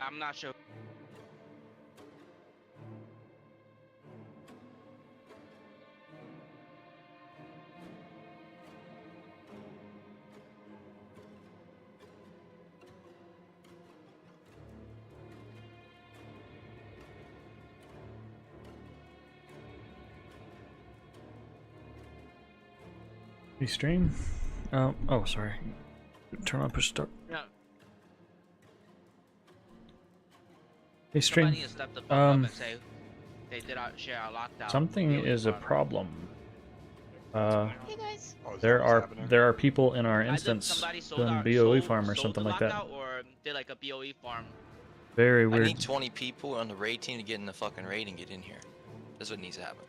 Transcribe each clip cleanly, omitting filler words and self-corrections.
I'm not sure. Restream? Oh, sorry. Turn on push start. No. Hey, stream. Somebody step the fuck up and say they did not share our lockdown. Something POE is a farm. problem. Hey guys. Oh, is that There what's are happening? people in our Either instance somebody sold doing our BOE farm or sold something the like that. lockout, or did like a BOE farm. Very I weird. need 20 people on the raid team to get in the fucking raid and get in here. That's what needs to happen.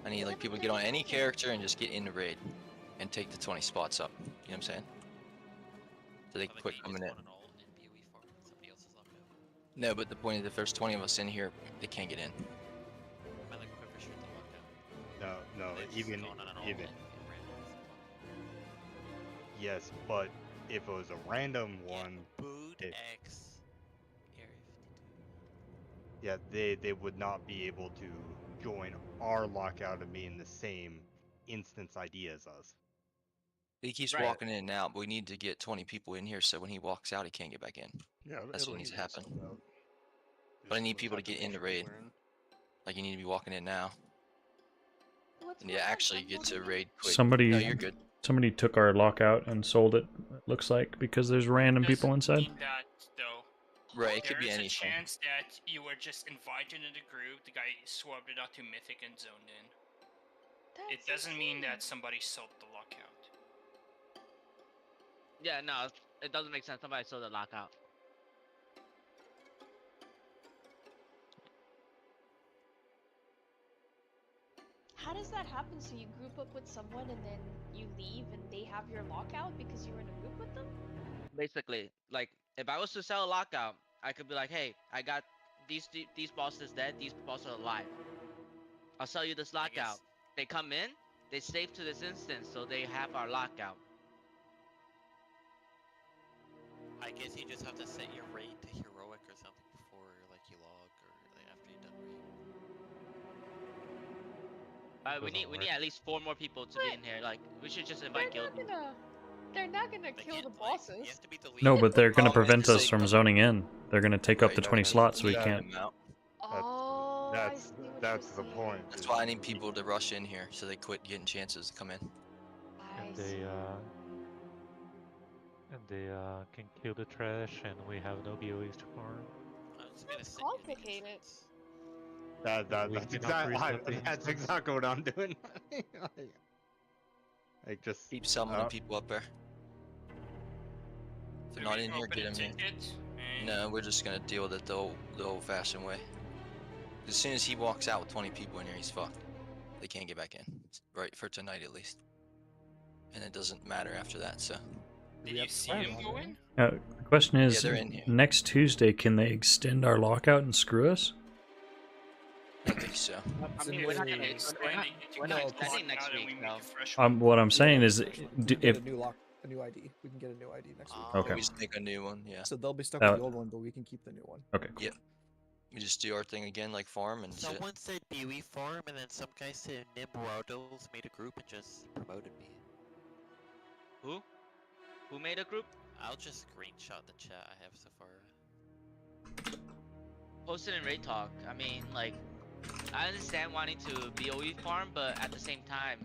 I need like people to get on any character and just get in the raid and take the 20 spots up. You know what I'm saying? So they can quit coming in. No, but the point is, if there's 20 of us in here, they can't get in. No, even. Yes, but if it was a random one, Boot it- X Area 52. yeah, they would not be able to join our lockout and be in the same instance ID as us. He keeps Right. walking in and out, but we need to get 20 people in here so when he walks out, he can't get back in. Yeah, That's it'll what needs to ease itself happen. out. But I Just need we'll people to have get in make the sure raid. we're in. Like you need to be walking in now. What's And yeah, actually get to raid quick. Somebody No, you're good. somebody took our lockout and sold it, it looks like, because there's random people Doesn't inside. mean that, though. Right, it could There be is a anything. chance that you were just invited in the group, the guy swapped it out to Mythic and zoned in. It doesn't mean that somebody sold the lockout. Yeah, no, it doesn't make sense. Somebody sold the lockout. How does that happen? So you group up with someone and then you leave and they have your lockout because you were in a group with them? Basically, like if I was to sell a lockout, I could be like, hey, I got these bosses dead, these bosses are alive. I'll sell you this lockout. They come in, they save to this instance, so they have our lockout. I guess you just have to set your raid to heroic or something before like you log or like after you're done raid. We need at least 4 more people to be in here. Like we should just invite guild. They're not gonna They kill can't, the like, bosses. you have to be the No, leader. but they're gonna Problem prevent is us they from don't- zoning in. They're gonna take up Right, the 20 slots, so we yeah. can't. Oh, I That's see what that's you're the saying. point. That's is why I need people to rush in here so they quit getting chances to come in. I And see. they can kill the trash, and we have no BOEs to farm. I was gonna That's set you the complicated. entrance. We That's cannot exactly reset the that's instance. exactly what I'm doing. Like just Keep summoning people up there. If they're So not we in here, open get a them in. ticket, and No, we're just gonna deal with it the old-fashioned way. As soon as he walks out with 20 people in here, he's fucked. They can't get back in. Right, for tonight at least. And it doesn't matter after that, so. Did you see him go in? The question is, they're in here. next Tuesday, can they extend our lockout and screw us? I think so. I mean, we're not gonna. It's We're not, ending- we're it's not ending extending next out and week, we make no. a fresh one. What I'm saying is, We can if get a new ID. We can get a new ID next week. Okay. We just make a new one, yeah. So they'll be stuck That- with the old one, but we can keep the new one. okay, cool. Yep. We just do our thing again, like farm and shit. Someone said BOE farm, and then some guy said Nimwaddles made a group and just promoted me. Who? Who made a group? I'll just screenshot the chat I have so far. Post it in Raid Talk. I mean, like, I understand wanting to BOE farm, but at the same time,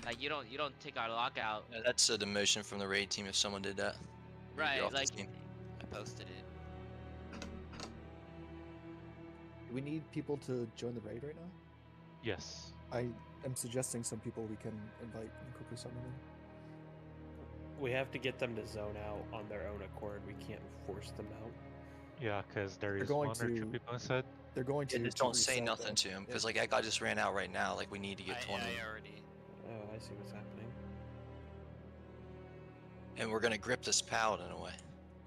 like you don't take our lockout. Yeah, that's a demotion from the raid team if someone did that. You'd be Right, off this like team. I posted it. Do we need people to join the raid right now? Yes. I am suggesting some people we can invite and quickly summon in. We have to get them to zone out on their own accord. We can't force them out. Yeah, because there They're is going one or two to- people inside. They're going Yeah, to. just don't say reset nothing the- to him, because yeah. like that guy just ran out right now, like we need to get 20. I already. Oh, I see what's happening. And we're gonna grip this pallet in a way,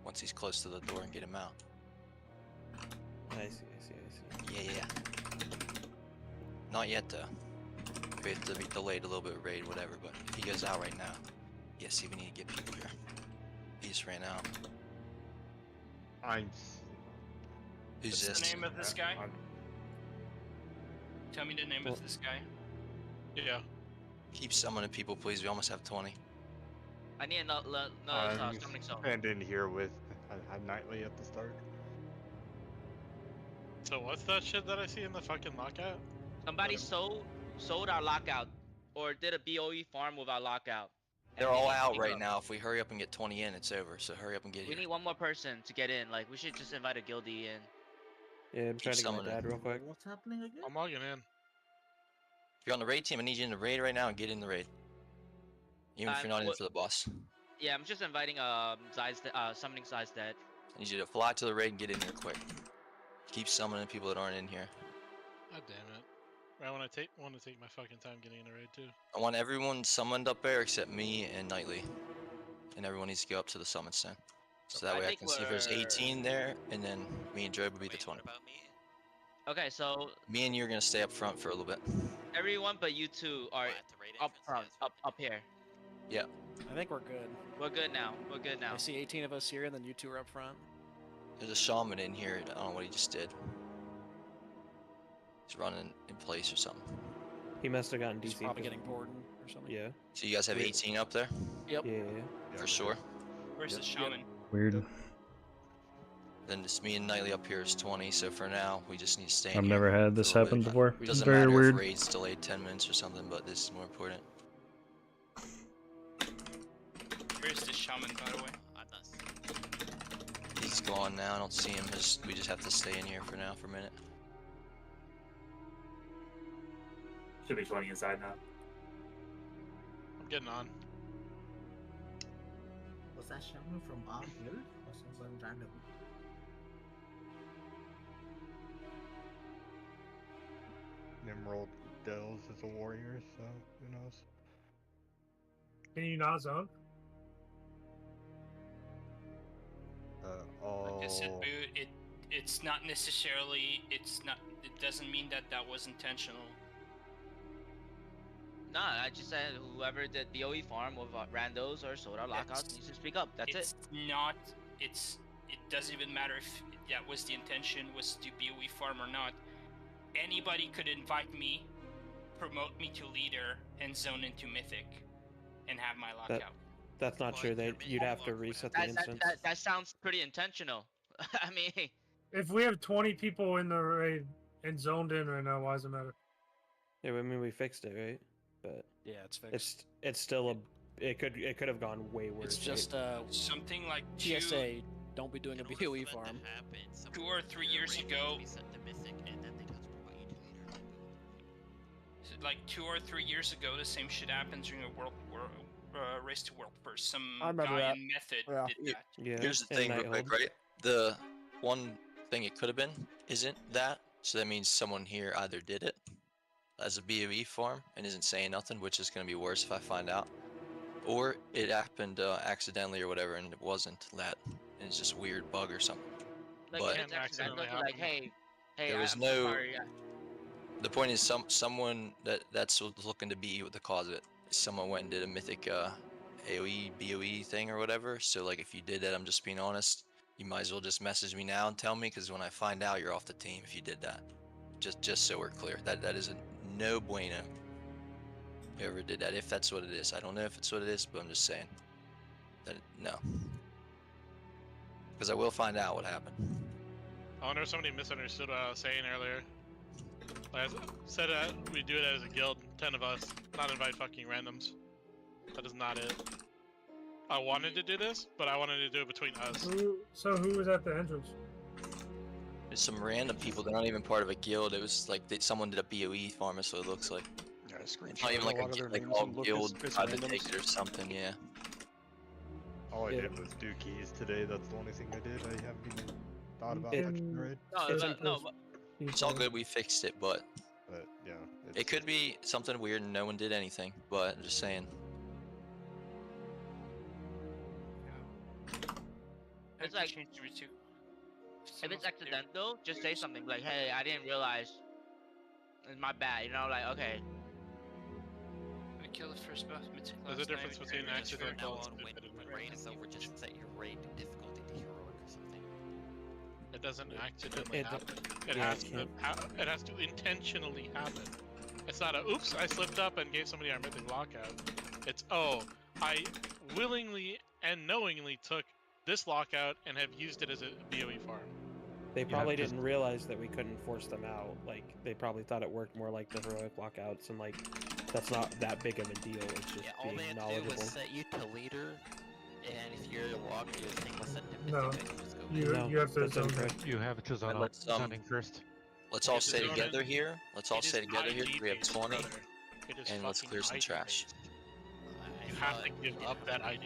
once he's close to the door and get him out. I see. Yeah. Not yet though. We have to be delayed a little bit with raid, whatever, but if he goes out right now, yeah, see we need to get people here. He just ran out. Who's What's this? the name of this guy? Tell me the name of this guy. Yeah. Keep summoning people, please. We almost have 20. I need another summoning zone. And in here with Nightly at the start. So what's that shit that I see in the fucking lockout? Somebody sold our lockout, or did a BOE farm with our lockout. They're all out right now. If we hurry up and get 20 in, it's over. So hurry up and get We here. need one more person to get in. Like, we should just invite a guildie in. Yeah, I'm trying to get my dad real quick. What's happening again? I'm logging in. If you're on the raid team, I need you in the raid right now and get in the raid. Even if you're not in for the boss. Yeah, I'm just inviting summoning Zai's dead. I need you to fly to the raid and get in here quick. Keep summoning people that aren't in here. God damn it. I want to take my fucking time getting in the raid too. I want everyone summoned up there except me and Nightly. And everyone needs to go up to the summon stand. So that way I can see if there's 18 there, and then me and Joe will be the 20. Okay, so Me and you are gonna stay up front for a little bit. everyone but you two are up front, up here. Yeah. I think we're good. We're good now. We're good now. I see 18 of us here, and then you two are up front. There's a shaman in here. I don't know what he just did. He's running in place or something. He must have gotten He's DC. probably getting bored or something. Yeah. So you guys have 18 up there? Yep. Yeah. For sure. Where's the shaman? Weird. Then just me and Nightly up here is 20. So for now, we just need to stay in I've here never had for this a little happen bit. before. It It's doesn't very matter weird. if raid's delayed 10 minutes or something, but this is more important. Where's the shaman, by the way? He's gone now. I don't see him. We just have to stay in here for now for a minute. Should be 20 inside now. I'm getting on. Was that shaman from our guild or someone random? Emerald Dells is a warrior, so who knows? Can you not zone? Like I said, Boo, it's not necessarily, it doesn't mean that that was intentional. Nah, I just said whoever did BOE farm with randos or sold our lockouts needs to speak up. That's it. It doesn't even matter if that was the intention, was to BOE farm or not. Anybody could invite me, promote me to leader, and zone into Mythic, and have my lockout. That's not true. You'd have to reset the instance. That sounds pretty intentional. I mean, If we have 20 people in the raid and zoned in right now, why does it matter? Yeah, I mean we fixed it, right? But yeah, it's fixed. It's still it could have gone way worse. It's just something like TSA. Don't be doing a BOE farm. 2 or 3 years ago. Like 2 or 3 years ago, the same shit happened during a race to world first. Some I remember guy that. in Method Yeah. did that. Yeah. Here's the thing, real quick, right? The one thing it could have been isn't that. So that means someone here either did it as a BOE farm and isn't saying nothing, which is going to be worse if I find out, or it happened accidentally or whatever, and it wasn't that, and it's just a weird bug or something. like, But it's accidental, like, hey, there was I'm no. sorry, The point is, someone that's looking to be the cause of it. Someone went and did a mythic AOE BOE thing or whatever. So like, if you did that, I'm just being honest. You might as well just message me now and tell me, because when I find out, you're off the team if you did that. Just so we're clear, that is a no bueno. Whoever did that, if that's what it is, I don't know if it's what it is, but I'm just saying that no, because I will find out what happened. I wonder if somebody misunderstood what I was saying earlier. Like I said we do it as a guild, 10 of us, not invite fucking randoms. That is not it. I wanted to do this, but I wanted to do it between us. So who was at the entrance? There's some random people that aren't even part of a guild. It was like someone did a BOE farm, so it looks like. Yeah, It's not even like all guild tried to take it or something, yeah. All I did was do keys today. That's the only thing I did. I haven't even thought about touching the raid. It's all good. We fixed it, but yeah, it could be something weird and no one did anything. But I'm just saying. It's like, if it's accidental, just say something like, hey, I didn't realize. It's my bad, you know, like, okay. We killed the first boss. There's a difference between accidental when raid is over, just set your raid difficulty to heroic or something. doesn't accidentally It- happen. It yeah, has it to. It has to intentionally happen. It's not a oops, I slipped up and gave somebody our mythic lockout. It's I willingly and knowingly took this lockout and have used it as a BOE farm. They probably didn't realize that we couldn't force them out. Like, they probably thought it worked more like the heroic lockouts, and like, that's not that big of a deal. It's just all they being had to do knowledgeable. was set you to leader, and if you're a walker, your thing was set to No. Mythic, just go You, No, you have to that's zone. incorrect. You have to zone Let's zoning first. let's all Yes, stay it's zoning. together here. Let's all It is stay together here. ID We have based, 20, brother. It is and let's fucking clear some ID trash. based. You have to give up that ID.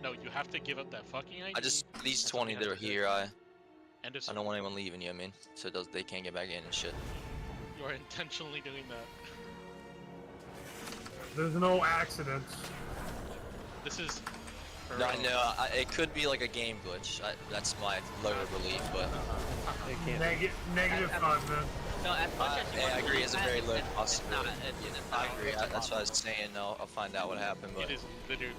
No, you have to give up that fucking ID. I just these That's what 20 we that have are to do. here. End of I don't want anyone leaving. You know what I mean? So they can't get back in and shit. You are intentionally doing that. There's no accidents. This is. No, I know. It could be like a game glitch. That's my lower belief, but They can't. Negative 5, man. No, as much as you yeah, I want to agree. It's a believe very that, low it's not. possibility. It's I not. agree. That's what I was saying. I'll find out what happened, but It is literally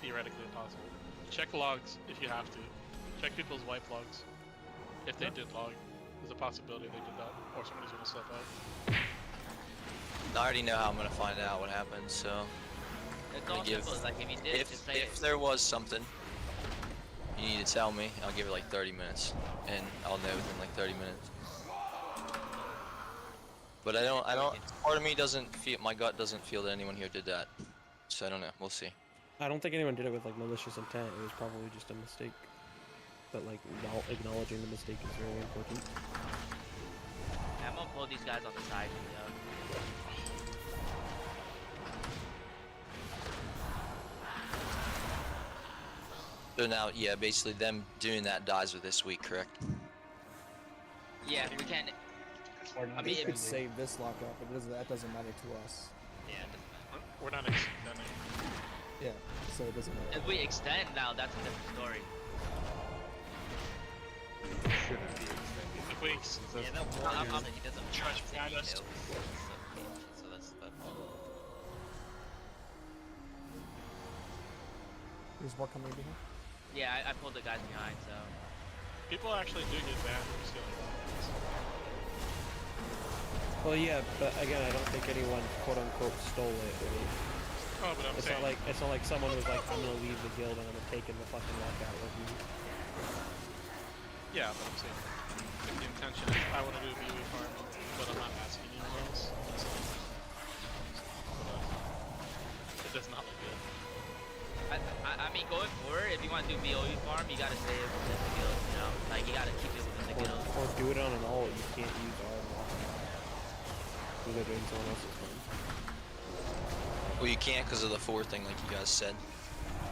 theoretically impossible. Check logs if you have to. Check people's wipe logs. If they did log, there's a possibility they did that, or somebody's gonna slip out. I already know how I'm gonna find out what happened. So It's I'm all gonna give. simple. Like if you did, just say If it. there was something, you need to tell me. I'll give it like 30 minutes, and I'll know within like 30 minutes. But I don't. Part of me doesn't feel. My gut doesn't feel that anyone here did that. So I don't know. We'll see. I don't think anyone did it with like malicious intent. It was probably just a mistake. But like acknowledging the mistake is very important. I'm gonna pull these guys on the side. So now, yeah, basically them doing that dies with this week, correct? Yeah, we can. I mean, We if could save this lockout, but that doesn't matter to us. Yeah, it doesn't matter. We're not extending. Yeah, so it doesn't matter. if we extend now, that's a different story. Shouldn't be extended. If we ex- Yeah, that I'm- warrior he doesn't Charge trust behind us. so that's that. There's more coming behind. Yeah, I pulled the guys behind, so. People actually do get banned for stealing logs. Well, yeah, but again, I don't think anyone quote unquote stole it. Really. Oh, but I'm It's saying. not like someone was like, I'm gonna leave the guild and I'm taking the fucking lockout with you. Yeah, but I'm saying. If the intention is I want to do a BOE farm, but I'm not asking anyone else. It does not look good. I mean, going forward, if you want to do BOE farm, you gotta stay within the guild, you know? Like, you gotta keep it within the guild. Or do it on an alt. You can't use our lockout. Because they're doing someone else's farm. Well, you can't because of the 4 thing, like you guys said.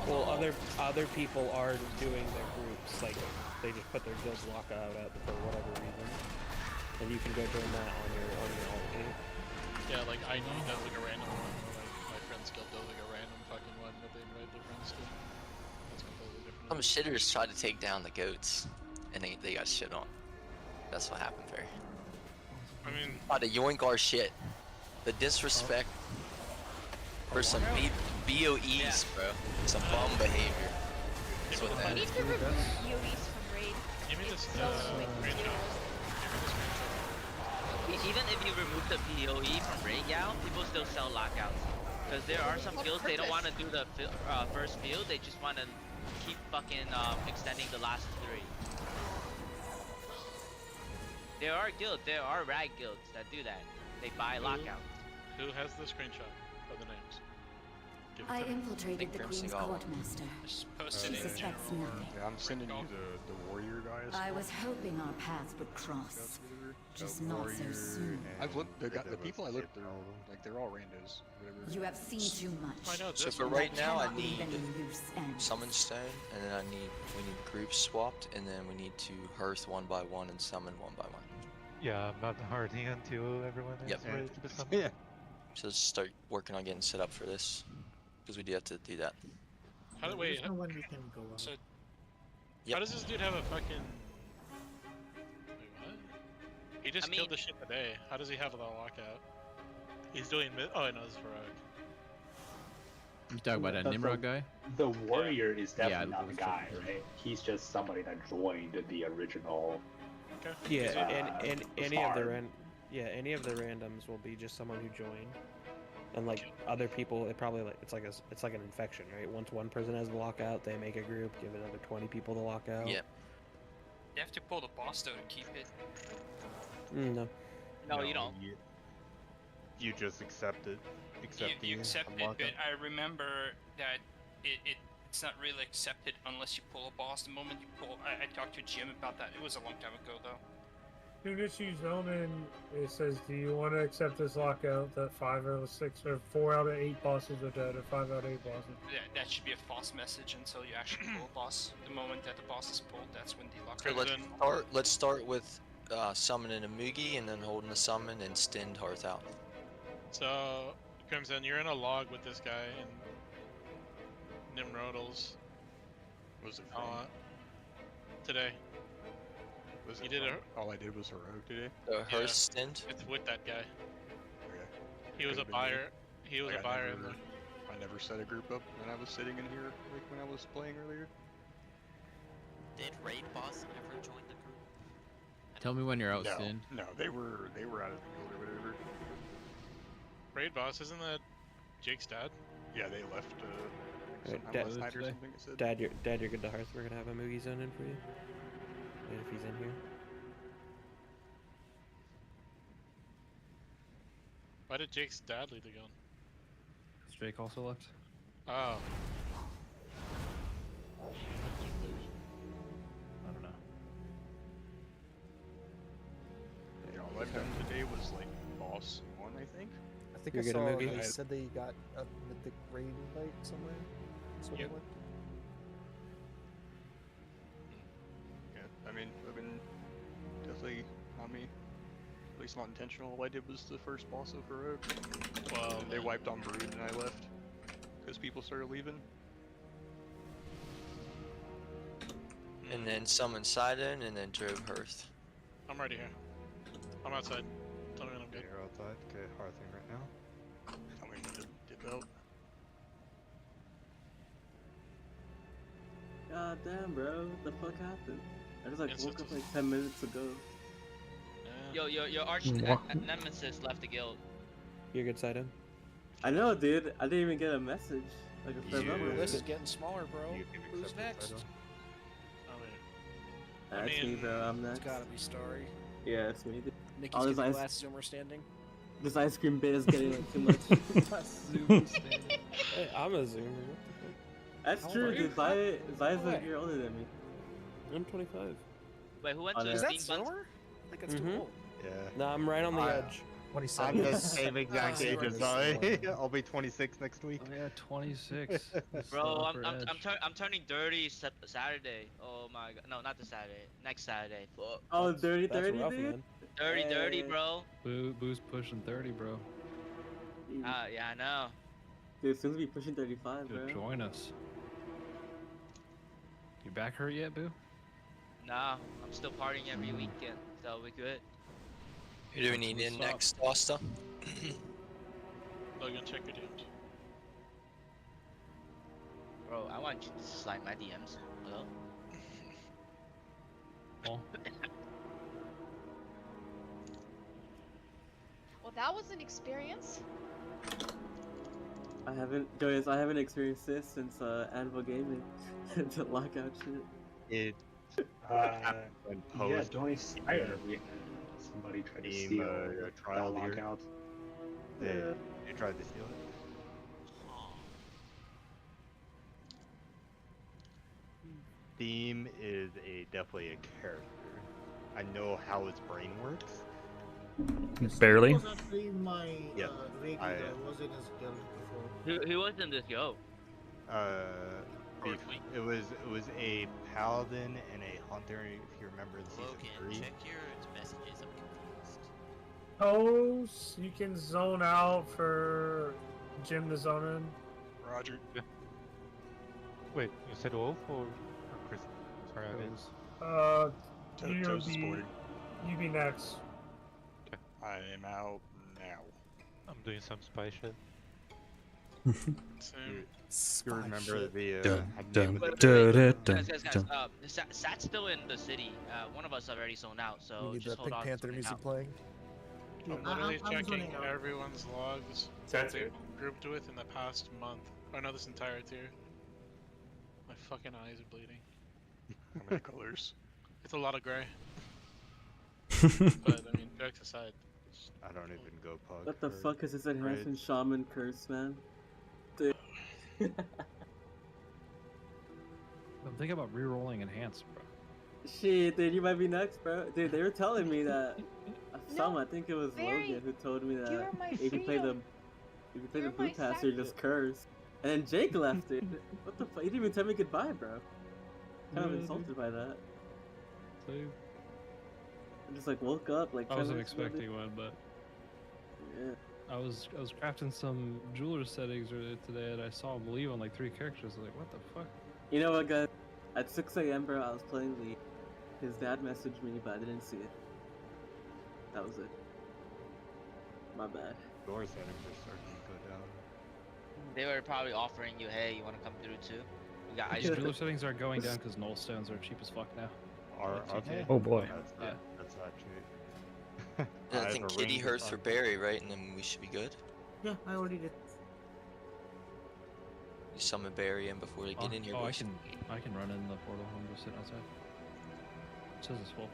Well, other people are doing their groups. Like, they just put their guild's lockout out for whatever reason. And you can go join that on your alt game. Yeah, like ID does like a random one, or like my friend's guild does like a random fucking one that they invite their friends to. That's completely different. Some shitters tried to take down the goats, and they got shit on. That's what happened there. I mean, Tried to yoink our shit. The disrespect for some BOEs, bro. Some bum behavior. That's what that We need is. to remove POEs from raid. give me this So, like, screenshot. Even if you remove the POE from raid gal, people still sell lockouts. Because there are some guilds, they don't want to do the first field, they just want to keep fucking extending the last 3. There are guilds, there are rag guilds that do that. They buy lockouts. Who has the screenshot of the names? Give it I to me. infiltrated the Queen's court, Master. Just She post it in suspects general. nothing. Yeah, I'm sending you the warrior guys. I was hoping our paths would cross. Just not so soon. I've looked. The people I looked through, like they're all randos. Whatever. You have seen too much. I know So this for one. right now, I Cannot leave need any loose ends. summon stone, and then we need groups swapped, and then we need to hearth 1 by 1 and summon 1 by 1. Yeah, I'm not hearting until everyone is Yep. ready to be summoned. Yeah. So let's start working on getting set up for this, because we do have to do that. How do wait? There's no one we can go on. So, Yep. how does this dude have a fucking? Wait, what? He just killed the shit today. How does he have a lockout? He's doing oh no, this is Farag. You talking about that The- Nimrod guy? The warrior is definitely Yeah, not the guy, right? He's just somebody that joined the original Okay. Yeah, Easy. and any of the any of the randoms will be just someone who joined, and like other people, it probably like it's like an infection, right? Once one person has the lockout, they make a group, give another 20 people the lockout. Yep. You have to pull the boss though to keep it. No. No, you don't. You just accept it. You accept it, unlock but I remember that it's not really accepted unless you pull a boss. The moment you pull, I talked to Jim about that. It was a long time ago though. As soon as you zone in, it says, do you want to accept this lockout that 5 out of 6 or 4 out of 8 bosses are dead, or 5 out of 8 bosses? That should be a false message until you actually pull a boss. The moment that the boss is pulled, that's when the lockout. Let's start with summoning a Mugi and then holding the summon and stend Hearth out. So, Crimson, you're in a log with this guy in Nimrodals. What was it Today. You did all I did was heroic today. Hearth stend? It's with that guy. Okay. He was a buyer. He was a buyer in the... I never set a group up when I was sitting in here, like when I was playing earlier. Did raid boss ever join the group? Tell me when you're out, No, Sin. no, they were out of the guild or whatever. Raid boss, isn't that Jake's dad? Yeah, they left sometime Dad, last night or something. It said. Dad, you're good to Hearth. We're gonna have a Mugi zone in for you. And if he's in here. Why did Jake's dad leave the gun? Jake also left. Oh. I don't know. Yeah, all I've done today was like boss 1, I think. I think You're I gonna saw Mugi? they said they got a mythic raid invite somewhere. That's what Yep. they went. Yeah, I mean, I've been definitely on me. At least not intentional. All I did was the first boss of heroic. Well, and they wiped on Brood and I left because people started leaving. And then summon Sidon and then drove Hearth. I'm ready here. I'm outside. Tell me when I'm good. You're outside. Okay, Hearthing right now. Tell me when to dip out. God damn, bro. What the fuck happened? I just like Yes, woke it's up a- like 10 minutes ago. Your arch nemesis left the guild. You're good, Sidon? I know, dude. I didn't even get a message. Like a third You- member. Your list is getting smaller, bro. You can Who's accept it, next? Sidon. Oh, wait. That's me, bro. I'm next. It's gotta be Starry. Yeah, it's me. Dude. Nikki's All this getting the ice- last Zoomer standing. This ice cream bit is getting like too much. Hey, I'm a zoomer. What the fuck? That's How true, old are you? dude. Zai's No a way. year older than me. I'm 25. Wait, who went Oh, to is the that Steam Buns? Zoomer? I think that's too Mhm. old. Yeah. No, I'm right on the edge. 27. I'm the same exact Oh, age you're as right. I. I'll be 26 next week. Oh yeah, 26. That's the Bro, upper edge. I'm turning 30 Saturday. Oh my god, no, not this Saturday. Next Saturday. Fuck. Oh, dirty, That's 30, rough, dude. man. 30, Hey. bro. Boo's pushing 30, bro. Yeah, I know. Dude, soon to be pushing 35, bro. Join us. You back hurt yet, Boo? Nah, I'm still partying every weekend, so we good. Who do we need in next, Asta? Logan, check your DMs. Bro, I want you to slide my DMs. Hello? Oh. Well, that was an experience. I haven't experienced this since Anvil Gaming. The lockout shit. It when Yeah, post Johnny Sire, we had somebody try to Team, steal your that trial here. lockout. you tried to steal it. Theme is definitely a character. I know how his brain works. Barely. Was actually my Yeah, raid I- leader. I was in his guild before. Who was in this go? It was a paladin and a hunter. If you remember in season Logan, 3. check your messages. I'm confused. Post, you can zone out for Jim to zone in. Roger. Wait, you said Wolf or Chris? Sorry, I missed. You Toast be sporting. you be next. I am out now. I'm doing some spy shit. You remember the Dun, name dun, of the dun, game? dun, Guys, dun. Sat's still in the city. One of us already sold out, so We need just the hold Pink on. Panther zoning music out. playing. I'm literally I'm checking zoning out. everyone's logs that they've grouped with in the past month. Or no, this entire tier. My fucking eyes are bleeding. How many colors? It's a lot of gray. But I mean, jokes aside. I don't even go pug. What the for fuck is this enhancement raids. shaman curse, man? Dude. I'm thinking about re-rolling enhanced, bro. Shit, dude, you might be next, bro. Dude, they were telling me that. I think it was Logan who told me that you're my if you play the You're my boot pass, you're just cursed. And then Jake left, dude. What the fuck? You didn't even tell me goodbye, bro. Kind of insulted by that. Same. I just like woke up like. I 10 wasn't minutes ago, expecting one, but yeah. I was crafting some jeweler settings earlier today, and I saw him leave on like 3 characters. I was like, what the fuck? You know what, guys? At 6 a.m., bro, I was playing League. His dad messaged me, but I didn't see it. That was it. My bad. Door settings are starting to go down. They were probably offering you, hey, you want to come through too? You got ice Jeweler cream. settings are going down because null stones are cheap as fuck now. Are they? Oh boy. That's actually. I think Kitty hurts for Barry, right? And then we should be good. Yeah, I already did. You summon Barry in before they get in here. Oh, boys. I can run in the portal. I'm just sitting outside. It says it's full.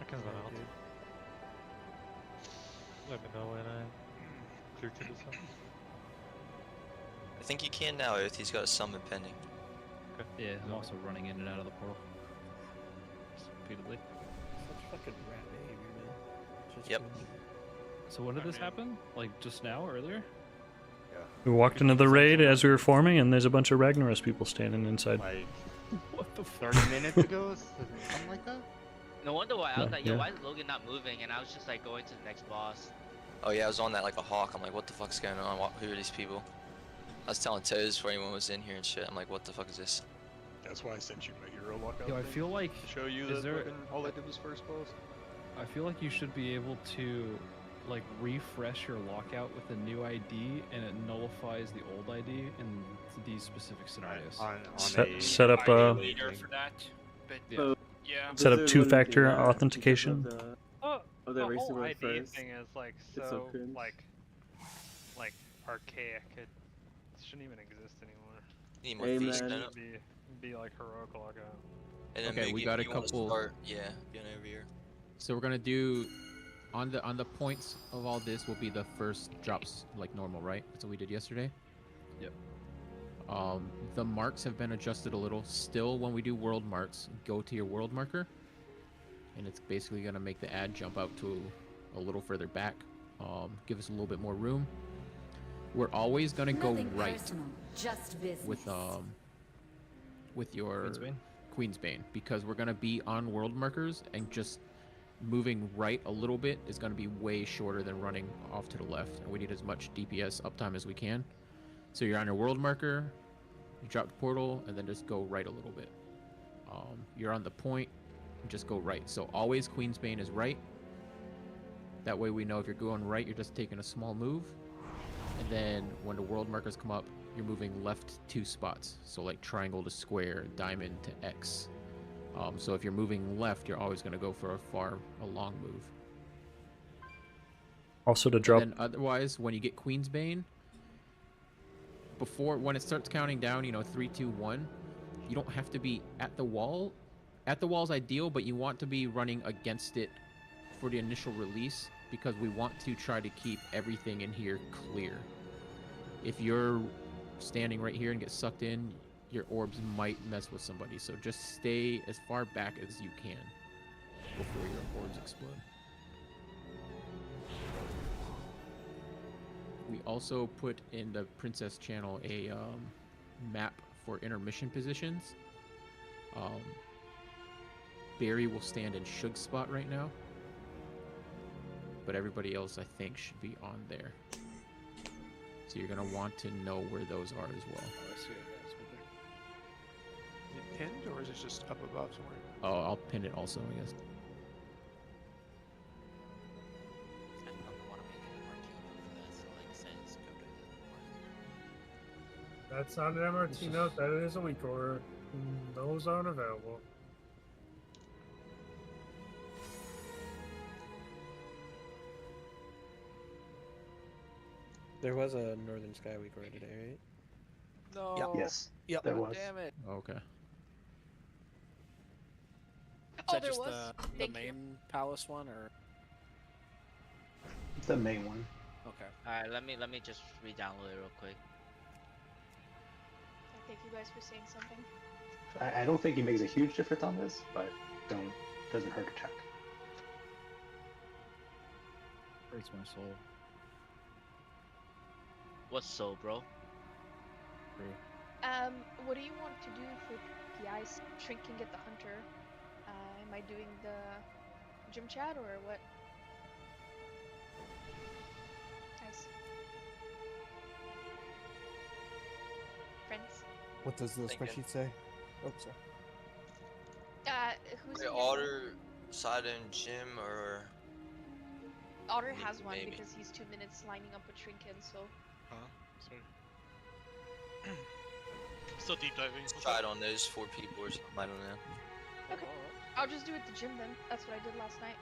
I can run out. Let me know when I'm clear to the sun. I think you can now if he's got a summon pending. Okay. Yeah, I'm also running in and out of the portal. Just repeatedly. Such fucking rat behavior, man. Just Yep. So when did this happen? Like just now, earlier? Yeah. We walked into the raid as we were forming, and there's a bunch of Ragnaros people standing inside. Like What the fuck? 30 minutes ago, something like that. No wonder why. I was like, yo, Yeah. why is Logan not moving? And I was just like going to the next boss. Oh yeah, I was on that like a hawk. I'm like, what the fuck's going on? Who are these people? I was telling Toes before anyone was in here and shit. I'm like, what the fuck is this? That's why I sent you my hero lockout. Yo, I thing, feel like to show you is that there- fucking all I did was first boss. I feel like you should be able to like refresh your lockout with a new ID, and it nullifies the old ID in these specific scenarios. Set up I do leader for that, but Yeah. yeah. Set up Blizzard two-factor wouldn't do that authentication. because of the- Oh, of the the race whole world ID first. thing is like It's so cringe. like archaic. It shouldn't even exist anymore. Need more Amen. feast in it. Be like heroic lockout. And then Okay, maybe we if got a you wanna couple- Start, yeah, getting over here. So we're gonna do on the points of all this will be the first drops like normal, right? That's what we did yesterday. Yep. The marks have been adjusted a little. Still, when we do world marks, go to your world marker, and it's basically gonna make the ad jump out to a little further back. Give us a little bit more room. We're always gonna go Nothing right personal, just business. with your Queensbane? Queensbane, because we're gonna be on world markers, and just moving right a little bit is gonna be way shorter than running off to the left, and we need as much DPS uptime as we can. So you're on your world marker, you drop the portal, and then just go right a little bit. You're on the point, just go right. So always Queensbane is right. That way we know if you're going right, you're just taking a small move. And then when the world markers come up, you're moving left 2 spots. So like triangle to square, diamond to X. So if you're moving left, you're always going to go for a long move. Also to drop. And then otherwise, when you get Queensbane, when it starts counting down, 3, 2, 1, you don't have to be at the wall. At the wall's ideal, but you want to be running against it for the initial release, because we want to try to keep everything in here clear. If you're standing right here and get sucked in, your orbs might mess with somebody, so just stay as far back as you can before your orbs explode. We also put in the Princess channel a map for intermission positions. Barry will stand in Shug's spot right now, but everybody else I think should be on there. So you're gonna want to know where those are as well. Is it pinned or is it just up above somewhere? Oh, I'll pin it also, I guess. That's not an MRT note. That is a weak order. Those aren't available. There was a Northern Sky Week order today, right? No. Yes. Yep. There was. Damn it. Okay. Is Oh, that there just was? the Thank main you. palace one, or? It's the main one. Okay. Alright, let me just re-download it real quick. Thank you guys for saying something. I don't think he makes a huge difference on this, but doesn't hurt to check. Hurts my soul. What's so, bro? What do you want to do for PI's shrinking at the hunter? Am I doing the gym chat or what? Nice. Friends. What does the Thinking. spreadsheet say? Oh, sorry. Who's Wait, in Otter, Sada, and Jim, or Otter has one maybe. because he's 2 minutes lining up with Shrinkin, so. Huh? Sorry. Still deep diving. just try it on those 4 people or something. I don't know. Okay. I'll just do it at the gym then. That's what I did last night.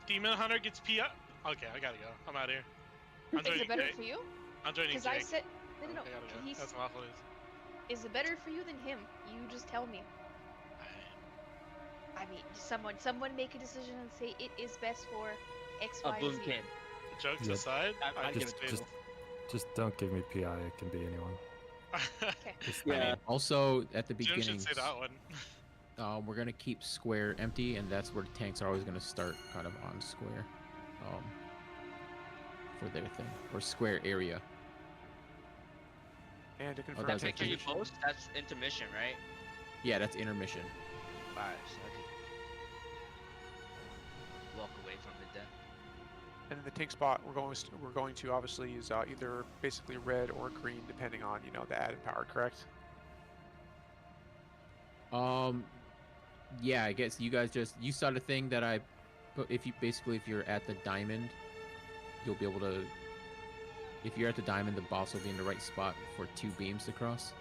Demon Hunter gets PI. Okay, I gotta go. I'm out of here. I'm Is it joining better Jake. for you? I'm joining Because I Jake. said. No, no, no. I gotta go. He's. That's my awful. Is it better for you than him? You just tell me. I mean, someone make a decision and say it is best for X, Y, Boom Z. Kid. Jokes Yeah. aside, I give it to Just don't give me PI. It can be anyone. Okay. Yeah. Also, at the Jim beginning, should say that one. we're gonna keep square empty, and that's where the tanks are always gonna start, kind of on square, for their thing, or square area. And to confirm, that's After you post, that's intermission, right? Yeah, that's intermission. Alright, so I can walk away from it then. and in the tank spot, we're going to obviously use either basically red or green, depending on the added power. Correct? Yeah, I guess you guys you saw the thing that I put. If you're at the diamond, you'll be able to. If you're at the diamond, the boss will be in the right spot for 2 beams to cross.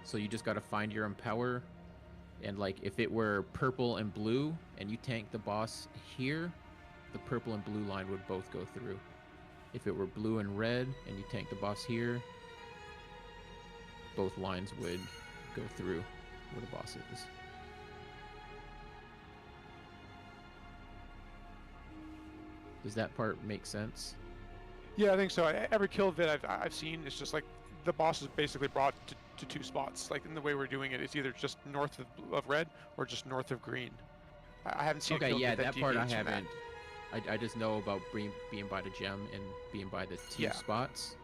So you just gotta find your empower, and like if it were purple and blue, and you tank the boss here, the purple and blue line would both go through. If it were blue and red, and you tank the boss here, both lines would go through where the boss is. Does that part make sense? Yeah, I think so. Every kill vid I've seen is just like the boss is basically brought to 2 spots. Like in the way we're doing it, it's either just north of red or just north of green. I haven't seen. Okay, a kill yeah, vid that part I deviates from that. haven't. I just know about being by the gem and being by the 2 Yeah. spots.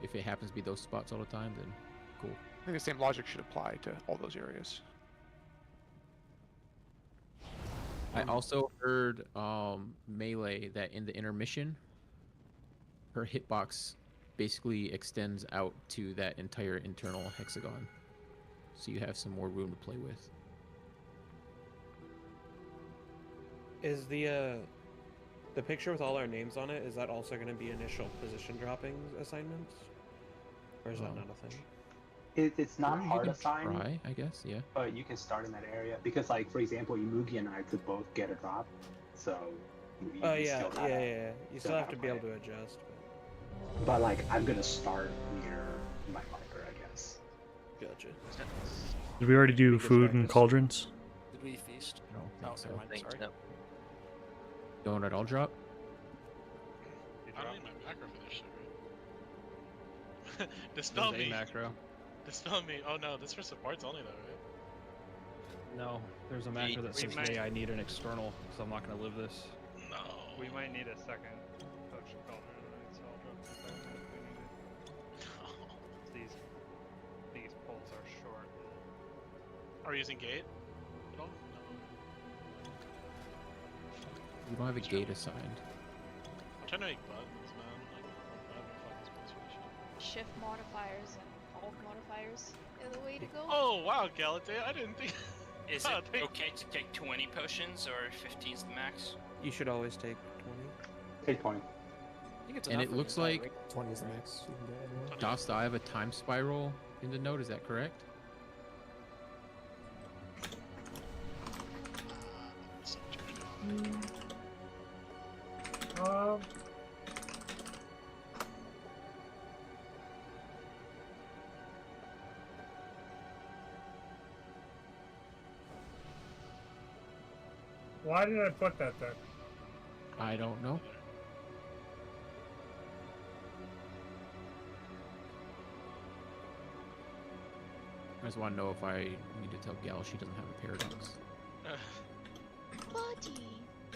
If it happens to be those spots all the time, then cool. I think the same logic should apply to all those areas. I also heard Melee that in the intermission, her hitbox basically extends out to that entire internal hexagon, so you have some more room to play with. Is the picture with all our names on it, is that also going to be initial position dropping assignments? Or is that not a thing? It's not You hard can assigned, try, I guess, yeah. but you can start in that area because, like, for example, Imugi and I could both get a drop, so. Oh yeah. You still have to be able to adjust. But like, I'm gonna start near my marker, I guess. Gotcha. Did we already do food and cauldrons? Did we feast? No, Oh, never mind. Sorry. Don't at all drop? I don't need my macro for this shit, right? Dispel There's a me. macro. Dispel me. Oh no, this for supports only though, right? No, there's a macro that says, hey, I need an external, so I'm not going to live this. No. We might need a second potion cauldron tonight, so I'll drop the second if we need it. These poles are short. Are we using gate? No. You don't have a gate assigned. I'm trying to make buttons, man. Like, I have no fucking space for this shit. Shift modifiers and alt modifiers are the way to go. Oh wow, Galate, I didn't think. Is it okay to take 20 potions or 15 is the max? You should always take 20. Take 20. think it's And enough it for looks the entire like rate. 20 is the max you can get anyway. Dosta, I have a time spiral in the node. Is that correct? Why did I put that there? I don't know. I just want to know if I need to tell Gal she doesn't have a paradox.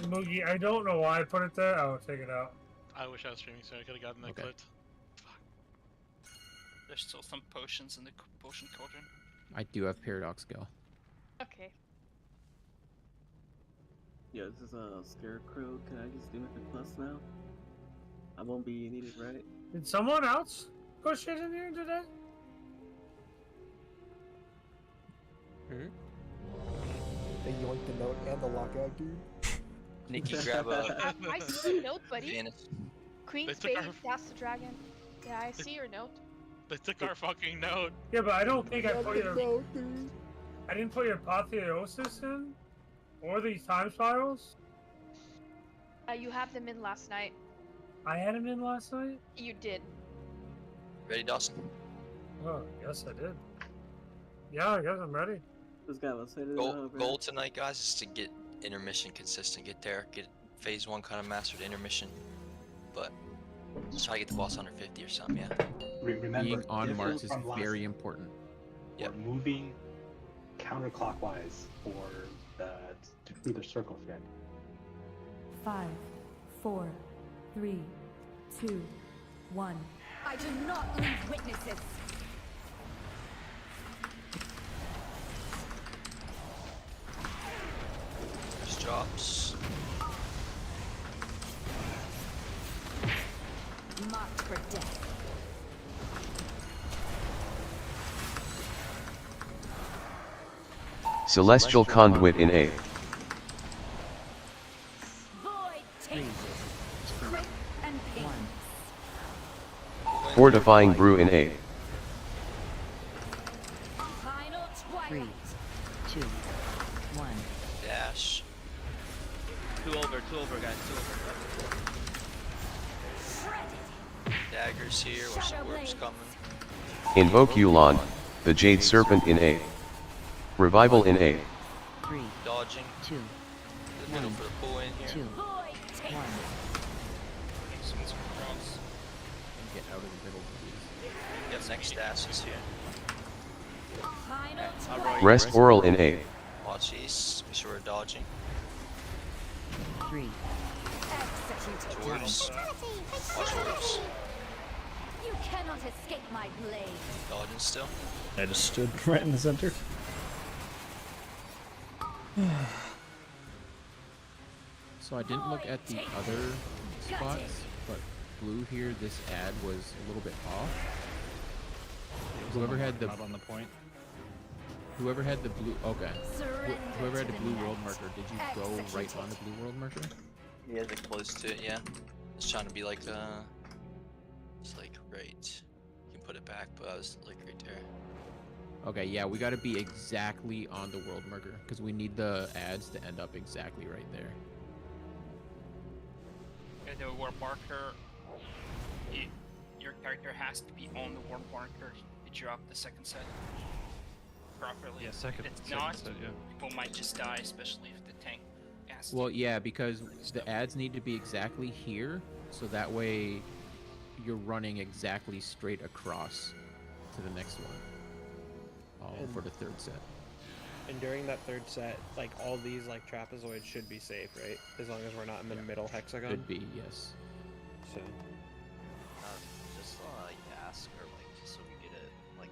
Moogie, I don't know why I put it there. I will take it out. I wish I was streaming so I could have gotten that clipped. There's still some potions in the potion cauldron. I do have paradox, Gal. Okay. Yeah, this is a scarecrow. Can I just do Mythic Plus now? I won't be needed, right? Did someone else push it in here today? They yoinked the note and the lockout, dude. Nikki, grab a. I see your note, buddy. Vanish. Queen They took Spade, our- that's the dragon. Yeah, I see your note. They took our fucking note. Yeah, but I don't think I put Another your. note, dude. I didn't put your apotheosis in, or these time spirals. You have them in last night. I had them in last night. You did. Ready, Dawson? Oh, yes I did. Yeah, I guess I'm ready. This guy was saying Goal tonight, guys, is to get intermission consistent. Get there, get phase 1 kind of mastered intermission. But let's try to get the boss under 50 or something, yeah. Remember, Being on different marks is from last very time. important. We're moving counterclockwise for the through the circle thread. 5, 4, 3, 2, 1. I do not leave witnesses. Just drops. Marked for death. Celestial Conduit in A. Void take. Grip and pain. Fortifying Brew in A. Final twilight. 2, 1. Dash. 2 over, guys, 2 over. Daggers here, watch the orbs coming. Invoke Yulon, the Jade Serpent in A. Revival in A. 3, Dodging. 2, The middle for the pull in here. 2, 1. Get out of the middle, please. Yep, next dash is here. Rest Oral in A. Watch east, make sure we're dodging. 3. Orbs. Watch orbs. You cannot escape my blade. Dodging still. I just stood right in the center. So I didn't look at the other spots, but blue here, this ad was a little bit off. Whoever had the not on the point. Whoever had the blue, okay. Whoever had the blue world marker, did you go right on the blue world marker? Yeah, they're close to it, yeah. Just trying to be like, it's like right. You can put it back, but I was like right there. Okay, yeah, we got to be exactly on the world marker because we need the ads to end up exactly right there. And the warp marker, your character has to be on the warp marker to drop the second set properly. Yeah, second not, set, yeah. people might just die, especially if the tank has to. Well, yeah, because the ads need to be exactly here, so that way you're running exactly straight across to the next one. For the third set. And during that third set, like all these like trapezoids should be safe, right? As long as we're not in the middle hexagon. Could be, yes. So. Just ask or like just so we get it like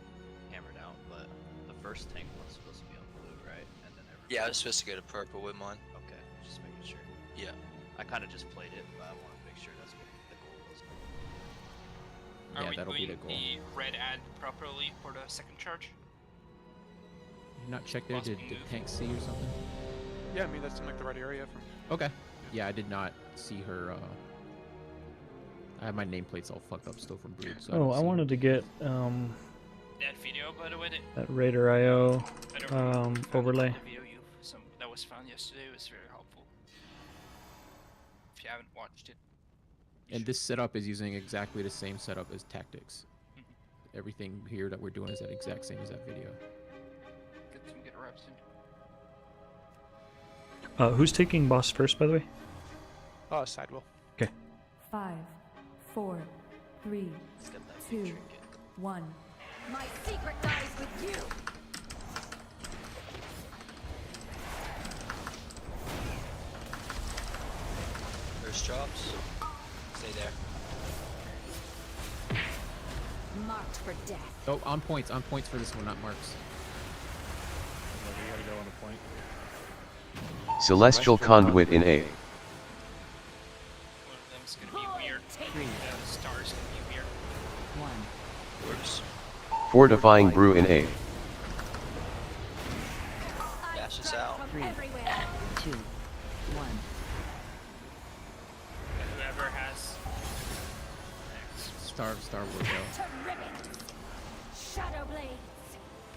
hammered out. But the first tank one's supposed to be on blue, right? And then everything. Yeah, I was supposed to go to purple with mine. Okay, just making sure. Yeah. I kind of just played it, but I want to make sure that's what the goal was. Are Yeah, we that'll be doing the goal. the red ad properly for the second charge? You not check there? Did tank see or something? Yeah, I mean that seemed like the right area from. Okay. Yeah, I did not see her I have my nameplates all fucked up still from Brood. So Oh, I wanted to get That video, by the way, that Raider IO overlay. video that was found yesterday was very helpful. If you haven't watched it. And this setup is using exactly the same setup as Tactics. Everything here that we're doing is that exact same as that video. Get some good reps in. Who's taking boss first, by the way? Sidewell. Okay. 5, 4, 3, 2, 1. My secret dies with you. First drops. Stay there. Marked for death. Oh, on points for this one, not marks. We gotta go on a point. Celestial Conduit in A. One of them's gonna be weird. The star's gonna be weird. 1. Works. Fortifying Brew in A. Dash us out. 3, 2, 1. Whoever has Star work out. Shadow blades.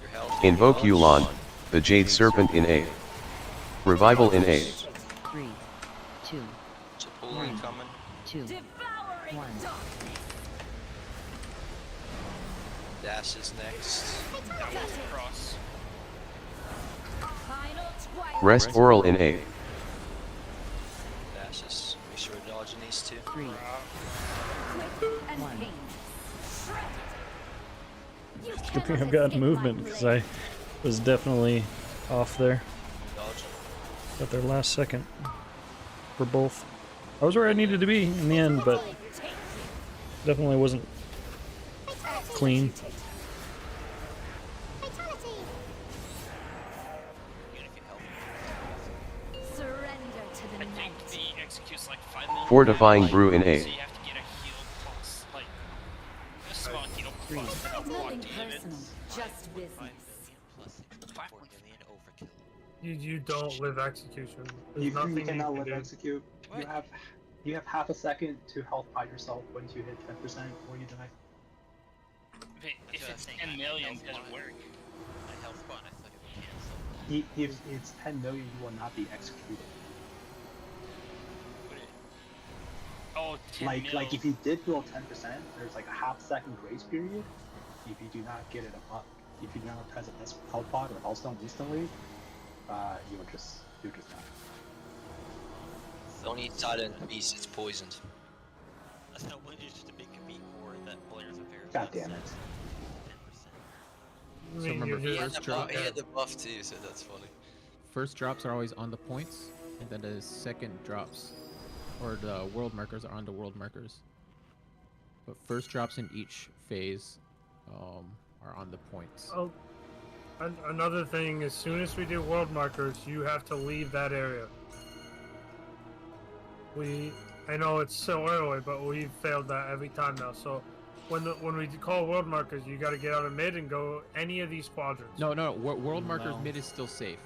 Your health. Invoke Yulon, the Jade Serpent in A. Revival in A. 3, 2, Chipotle coming. 2, 1. Dash is next. that was across. Rest Oral in A. Dash is. Make sure we're dodging these two. 3, 1. Good thing I've got movement, because I was definitely off there. Got there last second for both. I was where I needed to be in the end, but definitely wasn't clean. I think the execute's like 5 million. Fortifying Brew in A. So you have to get a heal plus, like, a small heal plus to help block Nothing damage. personal, just business. You don't live execution. There's You nothing cannot you live can do. execute. You have half a second to health by yourself once you hit 10% before you die. If it's 10 million, it doesn't work. My health button, I thought it would cancel. If it's 10 million, you will not be executed. Oh, 10 Like if you did heal 10%, there's like a half-second grace period. If you do not get it up, if you do not press a health pod or health stone instantly, you'll just die. Don't eat silent beast, it's poisoned. That's not when you just to make a meat core that players are very. God damn it. So remember, He had first the drop. buff, he had the buff too, so that's funny. First drops are always on the points, and then the second drops, or the world markers are on the world markers. But first drops in each phase are on the points. Oh, another thing, as soon as we do world markers, you have to leave that area. I know it's so early, but we've failed that every time now. So when we call world markers, you got to get out of mid and go any of these quadrants. No, world markers mid is still safe.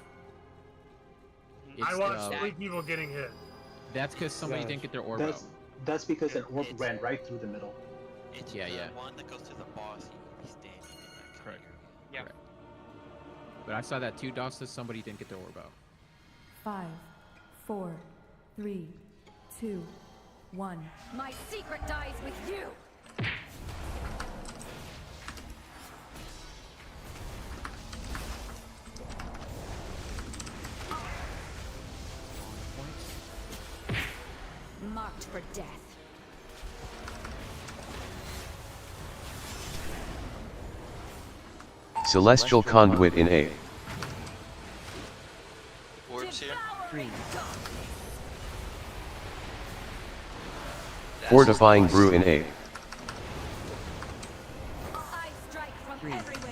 I watched 3 people getting hit. That's because somebody didn't get their orb out. That's because an orb ran right through the middle. It's Yeah. one that goes to the boss, you will be standing in that Correct. Yeah. Correct. But I saw that too, Dosta, somebody didn't get their orb out. 5, 4, 3, 2, 1. My secret dies with you. Marked for death. Celestial Conduit in A. Orbs here. 3, Fortifying Brew in A. I strike from 3, 2, everywhere.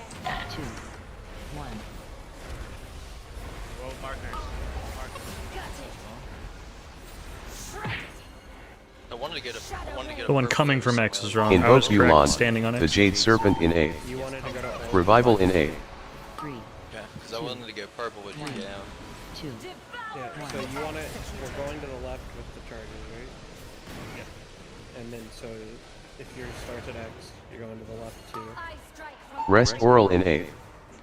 1. World markers. I wanted to get a The one purple coming from as X well. is wrong. I Invoke was correct Yulon, standing on the X. Jade Serpent in A. You wanted to go to Revival in A. 3, Yeah, because I wanted to go purple with you down. 2, Yeah, so you want to, we're going to the left with the charges, right? Yeah. and then so if yours starts at X, you're going to the left too. Rest oral in A.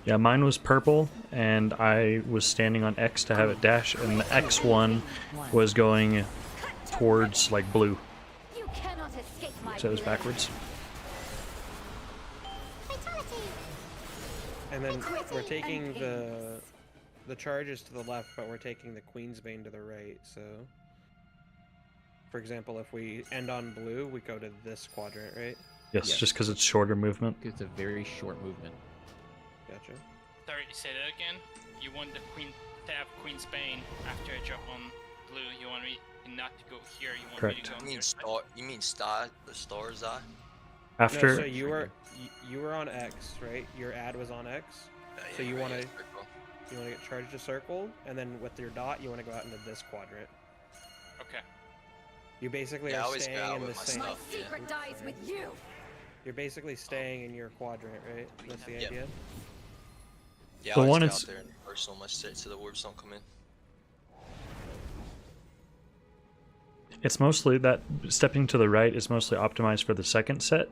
Yeah, mine was purple, and I was standing on X to have it dash, and the X one was going towards like blue. So it was backwards. And then we're taking the charges to the left, but we're taking the Queen's Bane to the right. So, for example, if we end on blue, we go to this quadrant, right? Yes, just because it's shorter movement. It's a very short movement. Gotcha. Sorry, say that again. You want the Queen to have Queen's Bane after I jump on blue. You want me not to go here. You want me to go You here. mean star? You mean star? The stars eye? After. No, so you were on X, right? Your ad was on X. So you want to get charged to circle, and then with your dot, you want to go out into this quadrant. Okay. You basically Yeah, I are always staying go out in the with my same. stuff, yeah. Secret dies with you. You're basically staying in your quadrant, right? That's the idea. Yeah, The I one always it's- go out there and personal my set so the orbs don't come in. It's mostly that stepping to the right is mostly optimized for the second set.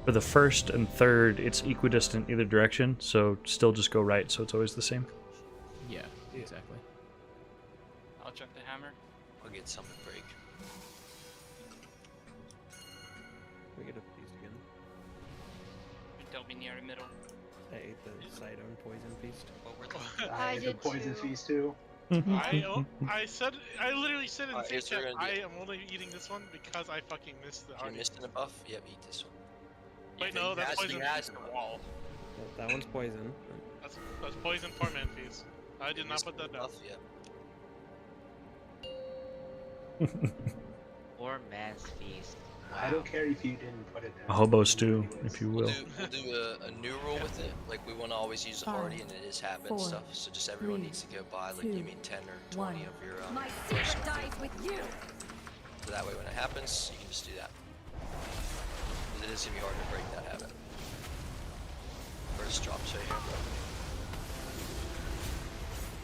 For the first and third, it's equidistant either direction, so still just go right, so it's always the same. Yeah, exactly. I'll chuck the hammer. I'll get some to break. We get a piece again. Don't be near the middle. I ate the Sidon poison feast. I ate the poison feast too. I literally said in Here's chat, what we're gonna I do. am only eating this one because I fucking missed the If you're arty. missing a buff, yep, eat this one. Wait, no, that's poison feast. Wall. That one's poison. That's poison for man feast. I did not put that down. Or man's feast. I don't care if you didn't put it A down. hobo stew, if you will. We'll do a new rule with it. Like, we want to always use the hardy, and it is habit and stuff. So just everyone needs to go buy, like, you mean 10 or 20 of your My secret dies with you. So that way, when it happens, you can just do that. Because it is gonna be hard to break that habit. First drops right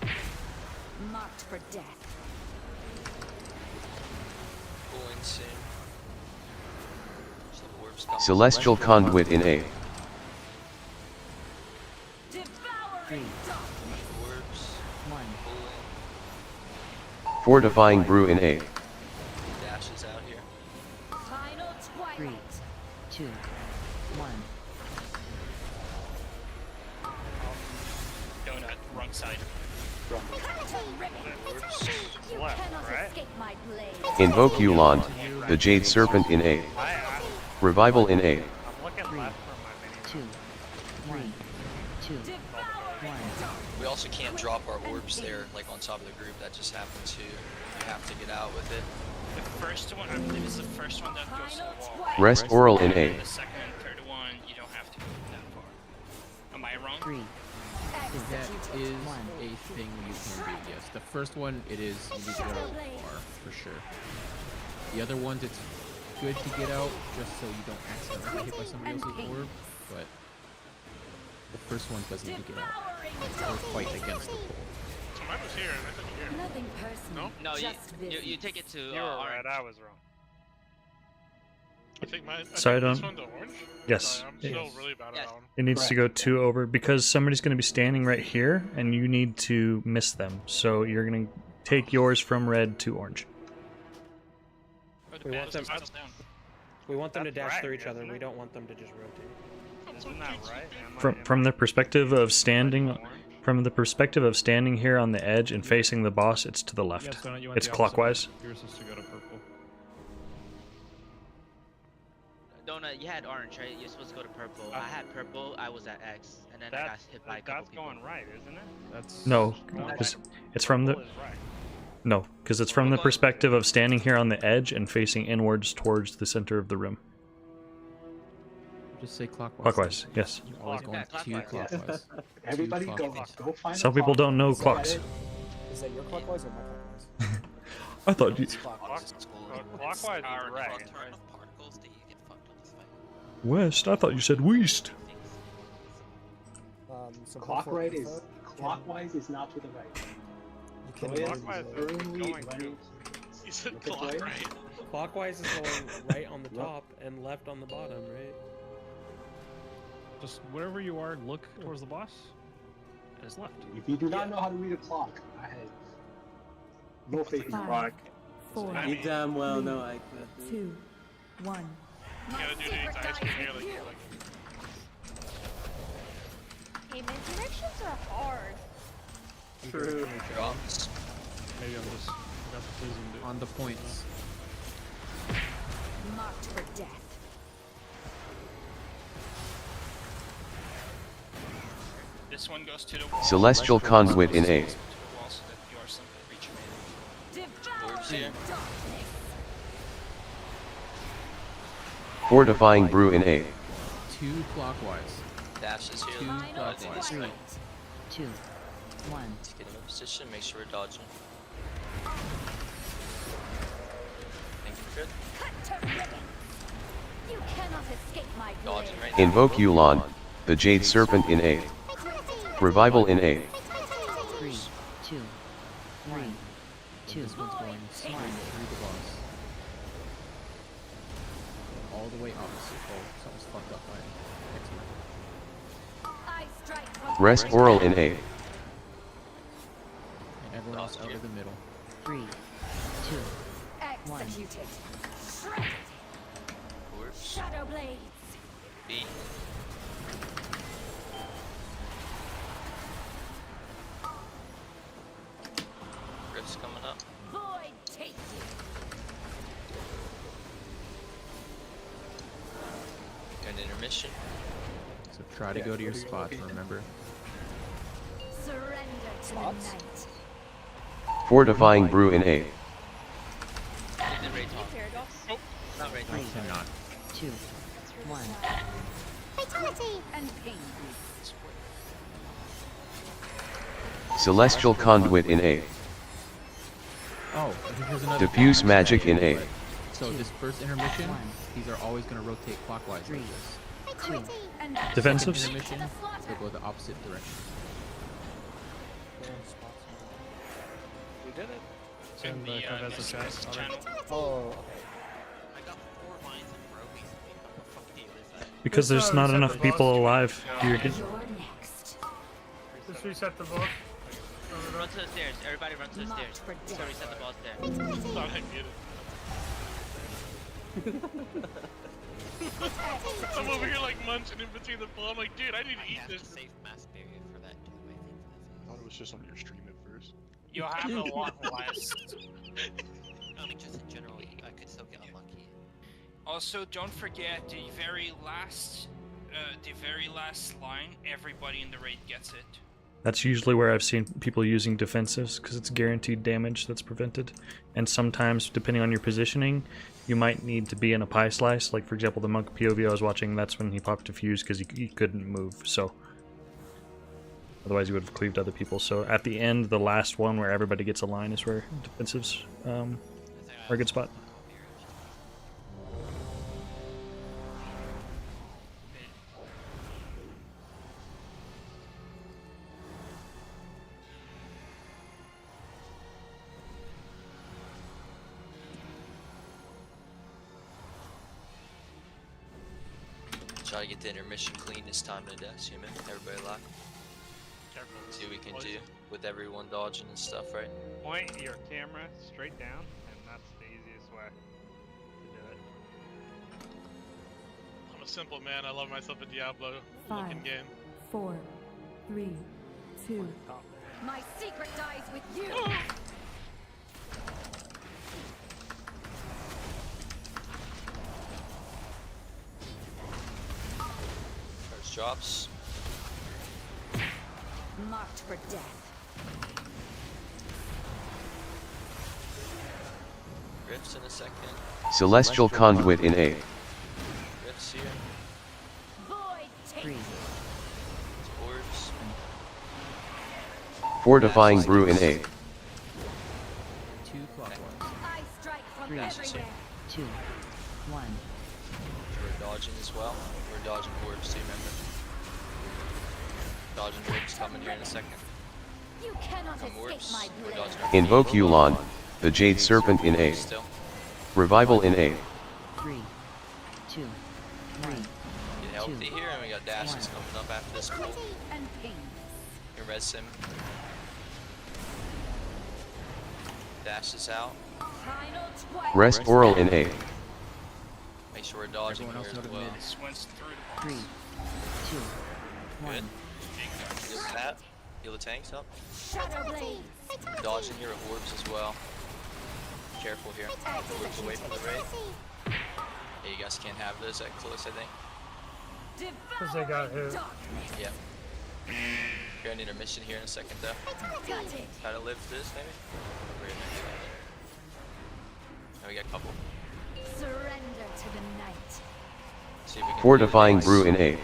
here. Marked for death. Pulling soon. So the orbs come. Celestial Conduit in A. Orbs. One. Pulling. Fortifying Brew in A. Dashes out here. Final twilight. 3, 2, 1. Donut, wrong side. You Left, cannot right? escape my blade. Invoke Yuland, the Jade Serpent in A. Revival in A. I'm looking left for my mini. 2, 3, 2, 1. We also can't drop our orbs there, like on top of the group. That just happens too. You have to get out with it. The first one, I believe, is the first one that goes to the wall. Rest oral in A. The second and third one, you don't have to go that far. Am I wrong? 3, That is a thing you can do, yes. The first one, it is, you need to get out far, for sure. The other ones, it's good to get out, just so you don't accidentally get hit by somebody else's orb, but the first one does need to get out. Or fight against the pull. So mine was here, and I couldn't hear. Nothing personal. No, just you take it to You were orange. right, I was wrong. I think mine. Sidon. This one to orange? Yes. Sorry, I'm still really bad at that one. It needs to go 2 over because somebody's going to be standing right here and you need to miss them. So you're going to take yours from red to orange. We want them to That's dash right, through each other. isn't it? We don't want them to just rotate. Isn't that right? Am I From the perspective of standing here on the edge and facing the boss, it's to the left. Yeah, so you went It's the opposite clockwise. way. Yours is to go to purple. Donut, you had orange, right? You're supposed to go to purple. I had purple. I was at X, and then I got hit by a couple That's people. going right, isn't it? That's No, going because right. it's from the Purple is right. no, because it's from the perspective of standing here on the edge and facing inwards towards the center of the room. Just say clockwise. Clockwise, yes. You're always going too clockwise. Everybody Too go clockwise. find. Some people don't know clocks. Is that your clockwise or my clockwise? I thought you. Clockwise is right. West. I thought you said west. So Clockwise is not to the right. You can Joy is Clockwise is firmly going running. You said Look at clock Joy. right. Clockwise is going right on the top and left on the bottom, right? Just wherever you are, look towards the boss. And it's left. If you do not know how to read a clock, I have no faith in the 5, clock. 4, You damn well know I 2, 1. You gotta do these ice cream here like Hey man, directions are hard. True. Drops. Maybe I'm just forgot to zoom in. On the points. Marked for death. This one goes to the wall. Celestial Conduit in A. To the wall so that you are something reachable. Orbs here. Fortifying Brew in A. 2 clockwise. Dash is here. 2 Dodging clockwise. this way. 2, 1. Let's get in a position, make sure we're dodging. Think we're good? You cannot escape my Dodging right now. Invoke Yulon, the Jade Serpent in A. Revival in A. 3, 2, 1, 2. This one's going straight through the boss. All the way opposite. Oh, something's fucked up by X-Men. Rest Oral in A. And everyone else out of the middle. 3, 2, 1. Executed. Shredded. Orbs. Shadow blades. B. Rift's coming up. Void take you. An intermission. So try to go to your spots, remember? Surrender to the night. Fortifying Brew in A. Hit the Ray talk. Paradox. Oh, not Ray I talk. cannot. 2, 1. Fatality and pain. Celestial Conduit in A. Oh, here's another Diffuse thing. Magic in A. So this first intermission, these are always going to rotate clockwise like this. 2. Defensives? Second intermission, they'll go the opposite direction. we did it. In And the Confess the chat. Mistweaver channel. Oh, I got 4 lines in a row recently. What the fuck deal is that? Because there's not enough people alive. You're good. Just reset the book. Run to the stairs. Everybody run to the stairs. So reset the boss there. Thought I muted. I'm over here like munching in between the bowl. I'm like, dude, I need to eat this. Safe mass barrier for that too, I think. I thought it was just on your stream at first. You'll have a lot less. I mean, just in general, I could still get unlucky. Also, don't forget the very last line. Everybody in the raid gets it. That's usually where I've seen people using defensives because it's guaranteed damage that's prevented. And sometimes, depending on your positioning, you might need to be in a pie slice. Like, for example, the monk POV I was watching, that's when he popped Diffuse because he couldn't move. So, otherwise he would have cleaved other people. So, at the end, the last one where everybody gets a line is where defensives are a good spot. Try to get the intermission clean this time to death, human. Everybody lock. See what we can do with everyone dodging and stuff, right? Point your camera straight down, and that's the easiest way to do it. I'm a simple man. I love myself a Diablo 5, looking game. 4, 3, 2. My secret dies with you. First drops. Marked for death. Rifts in a second. Celestial Conduit in A. Rifts here. Void take. 3. Orbs. Fortifying Brew in A. 2 clockwise. I strike from 3, everywhere. 2, 1. We're dodging as well. We're dodging orbs too, remember? Dodging orbs coming here in a second. You cannot Come escape orbs. my We're blade. dodging Invoke Yulon, the Jade Serpent in A. Still. Revival in A. 3, 2, 1. Get healthy here, and we got dashes coming up after this pull. Your res sim. Dashes out. Rest oral in A. Make sure we're dodging here as well. Swings through 3, 2, 1. Good. Heal the tap. Heal the tanks up. Dodging here with orbs as well. Careful here. Orbs away from the raid. Yeah, you guys can't have those that close, I think. Because they got hit. Yep. We're gonna need intermission here in a second though. Try to live through this maybe? Now we got a couple. Surrender to the night. See if we can Fortifying brew in A.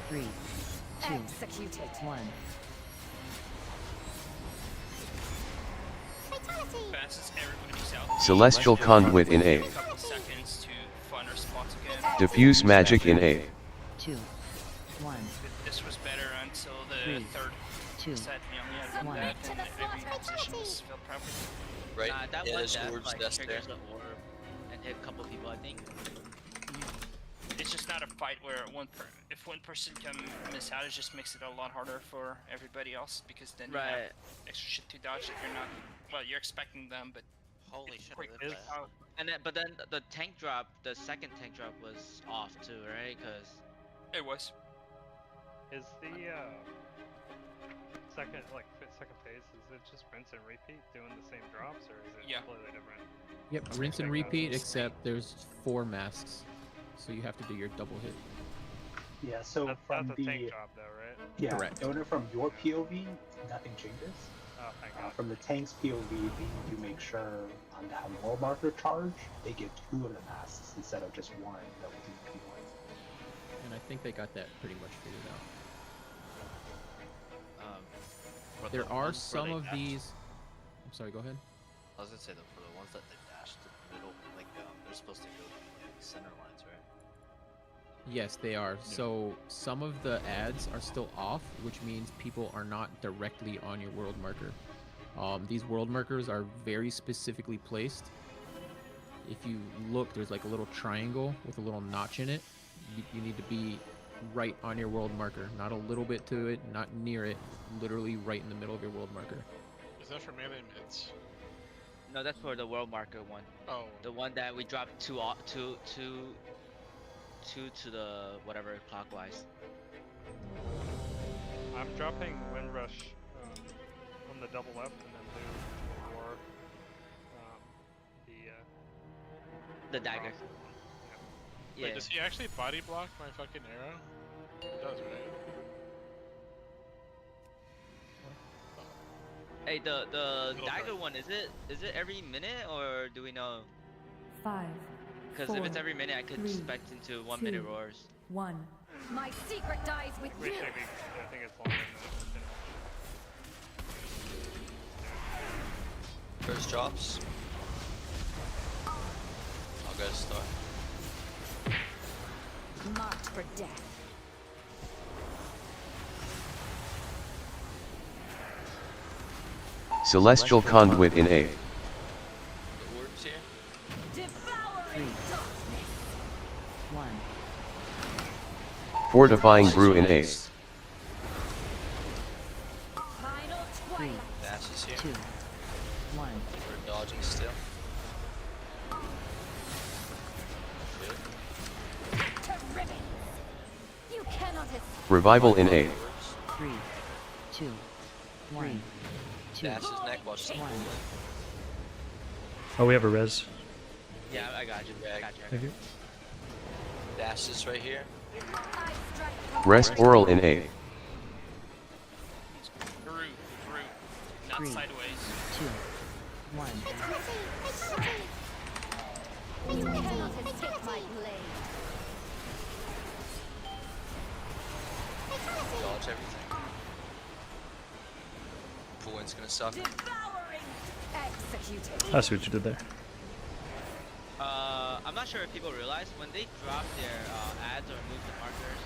3, 2, Execute it. 1. Passes everybody's out. Celestial conduit in A. Couple seconds to find our spots again. Diffuse magic in A. 2, 1. This was better until the 3, third 2, set. We only had one 1. death and every position was filled properly. Right? Nah, that Yeah, one there's death orbs like that's there. triggers the orb and hit a couple people, I think. It's just not a fight where if one person can miss out, it just makes it a lot harder for everybody else because then you have extra shit to dodge that you're not. Well, you're expecting them, but holy shit! quick. And then, but then the tank drop, the second tank drop was off too, right? Because it was. Is the second phase, is it just rinse and repeat doing the same drops, or is it completely different? Yep, rinse and repeat, except there's 4 masks, so you have to do your double hit. Yeah, so from that's a tank job though, right? Yeah, Correct. Donor, from your POV, nothing changes. Oh, thank God. From the tank's POV, you make sure on that wall marker charge, they get 2 of the masks instead of just 1 that was in P1. And I think they got that pretty much figured out. There are some of these. I'm sorry, go ahead. I was gonna say though, for the ones that they dashed to the middle, like they're supposed to go to like center lines, right? Yes, they are. So some of the ads are still off, which means people are not directly on your world marker. These world markers are very specifically placed. If you look, there's like a little triangle with a little notch in it. You need to be right on your world marker, not a little bit to it, not near it, literally right in the middle of your world marker. Is that for melee mids? no, that's for the world marker one. Oh. The one that we dropped two to the whatever clockwise. I'm dropping Windrush on the double left and then blue for the dagger. Wait, does he actually body block my fucking arrow? He does, right? Hey, the dagger one, is it every minute or do we know? 5. Because if it's every minute, I could expect into 1 minute roars. 1. My secret dies with you. I think it's longer than First drops. I'll go to start. Marked for death. Celestial conduit in A. The orbs here. Devouring darkness. 1. Fortifying brew in A. Final 3, Dashes here. 2, 1. We're dodging still. Good. to ribbons. You cannot escape. Revival in A. 3, 2, 1. 2. Dashes neck watch. 1. Oh, we have a res. Yeah, I got you. I got you. Thank you. Dashes right here. Rest oral in A. Through, not 3, sideways. 2, 1. You cannot escape my blade. Dodge everything. Pull-in's gonna suck. Devouring. Executed. I see what you did there. I'm not sure if people realize when they drop their ads or move the markers,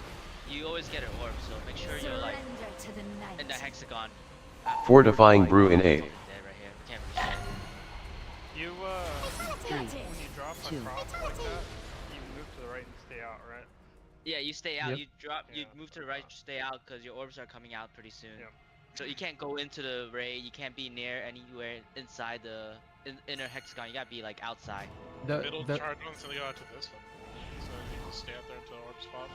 you always get an orb. So make sure you're like Surrender to the night. in the hexagon. Fortifying brew in A. Right here. Can't reach it. You when you drop a cross like that, you move to the right and stay out, right? Yeah, you stay out. Yep. You drop. You Yeah, move to the right. You stay out because your orbs are coming out pretty soon. Yep. So you can't go into the raid. You can't be near anywhere inside the inner hexagon. You gotta be like outside. Middle charge one's gonna go out to this one. So you just stay out there until the orbs pop.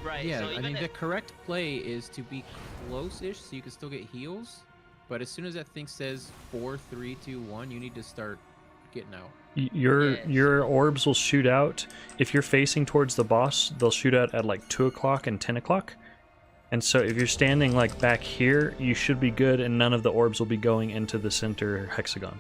Right. Yeah, So I mean, the correct play is to be close-ish so you can still get heals. But as soon as that thing says 4, 3, 2, 1, you need to start getting out. Your orbs will shoot out. If you're facing towards the boss, they'll shoot out at like 2 o'clock and 10 o'clock. And so if you're standing like back here, you should be good, and none of the orbs will be going into the center hexagon.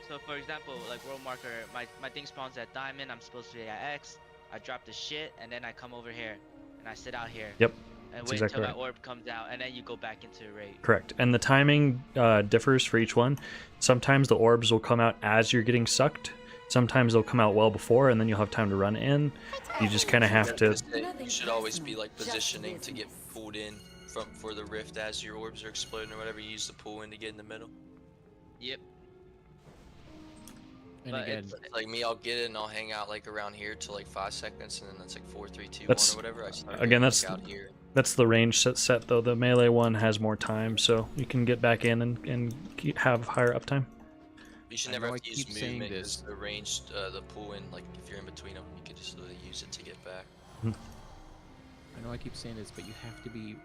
So for example, like world marker, my thing spawns at diamond. I'm supposed to be at X. I drop the shit, and then I come over here, and I sit out here. Yep. And That's wait exactly until right. my orb comes out, and then you go back into raid. Correct. And the timing differs for each one. Sometimes the orbs will come out as you're getting sucked. Sometimes they'll come out well before, and then you'll have time to run in. You just kind of have to... You should always be like positioning to get pulled in for the rift as your orbs are exploding or whatever. You use the pull in to get in the middle. Yep. And But again, It's like me, I'll get it and I'll hang out like around here till like 5 seconds, and then that's like 4, 3, 2, 1 That's, or whatever. I start again, getting, that's like, out here. that's the range set though. The melee one has more time, so you can get back in and have higher uptime. You should I never know have I to use keep saying movement this. because the range, the pull in, like if you're in between them, you can just literally use it to get back. I know I keep saying this, but you have to be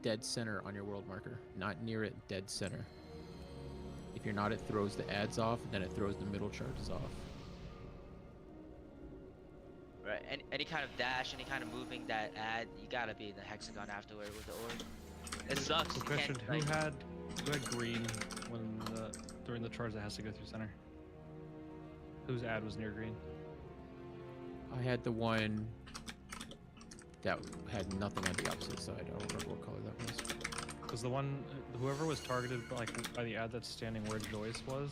dead center on your world marker, not near it, dead center. If you're not, it throws the ads off, then it throws the middle charges off. Right. Any kind of dash, any kind of moving that add, you gotta be in the hexagon afterward with the orb. It sucks. So You question: can't, who like, had green when during the charge that has to go through center? Whose ad was near green? I had the one that had nothing on the opposite side. I don't remember what color that was. Because the one, whoever was targeted by the ad that's standing where Joyce was,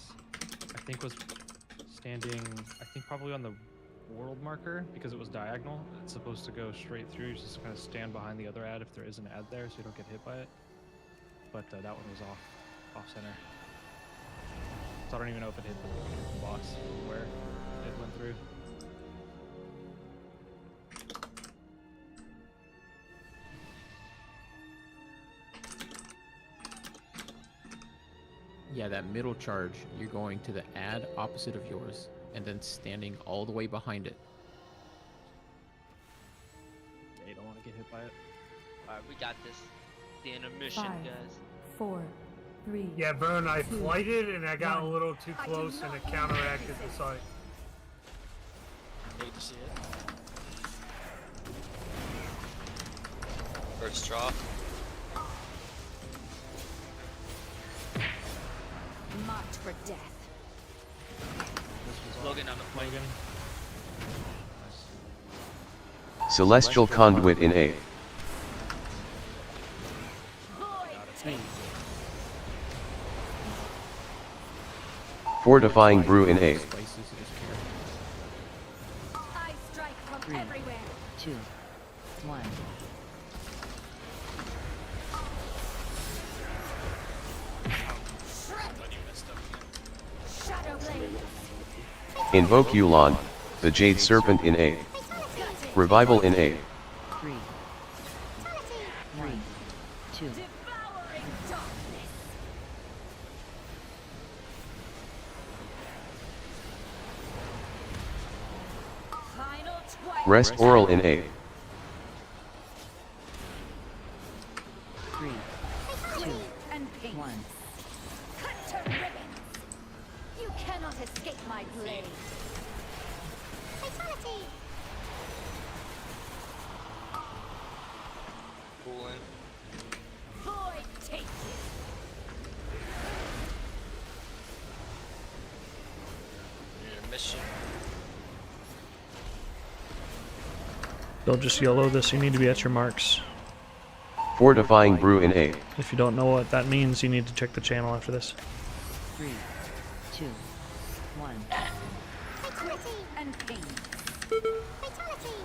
I think was standing, probably on the world marker because it was diagonal. It's supposed to go straight through. You just kind of stand behind the other ad if there is an ad there, so you don't get hit by it. But that one was off center. So I don't even know if it hit the boss where it went through. Yeah, that middle charge, you're going to the ad opposite of yours, and then standing all the way behind it. Yeah, you don't want to get hit by it. Alright, we got this. The intermission, 5, guys. 4, 3. Yeah, Vern, I 2, flighted and I got a 1. little too close and it counteracted the sight. Hate to see it. First drop. Marked for death. Logan on the point. Celestial Conduit in A. Fortifying Brew in A. I strike from 3, everywhere. 2, 1. Shadow blade. Invoke Yulon, the Jade Serpent in A. Revival in A. 3, 2. Devouring darkness. Final twilight. Rest Oral in A. 3, 2, And pink. 1. Cut to ribbons. You cannot escape my blade. Fatality. Pull in. Void take you. Intermission. They'll just yellow this. You need to be at your marks. Fortifying Brew in A. If you don't know what that means, you need to check the channel after this. 3, 2, 1. Fatality. And pink. Fatality.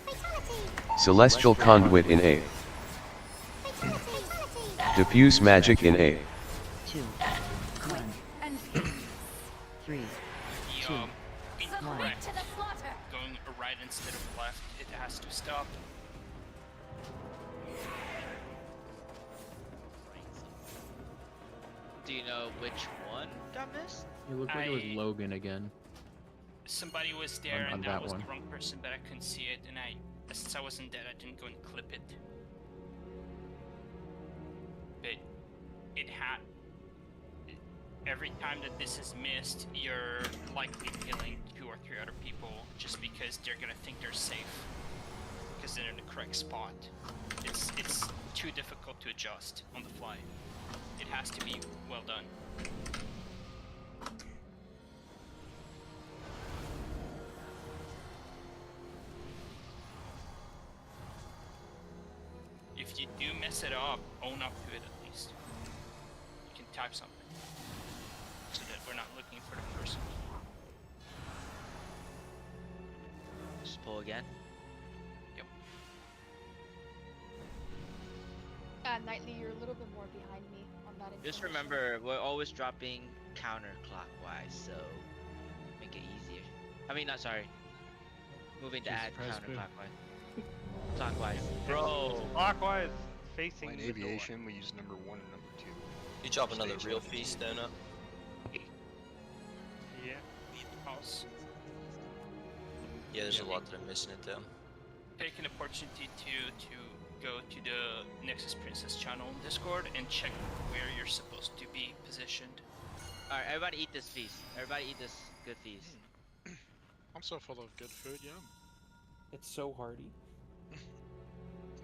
Fatality. Celestial Conduit in A. Diffuse Magic in A. 2, 1. And pink. incorrect. Going right instead of left, it has to stop. Do you know which one got missed? It looked like it was Logan again. Somebody was there On and that that was one. the wrong person, but I couldn't see it, and since I wasn't dead, I didn't go and clip it. But it had. Every time that this is missed, you're likely killing 2 or 3 other people just because they're gonna think they're safe because they're in the correct spot. It's too difficult to adjust on the fly. It has to be well done. If you do mess it up, own up to it at least. You can type something so that we're not looking for the person. Just pull again. Yep. Nightly, you're a little bit more behind me on that. Just information. remember, we're always dropping counterclockwise, so make it easier. I mean, not sorry. Moving to Jesus add Christ, dude. counterclockwise. Clockwise. Bro. Clockwise, facing In the aviation, we use number 1 and number 2. You drop another Stage real one. feast donut. Yeah. Leave the house. Yeah, there's a lot that are missing it though. Take an opportunity to go to the Nexus Princess channel on Discord and check where you're supposed to be positioned. Alright, everybody eat this feast. Everybody eat this good feast. I'm so full of good food, yum. It's so hearty.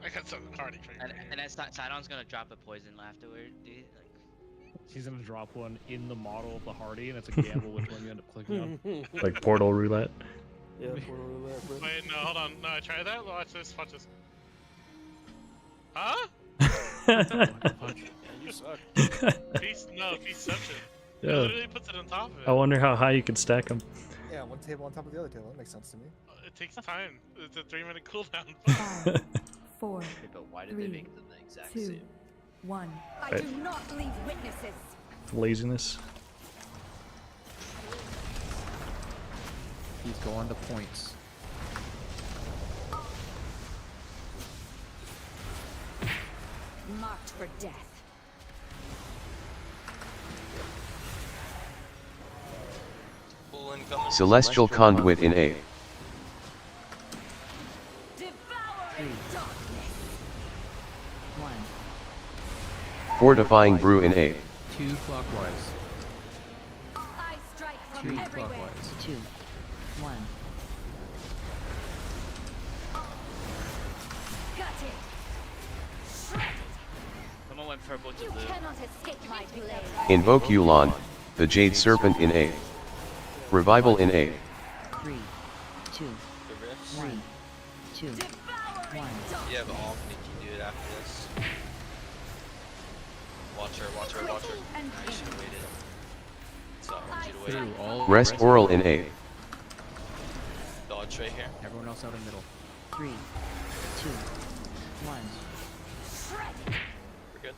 I got some hearty training. And then Sidon's gonna drop a poison afterward, dude. Like, He's gonna drop one in the model of the Hardy, and it's a gamble which one you end up clicking on. Like Portal Roulette. Yeah, Portal Roulette, bro. Wait, no, hold on. No, try that. Watch this. Watch this. Huh? You suck. Feastception. Yeah. It literally puts it on top of it. I wonder how high you could stack them. Yeah, one table on top of the other table. That makes sense to me. It takes time. It's a 3-minute cooldown. 5, 4, Okay, but why did they 3, make them the exact 2, same? 1. I Right. do not leave witnesses. Laziness. He's going to points. Marked for death. Full incoming. Celestial Conduit in A. Devouring darkness. 1. Fortifying Brew in A. 2 clockwise. I strike 2 from everywhere. clockwise. 2. 1. Gutted. Shredded. someone went purple to You blue. cannot escape my blade. Invoke Yulon, the Jade Serpent in A. Revival in A. 3. 2. The rifts. 1. 2. 1. You have all. Can you do it after this? Watch her. Watch her. Watch her. I should have waited. So I want you to wait. Through all. Rest Oral in A. Dodge right here. Everyone else out in the middle. 3. 2. 1. Shredded. We're good.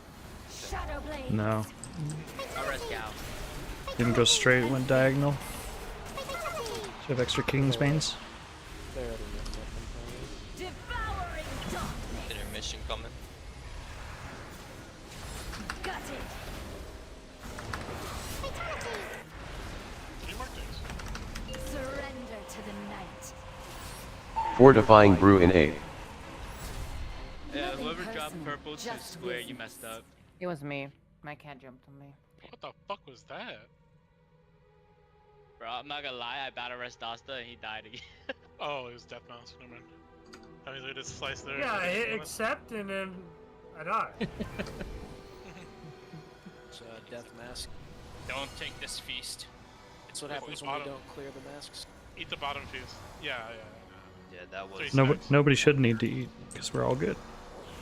Shadow blade. No. I'll rest Gal. Didn't go straight, went diagonal. Should have extra King's Banes. They already messed up entirely. Devouring darkness. Intermission coming. Gutted. Surrender to the night. Fortifying Brew in A. Yeah, Living whoever dropped person purple to just square, you wins. messed up. It was me. My cat jumped on me. What the fuck was that? Bro, I'm not gonna lie, I battle rest Dasta and he died again. Oh, it was Death Mouse. Never mind. I mean, we just sliced there. Yeah, I hit accept and then I died. It's death mask. Don't take this feast. It's what happens when we don't clear the masks. Eat the bottom piece. Yeah. Yeah, that was. Nobody should need to eat, because we're all good.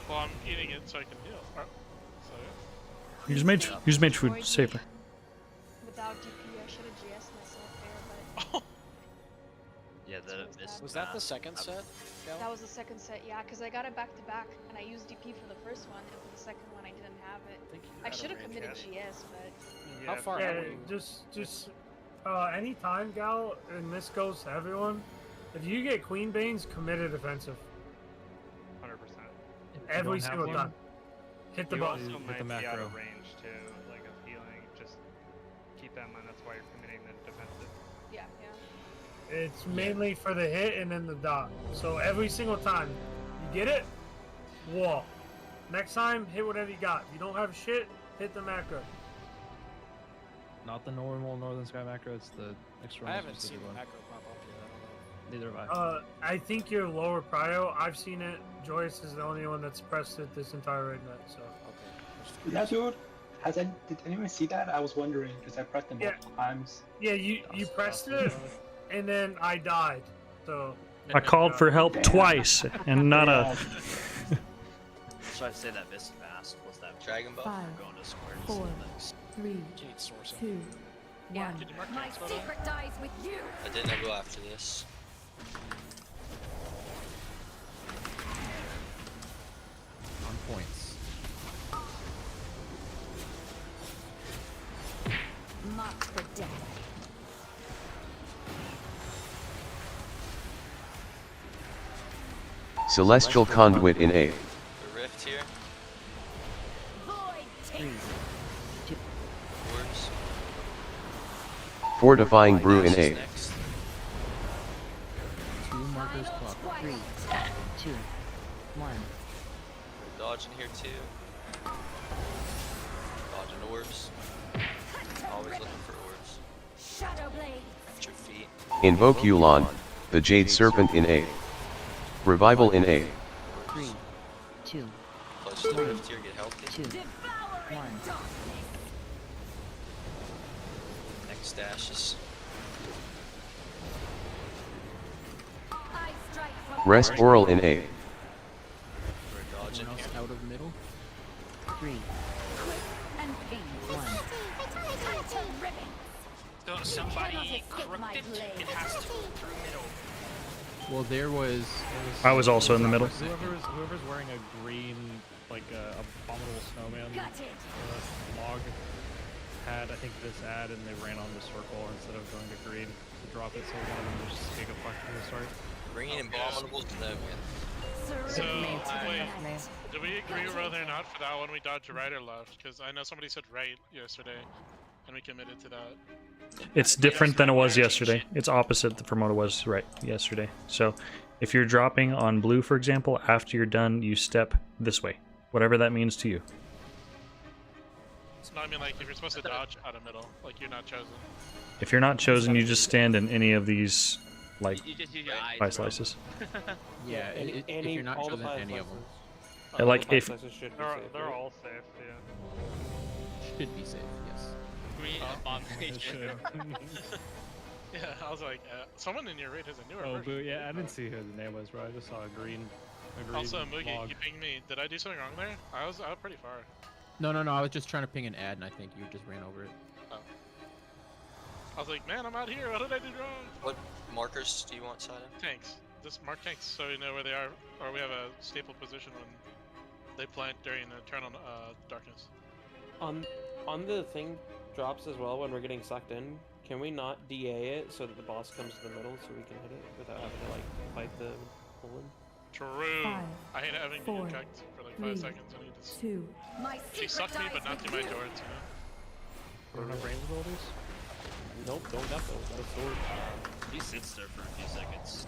Well, I'm eating it so I can heal. So, You just made food safer. Without DP, I should have GS myself there, but Yeah, the missed. Was that the second set, Gal? that was the second set, yeah, because I got it back to back, and I used DP for the first one, and for the second one, I didn't have it. I should have committed GS, but How far yeah, out were you? just Anytime, Gal, and this goes to everyone, if you get Queen Banes, commit a defensive. 100%. Every single time. Hit the You button. also Hit might the be out macro. of range too, like of healing. Just keep that in mind. That's why you're committing the defensive. Yeah, yeah. It's mainly for the hit and then the dot. So every single time you get it, wall. Next time, hit whatever you got. If you don't have shit, hit the macro. Not the normal Northern Sky macro, it's the external I haven't seen specific the one. macro pop up yet. I don't know. Neither have I. I think you're lower prio. I've seen it. Joyce is the only one that's pressed it this entire raid night. So. Yeah, dude. Did anyone see that? I was wondering because I pressed it multiple times. Yeah, you pressed it, and then I died. So. I called for help twice, and not a. So I'd say that Mist Mask was that Dragon buff. 5, going to square 4, next. 3, Jade source. 2, Yeah. 1. Did you mark My Jade's photo? secret dies with you. I didn't go after this. On points. Marked for death. Celestial Conduit in A. The rift here. Void take. Orbs. Fortifying Brew in A. Next. 2 markers clock. 3, 2, 1. Dodging here too. Dodging orbs. Always looking for orbs. Shadow blade. At your feet. Invoke Yulon, the Jade Serpent in A. Revival in A. 3, 2, Close to the rift here, get healthy. 2, 1. Next dashes. I strike from Rest Oral in A. We're dodging Everyone else here. out of middle. 3, quick and painless. 1. Cut to ribbons. So Cannot somebody escape crooked my it. blade. It has to go through middle. Well, there was. I was also in the middle. Whoever's wearing a green, like abominable snowman Got it. log had, I think, this ad, and they ran on the circle instead of going to green to drop it. So one of them just giga fucked from the start. Green abominable snowman. So, Me. wait, Me. did we agree whether or not for that one we dodged right or left? Because I know somebody said right yesterday, and we committed to that. It's different than it was yesterday. It's opposite from what it was right yesterday. So, if you're dropping on blue, for example, after you're done, you step this way, whatever that means to you. No, I mean like if you're supposed to dodge out of middle, like you're not chosen. If you're not chosen, you just stand in any of these, like, You just use your eyes. pie bro. slices. Yeah, if you're not all the chosen, pie any of them slices. And, like, All the pie if- slices should be They're, safe, they're right? all safe, yeah. should be safe. Yes. Green abomination. Yeah, I was like, someone in your raid has a newer Oh, version. boo! Yeah, I didn't see who the name was, bro. I just saw a green Also, Moogie, log. you pinged me. Did I do something wrong there? I was pretty far. No. I was just trying to ping an ad, and I think you just ran over it. Oh. I was like, man, I'm out here. What did I do wrong? What markers do you want, Sidon? Tanks. Just mark tanks so we know where they are, or we have a staple position when they plant during eternal darkness. On the thing drops as well when we're getting sucked in. Can we not DA it so that the boss comes to the middle so we can hit it without having to like fight the pull-in? True. 5, I hate having to 4, get checked for like 3, 5 seconds and he just 2. My she secret sucked me but dies not with through my you. doors, you know? Don't have range abilities? Nope, don't got those. Got a sword. He sits there for a few seconds.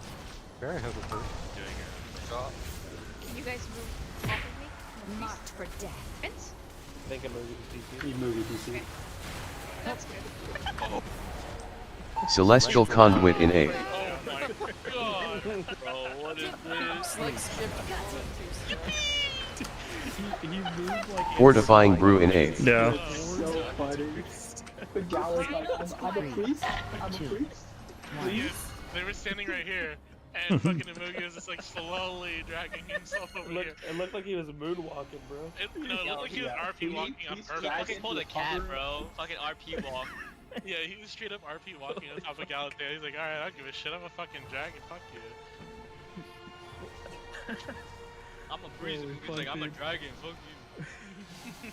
Very hesitant. Doing it. Drop. Can you guys move off of me? Marked for death. Vince? I think I'm moving DC. You movie DC. That's good. Oh. Celestial Conduit in A. Oh my god, bro, what is this? Like skipped He moved like Fortifying Brew in A. Yeah. So funny. The gal is like, I'm a priest. I'm a 2, priest. 1. They were standing right here, and fucking Imugi was just like slowly dragging himself over here. It looked like he was moonwalking, bro. It looked like he was RP walking on purpose. Fucking pull the cat, bro. Fucking RP walk. Yeah, he was straight up RP walking on top of Galatea. He's like, alright, I don't give a shit, I'm a fucking dragon, fuck you. I'm a priest. Holy He's like, I'm a fuck, dragon. Fuck you.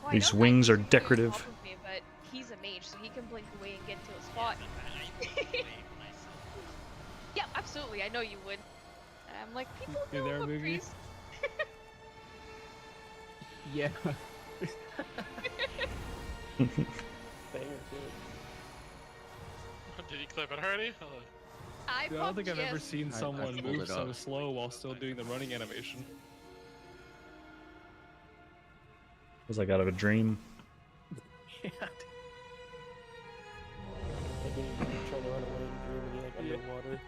Well, I These don't wings like are him moving decorative. off of me, but he's a mage, so he can blink away and get to a spot. Yeah, absolutely. I know you would. And I'm like, people You know there, I'm a Moogie? priest. Yeah. Did you clip it already? I Dude, I don't think I've ever yes. seen I someone pulled move it so up. slow while still doing the running animation. Was like out of a dream. Like when you try to run away in a dream and you're like underwater.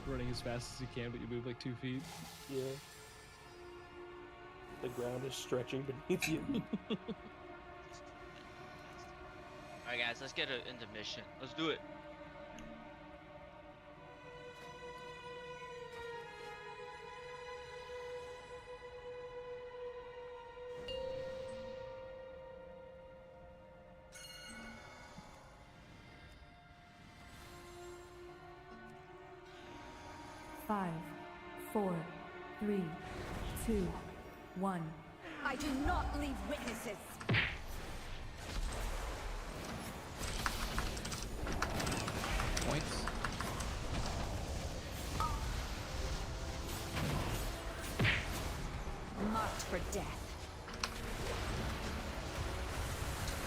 Running as fast as you can, but you move like 2 feet. Yeah. The ground is stretching beneath you. Alright guys, let's get into mission. Let's do it. Five, 4, 3, 2, 1. I do not leave witnesses. Points. Marked for death.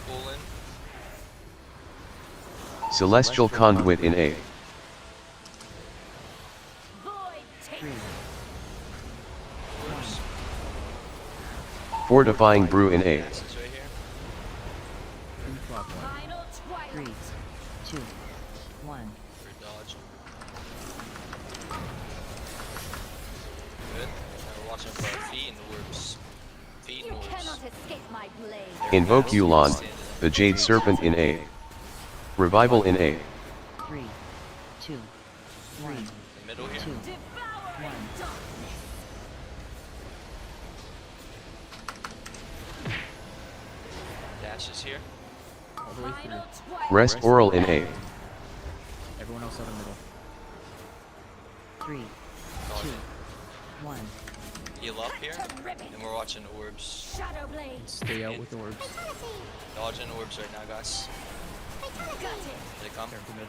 Pull in. Celestial Conduit in A. Fortifying Brew in A. Axes right here. Final twilight. 3, 2, 1. For dodge. Good. Now we're watching for our feet and orbs. Feet You and orbs. cannot escape my blade. Invoke Yulon, the Jade Serpent in A. Revival in A. 3, 2, 1. The middle here. 2, 1. Dashes here. All the way through. Rest Oral in A. Everyone else out of the middle. 3, 2, 1. Heal up here. And we're watching orbs. Shadow blade. And stay out with orbs. Dodging orbs right now, guys. Got it. They come. Careful mid.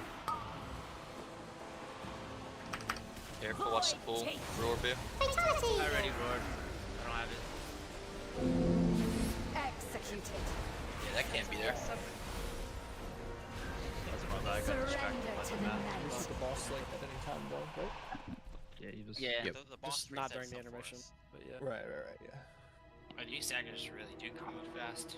Careful, watch the pool. Roar beer. I already roared. I don't have it. Executed. Yeah, that can't be there. Surrender to the night. The boss like at any time though, right? Yeah, you just. Yeah. Yep. The boss not during the intermission, but yeah. Right, yeah. These daggers really do come out fast.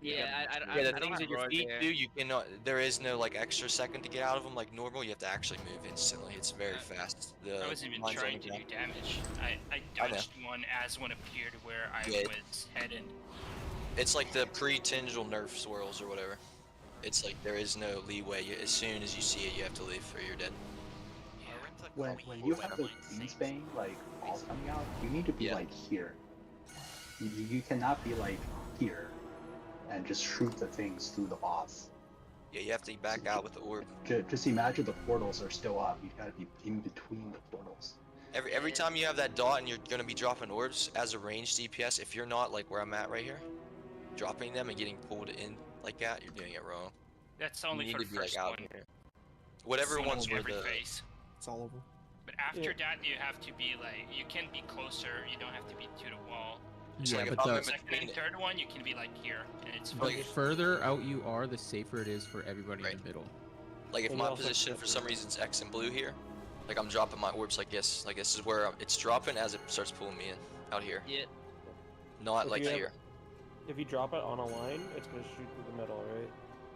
Yeah, I Yeah, the don't things have that your roar feet there. do, you cannot. There is no like extra second to get out of them like normal. You have to actually move instantly. It's very fast. I wasn't even mine's trying only to do down. damage. I know. dodged one as one appeared where I Yeah. was headed. It's like the pre-Tyngel nerf swirls or whatever. It's like there is no leeway. As soon as you see it, you have to leave or you're dead. When you have the Queensbane like balls coming out, you need to be Yeah. like here. You cannot be like here and just shoot the things through the boss. Yeah, you have to back out with the orb. Just imagine the portals are still up. You gotta be in between the portals. Every time you have that dot and you're gonna be dropping orbs as a ranged DPS, if you're not like where I'm at right here, dropping them and getting pulled in like that, you're doing it wrong. That's You only need for to the be like first out one. here. Whatever It's ones were every the phase. It's all over. But after that, you have to be like, you can be closer. You don't have to be to the wall. It's Yeah, like but if I'm the, in Second between and third one, you can be like here, and it's the fine. further out you are, the safer it is for everybody in the middle. Like if And my also position for some reason is X and blue here, like I'm dropping my orbs like this. Like this is where it's dropping as it starts pulling me in out here. Yeah. Not If like you have- here. If you drop it on a line, it's gonna shoot through the middle, right?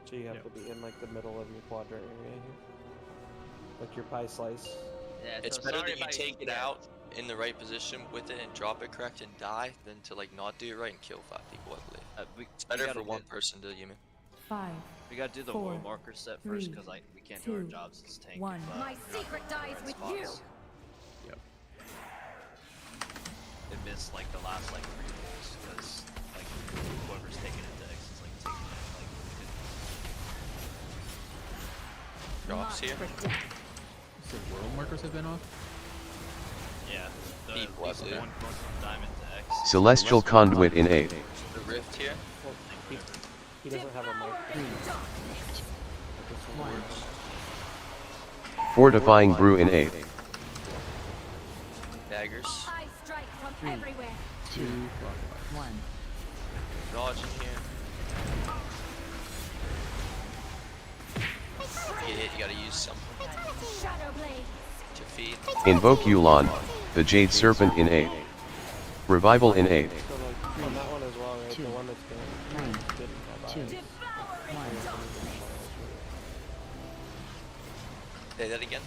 So you have to be in like the middle of your quadrant area here. Like your pie slice. Yeah, It's so better sorry that you if I- take it yeah. out in the right position with it and drop it correct and die than to like not do it right and kill 5 people, I believe. It's better for one person to, you mean. 5. We gotta do the 4, world marker set first 3, because we can't do our 2, jobs as tank. 1. My secret dies with you. Yep. It missed like the last like 3 rolls because like whoever's taking it to X is like taking it like Drops here. So world markers have been off? yeah. The People, I believe. one going from diamond to X. Celestial Conduit in A. The rift here. Well, he doesn't have a mic. 3, 1. Fortifying brew in 8. Daggers. I strike from 3, everywhere. 2, 1. Dodge in here. If you get hit, you gotta use something Shadow blade. to feed. Invoke Yulon, the Jade Serpent in 8. Revival in 8. So like on that one as well, right? The one that's going didn't have eyes. 2, 1. Say that again.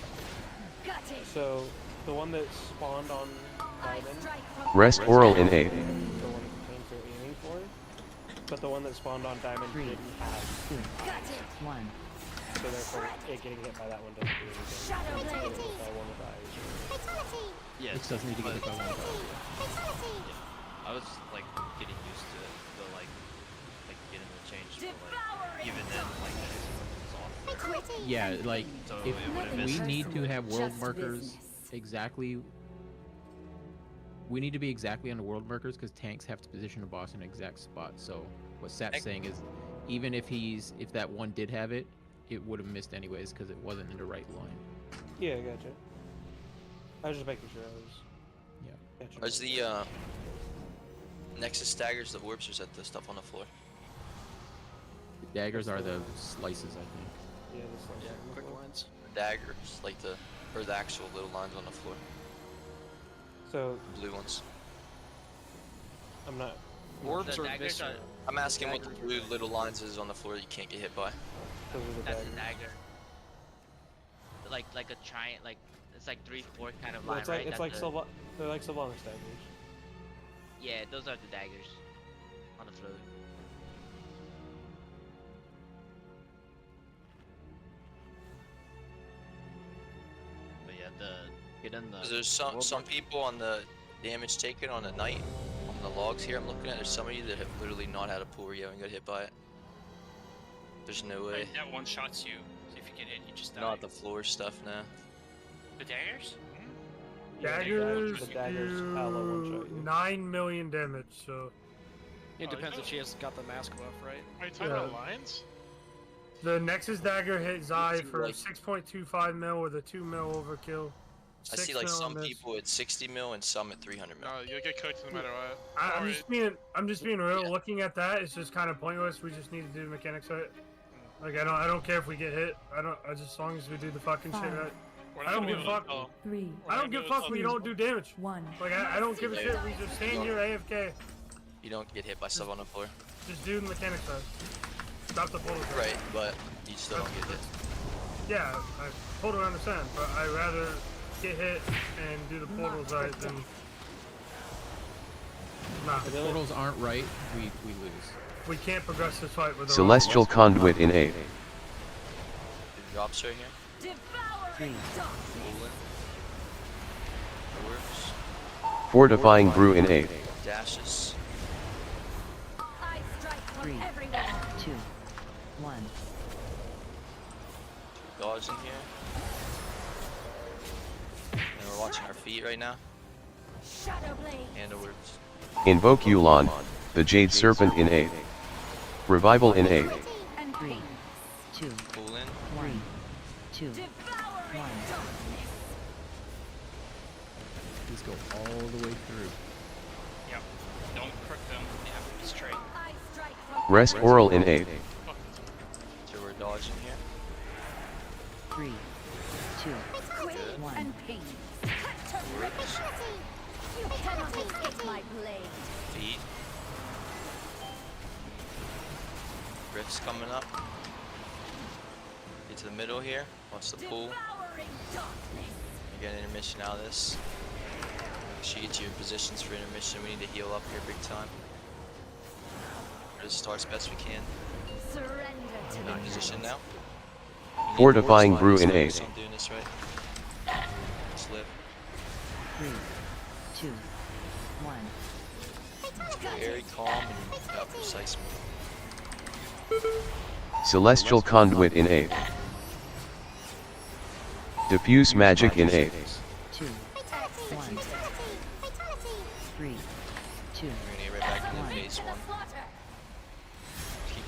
So the one that spawned on Diamond. Rest Oral in 8. The one tanks are aiming for. But the one that spawned on Diamond didn't have 2, 1. So therefore, it getting hit by that one doesn't do anything. It's getting hit by one with eyes. Yeah, It doesn't need to get hit by one. I was like getting used to it, but like getting the change, but like even then, like that was off. Yeah, like So if it would've been we nice. need to have world Just markers business. exactly. We need to be exactly on the world markers because tanks have to position a boss in an exact spot. So what Sap's saying is, even if that one did have it, it would have missed anyways because it wasn't in the right line. Yeah, I gotcha. I was just making sure I was. Yeah. Gotcha. Is the Nexus daggers the orbs, or is that the stuff on the floor? The daggers are the slices, I think. Yeah, this one's Quick lines. The daggers, like the actual little lines on the floor. So The blue ones. I'm not. Orbs or visceral? I'm asking what the Daggers blue little lines is on the floor that you can't get hit by. Those are the That's daggers. a dagger. Like a giant, like it's like 3/4 kind of Well, line, it's like right? it's That's like the- they're like Sylvanas daggers. Yeah, those are the daggers on the floor. But yeah, get in the. 'Cause there's some people on the damage taken on the night, on the logs here I'm looking at, there's some of you that have literally not had a pull where you haven't got hit by it. There's no way. Right, that one shots you. So if you get hit, you just die. Not the floor stuff now. The daggers? Daggers The daggers do Paolo one-shot you. 9 million damage, so It depends if she has got the mask buff, right? Are you talking about Yeah. lines? the Nexus dagger hit Zai for like- 6.25 mil with a 2 mil overkill. I 6 see like mil some on this. people at 60 mil and some at 300 mil. No, you'll get cooked no matter what. I'm Alright. just being real. Looking at that, it's just kind of pointless. We just need to do the mechanics of it. Like I don't care if we get hit. As long as we do the fucking shit right. We're I not don't gonna give a be able fuck. to tell. 3, I don't give a fuck when you don't do damage. 1. Like I don't give a shit. We just stand here AFK. You don't get hit by stuff on the floor. Just do the mechanics of it. Stop the portal. Right, but you still don't get hit. Yeah, I totally understand, but I'd rather get hit and do the portals right than nah. If the portals aren't right, we lose. We can't progress this fight with Celestial Conduit in 8. It drops right here. 3, Orbs. Fortifying brew in 8. Dashes. I strike 3, from everywhere. 2, 1. Dodge in here. And we're watching our feet right now. Shadow blade. And orbs. Invoke Yulon, the Jade Serpent in 8. Revival in 8. And 3, 2, Pull in. 1, 2, devouring 1. darkness. These go all the way through. Yep. Don't crook them. They have to be straight. I strike from Rest Oral in 8. So we're dodging here. 3, 2, quick 1. and pain. Cut to ribbons. You cannot escape my blade. Feet. Rift's coming up. Get to the middle here. Watch the pool. Devouring darkness. We get an intermission out of this. Make sure you get to your positions for intermission. We need to heal up here big time. Just start as best we can. Surrender to In the position now. Fortifying brew in 8. I'm doing this right. Just live. 3, 2, 1. Very calm and precise. Celestial Conduit in 8. Diffuse Magic in 8. 2, 1. 3, 2, We're gonna get right back into the phase 1.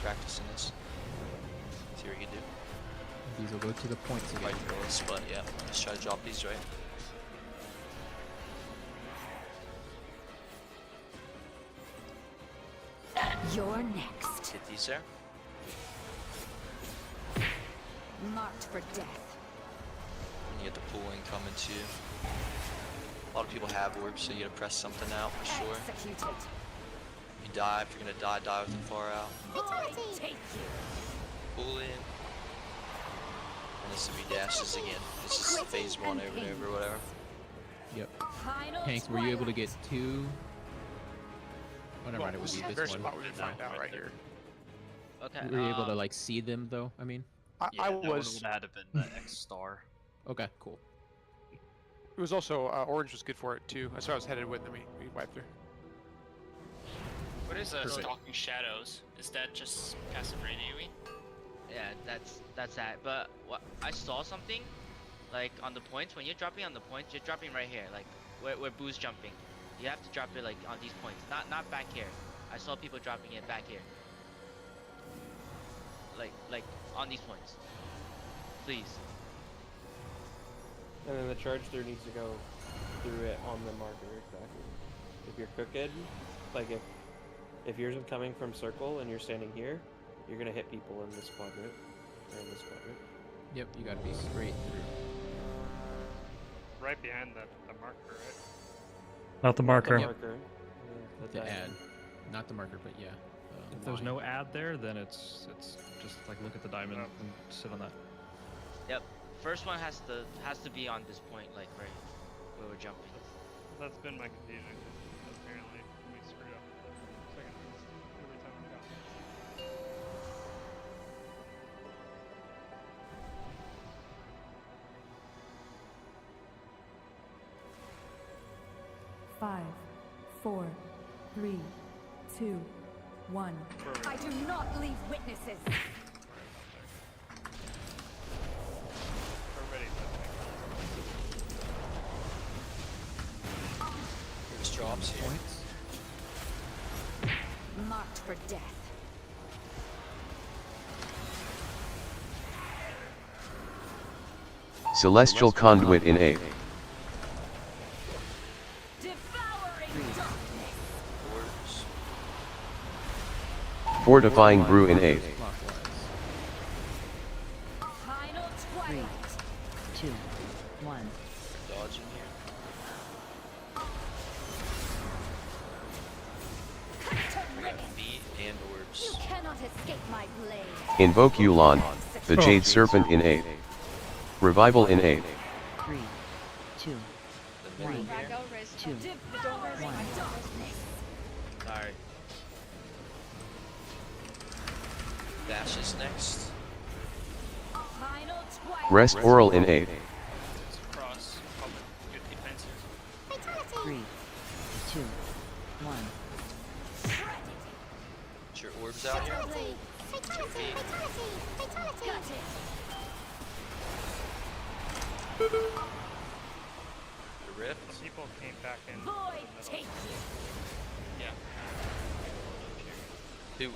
practicing this. See what you do. These will go to the points again. Fight for this, but yeah, let's try to drop these right. You're next. Hit these there. Marked for death. And you get the pooling coming to you. A lot of people have orbs, so you gotta press something out for sure. Executed. You die, if you're gonna die, die with them far out. Take you. Pull in. And this will be dashes again. This is phase 1 over and over, whatever. Yep. Hanks, were you able to get 2? Oh, never mind, it would be this First one. spot we can find out right here. Okay. Were you able to like see them though? I mean. I was. That would have been the X star. Okay, cool. It was also orange was good for it too. That's where I was headed with, and we wiped her. What is Perfect. Stalking Shadows? Is that just passive radio-y? Yeah, that's that. But what I saw something, like on the points. When you're dropping on the points, you're dropping right here, like where Boo's jumping. You have to drop it like on these points, not back here. I saw people dropping it back here. Like on these points. Please. And then the charge through needs to go through it on the marker, exactly. If you're crooked, like if yours is coming from circle and you're standing here, you're gonna hit people in this quadrant, or in this quadrant. Yep, you gotta be straight through. Right behind the marker, right? Not the marker. The marker. Yeah, The ad, not the marker, but yeah. If there's no ad there, then it's just like look at the diamond and sit on that. Yep. First one has to be on this point, like right where we're jumping. That's been my confusion. Apparently, we screwed up the second every time we got. Five, 4, 3, 2, 1. I do not leave witnesses. Here's drops here. Marked for death. Celestial Conduit in A. Fortifying Brew in A. 3, 2, 1. Dodge in here. I got feet and orbs. You cannot escape my blade. Invoke Yulon, the Jade Serpent in A. Revival in A. 3, 2, 1. Ragdoll raise. 2, Don't raise. 1. Sorry. Dash is next. Rest Oral in A. Cross. Good defensive. 3, 2, 1. Get your orbs out here. Get your feet. The rift. People came back in. Yeah.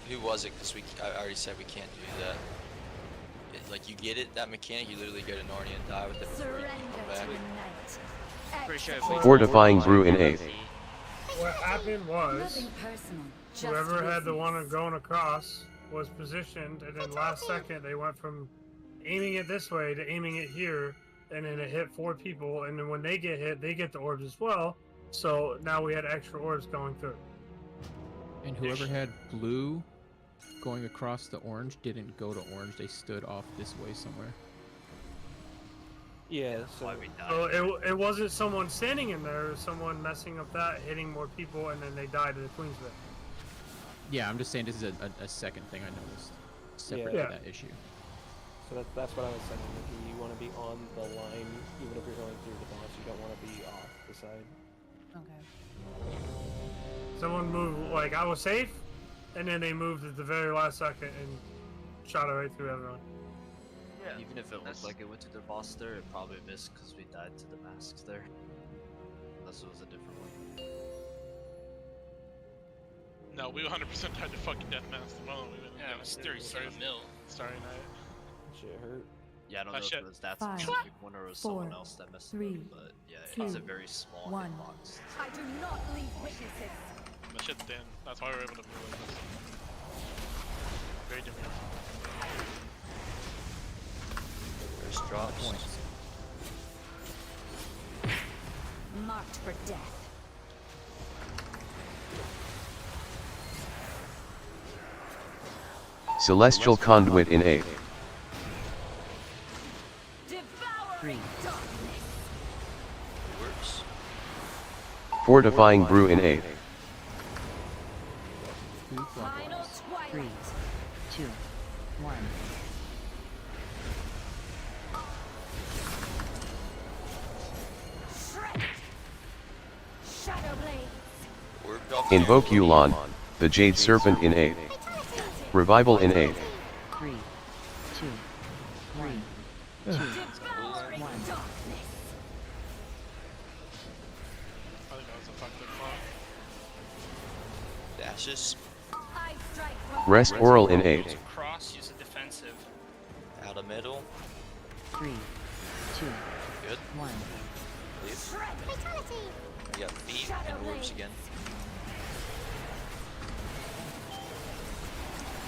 Who was it? Because I already said we can't do that. Like you get it, that mechanic, you literally go to Narnia and die with it before you can come back. Pretty sure Fortifying Brew in A. What happened was, Nothing personal. Just whoever had the business. one going across was positioned, and then last second they went from aiming it this way to aiming it here, and then it hit 4 people, and then when they get hit, they get the orbs as well. So now we had extra orbs going through. And whoever had blue going across the orange didn't go to orange, they stood off this way somewhere. Yeah, so it wasn't someone standing in there, it was someone messing up that, hitting more people, and then they died to the Queen's Bit. Yeah, I'm just saying this is a second thing I noticed. Separate Yeah. to that issue. So that's what I was saying. Like, you want to be on the line, even if you're going through the boss. You don't want to be off the side. Okay. Someone moved, like, I was safe, and then they moved at the very last second and shot it right through everyone. Yeah. Even if it looked like it went to the boss there, it probably missed because we died to the masks there. Unless it was a different one. No, we 100% died to fucking deathmatch the moment we went. Yeah, it was 37 mil. Starry Night. Shit hurt. Yeah, I don't That know shit- if it was that 5, specific one or it was someone 4, else that messed 3, it up, but yeah, it's a 2, very small 1. hitbox. I do not leave witnesses. That shit's thin. That's why we were able to move like this. Very different. There's drops. Marked for death. Celestial Conduit in A. 3, Works. Fortifying Brew in A. Final 3, twilight. 2, 1. Shred. Shadow blades. Worked off. Invoke Yulon, the Jade Serpent in A. Revival in A. 3, 2, 1. 2, 1. I think that was a fucked up call. Dashes. I strike from Rest Oral in A. Use a cross, use a defensive. Out of middle. 3, 2, Good. 1. Leave. shred. Fatality. We got feet and orbs again.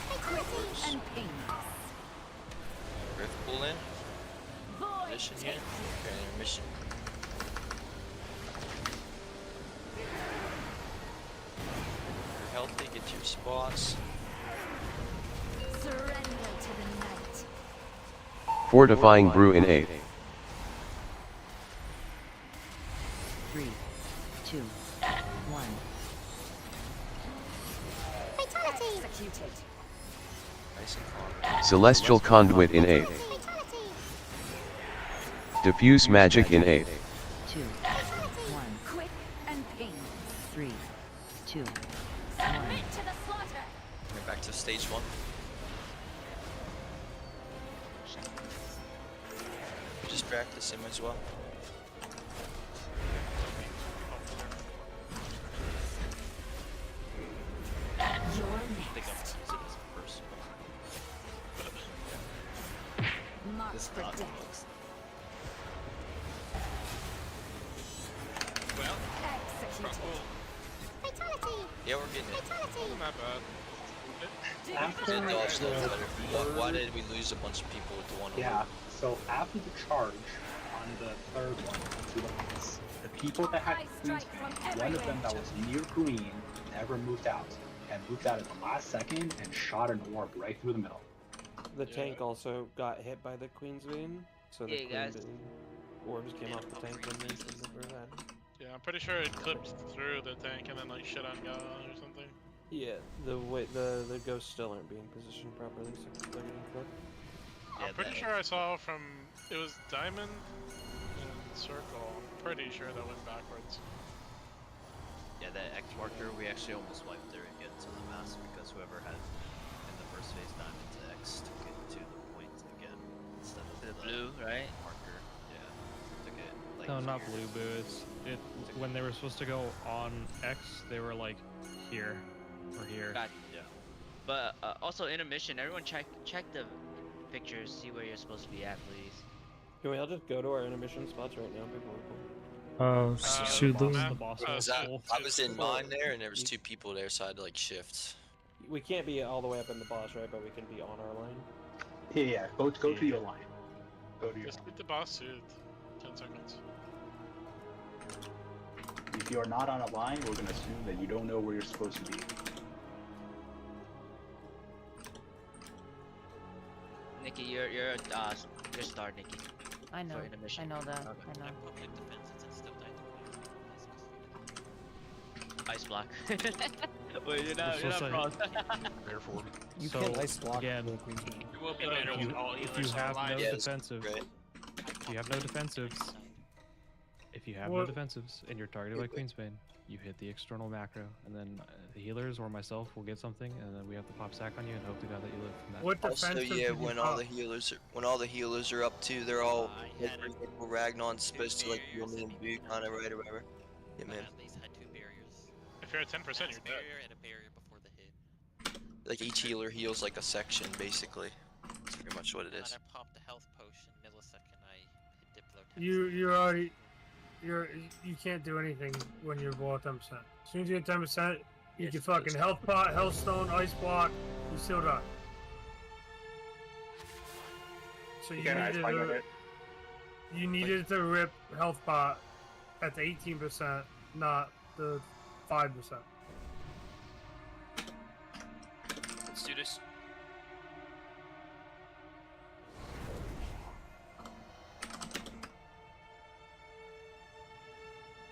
Fatality and ping. Rift pull in. Void. Mission here. Okay, intermission. You're healthy, get to your spots. Surrender to the night. Fortifying Brew in A. 3, 2, 1. Fatality. Executed. Nice and calm. Celestial Conduit in A. Fatality. Diffuse Magic in A. 2, 1. Quick and ping. 3, 2, 1. Submit to the slaughter. We're back to stage 1. Just practice him as well. You're I think I'm next. gonna use it as a personal. Marked This for not death. looks. Well, Executed. Fatality. Yeah, we're getting it. Fatality. Wasn't that bad. After It dodged the those better. Why did we lose a bunch of people with the one? Yeah, so after the charge on the third one, to the lines, the people that had Queensbane, one of them that was near green never moved out, and moved out at the last second and shot an orb right through the middle. The tank also got hit by the Queen's Vein, so the Yeah, guys. Queen's Vein orbs came off the tank when they shouldn't have had. Yeah, I'm pretty sure it clipped through the tank and then like shit on God or something. Yeah, the way the ghosts still aren't being positioned properly, so they're getting clipped. I'm pretty sure I saw from it was diamond and circle. I'm pretty sure that went backwards. Yeah, that X marker, we actually almost wiped their again to the mass because whoever had in the first phase diamond to X took it to the point again instead of The blue, right? marker. Yeah, took it like. No, not blue boo. It when they were supposed to go on X, they were like here or here. Got Yeah. But also intermission, everyone check the pictures, see where you're supposed to be at, please. Can we all just go to our intermission spots right now? People are cool. Shoot the the. boss uh, was that- full. I was in mine there, and there was 2 people there, so I had to like shift. We can't be all the way up in the boss, right? But we can be on our line. Yeah, go to your line. Go to your Just line. beat the boss suit. 10 seconds. If you're not on a line, we're gonna assume that you don't know where you're supposed to be. Nikki, you're star, Nikki. I know. For intermission. I know that. Okay. I know. Public defense, it's still died to Ice block. Wait, you're not We're supposed wrong. Therefore, You so can't ice block again, the Queen's Vein. It will be better you, with all if healers you have alive. no Yeah, it's defensive, great. if you have no defensives, if you have no What- defensives and you're targeted by Queensbane, you hit the external macro, and then the healers or myself will get something, and then we have to pop sack on you and hope to God that you live from that. What Also, defensive yeah, did you when all pop? the healers are up too, they're all Ragnar's supposed to like heal me and be kind of right or whatever. Yeah, man. at least had 2 barriers. If you're at 10%, you're dead. Barrier and a barrier before Like each healer heals like a section, basically. That's pretty much what it is. And I popped the health potion millisecond. I hit Diplo 10 You're already you can't do anything when you're below 10%. As soon as you get 10%, you can fucking health pot, health stone, ice block. You still die. So you needed to rip health pot at the 18%, not the 5%. Let's do this.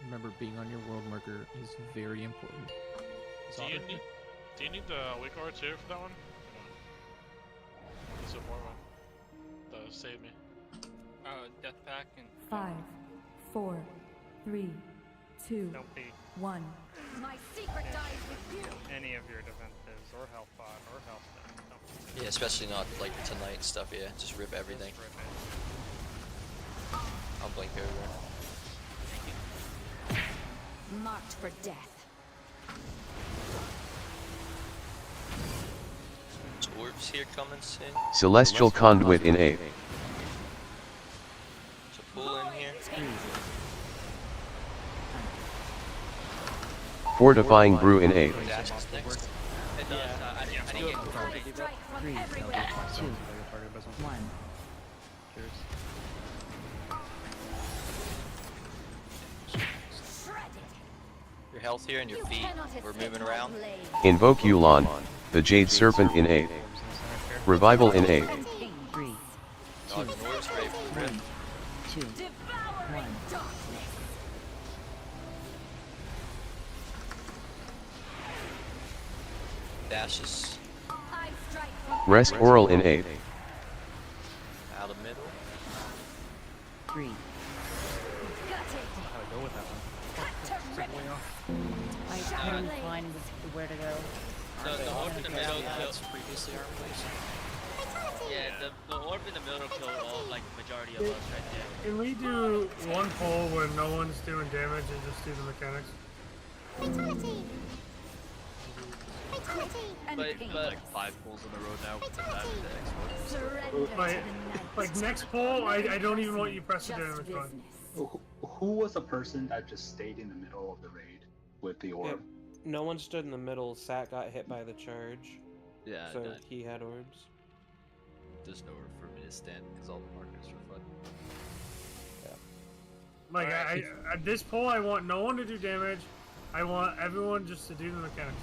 Remember, being on your world marker is very important. Do you need the weak aura too for that one? The support one. The save me. Death pack and 5, 4, 3, 2, Don't be 1. My secret dies with you. any of your defensives or health pot or health stone. Don't Yeah, especially not like tonight stuff. Yeah, just rip everything. just rip it. I'll blink everywhere. Marked for death. There's orbs here coming soon. Celestial Conduit in A. So pull in here. Fortifying Brew in A. Dash is next. It does. I didn't get confirmed. 3, 2, 1. Your health here and your feet. We're moving around. Invoke Yulon, the Jade Serpent in A. Revival in A. 3, 2, Dodge orbs, rip. 2, 1. Dashes. Rest Oral in A. Out of middle. 3. How to go with that one? I couldn't find where to go. The orb in the middle That's killed. previously our place. Yeah, the orb in the middle killed all like majority of us right there. Can we do one pull where no one's doing damage and just do the mechanics? But like 5 pulls in a row now with the diamond X. Like next pull, I don't even want you press the damage button. Who was the person that just stayed in the middle of the raid with the orb? No one stood in the middle. Sat got hit by the charge. Yeah, So no. he had orbs. There's nowhere for me to stand because all the markers are fucked. Like at this pull, I want no one to do damage. I want everyone just to do the mechanics.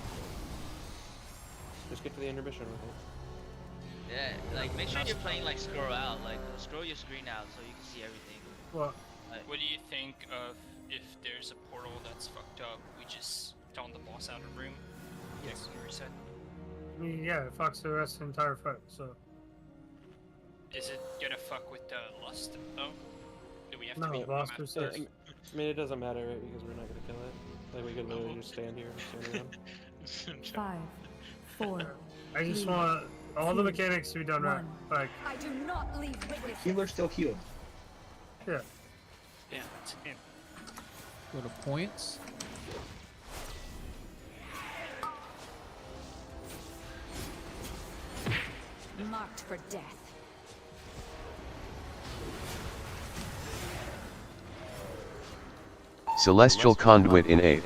Just get to the intermission with it. yeah, like make sure you're playing like scroll out, like scroll your screen out so you can see everything. What? What do you think of if there's a portal that's fucked up? We just taunt the boss out of room. Yes. Reset. I mean, yeah, it fucks the rest of the entire fight. So. Is it gonna fuck with the lust though? Do we have No, to be boss automatic? resets. I mean, it doesn't matter, right? Because we're not gonna kill it. Like we could literally just stand here and stand around. 5, 4. I just want all the mechanics to be done right. Like. I do not leave witness. Healer still healed. Yeah. Damn it. Go to points. Marked for death. Celestial Conduit in A.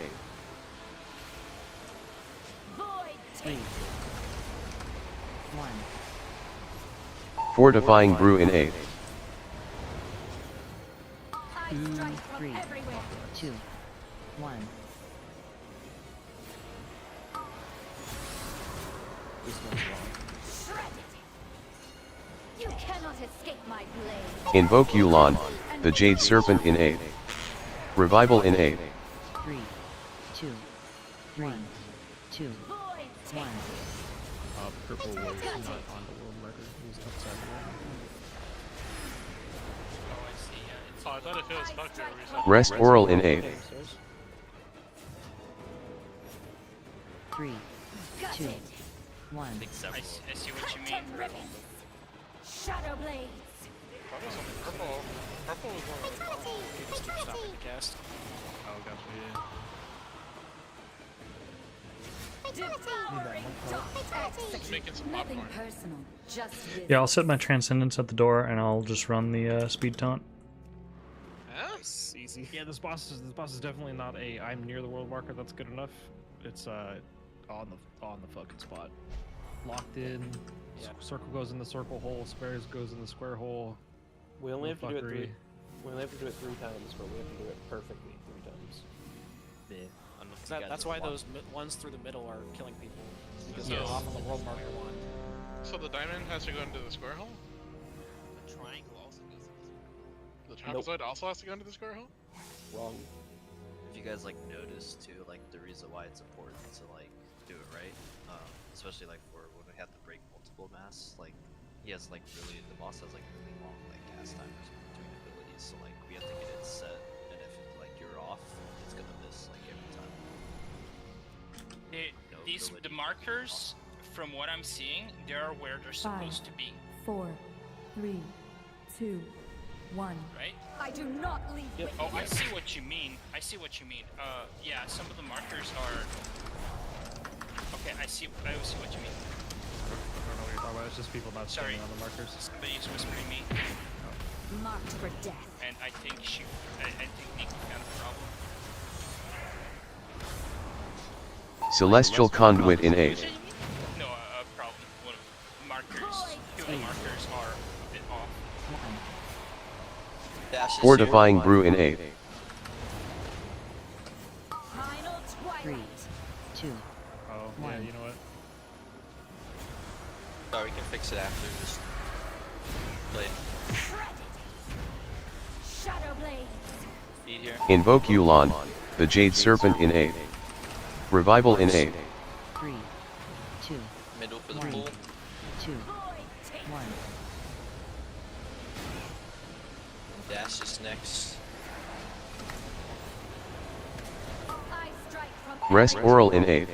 3, 1. Fortifying Brew in A. 2, 3, 2, 1. This one's long. You cannot escape my blade. Invoke Yulon, the Jade Serpent in A. Revival in A. 3, 2, 1, 2, 1. Purple was not on the world marker. He was outside the world. Oh, I see. Yeah, it's Oh, I thought if it was fucked, it would reset. Rest Oral in A. 3, 2, 1. I see what you mean. Shadow blades. Purple. Purple was one of the You just keep stopping the cast. Oh, gotcha. Yeah. Making some Nothing popcorn. personal, just Yeah, I'll set my Transcendence at the door, and I'll just run the speed taunt. Nice, easy. Yeah, this boss is definitely not a I'm near the world marker. That's good enough. It's on the fucking spot, locked in. Yeah. Circle goes in the circle hole. Squares goes in the square hole. We only No have to do it fuckery. we only have to do it 3 times, but we have to do it perfectly 3 times. Yeah. I don't know if you guys That's ever why watched- those ones through the middle are killing people. Because So- they're off on the world marker one. So the diamond has to go into the square hole? The triangle also goes in this one. The trapezoid also has to go into the square hole? Wrong. If you guys like notice too, like the reason why it's important to like do it right, especially like for when we have to break multiple masks, like he has like really the boss has like really long like cast timers between abilities, so like we have to get it set, and if like you're off, it's gonna miss like every time. The markers, from what I'm seeing, they are where they're 5, supposed to be, 4, 3, 2, 1. right? I do not leave Yep. Oh, I see what you mean. I see what you mean. Yeah, some of the markers are. Okay, I see what you mean. I don't know what you're talking about. It's just people not Sorry. standing on the markers. Somebody's whispering me, marked for death. and I think I think Nico found a problem. Celestial Conduit in 8. No, a problem. One of markers, two of the markers are a bit off. Dash is Fortifying here. Brew in 8. Final 3, twilight. 2, Oh, yeah, One. you know what? Sorry, we can fix it after. Just play Shredded. Shadow blades. speed here. Invoke Yulon, the Jade Serpent in 8. Revival in 8. 3, 2, Middle for the One. pool. 2, Void take. 1. Dash is next. I strike from Rest every Oral in 8.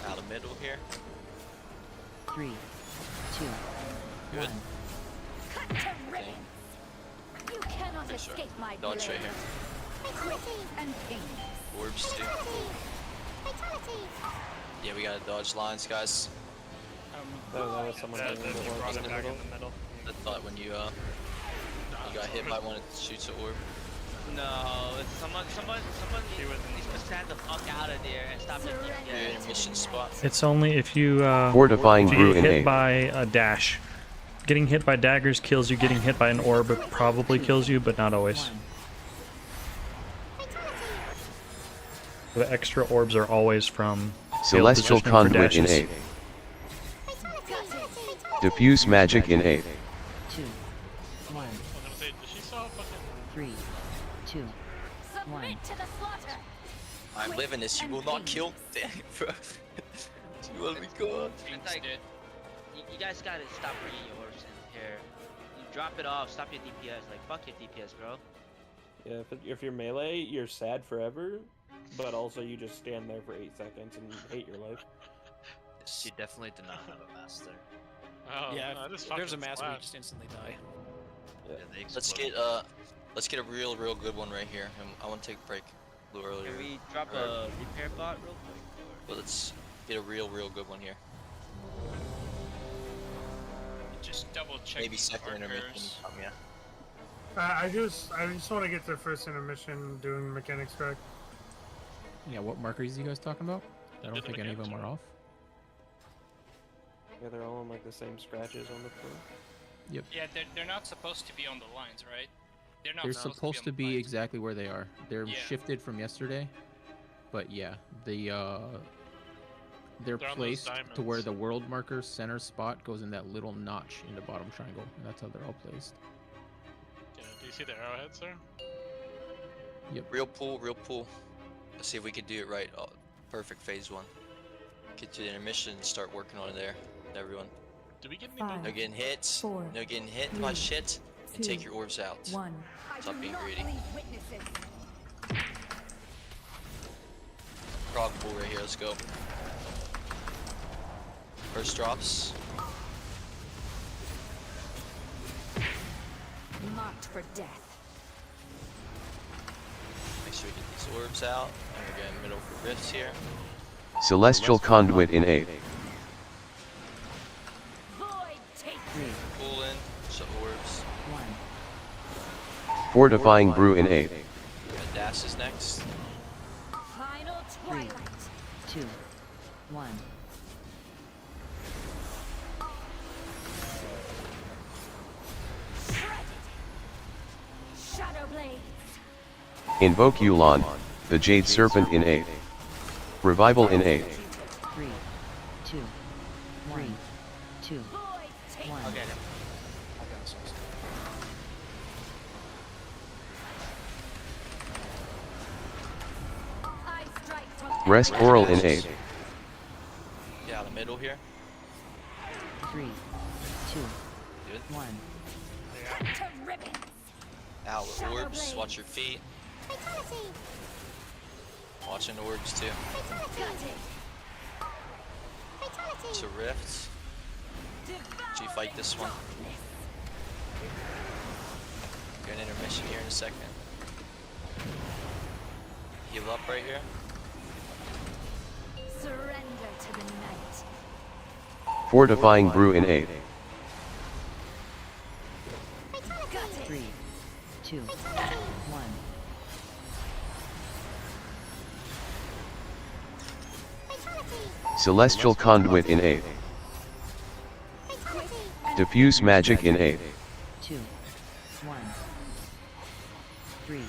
Out of middle here. 3, 2, Good. 1. cut to ribbons. You cannot Nice try. escape my Dodge blade. right here. Quick and painless. Orbs too. Yeah, we gotta dodge lines, guys. That was someone That, doing that the you orb brought in it the back middle. in the middle. I thought when you got hit by one, it shoots an orb. No, it's someone needs to stand the fuck out of there and stop Your it. intermission spot. It's only if you Fortifying if you Brew get in hit 8. by a dash. Getting hit by daggers kills you. Getting hit by an orb probably kills you, but not always. The extra orbs are always from Celestial failed positioning for Conduit in dashes. 8. Diffuse Magic in 8. 2, 1, I was gonna say, does she saw fucking 3, 2, 1. Submit to the slaughter. I'm living this. You will not kill. Damn, bro. You let me go. It's like, you guys gotta stop bringing your orbs in here. You drop it off, stop your DPS. Like, fuck your DPS, bro. Yeah, if you're melee, you're sad forever, but also you just stand there for 8 seconds and hate your life. She definitely did not have a master. Oh, Yeah, no, if this there's a fucking mask where you slaps. just instantly die. Yeah. they Let's get a real good one right here. I want to take a break a little earlier. Can we drop a repair bot real quick? But let's get a real good one here. Just double check. Maybe these second intermission. markers. Yeah. I just want to get their first intermission doing mechanics correct. Yeah, what markers are you guys talking about? I don't Did the think any of them mechanics are off. Yeah, they're all on like the same scratches on the floor. Yep. Yeah, they're not supposed to be on the lines, right? They're not They're supposed to be on exactly where they are. They're Yeah. shifted from yesterday, but yeah, they're They're on those placed to where diamonds. the world marker center spot goes in that little notch in the bottom triangle, and that's how they're all placed. Yeah, do you see the arrowheads there? Real pool. Let's see if we can do it right. Oh, perfect phase 1. Get to the intermission and start working on it there. Everyone. Do we get any? 5, No getting hits. 4, No getting hit by 3, shit. And take 2, your orbs out. 1. I Stop do being not greedy. leave witnesses. Prog pool right here. Let's go. First drops. Marked for death. Make sure we get these orbs out. And we're getting middle for rifts here. Celestial Conduit in 8. Pull in, so orbs. Fortifying Brew in 8. And dash is next. Final 3, twilight. 2, 1. Shadow blade. Invoke Yulon, the Jade Serpent in 8. Revival in 8. 3, 2, 3, 2, 1. I'll get him. I strike from Rest Oral in 8. Yeah, the middle here. 3, 2, Good. 1. cut to ribbons. Out with orbs. Watch your feet. Fatality. Watching the orbs too. Fatality. Fatality. To rifts. G fight this one. Got an intermission here in a second. Heal up right here. Surrender to the night. Fortifying Brew in 8. 3, 2, 1. Celestial Conduit in 8. Diffuse Magic in 8. 2, 1. 3,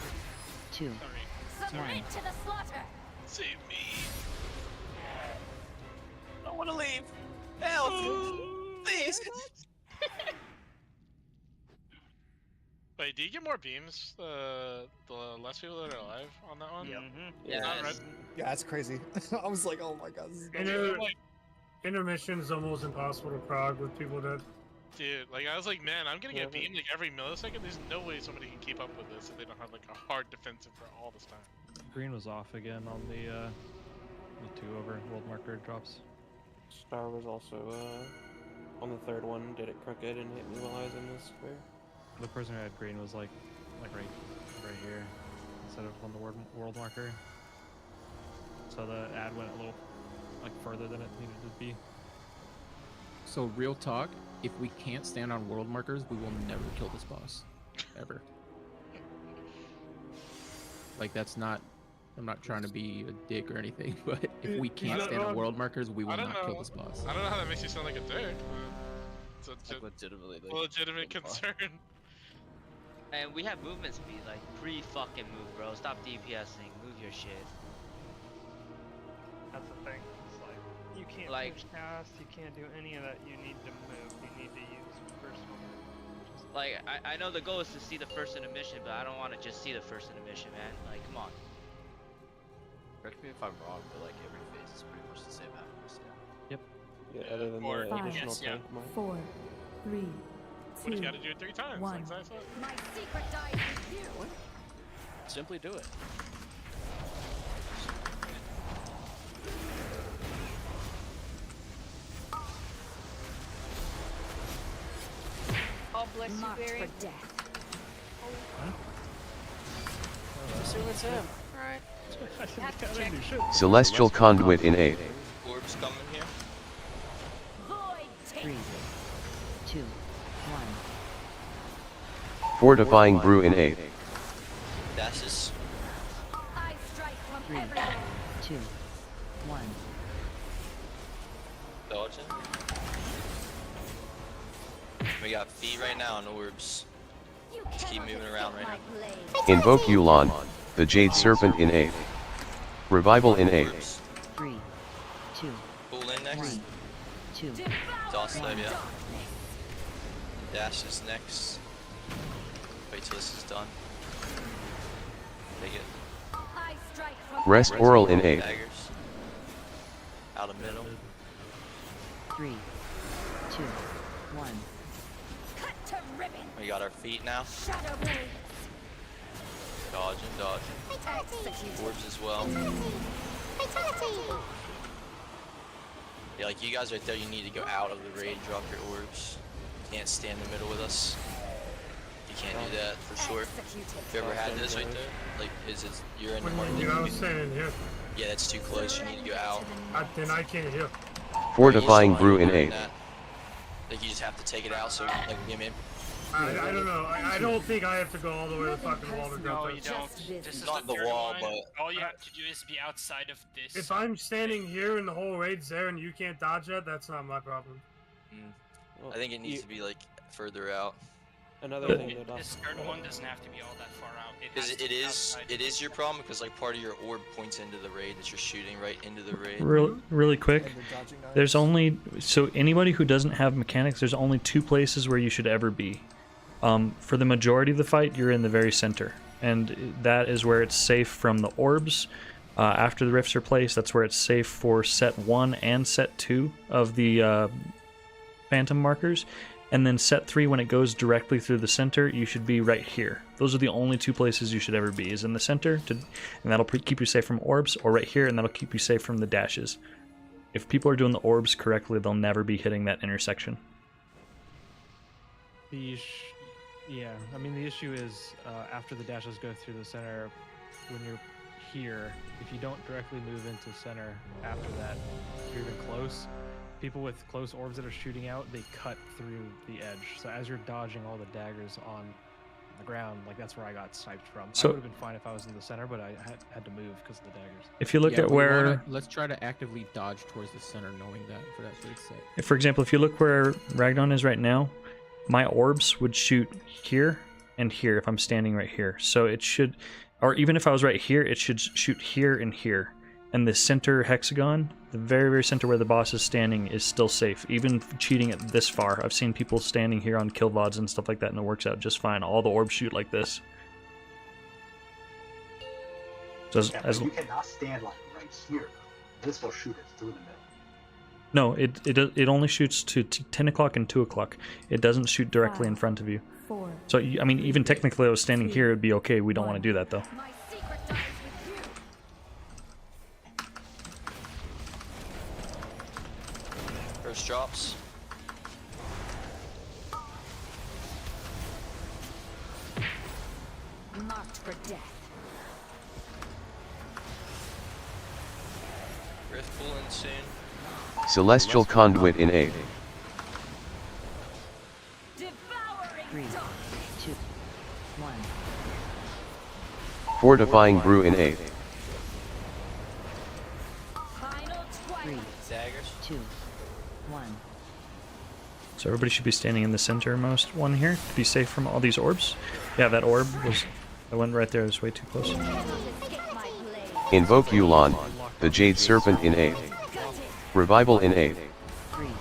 2, 1. To the slaughter. Save me. I want to leave. Help. Please. Wait, do you get more beams the less people that are alive on that one? Yep. It's not red. Yeah, that's crazy. I was like, oh my god, this is Intermission is almost impossible to prog with people dead. Dude, like I was like, man, I'm gonna get beamed like every millisecond. There's no way somebody can keep up with this if they don't have like a hard defensive for all this time. Green was off again on the 2 over world marker drops. Star was also on the third one. Did it crooked and hit me while I was in this square? The person who had green was like right here instead of on the world marker. So the ad went a little like further than it needed to be. So real talk, if we can't stand on world markers, we will never kill this boss. Ever. Like that's not, I'm not trying to be a dick or anything, but if we can't stand on world markers, we will not kill this boss. I don't know how that makes you sound like a dick, but it's a legitimately legitimate concern. And we have movement speed, like pre-fucking move, bro. Stop DPSing, move your shit. That's the thing. It's like you can't push past, you can't do any of that. You need to move. You need to use first move. Like I know the goal is to see the first intermission, but I don't want to just see the first intermission, man. Like come on. Correct me if I'm wrong, but like every phase is pretty much the same after. Yep. Yeah, other than the additional tank mode. 4, 3, We just gotta do it 3 times. One. Like I said. My secret dies with you. Simply do it. Oh, bless you, Marked Barry. for death. So it's him. Alright. Have to check. Celestial Conduit in 8. Orbs coming here. Void 3, 2, 1. Fortifying Brew in 8. Dashes. I strike from 3, everywhere. 2, 1. Dodging. We got feet right now on orbs. You Just keep moving around right now. Invoke Yulon, the Jade Serpent in 8. Revival in 8. 3, 2, Pull in next. 2. Toss them, yeah. Dash is next. Wait till this is done. Take it. I strike from Rest Oral in 8. Daggers. Out of middle. 3, 2, 1. cut to ribbons. We got our feet now. Shadow blade. Dodging, dodging. Execute. Orbs as well. Fatality. Yeah, like you guys right there, you need to go out of the raid, drop your orbs. You can't stand in the middle with us. If you can't do that for sure. You ever had this right there? Like, you're in the market? I was standing here. Yeah, that's too close. You need to go out. Then I can't hear. Fortifying brew in 8. Like, you just have to take it out so, like, you know what I mean? I don't know. I don't think I have to go all the way to the fucking wall to No, go you through. don't. This is Not the the third wall, one. but- All you have to do is be outside of this. If I'm standing here and the whole raid's there and you can't dodge that, that's not my problem. I think it needs to be, like, further out. Another thing that This third one doesn't have to be all that far out. Because it is your problem, because, like, part of your orb points into the raid that you're shooting right into the raid. Really quick, there's only, so anybody who doesn't have mechanics, there's only 2 places where you should ever be. For the majority of the fight, you're in the very center, and that is where it's safe from the orbs. After the rifts are placed, that's where it's safe for set 1 and set 2 of the phantom markers. And then set 3, when it goes directly through the center, you should be right here. Those are the only 2 places you should ever be, is in the center, and that'll keep you safe from orbs, or right here, and that'll keep you safe from the dashes. If people are doing the orbs correctly, they'll never be hitting that intersection. Yeah, I mean, the issue is after the dashes go through the center, when you're here, if you don't directly move into center after that, if you're even close, people with close orbs that are shooting out, they cut through the edge. So as you're dodging all the daggers on the ground, like that's where I got sniped from. So- I would have been fine if I was in the center, but I had to move because of the daggers. If you look at where... Let's try to actively dodge towards the center, knowing that for that third set. For example, if you look where Ragnar is right now, my orbs would shoot here and here if I'm standing right here. So it should, or even if I was right here, it should shoot here and here. And the center hexagon, the very, very center where the boss is standing, is still safe, even cheating it this far. I've seen people standing here on kill VODs and stuff like that, and it works out just fine. All the orbs shoot like this. So you cannot stand like right here. This will shoot it through the middle. No, it only shoots to 10 o'clock and 2 o'clock. It doesn't shoot directly in front of you. 4. So, I mean, even technically I was standing here, it'd be okay. We don't want to do that, though. First drops. Marked for death. Rift pull in soon. Celestial Conduit in 8. 3, 2, 1. Fortifying brew in 8. 3, Daggers. 2, 1. So everybody should be standing in the centermost one here to be safe from all these orbs. Yeah, that orb was... I went right there. It was way too close. Invoke Yulon, the Jade Serpent in 8. Revival in 8. 3, 2,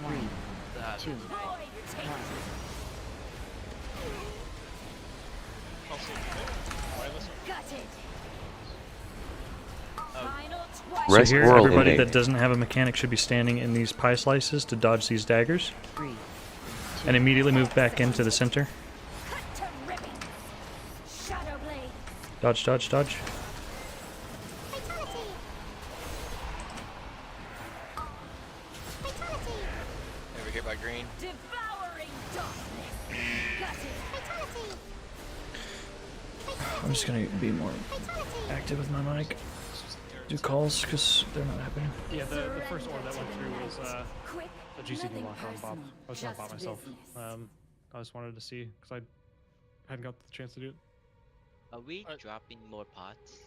1, 2, 1. So Rest here, Oral in everybody 8. that doesn't have a mechanic should be standing in these pie slices to dodge these daggers. 3, And immediately move back into the center. Dodge, dodge, dodge. Over here by green. I'm just gonna be more active with my mic. Do calls because they're not happening. Yeah, the first orb that went through was a GCD lock on Bob. I was gonna bot myself. I just wanted to see because I hadn't got the chance to do it. Are we dropping more pots?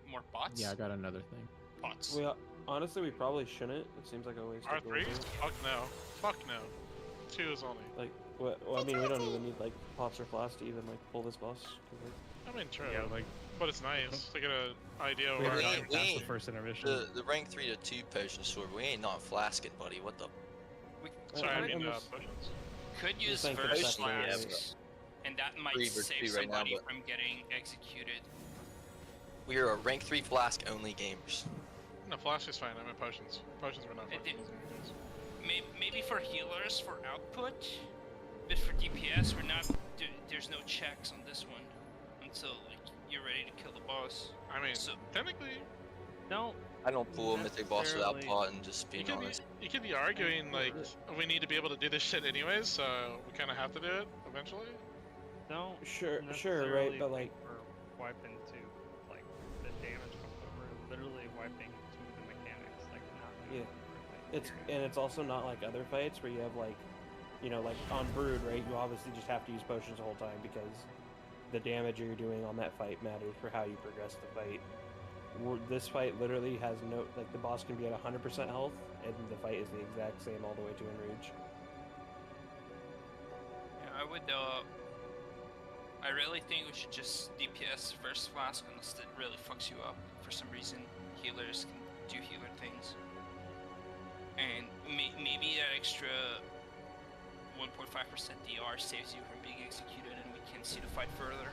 More bots? Yeah, I got another thing. Pots. We honestly we probably shouldn't. It seems like a waste of R3? gold. Fuck no. Fuck no. 2 is only. Like, well, I mean, we don't even need like pots or flasks to even like pull this boss. 'cause, like, I mean, true. Yeah, like, but it's nice to get an idea we where haven't gotten past the ain't- first intermission. The rank 3 to 2 potion sword. We ain't not flasking, buddy. What the? Sorry, I mean almost- potions. Could use saying for the first second wave. flasks, and that might 3 versus save 2 right now, somebody but- from getting executed. We are a rank 3 flask only gamers. No, flash is fine. I meant potions. Potions were not It fucking did- Maybe for healers for output, but for DPS we're not. There's no checks on this one until like you're ready to kill the boss. I mean, So- technically, No, I don't pull a mythic boss without necessarily- pot and just being honest. You could be arguing like we need to be able to do this shit anyways, so we kind of have to do it eventually. Don't Sure, necessarily right, but like, think we're wiping to like the damage component. We're literally wiping to the mechanics, like not doing yeah, it's also not like other fights where you have like, you know, like on Brood, right? You obviously just have to use potions the whole time because the damage you're doing on that fight matters for how you progress the fight. This fight literally has no, like the boss can be at 100% health, and the fight is the exact same all the way to Enrage. Yeah, I would. I really think we should just DPS first flask unless it really fucks you up for some reason. Healers can do healer things, and maybe that extra 1.5% DR saves you from being executed, and we can see the fight further.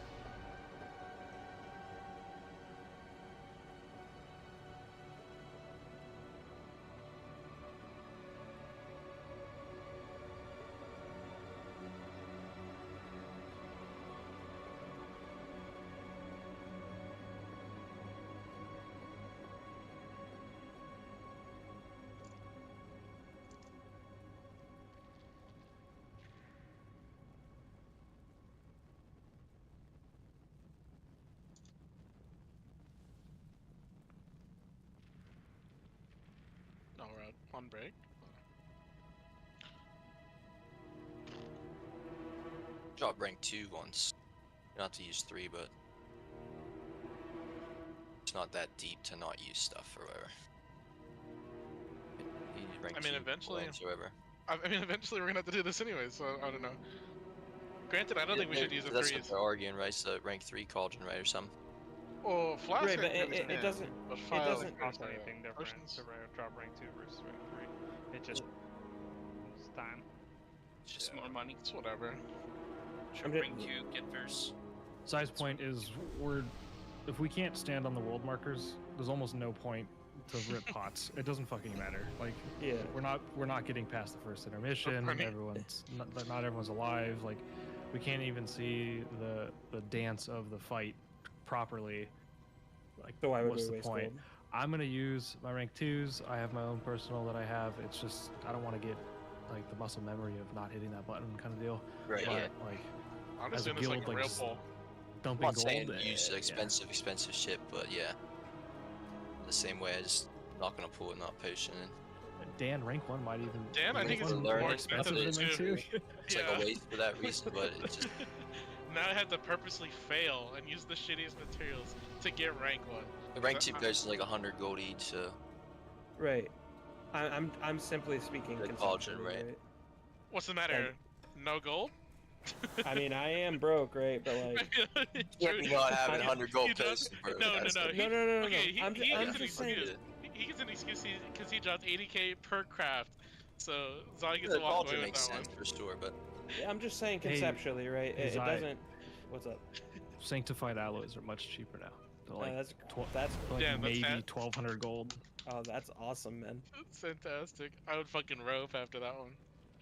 No, we're on break. Drop rank 2 once. You don't have to use 3, but it's not that deep to not use stuff or whatever. You need rank I mean, 2 eventually. whatsoever. I mean, eventually we're gonna have to do this anyway, so I don't know. Granted, I don't think we should use the That's threes. what they're arguing, right? So rank 3 cauldron, right, or something. Well, flask Right, but I can it understand, doesn't. but It file, doesn't cost anything different potions? to drop rank 2 versus rank 3. It just it's time. It's just more money. It's whatever. Should rank 2 get verse. Size point is if we can't stand on the world markers, there's almost no point to rip pots. It doesn't fucking matter. Like, yeah, we're not getting past the first intermission. Everyone's not everyone's alive. Like, we can't even see the dance of the fight properly. Like, So why would what's we the waste point? gold? I'm gonna use my rank 2s. I have my own personal that I have. It's just I don't want to get like the muscle memory of not hitting that button kind of deal. Right. But, Yeah. like, I'm as just a doing this like guild, a like, real just pull. I'm dumping not gold. saying use yeah. expensive shit, but yeah. The same way, I just not gonna pull it, not potion. Dan, rank 1 might even. Dan, I think it's rank more 1 more expensive expensive than rank too. 2. It's like a waste for that reason, but it's just Now I have to purposely fail and use the shittiest materials to get rank 1. the rank 2 players is like 100 gold each, so Right. I'm simply speaking the conceptually, cauldron, right? What's the matter? No gold? I mean, I am broke, right? But like, can't be not having 100 gold He dropped- potions, bro. No. No. Okay, I'm gets an just saying. excuse. He gets an excuse because he dropped 80k per craft. So Zai gets The to walk cauldron away with makes that sense one. for sure, but Yeah, I'm just saying Hey, conceptually, right? It Zai. doesn't. What's up? Sanctified alloys are much cheaper now. They're like that's that's like Damn, that's maybe fat. 1,200 gold. Oh, that's awesome, man. That's fantastic. I would fucking rope after that one.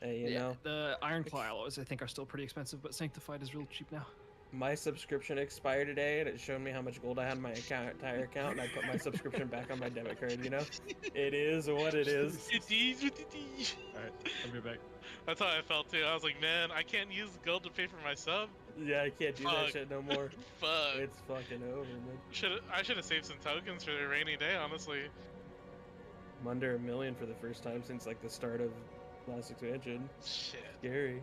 Hey, you know, The iron claw alloys I think are still pretty expensive, but sanctified is real cheap now. my subscription expired today, and it showed me how much gold I had in my entire account, and I put my subscription back on my debit card. You know, it is what it is. Alright, I'll be back. That's how I felt too. I was like, man, I can't use gold to pay for my sub. Yeah, I can't do that Fuck. shit no more. Fuck. It's fucking over, man. I should have saved some tokens for the rainy day, honestly. I'm under 1 million for the first time since like the start of last expansion. Shit. Scary.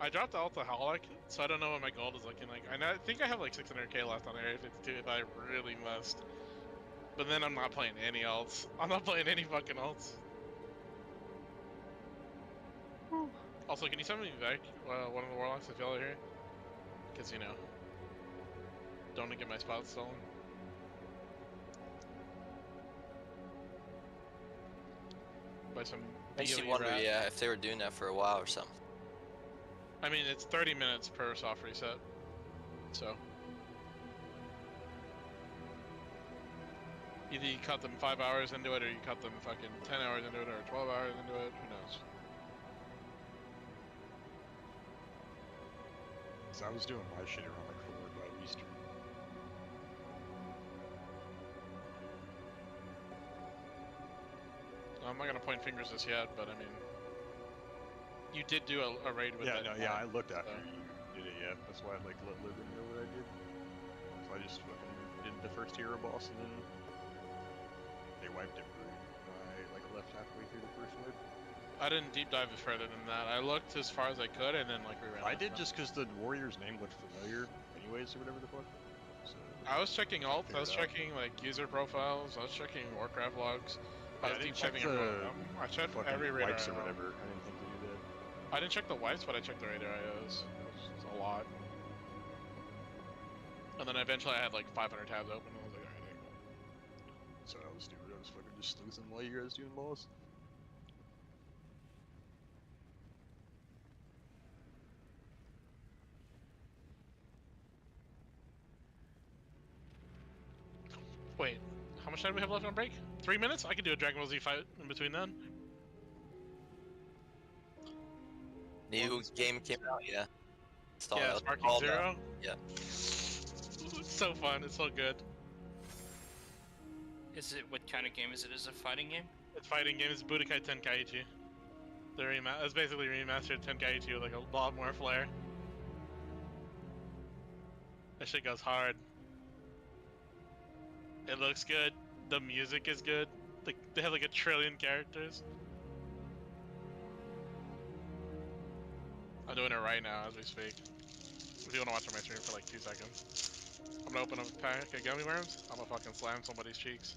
I dropped the alcoholic, so I don't know what my gold is looking like. I think I have like 600k left on Area 52 if I really must. But then I'm not playing any alts. I'm not playing any fucking alts. Also, can you send me back one of the warlocks if y'all are here? Because, you know, don't want to get my spot stolen. By some makes you DOE wonder, rat. yeah, if they were doing that for a while or something. I mean, it's 30 minutes per soft reset, so. Either you cut them 5 hours into it, or you cut them fucking 10 hours into it, or 12 hours into it, who knows. I was doing my shit around like 4 by Easter. I'm not gonna point fingers just yet, but I mean, you did do a raid with Yeah, it. no, yeah, I looked after so. you did it, yeah. That's why I'd like let Logan know what I did. So I just fucking did the first hero boss and then they wiped it I like left halfway through the first wave. I didn't deep dive further than that. I looked as far as I could, and then like we ran. I did just because the warrior's name looked familiar, anyways, or whatever the fuck. So I was checking alt. I was figured it out. checking like user profiles. I was checking Warcraft logs. Yeah, I was deep diving everyone. I checked fucking every radar. wipes or whatever. I didn't think to do that. I didn't check the wipes, but I checked the radar IOs. It's a lot. And then eventually I had like 500 tabs open, and I was like, alright, there you go. So I was doing. I was fucking just sleuthing while you guys doing boss. Wait, how much time do we have left on break? 3 minutes? I could do a Dragon Ball Z fight in between then. New game came out, yeah. Yeah, Sparking all Zero. done. Yeah. It's so fun. It's so good. Is it, what kind of game is it? Is it a fighting game? It's fighting game. It's Budokai Tenkaichi. It's basically remastered Tenkaichi with like a lot more flair. That shit goes hard. It looks good. The music is good. Like they have like 1 trillion characters. I'm doing it right now as we speak. If you want to watch my stream for like 2 seconds. I'm gonna open up a pack of gummy worms. I'm gonna fucking slam somebody's cheeks.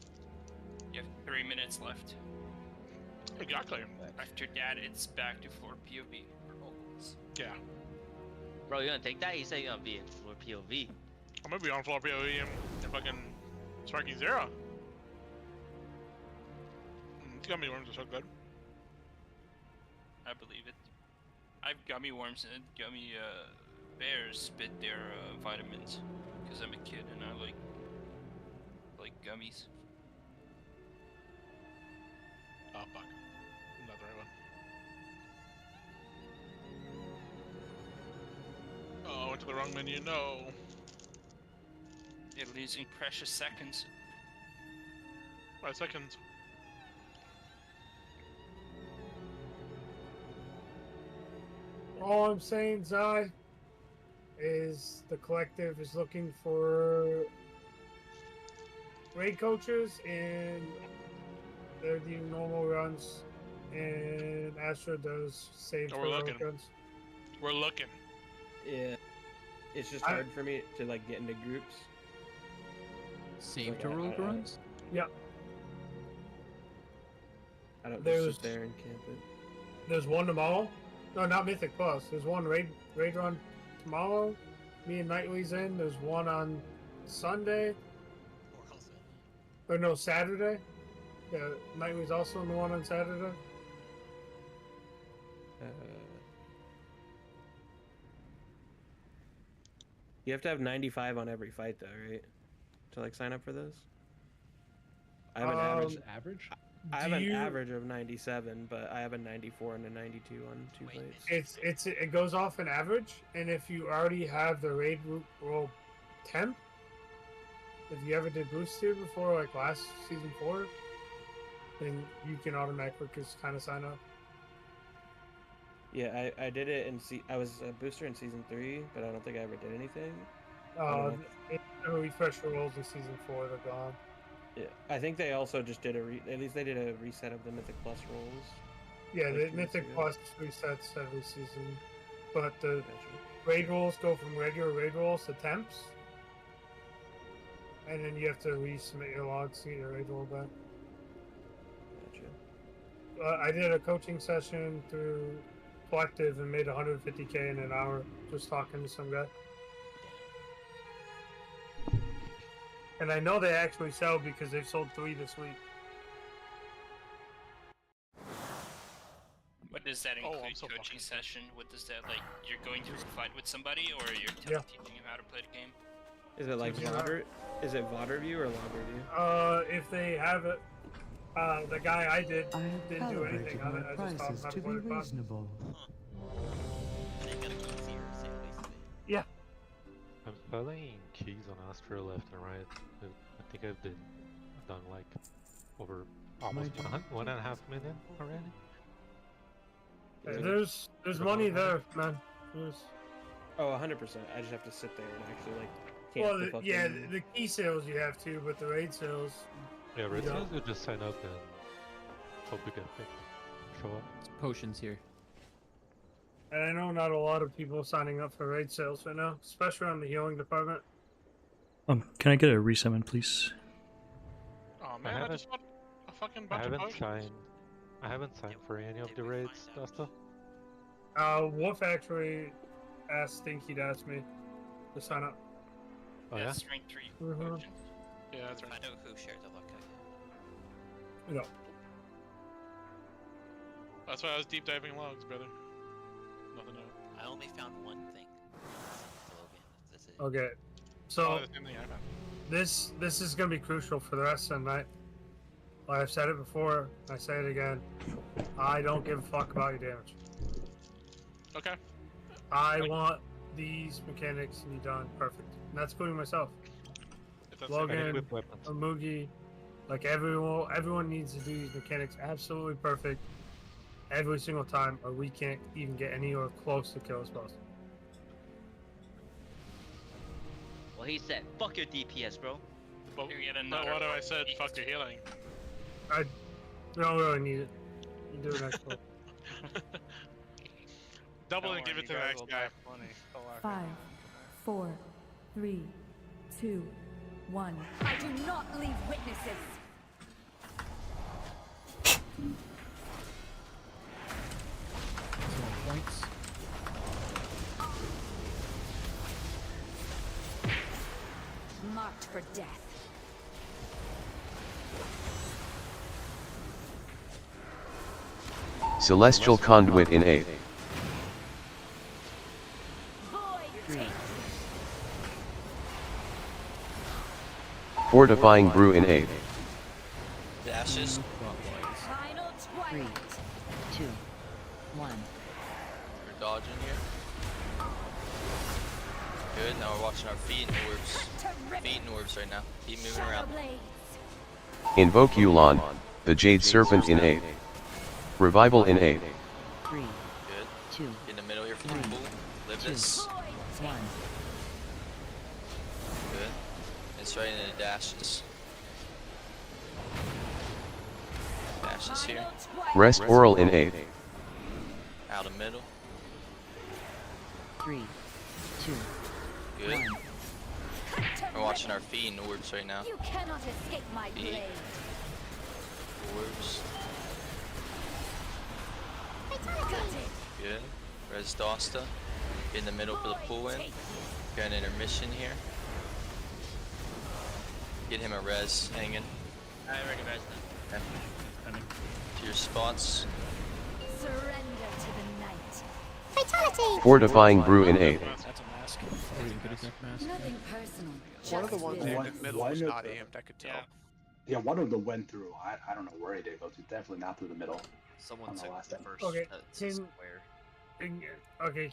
You have 3 minutes left. Exactly. After that, it's back to floor POV for locals. Yeah. Bro, you gonna take that? You said you're gonna be in for POV. I'm gonna be on floor POV and fucking Sparking Zero. Gummy worms are so good. I believe it. I've gummy worms and gummy bears spit their vitamins because I'm a kid and I like gummies. Oh fuck. Not the right one. Oh, I went to the wrong menu, no. You're losing precious seconds. 5 seconds. All I'm saying, Zai, is the collective is looking for raid coaches, and they're doing normal runs, and Astro does save Oh, we're looking. runs. We're looking. Yeah, it's just hard for me to like get into groups. Save to rogue runs? Yeah. I don't There's- just sit there and camp it. There's one tomorrow. No, not Mythic Plus. There's one raid run tomorrow. Me and Nightly's in. There's one on Sunday. Or no, Saturday. Yeah, Nightly's also in the one on Saturday. You have to have 95 on every fight, though, right? To like sign up for this. I have an average. Average? I have Do an you- average of 97, but I have a 94 and a 92 on 2 fights. It goes off an average, and if you already have the raid roll temp, if you ever did boosted before, like last season 4, then you can automatically just kind of sign up. Yeah, I did it in I was a booster in season 3, but I don't think I ever did anything. It refresh rolls in season 4, they're gone. Yeah, I think they also just did at least they did a reset of the Mythic Plus rolls. Yeah, like the 2 weeks Mythic ago. Plus resets every season, but the raid rolls go from regular raid rolls to temps, and then you have to resubmit your logs to get your raid roll back. Gotcha. I did a coaching session through Collective and made 150K in an hour just talking to some guy. And I know they actually sell because they've sold 3 this week. What does that Oh, include? I'm so Coaching session? What does that like? You're going to fight with somebody, or you're teaching him how to play the game? Is it like Yeah. VOD? Is it VOD review or log review? If they have it, the guy I did didn't do anything on it. I just taught him how to play the button. Yeah. I'm spelling keys on Astro left and right. I think I've done like over almost 1.5 million already. There's money there, man. There's... Oh, 100%. I just have to sit there and actually like. Well, the key sales you have to, but the raid sales. Yeah, raid sales you just sign up and hope you get picked. Show up. It's potions here. And I know not a lot of people signing up for raid sales right now, especially on the healing department. Can I get a resummon, please? Oh man, I just want a fucking bunch of potions. I haven't signed for any of the raids, Dasta. Wolf actually think he'd ask me to sign up. Oh yeah? Strength 3 potions. Yeah, that's right. I know who shared the lookout. No. That's why I was deep diving logs, brother. Nothing new. I only found one thing. That's it. Okay, so the same thing I found. this is gonna be crucial for the rest of the night. Like I've said it before, I say it again. I don't give a fuck about your damage. Okay. I want these mechanics to be done perfect. And that's including myself. Logan, Mugi, like everyone needs to do these mechanics absolutely perfect every single time, or we can't even get anywhere close to kill spells. Well, he said, "Fuck your DPS, bro." But what do I said? Fuck your healing. I don't really need it. You do it next one. Double and give it to the next guy. 5, 4, 3, 2, 1. I do not leave witnesses. Points. Marked for death. Celestial Conduit in A. Fortifying Brew in A. Dashes. Final 3, 2, 1. We're dodging here. Good, now we're watching our feet and orbs. Feet and orbs right now. Keep moving around. Invoke Yulon, the Jade Serpent in A. Revival in A. 3, Good. 2. Get in the middle here for the pool. Live this. 1. Good. It's right into the dashes. Dashes here. Rest Oral in A. Out of middle. 3, 2. Good. We're watching our feet and orbs right now. You cannot escape my blade. Orbs. Good. Res Dosta. In the middle for the pull in. Got an intermission here. Get him a res hanging. I already resed them. Okay. To your spots. Surrender to the night. Fatality! Fortifying Brew in A. That's a mask. Nothing personal. One of the ones in the middle was not aimed, I could tell. Yeah, one of them went through. I don't know where it did go to. Definitely not through the middle. Someone took last the time. first Okay, square.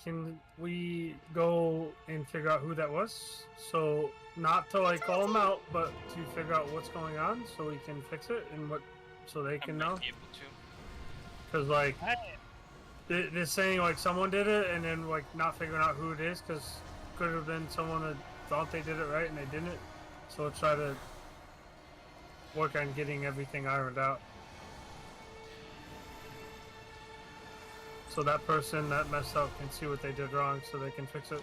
can we go and figure out who that was? So not to like call them out, but to figure out what's going on so we can fix it and so they can know. Because like they're saying like someone did it and then like not figuring out who it is because could have been someone that thought they did it right and they didn't. So let's try to work on getting everything ironed out. So that person that messed up can see what they did wrong so they can fix it.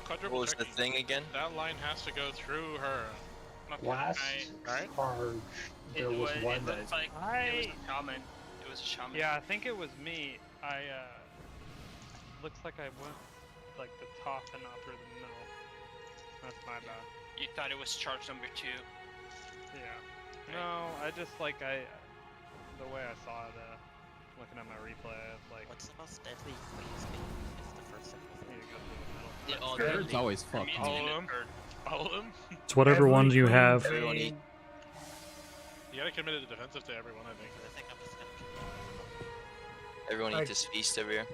What was the thing again? That line has to go through her. Last Right? charge, there was one that... It was a shaman. It was a shaman. Yeah, I think it was me. Looks like I went like the top and not through the middle. That's my bad. You thought it was charge number 2. Yeah. No, I just the way I saw it, looking at my replay, What's the most deadly please me? It's the first second. Need to go through the middle. Yeah, It's always fucked. All of them? It's whatever ones you have. Everyone you gotta commit a defensive to everyone, I think. I think I'm just gonna Everyone eat this feast over here.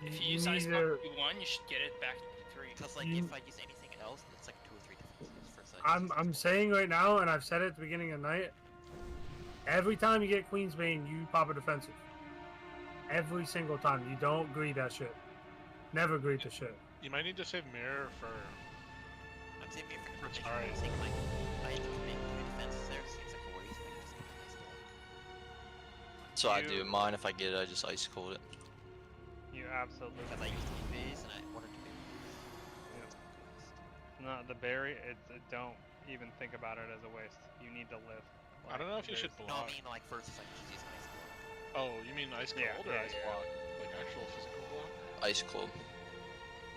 If you use Ice Block 2-1, you should get it back to 3. Because like if I use anything else, it's like 2 or 3 defenses for a second. I'm saying right now, and I've said it at the beginning of the night, Every time you get Queen's Bane, you pop a defensive. Every single time. You don't greed that shit. Never greed the shit. You might need to save mirror for. I'm saving mirror for protection. Sorry. I'm saying like I have to make 3 defenses there, so it's like 40, so I can just make a nice block. So I do mine. If I get it, I just ice cold it. You absolutely. Because I used to be base and I wanted to be. No, the berry. Don't even think about it as a waste. You need to live. I don't know if you should No, block. I mean like versus I can just use an ice block. Oh, you mean ice cold or ice block? Like actual physical block? Ice cold.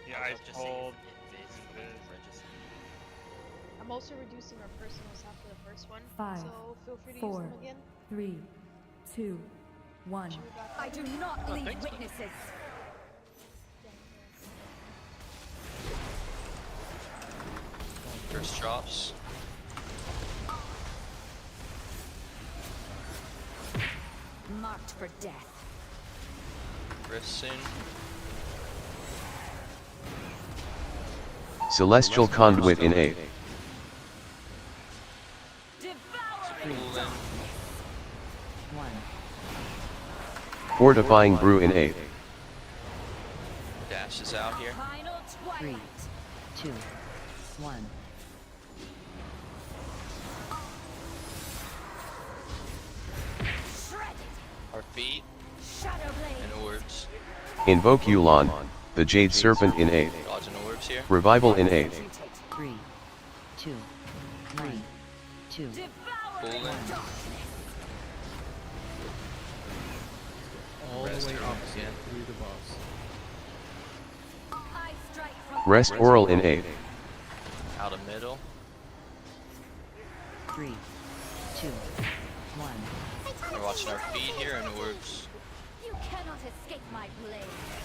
Yeah, I ice was just saying cold. invis for like Regis. I'm also reducing our personals after the first one, 5, so feel free to 4, use them again. 3, 2, 1. I do not leave witnesses. First drops. Marked for death. Rift soon. Celestial Conduit in 8. One. Fortifying Brew in 8. Dash is out here. 3, 2, 1. Our feet. And orbs. Invoke Yulon, the Jade Serpent in 8. Dodging orbs here. Revival in 8. 3, 2, 3, 2. Pull in. All the Rest way room opposite again. through the boss. Rest Oral in 8. Out of middle. 3, 2, 1. We're watching our feet here and orbs. You cannot escape my blade.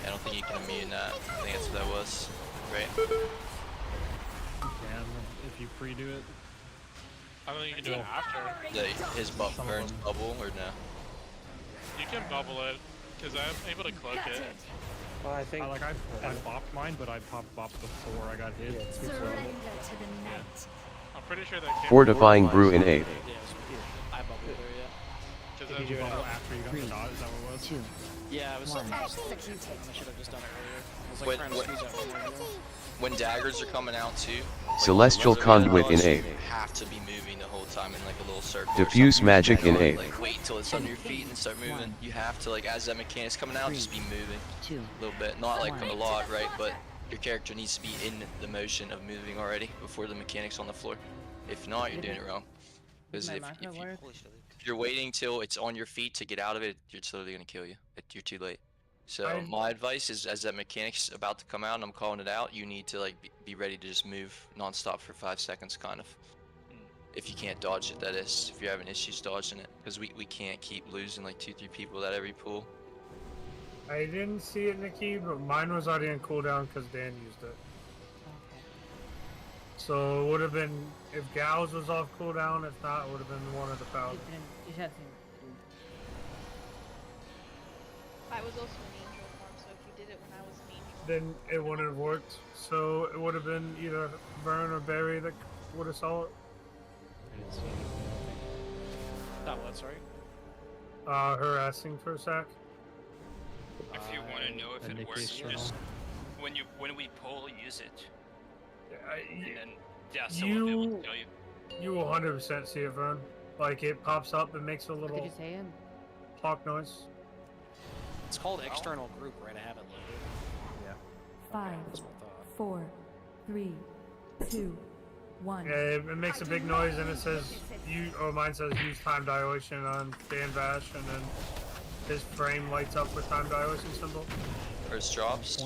I don't think you can immune that. I think that's what that was. Right? You can if you pre-do it. I don't think you can do it after. His buff burns bubble or no? You can bubble it, because I'm able to cloak it. Well, I think. I bopped mine, but I bopped before I got hit. Surrender to the night. I'm pretty sure that can't. Fortifying Brew in 8. I bubbled there, yeah. Did you bubble after you got the dot? Is that what it was? 2. Yeah, I was One. I should have just done it earlier. I was like When- trying to when- squeeze out one more. When daggers are coming out too. like, Celestial once they're gonna Conduit in launch, 8. You have to be moving the whole time in like a little circle. or Diffuse something. Magic in Don't, 8. Like wait until it's under your feet and start moving. You have to like as that mechanic's coming out, just be moving 2. a little bit. Not like a lot, right? But your character needs to be in the motion of moving already before the mechanic's on the floor. If not, you're doing it wrong. Because if you're waiting till it's on your feet to get out of it, it's literally gonna kill you. You're too late. So my advice is, as that mechanic's about to come out and I'm calling it out, you need to like be ready to just move non-stop for 5 seconds, kind of. If you can't dodge it, that is. If you're having issues dodging it, because we can't keep losing like 2-3 people at every pool. I didn't see it, Nikki, but mine was already on cooldown because Dan used it. So it would have been, if Gau's was off cooldown, if not, it would have been one of the powers. I was also an angel form, so if you did it when I was an angel. Then it wouldn't have worked. So it would have been either Vern or Barry that would have saw it. That was, sorry. Her asking for a sack. If you want to know if it works, you just when we pull, use it. And then someone will be able to tell you. You will 100% see it, Vern. Like it pops up and makes a little Did you say him? hawk noise. It's called external group, right? I haven't loaded. Yeah. 5, 4, 3, 2, 1. Yeah, it makes a big noise and it says mine says use time dilation on Dan Vash, and then his frame lights up with time dilation symbol. First drops.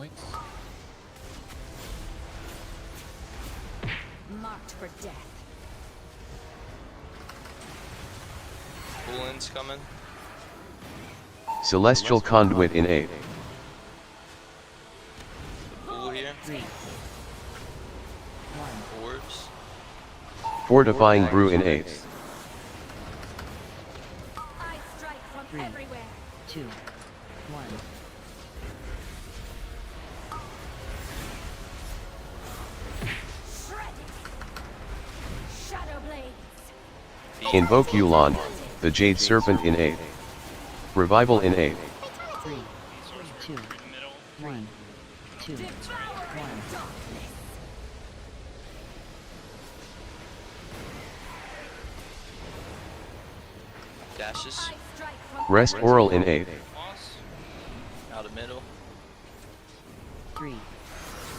Marked for death. Pull-in's coming. Celestial Conduit in 8. Pool here. 3, 1. Orbs. Fortifying Brew in 8. I strike from 3, everywhere. 2, 1. Shadow blades. Invoke Yulon, the Jade Serpent in A. Revival in A. 3, 2, 1, 2, 1. Dashes. Rest Oral in A. Out of middle. 3,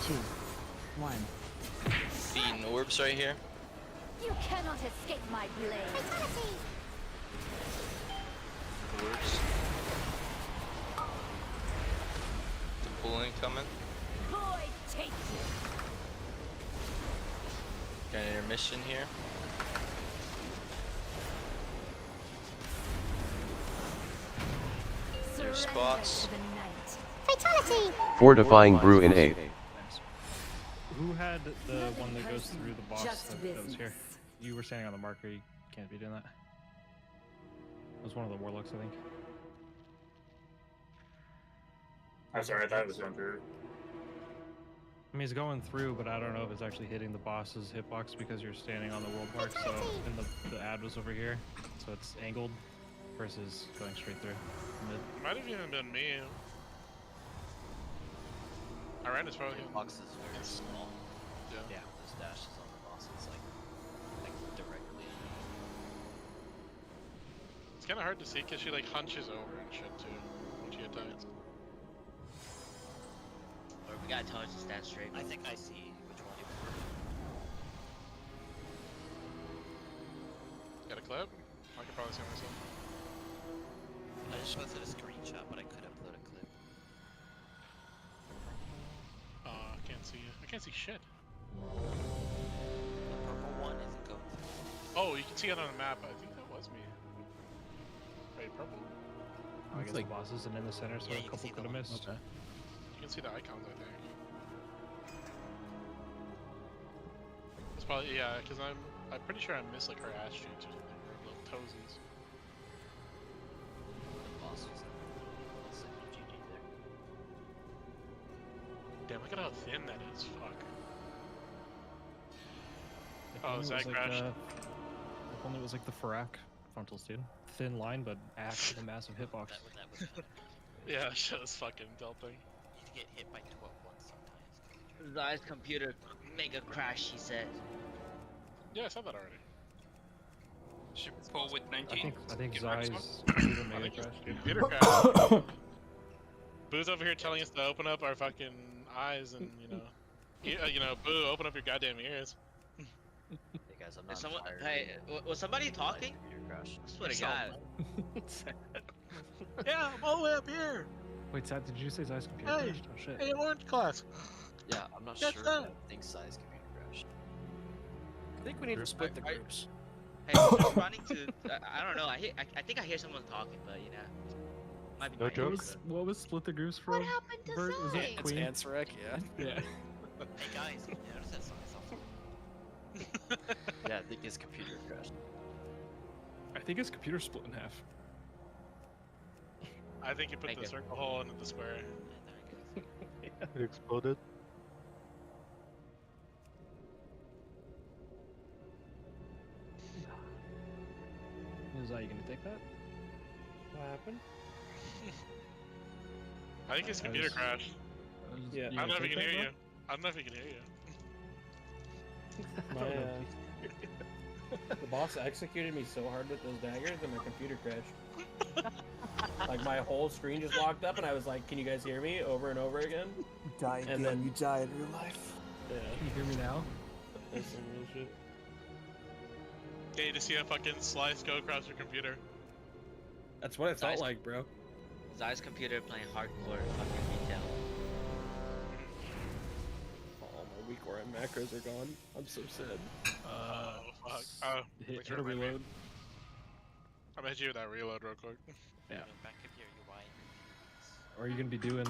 2, 1. Feeding orbs right here. You cannot escape my blade. Orbs. The pulling coming. Boy, take you. Got an intermission here. There's spots. Fatality. Fortifying Brew in A. Who had the one that goes through the boss that was here? You were standing on the marker, you can't be doing that. It was one of the warlocks, I think. I'm sorry, I thought it was going through. I mean, it's going through, but I don't know if it's actually hitting the boss's hitbox because you're standing on the world mark, so, and the ad was over here, so it's angled versus going straight through. Mid. Might have even been me. I ran his probably. Box is very small. Yeah. Those dashes on the boss is like directly. It's kind of hard to see because she like hunches over and shit too when she attacks. Or we gotta tell her to stand straight. I think I see which one you prefer. Got a clip? I could probably see myself. I just posted a screenshot, but I could upload a clip. I can't see. I can't see shit. The purple one isn't going through. Oh, you can see it on the map. I think that was me. Wait, purple. I guess like bosses and in the center, so Yeah, a couple could have missed. Okay. You can see the icons, I think. It's probably because I'm pretty sure I missed like her ass cheeks or something, or little toesies. The boss was GG there. Damn, look at how thin that is. Fuck. If Oh, only it Zach was crashed. If only it was like the Farak frontals, dude. Thin line, but act with a massive hitbox. That was kinda Yeah, that shit was fucking tilting. You get hit by 12 once sometimes. Zai's computer mega crash, he said. Yeah, I said that already. Should pull with 19. I think Get Rex Zai's one. computer I mega think his crash, dude. computer crashed. Boo's over here telling us to open up our fucking eyes and, Boo, open up your goddamn ears. Hey guys, I'm not Is someone, tired. hey, was somebody talking? I swear to God. Yeah, I'm all the way up here. Wait, Sad, did you say Zai's computer Hey, crashed? Oh shit. hey, orange class. Yeah, I'm not Get sure. that. But I think size computer crashed. I think we need to split the groups. Hey, who's running to? I don't know. I think I hear someone talking, but might be No my joke. ears. What was Split the Groups from? What happened to Bert, was Zai? it It's Queen? Ansarek, yeah. Yeah. Hey guys, you notice that size also? Yeah, I think his computer crashed. I think his computer split in half. I think you put Thank the you. circle hole into the square. It exploded. Zai, you gonna take that? What happened? I think his computer crashed. Yeah. I don't know if he can hear you. I don't know if he can hear you. My, the boss executed me so hard with those daggers and my computer crashed. Like my whole screen just locked up and I was like, can you guys hear me? Over and over again. Die And again, then- you die in real life. Yeah. Can you hear me now? That's some real shit. Yeah, you just see a fucking slice go across your computer. That's what it felt Nice. like, bro. Zai's computer playing hardcore fucking retail. Oh, my weak or macros are gone. I'm so sad. Oh, fuck. Oh, Hit wait, a remind me. reload. I'm gonna hit you with that reload real quick. Yeah. Back up your UI. Or are you gonna be doing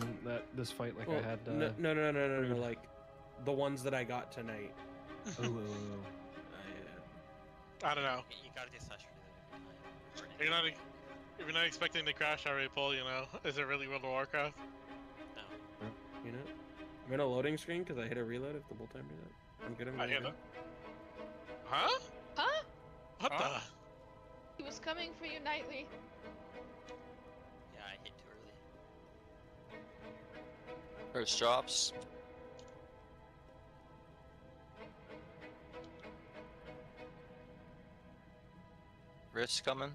this fight like Well, I had? no, like the ones that I got tonight. Ooh. I don't know. You gotta do such You're not, if you're not expecting to crash already pull, is it really World of Warcraft? No. You know, I'm in a loading screen because I hit a reload. If the whole time do that, I'm good. I'm I good. hear that. Huh? Huh? What He was coming for you nightly. Yeah, I hit too early. First drops. Rift's coming.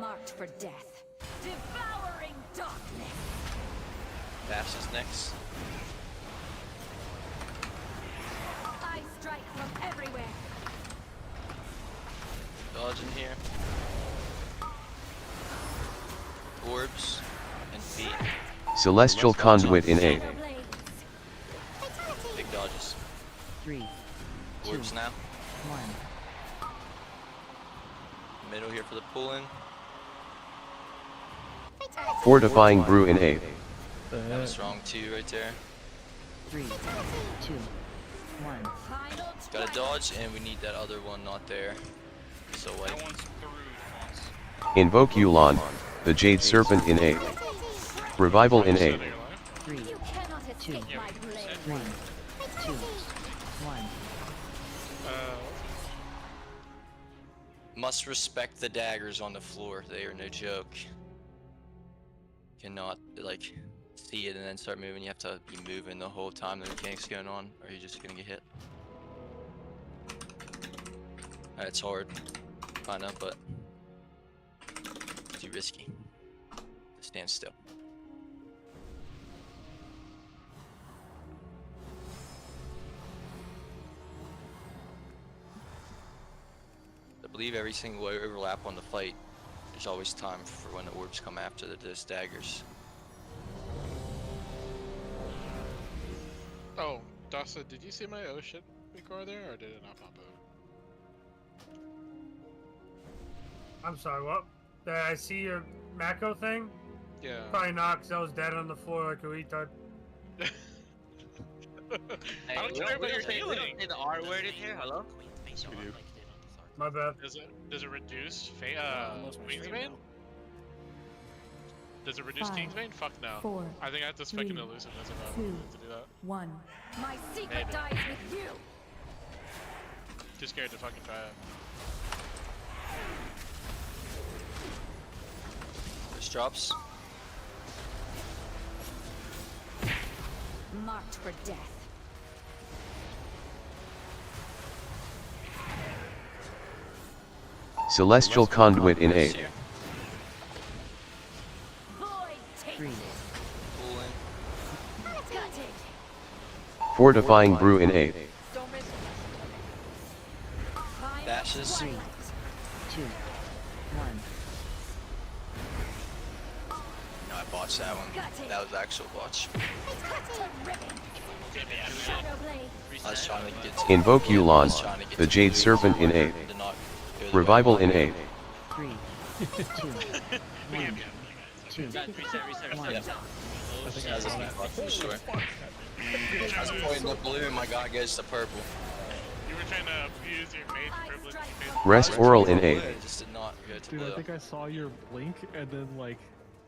Marked for death. Devouring darkness. Dash is next. I strike from everywhere. Dodge in here. Orbs and feet. Celestial Conduit in A. Big dodges. 3, Orbs 2, now. 1. Middle here for the pull-in. Fortifying Brew in A. That was strong 2 right there. 3, 2, 1. Got a dodge, and we need that other one not there. So That like, one's through once. Invoke Yulon, the Jade Serpent in A. Revival in A. 3, 2, 1, 2, 1. must respect the daggers on the floor. They are no joke. Cannot like see it and then start moving. You have to be moving the whole time the mechanic's going on, or you're just gonna get hit. It's hard, I know, but too risky. Stand still. I believe every single overlap on the fight, there's always time for when the orbs come after those daggers. Oh, Dasa, did you see my oh shit record there, or did it not pop out? I'm sorry, what? Did I see your Mako thing? Yeah. Probably not, because I was dead on the floor like a retard. I don't care about your healing. Say the R word in here, hello? My bad. Does it reduce Queensbane? Does it reduce 5, Kingsbane? Fuck no. 4, I think I have to spec an 3, elusiveness if I 2, want to do that. 1. My secret Maybe. dies with you. Too scared to fucking try it. First drops. Marked for death. Celestial Conduit in A. Void take. 3, Gutted. Fortifying Brew in A. Don't miss it. Dashes. 3, 2, 1. No, I botched that one. That was actual botch. I was trying to get to Invoke I was Yulon, trying to get the to Jade blue, Serpent in A. did not go the Revival way in I A. 3, 2, 1. 2, Reset. 1. Yeah. I think that was a botch for sure. I was pointing the blue and my god goes to purple. You were trying to abuse your mage privilege. Rest Oral in A. It just did not go to Dude, blue. I think I saw your blink and then like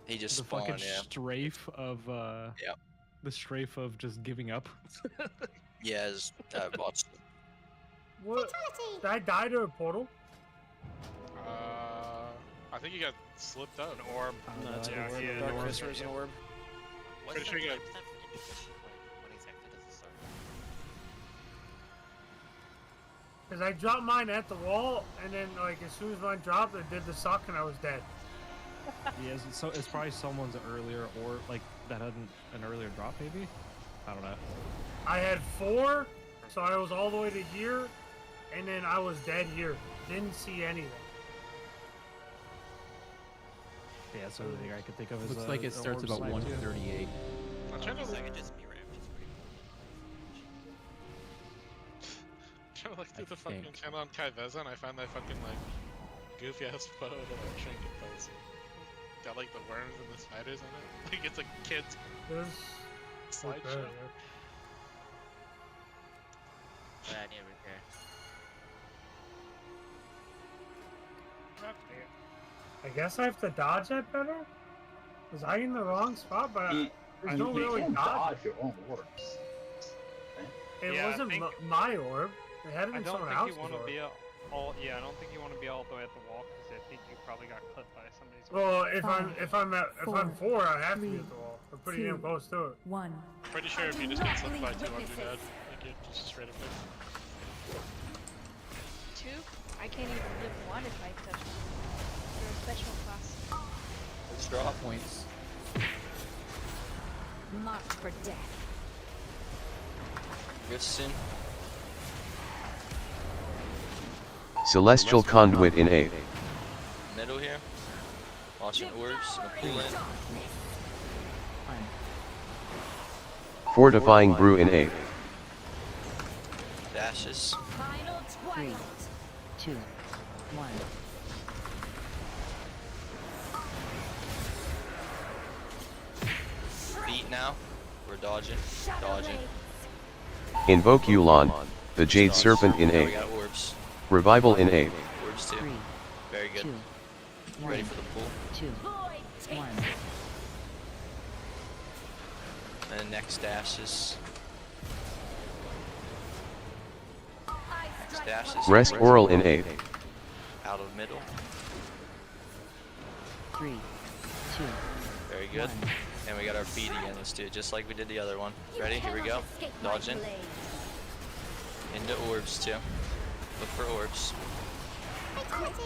He just the spawned, fucking yeah. strafe of Yep. the strafe of just giving up. Yeah, it's botched. What? Did I die to a portal? I think you got slipped out. An orb. No, That's yeah, an orb. yeah, Dark an orb. Crystal is an orb. What's Pretty sure you got. what's that for intuition? Like, when exactly does it start? Because I dropped mine at the wall, and then like as soon as mine dropped, it did the suck, and I was dead. Yeah, so it's probably someone's earlier or like that had an earlier drop maybe. I don't know. I had 4, so I was all the way to here, and then I was dead here. Didn't see anything. Yeah, that's the only thing I could think of is Looks like it an starts orb about snipe, too. 138. I'm trying to I could just mirror him, just pretty trying to look through I the fucking think. channel on Kaiveza, and I found that fucking like goofy ass photo of like trinket post. Got like the worms and the spiders on it. Like it's a kid's There's slideshow. Yeah, I need to repair. I guess I have to dodge that better? Was I in the wrong spot? But there's no really dodge. your own orbs. It Yeah, I wasn't think- my orb. It had to I be don't someone think else's you want to orb. be all. Yeah, I don't think you want to be all the way at the wall because I think you probably got clipped by somebody's. Well, orb. if I'm four, I have to be at the wall. I'm pretty damn 2, close to it. 1. Pretty sure if you just get slipped by 200, you're dead. Like you're just straight up dead. 2? I can't even live 1 if I touch them. They're a special class. Let's draw. Points. Marked for death. Gibson. Celestial Conduit in 8. Middle here. Watching orbs. Gonna pull in. Fortifying Brew in 8. Dashes. Final 3, twilight. 2, 1. Beat now. We're dodging. Dodging. Invoke Yulon, the Jade Serpent in Now we 8. got orbs. Revival in 8. Orbs too. 3, Very good. 2, Ready for the pull. 2, 1. And then next dashes. Next dashes. Rest Oral in 8. Out of middle. 3, 2. Very good. And we got our feet again. Let's do it just like we did the other one. Ready? Here we go. Dodging. Into orbs too. Look for orbs.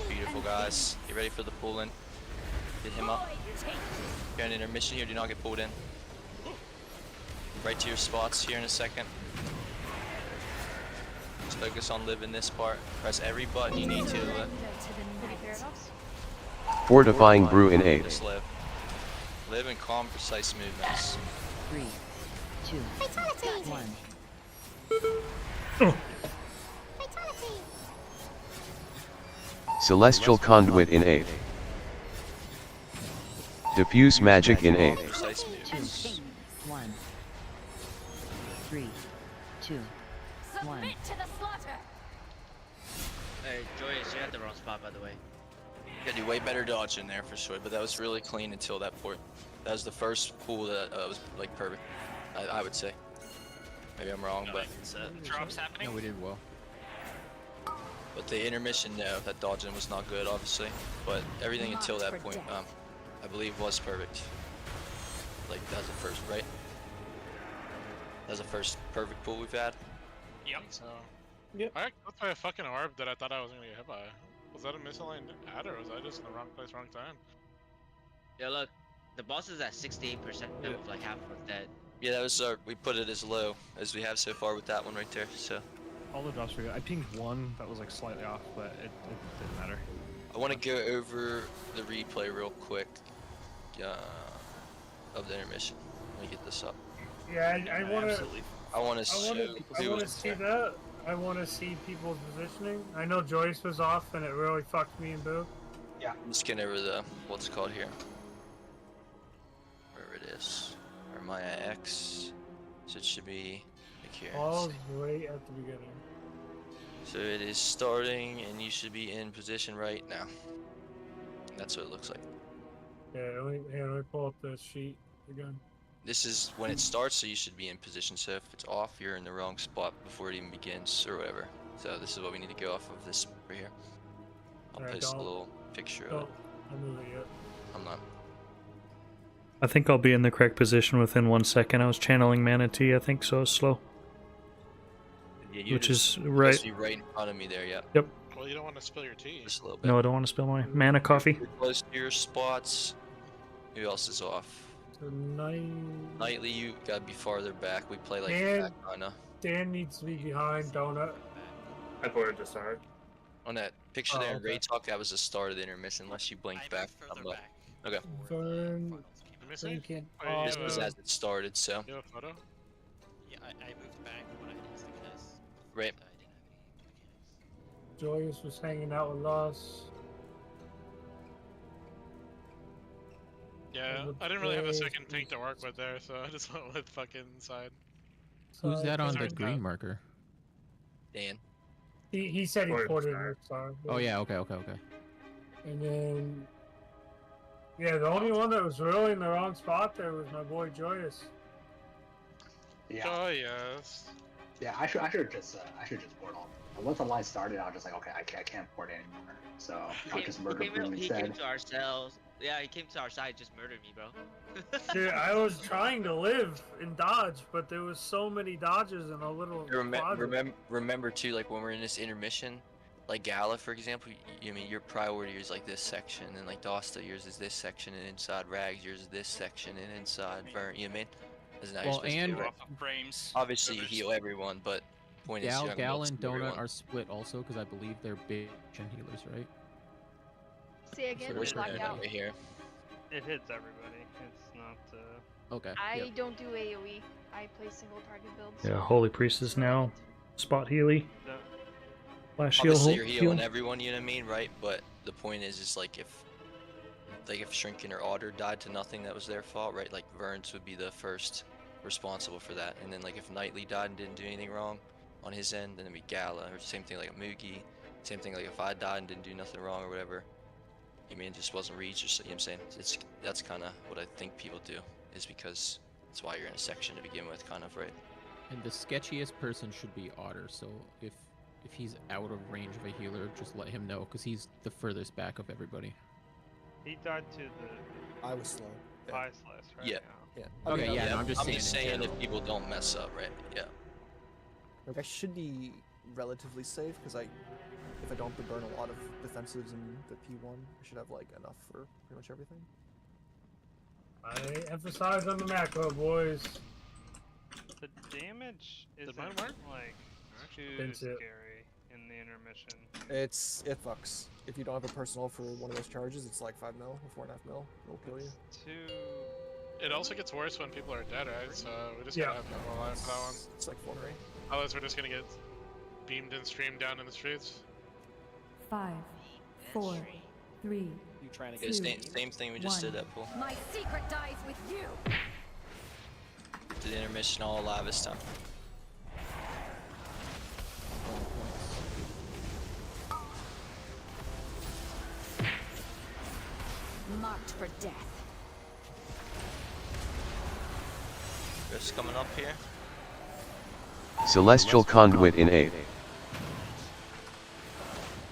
Beautiful, guys. Get ready for the pull in. Get him up. Got an intermission here. Do not get pulled in. Right to your spots here in a second. Just focus on living this part. Press every button you need to live. Fortifying Brew in 8. Just live. Live in calm, precise movements. 3, 2, 1. Celestial Conduit in 8. Diffuse Magic in 8. Precise 2, movements. 1. 3, 2, 1. Submit to the slaughter. Hey, Joyous, you had the wrong spot, by the way. Gotta do way better dodging there for sure, but that was really clean until that point. That was the first pull that was like perfect. I would say. Maybe I'm wrong, but Drops happening. No, we did well. the intermission, no, that dodging was not good, obviously. But everything until that point, I believe, was perfect. Like that's the first, right? That's the first perfect pull we've had. Yep. So. Yep. I got by a fucking orb that I thought I was gonna get hit by. Was that a misaligned ad or was I just in the wrong place, wrong time? Yeah, look, the boss is at 68% with like half of that. Yeah, that was we put it as low as we have so far with that one right there. So. All the drops were good. I pinged one that was like slightly off, but it didn't matter. I want to go over the replay real quick of the intermission. Let me get this up. Yeah, I want to. I want to show. I want to see that. I want to see people's positioning. I know Joyce was off, and it really fucked me and Boo. Yeah. I'm just getting over the what's it called here. Wherever it is, or Maya X. So it should be like here. All's right at the beginning. So it is starting, and you should be in position right now. That's what it looks like. Yeah, let me pull up the sheet again. This is when it starts, so you should be in position. So if it's off, you're in the wrong spot before it even begins, or whatever. So this is what we need to go off of this right here. I'll Alright, post a don't- little picture of Don't it. move it yet. I'm not. I think I'll be in the correct position within 1 second. I was channeling Mana Tea, I think, so I was slow. Yeah, you're Which just is right. supposed to be right in front of me there. Yeah. Yep. Well, you don't want to spill your tea. Just a little bit. No, I don't want to spill my mana coffee. You're close to your spots. Who else is off? So Nightly, you gotta be farther back. We play like Dan- back on Dan needs to be behind Donut. I put it to start. on that picture Oh, there in okay. Raid Talk. That was the start of the intermission, unless you blinked back. I'm up. Okay. Vern, Missing? Lincoln, This was as it started, so. You have a photo? Yeah, I moved back when I used the because Right. Joyous was hanging out with us. Yeah, I didn't really have a second tank to work with there, so I just went with fucking side. Who's that on the Sorry, green marker? Dan. He said he Or put it in start. his side. Oh yeah, okay. And then, yeah, the only one that was really in the wrong spot there was my boy Joyous. Oh, yes. Yeah, I should just port all. And once the line started, I was just like, okay, I can't port anymore. So I'll just murder Broom He instead. came to our cells. Yeah, he came to our side, just murdered me, bro. Dude, I was trying to live and dodge, but there was so many dodges in a little quadrant. Remember too, like when we're in this intermission, like Gala, for example, I mean, your priority is like this section, and like Dosta, yours is this section, and inside Rags, yours is this section, and inside Vern, you know what I mean? Isn't that Well, and frames. Obviously you heal everyone, but point is you haven't Gal healed and Donut everyone. are split also because I believe they're big gen healers, right? Say again, Where's black out. right here? It hits everybody. It's not. Okay. I don't do AoE. I play single target builds. Yeah, Holy Priestess now. Spot Healy. Flash heal. Obviously you're healing everyone, you know what I mean, right? But the point is like if Shrinking or Otter died to nothing, that was their fault, right? Like Verns would be the first responsible for that, and then like if Knightley died and didn't do anything wrong on his end, then it'd be Gala, or same thing like a Moogie, same thing like if I died and didn't do nothing wrong or whatever, you mean it just wasn't reached, or so, you know what I'm saying? That's kind of what I think people do, is because that's why you're in a section to begin with, kind of, right? And the sketchiest person should be Otter, so if he's out of range of a healer, just let him know, because he's the furthest back of everybody. He died to the. I was slow. Eye slash, right? Yeah. Yeah. Okay, mean, yeah, no, I'm just saying if people don't mess up, right? Yeah. Like I should be relatively safe because if I don't have to burn a lot of defensives in the P1, I should have like enough for pretty much everything. I emphasize on the macro, boys. The damage isn't mine work? like too That's it. scary in the intermission. It fucks. If you don't have a personal for one of those charges, it's like 5 mil or 4.5 mil. It'll kill you. It also gets worse when people are dead, right? So we just Yeah. gotta have to hold on for that one. It's like 4 rate. Otherwise, we're just gonna get beamed and streamed down in the streets. 5, 4, 3. You trying to Yeah, get same thing we just did that pool. My secret dies with you. Did intermission all alive this time. Marked for death. Just coming up here. Celestial Conduit in A.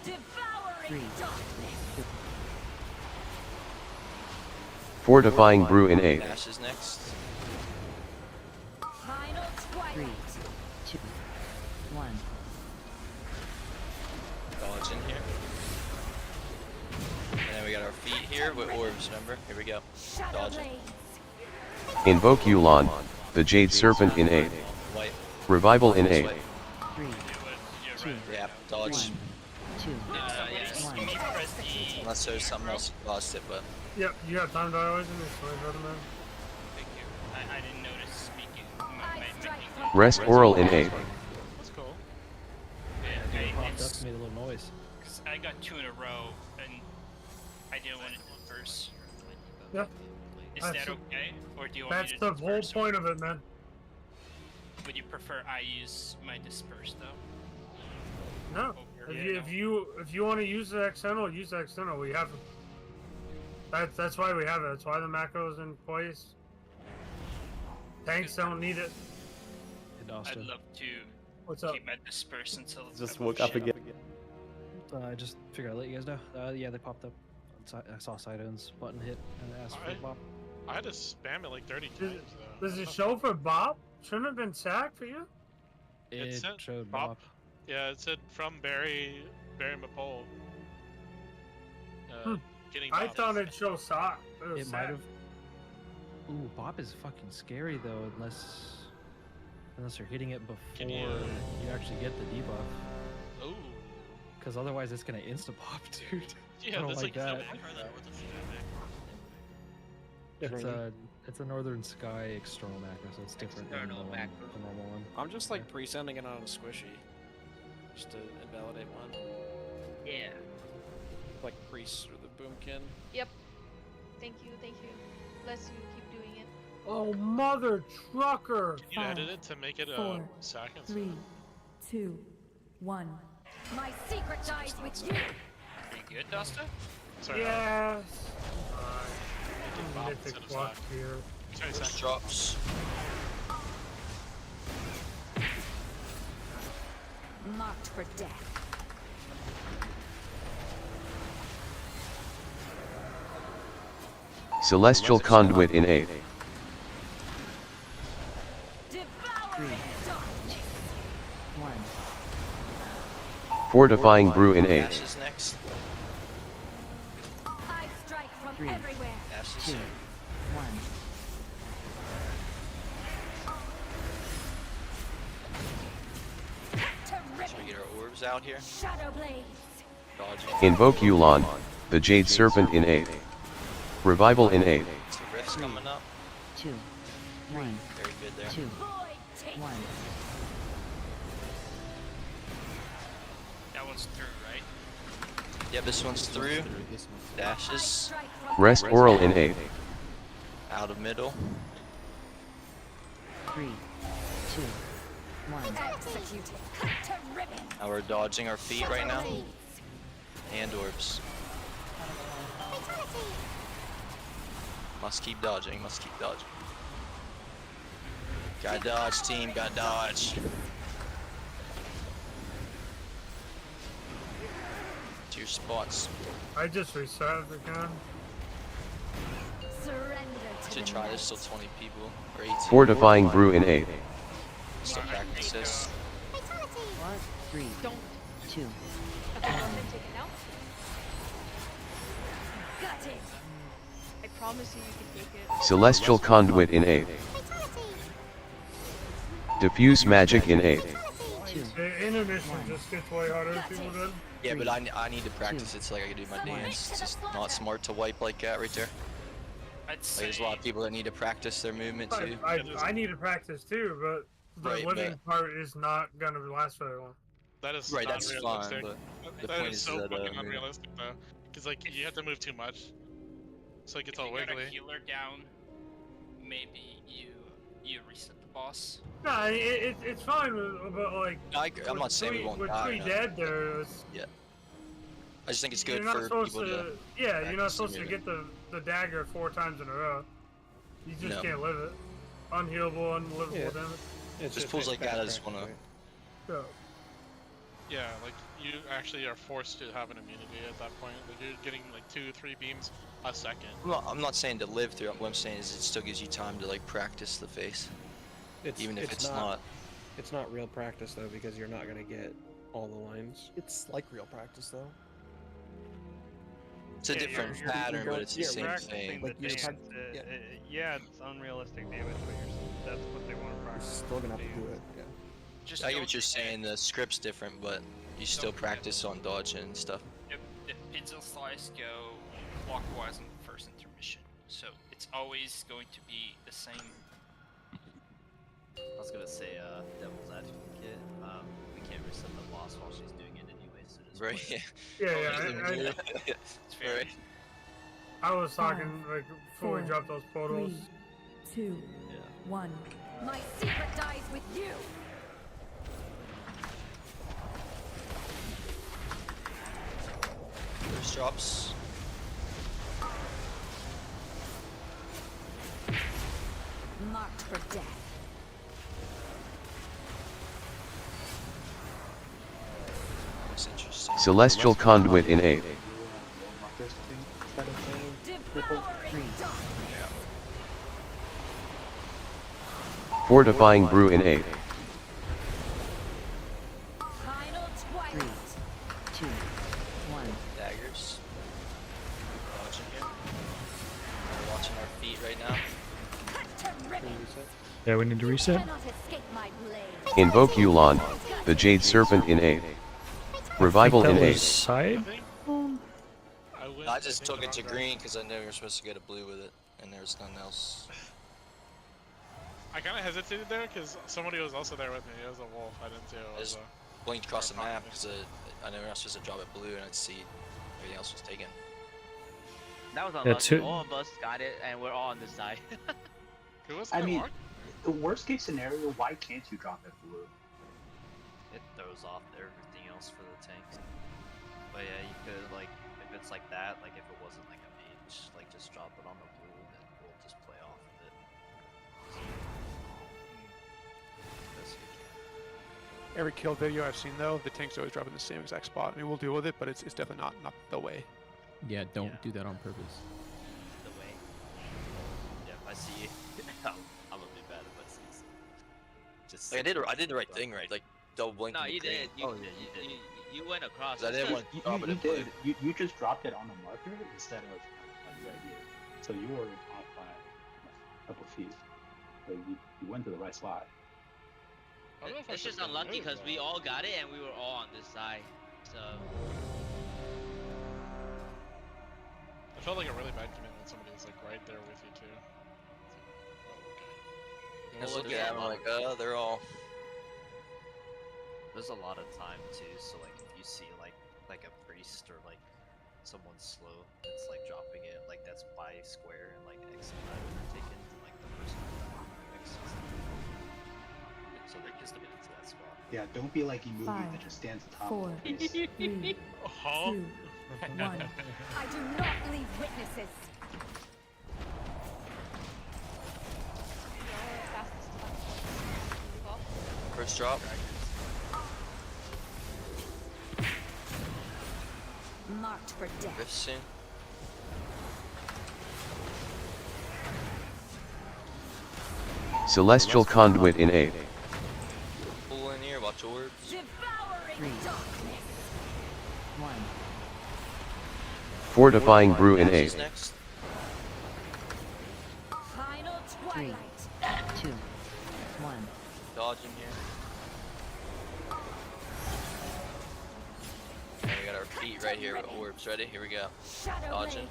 Devouring darkness. Fortifying Brew in A. Dash is next. Final twilight. 3, 2, 1. Dodge in here. And then we got our feet here with orbs, remember? Here we go. Dodging. Invoke Yulon, the Jade Serpent in A. White. Revival in A. 3, 2, Yeah, dodge. 2, Yes, 1. you may press the. Unless there's something else you lost it, but. Yep, you have time to always in this way, brother man. Thank you. I didn't notice speaking. Rest Oral in A. That's cool. Yeah, Popped up, made a little noise. Cause I got 2 in a row, and I didn't want to disperse. Yeah. Is That's that the- okay, or do you want That's me to the whole disperse? point of it, man. Would you prefer I use my disperse though? No. If you want to use the external, use the external. We have. That's why we have it. That's why the macro's in place. Tanks don't need it. I'd love to What's up? keep my disperse until Just I woke shit up again. I just figured I'd let you guys know. Yeah, they popped up. I saw Sidon's button hit and asked for Alright. Bob. I had to spam it like 30 times though. Does it show for Bob? Shouldn't have been sacked for you. It It said showed Bob. Bob. Yeah, it said from Barry Mapole. Getting I Bob. thought it showed sock. It was It might sack. have. Ooh, Bob is fucking scary though, unless you're hitting it before you actually get the debuff. Ooh. Because otherwise it's gonna insta pop, dude. Yeah, I don't that's like like that. so- It's a Northern Sky external macro, so it's different than the normal one. I'm just like pre-sending it on a squishy, just to invalidate one. Yeah. Like priest or the boomkin. Yep. Thank you, thank you. Bless you, keep doing it. Oh, mother trucker! You edit it to make it 4, seconds. 3, 2, 1. My secret dies with you. You good, Dusta? Sorry, Yes. Bob Mythic instead of block Sack. here. Sorry, First Sack. drops. Marked for death. Celestial Conduit in 8. 3, 1. Fortifying Brew in 8. Ash is next. I strike from 3, everywhere. Ash is 2, here. 1. Should we get our orbs out here? Shadow blades. Dodging. Invoke Yulon, the Jade Serpent in 8. Revival in 8. So Rift's coming up. 2, 1. Very good there. 2, 1. That one's through, right? Yeah, this one's through. Dashes. Rest Oral in 8. Out of middle. 3, 2, 1. Executed. Cut to ribbon. Now we're dodging our feet right now. And orbs. Must keep dodging, must keep dodging. Gotta dodge, team, gotta dodge. To your spots. I just reset again. Surrender to Should the try night. this, still 20 people. Or 18. Fortifying Brew in 8. Still practice this. 3, 2. Okay, I'm gonna take it now. Got it. I promise you, you can take it. Celestial Conduit in 8. Diffuse Magic in 8. The intermission just gets way harder if people did. Yeah, but I need to practice it so like I can do my dance. It's just not smart to wipe like that right there. I'd say Like, there's a lot of people that need to practice their movement too. I need to practice too, but the Right, living part is not gonna last very long. That is Right, not that's realistic. fine, but the That point is is so that, fucking unrealistic though. Cause like you have to move too much. So it gets all If you got wiggly. a healer down, maybe you reset the boss. No, it's fine, but like. I'm not saying we won't die. With no. 3 dead there, it's, Yeah. I just think it's good you're not for supposed people to. Yeah, you're not practice supposed to their get the dagger 4 times in a row. You just No. can't live it. Unhealable, unlivable Yeah. damage. Just pulls like that, I just wanna. Yeah. Yeah, like you actually are forced to have an immunity at that point. Like you're getting like 2-3 beams a second. I'm not saying to live through it. What I'm saying is it still gives you time to like practice the face. Even if it's not. It's not real practice though, because you're not gonna get all the lines. It's like real practice though. It's a different pattern, but it's the same practicing thing. the Like, you just dance, have- yeah, it's unrealistic damage, but that's what they want to You're practice. still gonna have to do it. Yeah. Just I get don't what you're forget- saying. The script's different, but you still practice on dodging and stuff. The Pinsel Slice go clockwise on the first intermission, so it's always going to be the same. I was gonna say, Devil's Advocate. We can't reset the boss while she's doing it anyway, so just Right. play it. Yeah, It's very. I was talking like before we 4, dropped those portals. 3, 2, 1. My secret dies with you. First drops. Marked for death. That's interesting. Celestial Conduit in 8. Fortifying Brew in 8. Final 3, twilight. 2, 1. Daggers. Dodging here. We're watching our feet right now. Cut to ribbon. Yeah, we need to reset. Cannot escape my blade. Invoke Yulon, the Jade Serpent in 8. Revival in That 8. was side? I just took it to green because I knew we were supposed to get a blue with it, and there was nothing else. I kind of hesitated there because somebody was also there with me. It was a wolf. I didn't see it. I Was just blinked across the map because I knew we were supposed to drop it blue, and I'd see everything else was taken. That was Yeah, unlucky. All of us got it, and we're all on this side. Who was I that mean, mark? the worst case scenario, why can't you drop it blue? It throws off everything else for the tanks. But yeah, you could like, if it's like that, like if it wasn't like a mage, like just drop it on the blue and we'll just play off of it. Best we can. every kill video I've seen though, the tanks always drop in the same exact spot. I mean, we'll deal with it, but it's definitely not the way. Yeah, don't do that on purpose. The way. Yeah, if I see you, I'm gonna be bad if I see you. Just. Like, I did the right thing, right? Like double blinking. No, you the green. did. You went across. I didn't want to drop it in blue. You just dropped it on the marker instead of right here. So you were off by a couple feet. So you went to the right spot. It's just unlucky because we all got it and we were all on this side. So. I felt like a really bad commitment when somebody was like right there with you too. Just look at them like, they're all. There's a lot of time too, so like if you see like a priest or like someone slow, it's like dropping it like that's by square and like X amount are taken, and like the person X is so they just get into that spot. Yeah, don't be like Imugi that just stands atop 4, the face. 3, 2, 1. I do not leave witnesses. First drop. Marked for death. Rift soon. Celestial Conduit in 8. Pull in here, watch orbs. Devouring darkness. 1. Fortifying Brew in 8. Next. Final 3, twilight. 2, 1. Dodge in here. And we got our feet right here with orbs. Ready? Here we go. Dodging.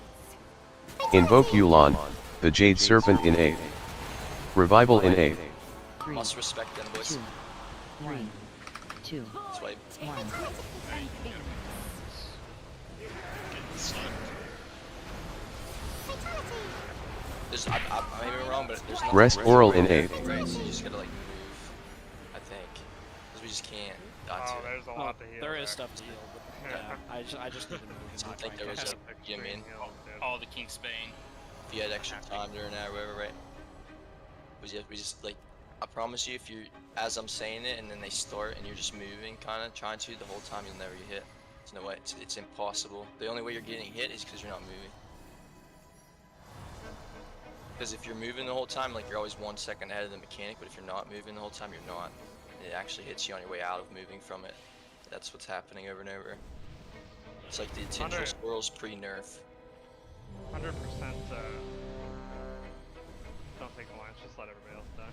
Invoke Yu'lon, the Jade Serpent in 8. Revival in 8. Must respect them, boys. 2, 3, 2, Swipe. 1. There's, I may be wrong, but there's nothing. Rest Oral in 8. Right, so you just gotta like move, I think. Because we just can't. Oh, there's a lot to heal. There is there. stuff to heal, but yeah, I just need to move. I Not think try there and was catch a, up. you know what I mean? All the King's Bane. If you had extra time during that or whatever, right? We just like, I promise you, if you, as I'm saying it, and then they start and you're just moving, kind of trying to, the whole time you'll never get hit. There's no way, it's impossible. The only way you're getting hit is because you're not moving. Because if you're moving the whole time, like you're always 1 second ahead of the mechanic, but if you're not moving the whole time, you're not. It actually hits you on your way out of moving from it. That's what's happening over and over. It's like the Tintril Squirrels pre-nerf. 100%. Don't take alliance. Just let everybody else die,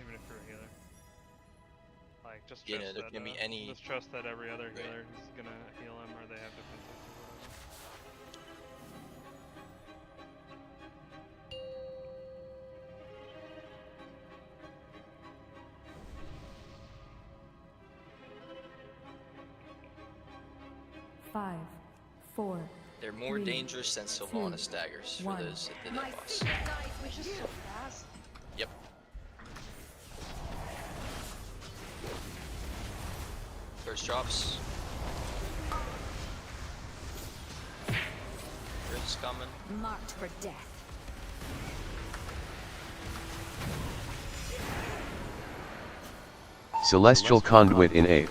even if you're a healer. Like just trust Yeah, there that. can be any. Just trust that every other healer is gonna heal him, or they have defenses or whatever. Five, 4. They're more 3, dangerous than Sylvanas 2, daggers for 1. those that did that boss. Yep. First drops. Rift's coming. Marked for death. Celestial Conduit in 8.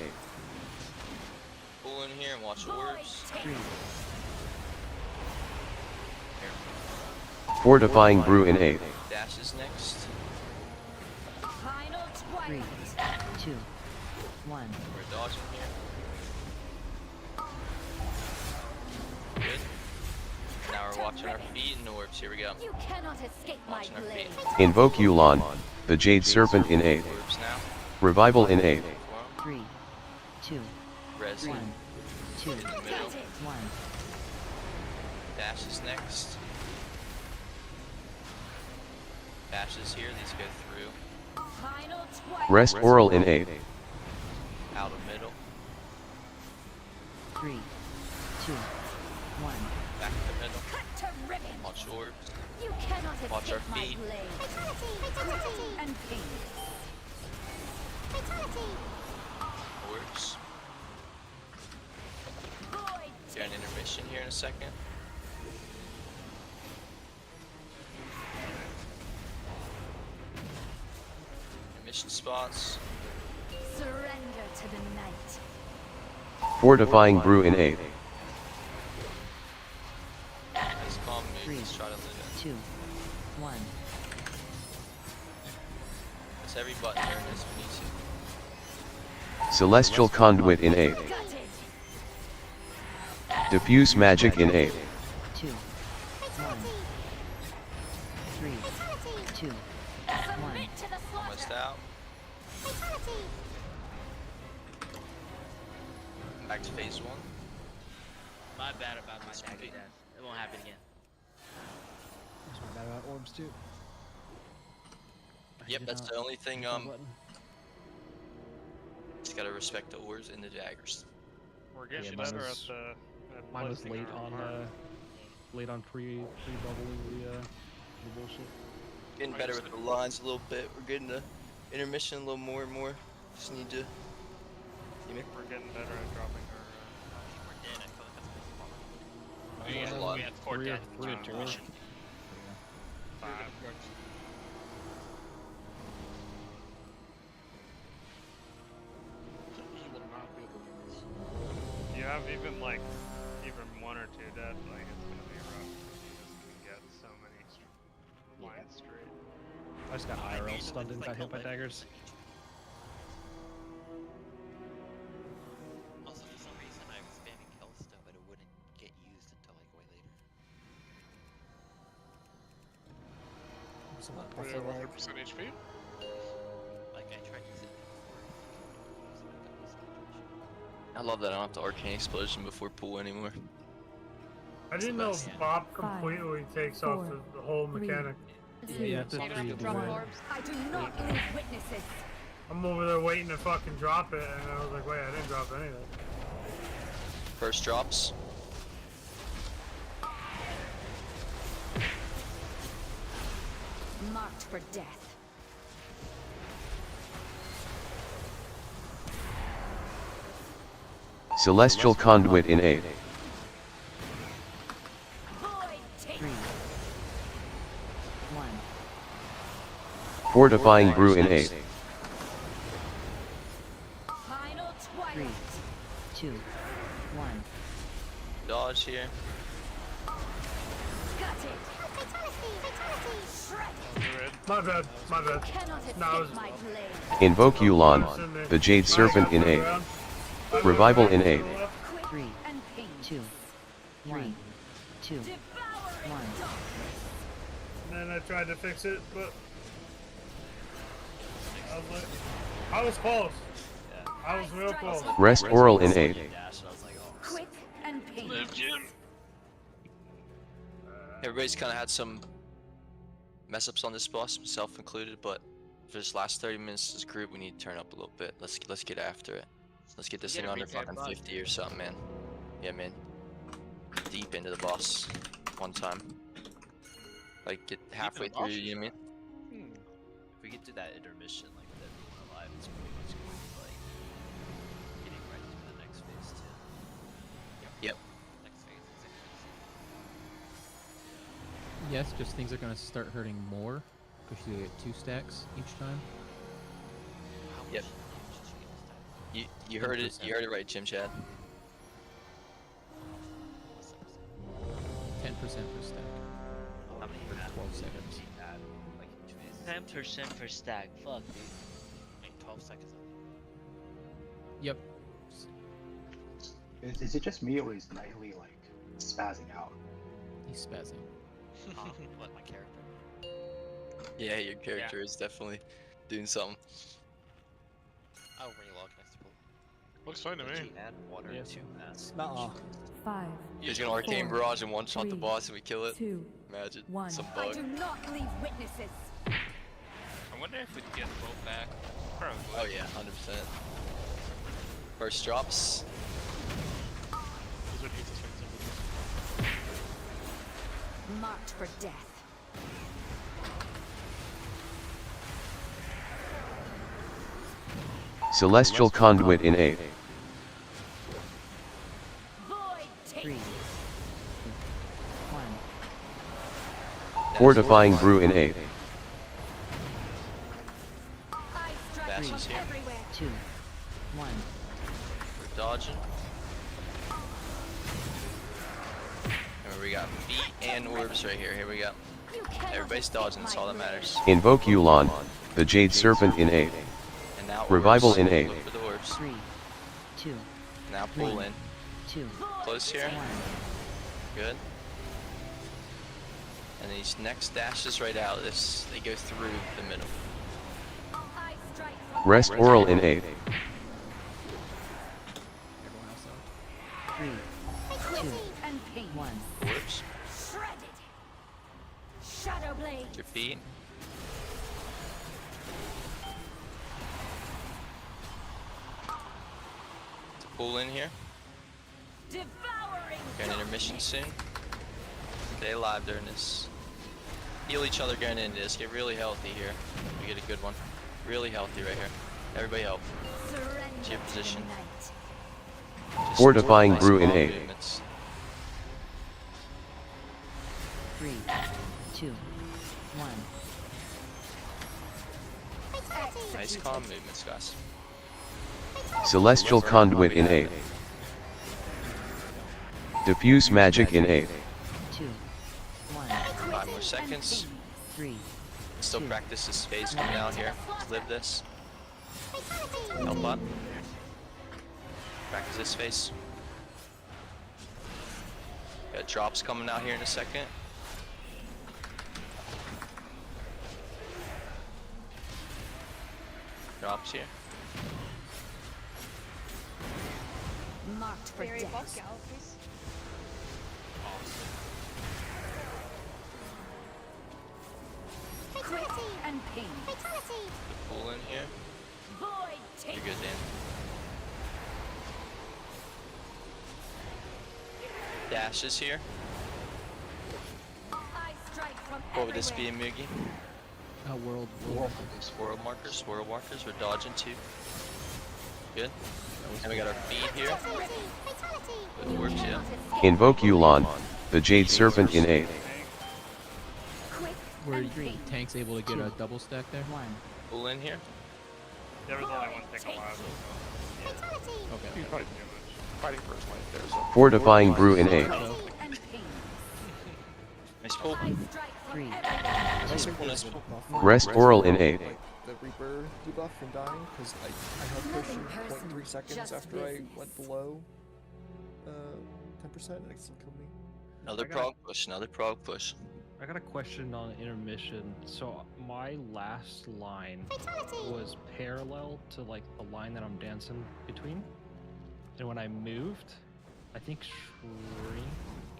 Pull in here and watch orbs. 3, Fortifying Brew in 8. Dash is next. Final 3, twilight. 2, 1. We're dodging here. Good. Now we're watching our feet and orbs. Here we go. You cannot escape my Watching our blade. feet. Invoke Yu'lon, the Jade Serpent in 8. Orbs now. Revival in 8. 3, 2, Res. 1, 2, In the middle. 1. Dash is next. Dash is here. These go through. Final twilight. Rest Oral in 8. Out of middle. 3, 2, 1. Back to middle. Cut to ribbons. Watch orbs. You cannot escape Watch our my feet. blade. Fatality. And pain. Fatality. Orbs. Void. Got an intermission here in a second. Intermission spots. Surrender to the night. Fortifying brew in 8. Let's calm me. 3, Let's try to live it. 2, 1. Press every button during this we need to. Celestial conduit in 8. Diffuse magic in 8. 2, 1. 3, 2, 1. Almost out. Back to phase 1. My bad about my dagger death. It won't happen again. That's my bad about orbs too. Yep, that's the only thing. Just gotta respect the orbs and the daggers. We're getting Yeah, better mine at was- the. Mine was placing late our on armor. pre-bubbling the bullshit. Getting better with the lines a little bit. We're getting the intermission a little more and more. Just need to. We're getting better at dropping our. We got a lot. We had 4 deaths to intermission. 5. You have even like, even 1 or 2 dead, like it's gonna be rough. You just can get so many lines straight. I just got IRL stunned and got hit by daggers. Also, for some reason, I was spamming Hellstone, but it wouldn't get used until like way later. So what, Were buffalo you lag? 100% HP? Like I tried using it before. I love that I don't have to arcane explosion before pool anymore. I didn't know Bob completely takes off the whole mechanic. Yeah, you have to drop orbs. I do not leave witnesses. I'm over there waiting to fucking drop it, and I was like, wait, I didn't drop anything. First drops. Marked for death. Celestial conduit in 8. 3, 1. Fortifying brew in 8. Final 3, twilight. 2, 1. Dodge here. Got it. Fatality. Shred. My bad, my bad. Cannot No, escape my blade. Invoke Yulan, the Jade Serpent in 8. Revival in 8. 3, 2, 1, 2, 1. And then I tried to fix it, but I was like, I was close. I was real close. Rest Oral in 8. Quick and painless. Everybody's kind of had some mess ups on this boss, myself included, but for this last 30 minutes as a group, we need to turn up a little bit. Let's get after it. Let's get this thing under fucking 50 or something, man. Yeah, man. Deep into the boss one time. Like, get halfway through, you know what I mean? If we get through that intermission, like with everyone alive, it's pretty much going to be like getting right into the next phase too. Yep. Next phase is Yes, just things are gonna start hurting more because you get 2 stacks each time. Yep. You heard it. You heard it right, Jim Chad. 10% per stack. How many For 12 seconds. like each phase? 10% per stack. Fuck, dude. Like 12 seconds. Yep. Is it just me or is Nightly like spazzing out? He's spazzing. What, my character? Yeah, your character is definitely doing something. Oh, relog next pull. Looks fine to me. Add 1 or 2 masks. Nuh-uh. 5, He's gonna arcane barrage and one shot the 3, boss and we kill it. 2, Imagine 1. some I bug. do not leave witnesses. I wonder if we'd get both back. Probably. Oh yeah, 100%. First drops. Marked for death. Celestial conduit in 8. Void 3, 2, 1. Fortifying brew in 8. I strike from everywhere. 2, dodging. And we got feet and orbs right here. Here we go. Everybody's dodging. That's all that matters. Invoke Yulon, the Jade Serpent in 8. And now Revival orbs. in 8. Look for the orbs. 3, 2, Now pull in. 2, Close here. Good. And these next dashes right out of this, they go through the middle. Rest Oral in 8. 3, 2, 1. Orbs. Shadow blade. Your feet. To pull in here. Devouring. Got an intermission soon. Stay alive during this. Heal each other going into this. Get really healthy here. We get a good one. Really healthy right here. Everybody help. To your position. Just Fortifying nice Brew in calm 8. movements. 3, 2, 1. Nice calm movements, guys. Celestial Conduit in 8. Diffuse Magic in 8. 2, 1. 5 more seconds. 3. Still practice this phase coming out here. Let's live this. Help up. Practice this phase. Got drops coming out here in a second. Drops here. Marked for Fairy death. Bulk Galaxies. Fatality and pain. Fatality. Pull in here. Void You're take. good, Dan. Dashes here. I strike from What would this be, everywhere. Mugi? World markers. World markers. We're dodging too. Good. And we got our feet here. With orbs, yeah. Invoke Yulon, the Jade Serpent in 8. Were tanks able to get a double stack there? 1. Pull in here. There was only one thing alive. Okay. He's probably fighting for his life there. So. Fortifying Brew in 8. Nice pull. 3, Nice pull, nice pull. Rest Oral in 8. Like the Reaper debuff from dying, because I held pushing 0.3 seconds after I went below 10% and it still killed me. Another prog push. Another prog push. I got a question on intermission. So my last line was parallel to like the line that I'm dancing between, and when I moved, I think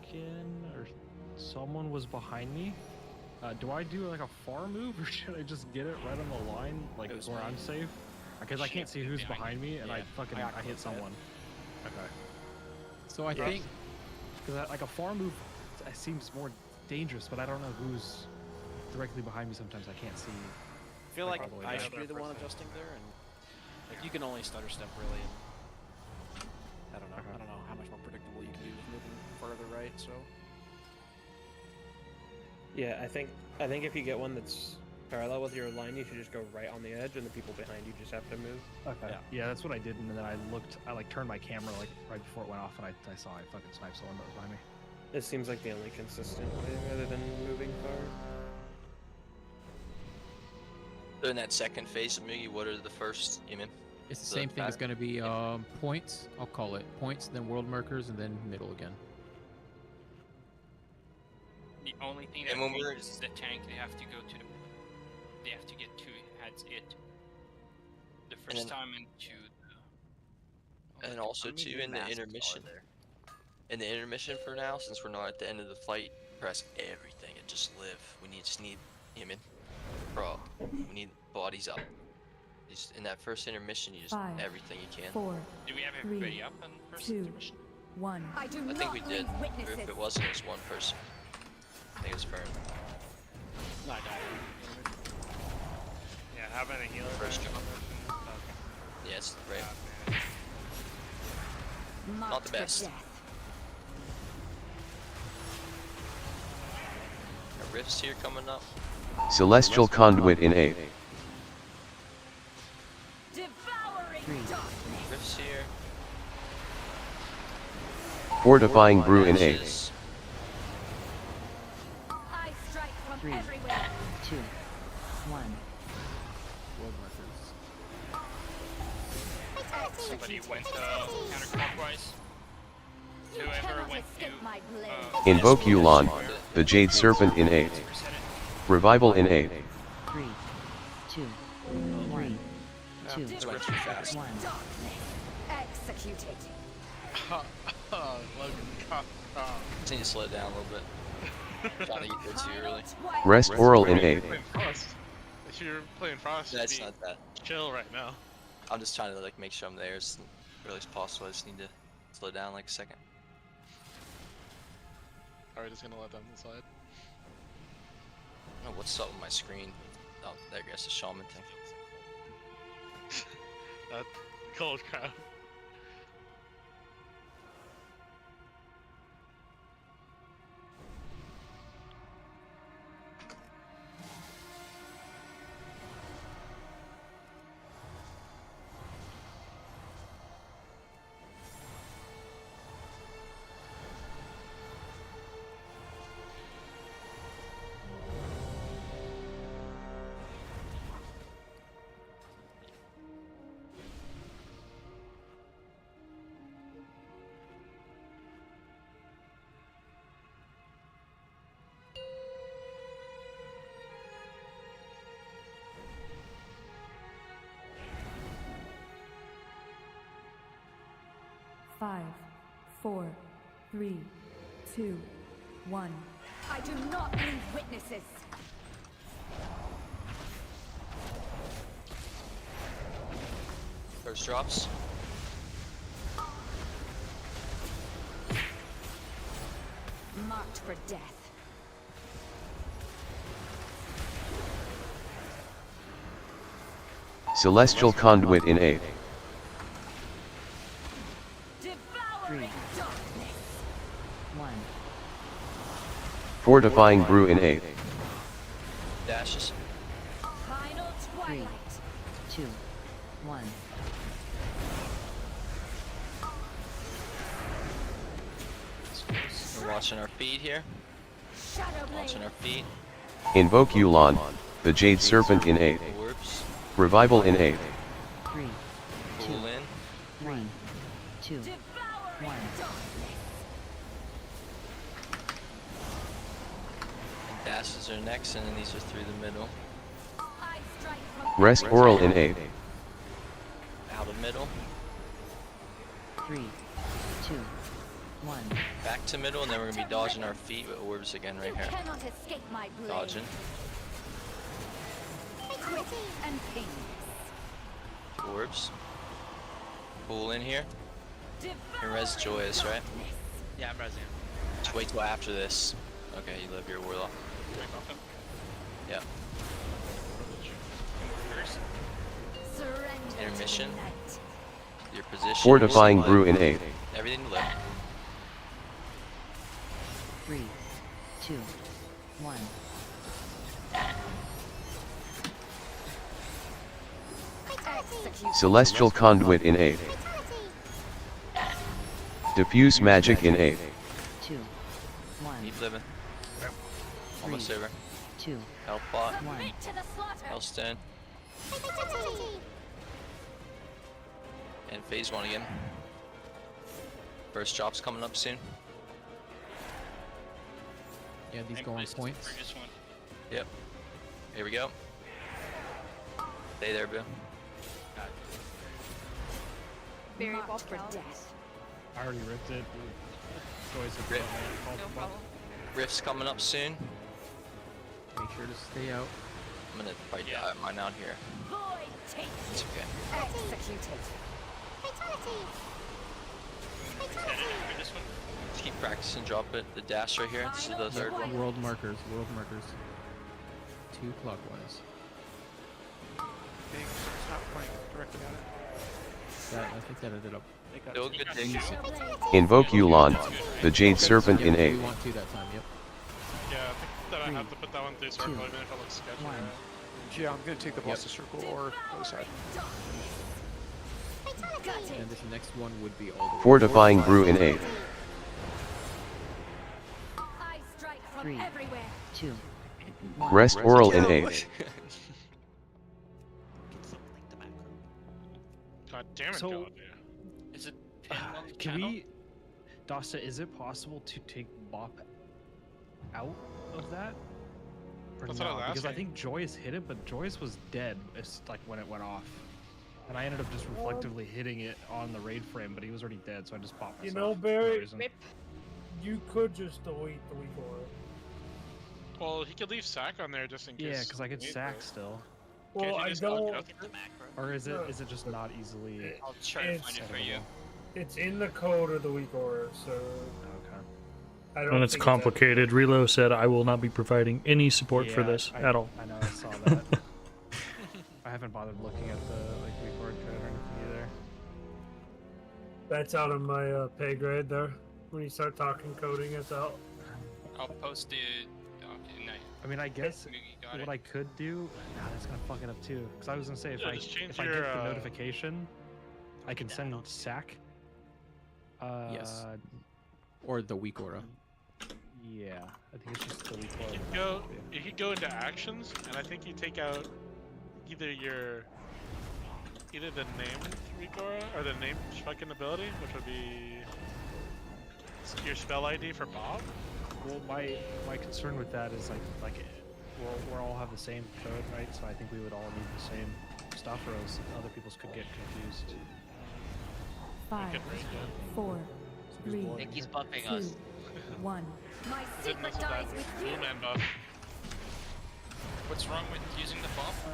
Shrinkin or someone was behind me. Do I do like a far move, or should I just get it right on the line, like where I'm safe? Because I can't see who's behind me, and I hit someone. Okay. So I think because like a far move seems more dangerous, but I don't know who's directly behind me. Sometimes I can't see. I feel like I should be the one adjusting there, and like you can only stutter step really. And I don't know. I don't know how much more predictable you can be with moving further right. So. Yeah, I think if you get one that's parallel with your line, you should just go right on the edge, and the people behind you just have to move. Okay. Yeah, that's what I did, and then I like turned my camera like right before it went off, and I saw I fucking sniped someone that was behind me. This seems like the only consistent way rather than moving far. So in that second phase of Mugi, what are the first, you mean? it's the same thing. It's going to be points. I'll call it points, then world markers, and then middle again. The only thing that And when we're- changes is the tank. They have to go to the. They have to get to. That's it. The first time into the. And also too in the intermission. In the intermission for now, since we're not at the end of the fight, press everything and just live. We just need him in. Bro, we need bodies up. Just in that first intermission, you just 5, everything you can. 4, Do we have 3, everybody up on the first 2, intermission? 1. I think we did. Or if it wasn't, it was one person. I think it was Fern. No, I died. Yeah, having a healer. First there jump. is awesome. Yeah, it's right. Not the best. Our rifts here coming up. Celestial Conduit in 8. Devouring darkness. Rifts here. Fortifying brew in 8. I strike from 3, everywhere. 2, 1. World markers. Somebody went counterclockwise. Whoever went to Invoke Yulon, the Jade Serpent in 8. Revival in 8. 3, 2, 1, 2, This went too fast. 1. Executed. Just need to slow it down a little bit. Trying to get there too early. Rest Oral in 8. If you're playing Frost, That's not that. chill right now. I'm just trying to like make sure I'm there as early as possible. I just need to slow down like a second. Alright, just gonna let them decide. I don't know what's up with my screen. Oh, there goes the shaman thing. That cold crowd. Five, 4, 3, 2, 1. I do not need witnesses. First drops. Marked for death. Celestial Conduit in 8. 3, 1. Fortifying brew in 8. Dashes. Final 3, twilight. 2, 1. We're watching our feet here. Shadow Watching our feet. Invoke Yulon, the Jade Serpent in 8. Orbs. Revival in 8. 3, Pull in. 3, 2, 1. Dashes are next, and then these are through the middle. I strike from Rest Oral in 8. Out of middle. 3, 2, 1. Back to middle, and then we're gonna be dodging our feet with orbs again right You here. cannot escape my blade. Dodging. Quick and painless. Orbs. Pull in here. And res Joyous, right? Yeah, I'm resing. Just wait till after this. Okay, you live your warlock. Yeah. Surrender. Intermission. Your position. Fortifying brew in 8. Everything to left. 3, 2, 1. Celestial Conduit in 8. Diffuse Magic in 8. 2, 1. Keep living. Almost over. 2, Help plot. 1. Hellstone. And phase 1 again. First drop's coming up soon. Yeah, these go on points. Yep. Here we go. Stay there, Bill. Variable for death. I already ripped it. Joyce had Rip. called No the problem. Rift's coming up soon. Make sure to stay out. I'm gonna fight mine out here. Void take. It's okay. Executed. Just keep practicing. Drop it. The dash right here. This is the third one. World markers. World markers. 2 clockwise. It's not pointing directly at it. I think that ended up. Still good things. Invoke Yulon, the Jade Serpent in 8. We want to that time, yep. Yeah, I think that I have to put that one through circle even if it looks sketchy. Yeah, I'm gonna take the boss to circle or other side. And this next one would be all the way. Fortifying brew in 8. from 3, everywhere. 2, 1. Rest oral in 8. God damn it, So- God. Is it pinned on the Can channel? we, Dasta? Is it possible to take Bop out of that? Or That's what I no? was Because I asking. think Joyce hit it, but Joyce was dead. It's like when it went off, and I ended up just reflectively hitting it on the raid frame, but he was already dead, so I just popped You myself. know, for no Barry, reason. you could just delete the weak aura. Well, he could leave sack on there just in case. Yeah, because I could we need sack it. still. Well, Can't you I just don't. look it up? Or is it No. is it just not easily? I'll try to find it for you. It's in the code of the weak aura, so. Okay. I don't When it's think complicated, Relo said, I will not be providing any support for Yeah, this I, at all. I know, I saw that. I haven't bothered looking at the like record code or anything either. That's out of my pay grade there. When you start talking coding, it's out. I'll post it. Okay, nice. I mean, I guess You got what it. I could do. Nah, that's gonna fuck it up too. Because I was gonna say if Yeah, I just change if I your, get the notification, I can send sack. Yes. Or the weak aura. Yeah, I think it's just the weak You could go. You could go into actions, and I think you take out either the named Rigora or the named fucking ability, which would be your spell ID for Bob. Well, my concern with that is like we'll all have the same code, right? So I think we would all need the same stuff, or else other people's could get confused. 5, 4, 3, Nikki's buffing 2, us. 1. My Didn't secret mess with dies that with Blue you. Man buff. What's wrong with using the buff?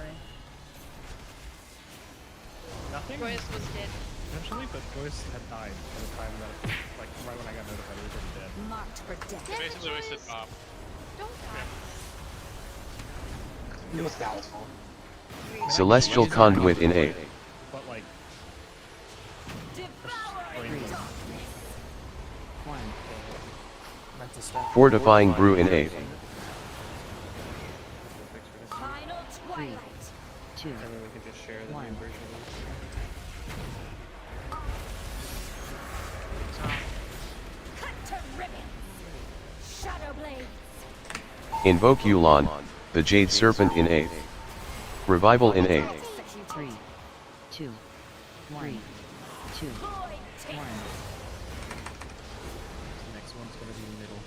Nothing. Joyce was dead. Potentially, but Joyce had died by the time that, like, right when I got notified, he was already dead. Marked for death. Basically wasted Bob. Don't It was Dallas' fault. Celestial Conduit in 8. But like, Devouring darkness. 1. Meant to stack. Fortifying Brew in 8. Final 3, twilight. 2, And then we can just share the 1. new version. Cut to ribbons. Shadow blades. Invoke Yulon, the Jade Serpent in 8. Revival in 8. 3, 2, 1, 2, 1. the next one's gonna be middle.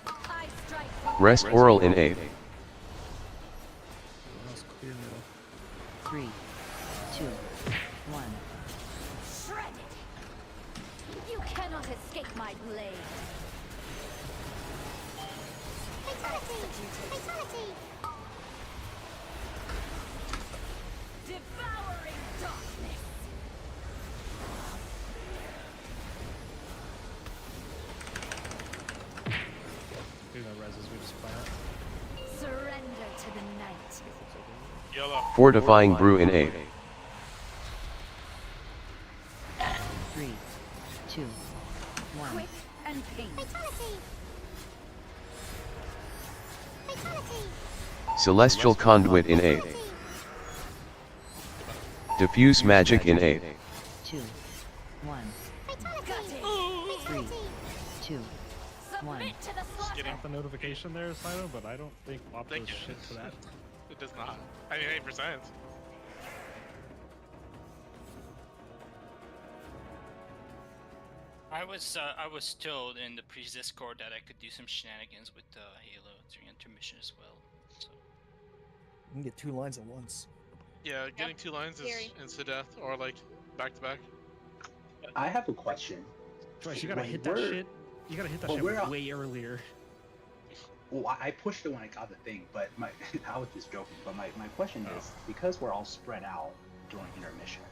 I strike from Rest oral in 8. That's clear middle. 3, 2, 1. shredded. You cannot escape my blade. Fatality! Devouring darkness. Do no reses, we just plant. Surrender to the night. Yellow. Fortifying Brew in 8. 3, 2, 1. Quick and painless. Celestial Conduit in 8. Diffuse Magic in 8. 2, 1. 3, 2, 1. Submit to the slaughter. Got the notification there, Sino, but I don't think Bop Thank does you. shit for that. It does not. I mean, 8%. I was told in the pre-Discord that I could do some shenanigans with Halo during intermission as well. So You can get 2 lines at once. Yeah, getting 2 lines is Scary. insta death or like back to back. I have a question. Joyce, you gotta When hit that we're- shit. You gotta hit that when shit we're- way earlier. Well, I pushed it when I got the thing, but my I was just joking. But my question is, because we're all spread out during intermission,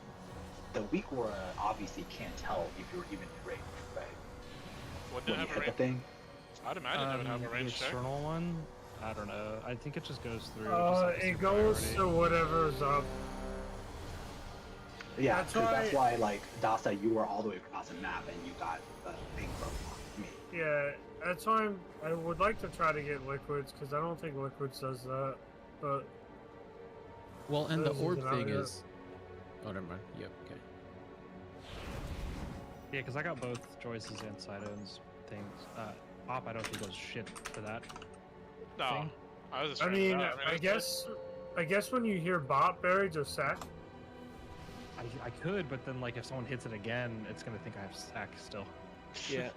the weak aura obviously can't tell if you're even in range, right? Wouldn't When it you have a hit the range? thing. I'd imagine it would have a The range check. external one? I don't know. I think it just goes through. just like It it's goes priority. to whatever's up. Yeah, That's because that's why- why, like, Dasa, you were all the way across the map and you got the thing from me. Yeah, that's why I would like to try to get liquids because I don't think liquids does that. But Well, and the Those orb isn't out thing yet. is. Oh, never mind. Yep. Okay. Yeah, because I got both Joyce's and Sidone's things. Op, I don't think does shit for that. No, thing. I was just I trying mean, it out. I guess when you hear bot berry, just sack. I could, but then like if someone hits it again, it's gonna think I have sack still. Yeah.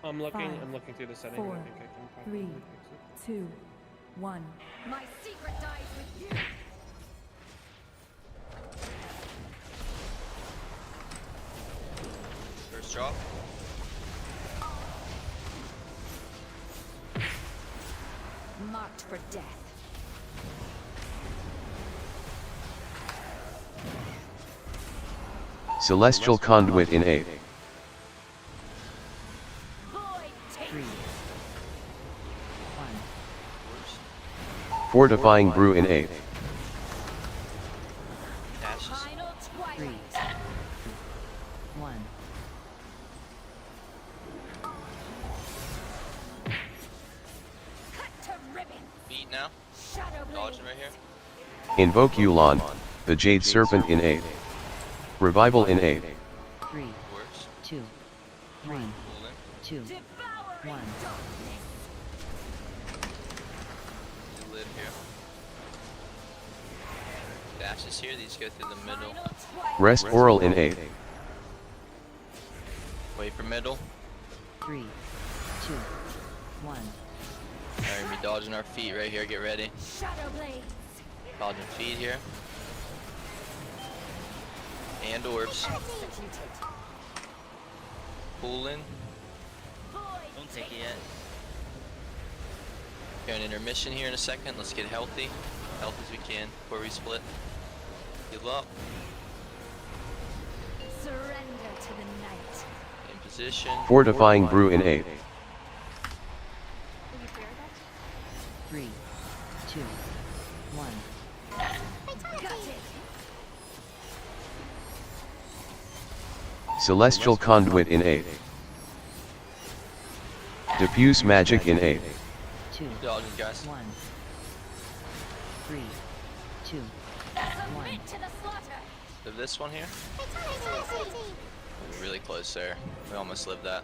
I'm looking through the settings. 4, I think I can 3, probably fix it. 2, 1. My secret dies with you. First drop. Marked for death. Celestial Conduit in A. 3, 1. Fortifying Brew in A. Dashes. 3, 1. Cut to ribbons. Beat now. Shadow blade. Dodging right here. Invoke Yulon, the Jade Serpent in A. Revival in A. 3, Works. 2, 3, 2, 1. Lid here. Dashes here. These go through the middle. Rest Oral in A. Wait for middle. 3, 2, 1. Alright, be dodging our feet right here. Get ready. Shadow blades. Dodging feet here. And orbs. Pull in. Don't take it yet. Got an intermission here in a second. Let's get healthy. Healthy as we can before we split. Heal up. Surrender to the night. In position. Fortifying Brew in A. Will you bear that? 3, 2, 1. Got it. Celestial Conduit in A. Diffuse Magic in A. 2, Dodging, guys. 1. 3, 2, 1. Submit to the slaughter. Live this one here. Really close there. We almost lived that.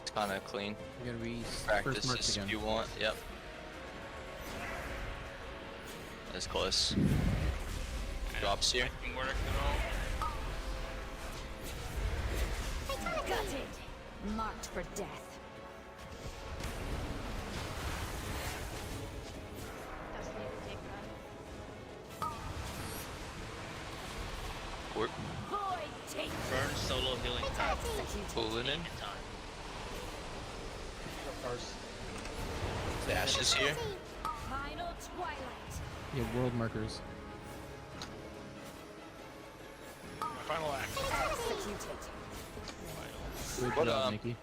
It's kind of clean. You're gonna be Practice first marks this again. if you want. Yep. That's close. Drops here. Work at all. Gutted. Marked for death. Doesn't need to take that. Warp. Void take. Burn solo healing time. Pulling in. Time. Dashes here. Final twilight. You have world markers. My final act. Executed. Good What, job, Nikki.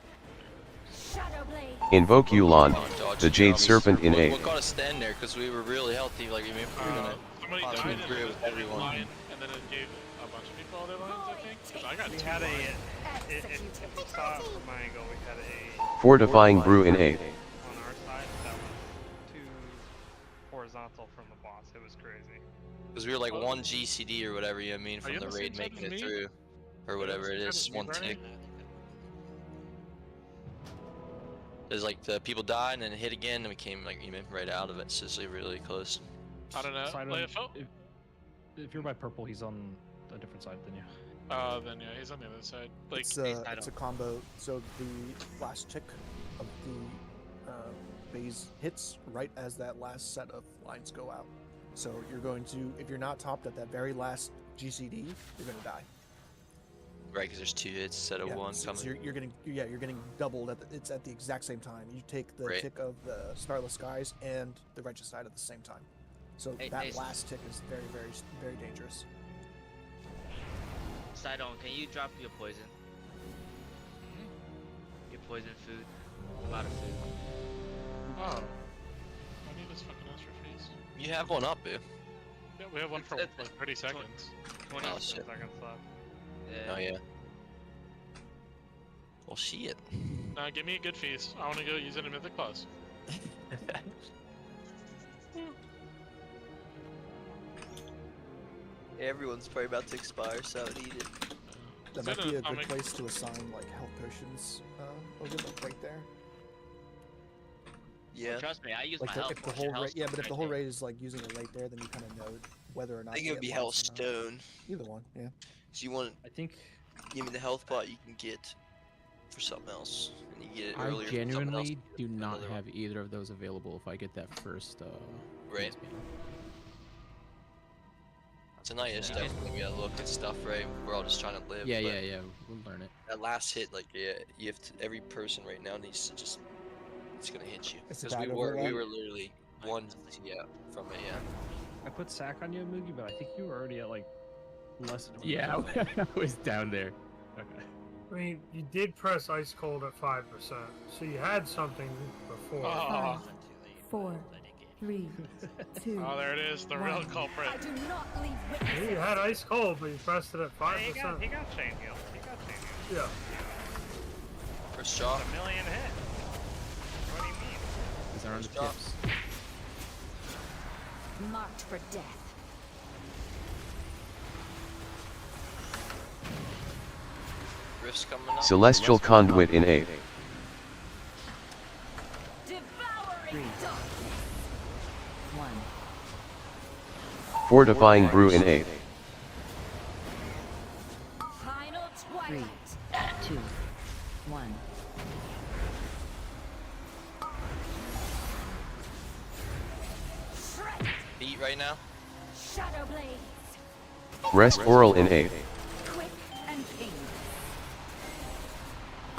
Shadow blade. Invoke Yulon, Dodge the Jade jumps. Serpent in A. What got us stand there? Because we were really healthy. Like, we were gonna Somebody possibly died and agree then with it was everyone. line, and then it gave a bunch of people all their lines, I think. 'Cause I got We two had lines. if you saw it from my angle, we had a Fortifying Brew in A. on our side that was too horizontal from the boss. It was crazy. Because we were like one GCD or whatever, you know what I mean, Are from you the on the raid same side making as it me? through. Or whatever it same is, side as me, one Bernie? tick. There's like the people died and then hit again and we came like you know, right out of it. So it's like really close. I don't know. Sidon, Like, if you're by purple, he's on a different side than you. Then yeah, he's on the other side. Like, It's a combo. So the last tick of the phase hits right as that last set of lines go out. So you're going to, if you're not topped at that very last GCD, you're going to die. Right, because there's two hits instead of Yeah, one so coming. you're getting doubled it's at the exact same time. You take the Right. tick of the Starless Skies and the Regicide at the same time. So Hey, that hey, last tick is very, very, very dangerous. Sidon, can you drop your poison? Your poison food. A lot of food. oh. I need this fucking extra fees. You have one up, boo. Yeah, we have one for like 30 seconds. 20 Oh, shit. Seconds left. Yeah. Oh yeah. Well, shit. Nah, give me a good feast. I want to go use it in Mythic Plus. Everyone's probably about to expire, so I would eat it. That might be a good place to assign like health potions, Logan, like right there. Yeah. Well, trust me, I use Like my the, health. if the potion. whole Health yeah, but if right the whole there. raid is like using it right there, then you kind of know whether or not. I think you it would be get Health lights or not. Stone. Either one, yeah. So you want? I think. Give me the health pot you can get for something else, and you get it I earlier. for something else, genuinely you get do it for not another have either of those available if I get that first. Right. Tonight is Yeah. definitely we gotta look at stuff, right? We're all just trying to live. Yeah, but yeah. We'll learn it. That last hit, like, yeah, you have to. Every person right now needs to just. It's gonna hit you It's because we about were overlap. literally one from it. Yeah. I put sack on you, Moogie, but I think you were already at like less than. Yeah, I was down there. Okay. I mean, you did press ice cold at 5%, so you had something before. Oh. 5, 4, 3, 2. Oh, there it is, the real culprit. I do not leave Yeah, witnesses. you had ice cold, but you pressed it at 5%. He got chain heal. He got chain heal. Yeah. First shot. A million hit. What do you mean? These are on the First shot. tips. Marked for death. Rift's coming up. Celestial Conduit in 8. Devouring darkness. 1. Fortifying Brew in 8. Final 3, twilight. 2, 1. Shred. Beat right now. Shadow blades. Rest Oral in 8. Quick and painless.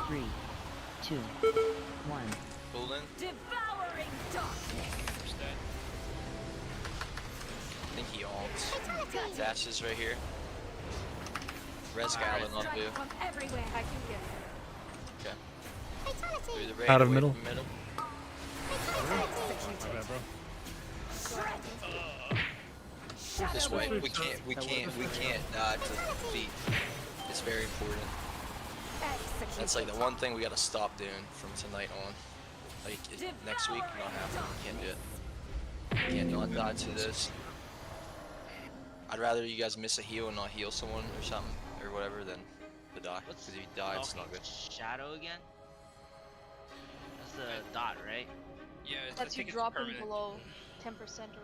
3, 2, 1. Pulled in. Devouring darkness. First dead. I think he ults. Dashes right here. Res Gallon on Strike blue. from everywhere. I can get Okay. Through the raid, Out of away middle. from middle. My bad, bro. This way. We can't dodge the feet. It's very important. That's like the one thing we gotta stop doing from tonight on. Like next week, not happening. We can't do it. We can't not dodge to this. I'd rather you guys miss a heal and not heal someone or something or whatever than to die. Because if you die, it's not good. Shadow again? That's the dot, right? Yeah, That's you dropping below 10% or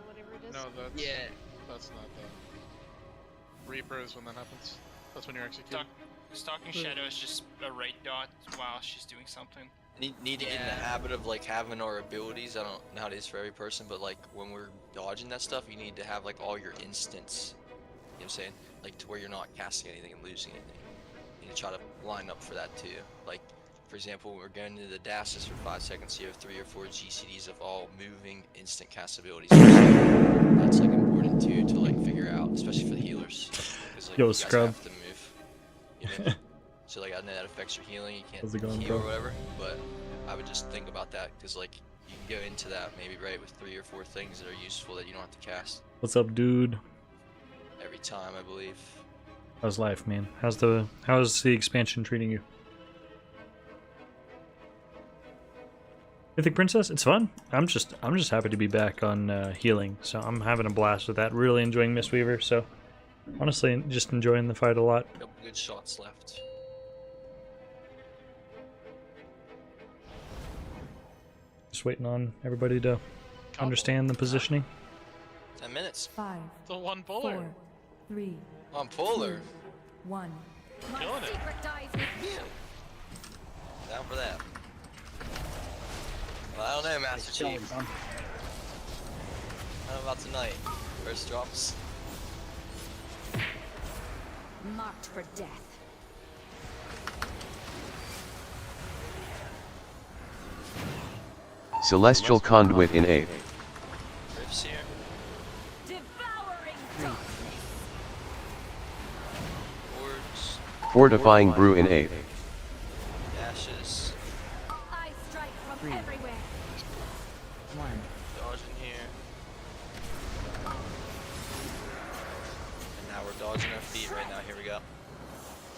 whatever it is. No, that's Yeah. That's not the Reaper is when that happens. That's when you're executing. Stalking Shadow is just a right dot while she's doing something. Need to get in the habit of like having our abilities. I don't know how it is for every person, but like when we're dodging that stuff, you need to have like all your instants. You know what I'm saying? Like to where you're not casting anything and losing anything. You need to try to line up for that too. Like for example, when we're going into the dashes for 5 seconds, you have 3 or 4 GCDs of all moving instant cast abilities. That's like important too to like figure out, especially for the healers. Like, Yo, you guys scrub. have to move. You know? So like I know that affects your healing. You can't How's it going, heal bro? or whatever, but I would just think about that because like you can go into that maybe right with 3 or 4 things that are useful that you don't have to cast What's up, dude? every time, I believe. How's life, man? How's the expansion treating you? Mythic Princess, it's fun. I'm just happy to be back on healing, so I'm having a blast with that. Really enjoying Mistweaver, so honestly, just enjoying the fight a lot. Couple good shots left. Just waiting on everybody to understand the positioning. 10 minutes. 5, The one puller. 4, 3, On puller. 1. Killing it. Secret dies with you. Down for that. Well, I don't know, Master Chief. I don't know about tonight. First drops. Marked for death. Celestial Conduit in 8. Rift's here. Devouring darkness. Orbs. Fortifying Brew in 8. Dashes. I strike from 3, everywhere. 1. Dodging here. And now we're dodging our feet right now. Here we go.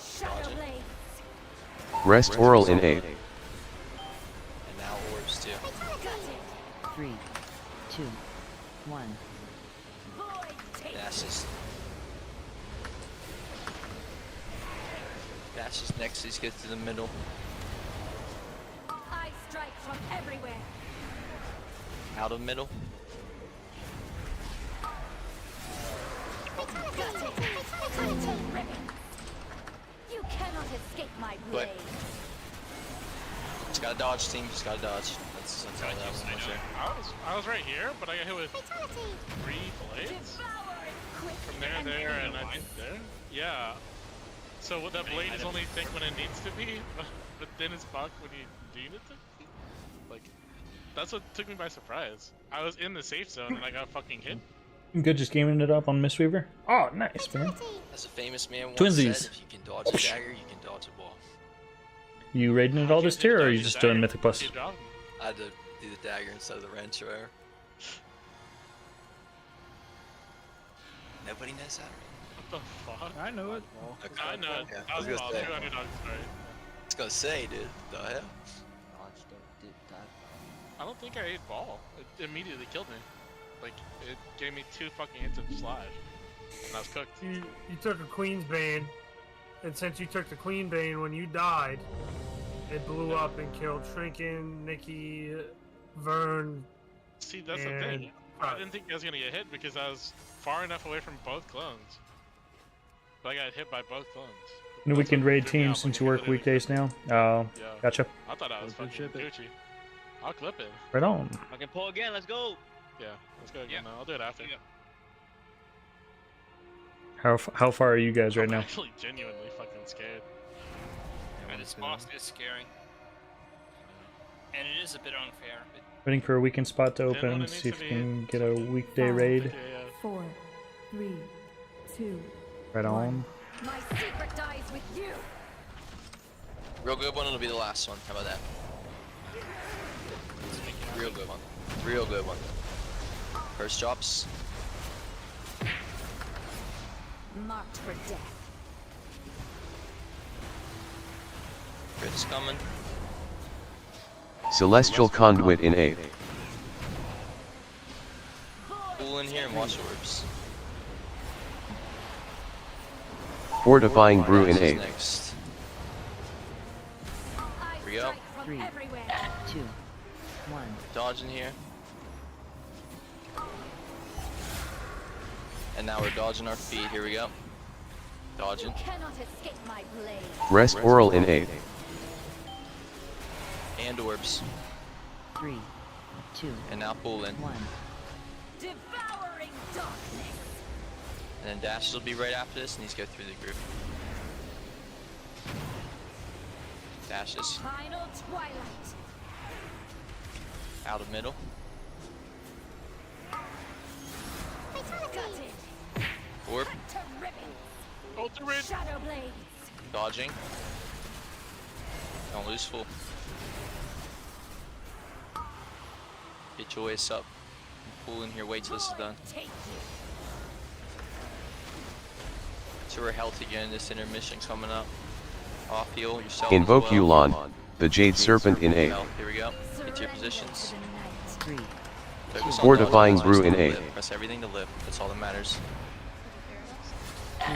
Shadow Dodging. blades. Rest Oral in 8. And now orbs too. Got it. 3, 2, 1. Void tape. Dashes. Dashes next, he's get to the middle. Out of middle. You cannot escape my blade. But just gotta dodge, team. Just gotta dodge. That's all that one was there. I was right here, but I got hit with 3 blades. From there, and I think there. Yeah. So that blade is only thick when it needs to be, but thin as fuck when you need it to be. Like, that's what took me by surprise. I was in the safe zone and I got fucking hit. Good, just gaming it up on Mistweaver. Oh, nice, man. As a famous man once Twinsies. said, if you can dodge a dagger, you can dodge a ball. You raiding it all this tier, or are you just doing Mythic Plus? I had to do the dagger instead of the wrench, or whatever. Nobody knows that. What the fuck? I know it. Okay. I know it. Yeah, I was gonna say. 2 underdogs, sorry. I was gonna say, dude. The hell? I don't think I ate ball. It immediately killed me. Like, it gave me 2 fucking hits of slash. And I was cooked. You took a Queen's Bane, and since you took the Queen Bane when you died, it blew up and killed Shrinkin, Nikki, Vern. See, that's the thing. I didn't think I was gonna get hit because I was far enough away from both clones. But I got hit by both clones. No weekend raid team since you work weekdays now. Oh, Yeah. gotcha. I thought I was fucking Gucci. I'll clip it. Right on. I can pull again. Let's go. Yeah, let's go again. I'll do it after. How far are you guys right I'm now? actually genuinely fucking scared. And this boss is scary. And it is a bit unfair. But Waiting for a weekend spot to open. See if you can get a weekday raid. 4, 3, 2. Right on. My secret dies with you. Real good one, it'll be the last one. How about that? Real good one. Real good one. First drops. Marked for death. Crit's coming. Celestial Conduit in 8. Pull in here and watch orbs. Fortifying Brew in 8. Next. Here we go. 3, 2, 1. Dodge in here. And now we're dodging our feet. Here we go. Dodging. Cannot escape my blade. Rest Oral in 8. And orbs. 3, 2, And now pull in. 1. Devouring darkness. And then dashes will be right after this, and he's go through the group. Dashes. Final twilight. Out of middle. Gutted. Orb. To ribbons. Ultimate. Shadow blades. Dodging. Don't lose full. Get your waist up. Pull in here, wait till this is done. Take you. So we're healthy again, this intermission coming up. Off heal yourself. Invoke as well. Yulon, the Jade Serpent in 8. Here we go. Get to your positions. 3, Focus on Fortifying dodging, Brew press in to 8. live. Press everything to live. That's all that matters. 2,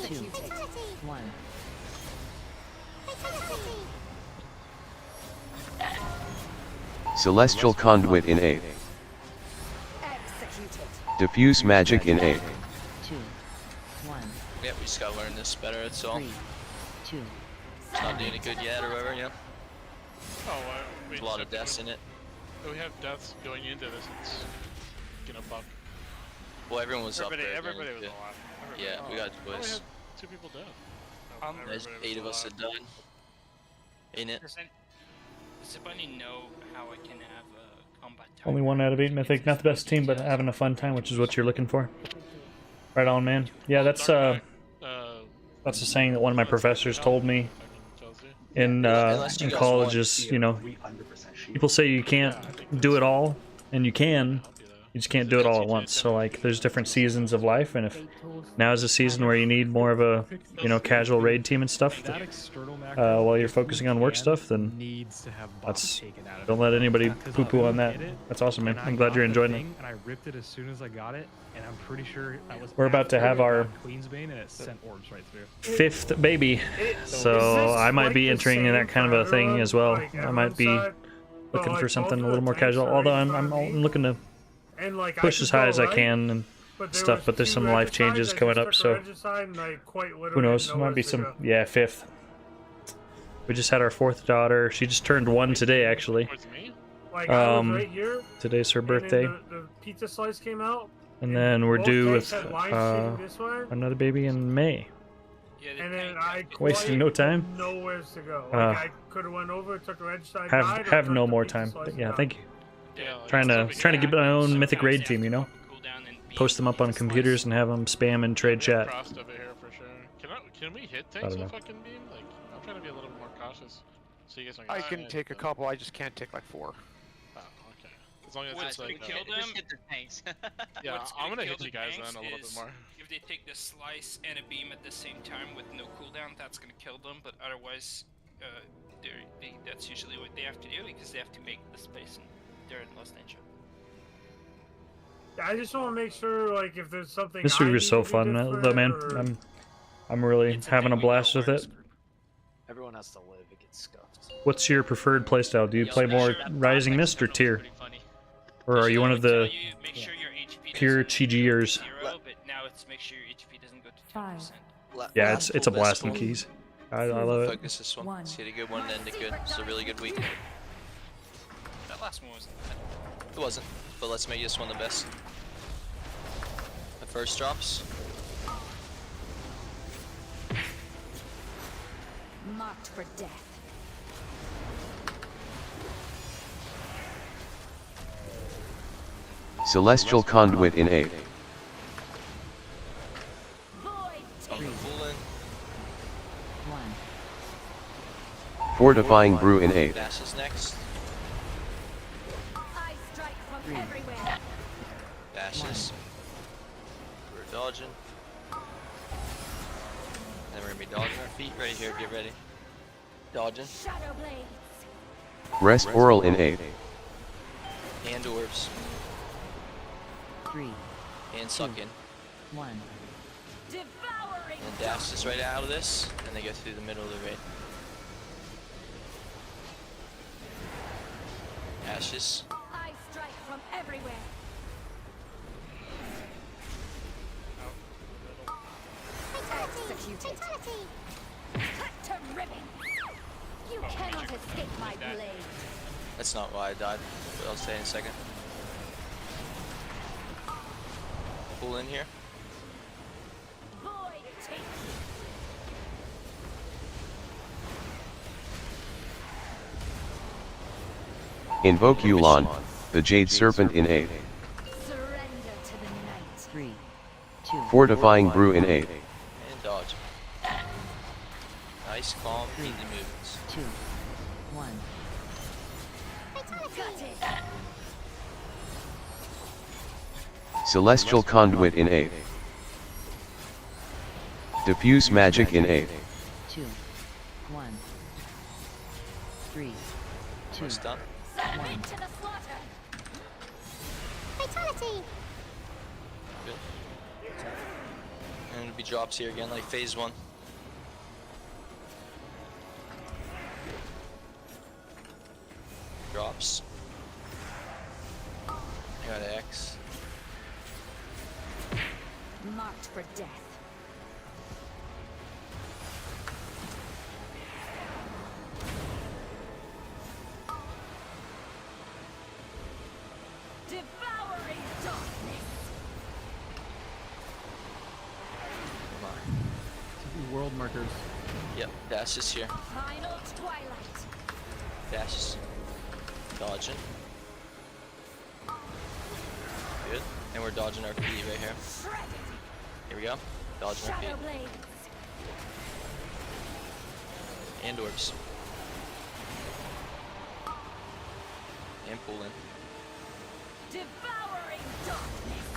2, 1. Celestial Conduit in 8. Executed. Diffuse Magic in 8. 2, 1. Yep, we just gotta learn this better, that's all. 3, 2. It's not doing it good yet or whatever, yeah. Oh, There's a lot of deaths in it. We have deaths going into this. It's gonna fuck. Well, everyone was up there. Everybody again, was yeah. alive. Yeah, we got Oh, we boys. had 2 people dead. There's 8 of us that died. Ain't it? Does anybody know how I can have a combat Only 1 out of 8 Mythic. Not the best team, but having a fun time, which is what you're looking for. Right on, man. Yeah, that's a saying that one of my professors told me in college. Is, you know, people say you can't do it all, and you can. You just can't do it all at once. So like, there's different seasons of life, and if now is a season where you need more of a, you know, casual raid team and stuff, while you're focusing on work stuff, then that's, don't let anybody poo-poo on that. That's awesome, man. I'm glad you're enjoying it. And I ripped it as soon as I got it, and I'm pretty sure that was. We're about to have our Queen's Bane, and it sent orbs right through. 5th baby, so I might be entering in that kind of a thing as well. I might be looking like, for both something of a the little more tanks casual. are Although right in I'm front of me. looking to And like push I as could high go as I right, can and but there stuff. was But there's two some life regicides, changes I coming just up, took a so regicide and I quite who literally knows? didn't know Might where be to some. go. Yeah, 5th. We just had our 4th daughter. She just turned 1 today, actually. Like I was right here. Today's her and then birthday. The pizza slice came out. And then we're both due tanks with had lines shooting this way. another baby in May. And then I Wasting no time. nowhere to go. Like I could have went over, took a regicide, died, or Have took no the more pizza time. slice But and yeah, died. thank you. Trying to get my own Mythic raid team, you know. Post them up on computers and have them spam and trade chat. Crossed over here for sure. Can we hit I tanks don't with know. fucking beam? Like, I'm trying to be a little bit more cautious. So you guys don't I get can sniped, take a but- couple. I just can't take like 4. Oh, okay. As long as What's it's gonna like. kill them? Just hit the tanks. Yeah, What's I'm gonna kill hit the you guys tanks then a little bit is more. If they take the slice and a beam at the same time with no cooldown, that's gonna kill them. But otherwise, that's usually what they have to do because they have to make the space and they're in Lost Ninja. I just want to make sure, like, if there's something. Mistweaver's so fun, though, man. I'm really having a blast with it. Everyone has to live. It gets scuffed. What's your preferred playstyle? Do you play more Rising Mist or Tier? Or are you one of the pure TGers? But now it's make sure your HP doesn't go to 10%. Yeah, it's a blast from keys. I love it. Focus this one. See, had a good one and ended good. It's a really good week. That last one wasn't bad. It wasn't, but let's make this one the best. The first drops. Marked for death. Celestial Conduit in 8. Fortifying Brew in 8. Dash is next. I strike from everywhere. Dashes. We're dodging. And we're gonna be dodging our feet. Ready here, get ready. Dodging. Shadow blades. Rest Oral in 8. And orbs. 3. And suck in. 1. Devouring. And dash this right out of this. And they go through the middle of the raid. Ashes. I strike from everywhere. Executed. Cut to ribbons. You cannot escape my blade. That's not why I died, but I'll say in a second. Pull in here. Void take. Invoke Yulon, the Jade Serpent in 8. Surrender to the night. 3. 2. Fortifying Brew in 8. And dodge. Nice, calm, easy movements. 2. 1. Celestial Conduit in 8. Diffuse Magic in 8. 2. 1. 3. 2. Almost done. Submit to the slaughter. Fatality. Good. And it'll be drops here again, like phase 1. Drops. I got X. Marked for death. Devouring darkness. Come on. World markers. Yep, dash is here. Final twilight. Dash. Dodging. Good. And we're dodging our feet right here. Shredded. Here we go. Dodging our feet. Shadow blades. And orbs. And pull in. Devouring darkness.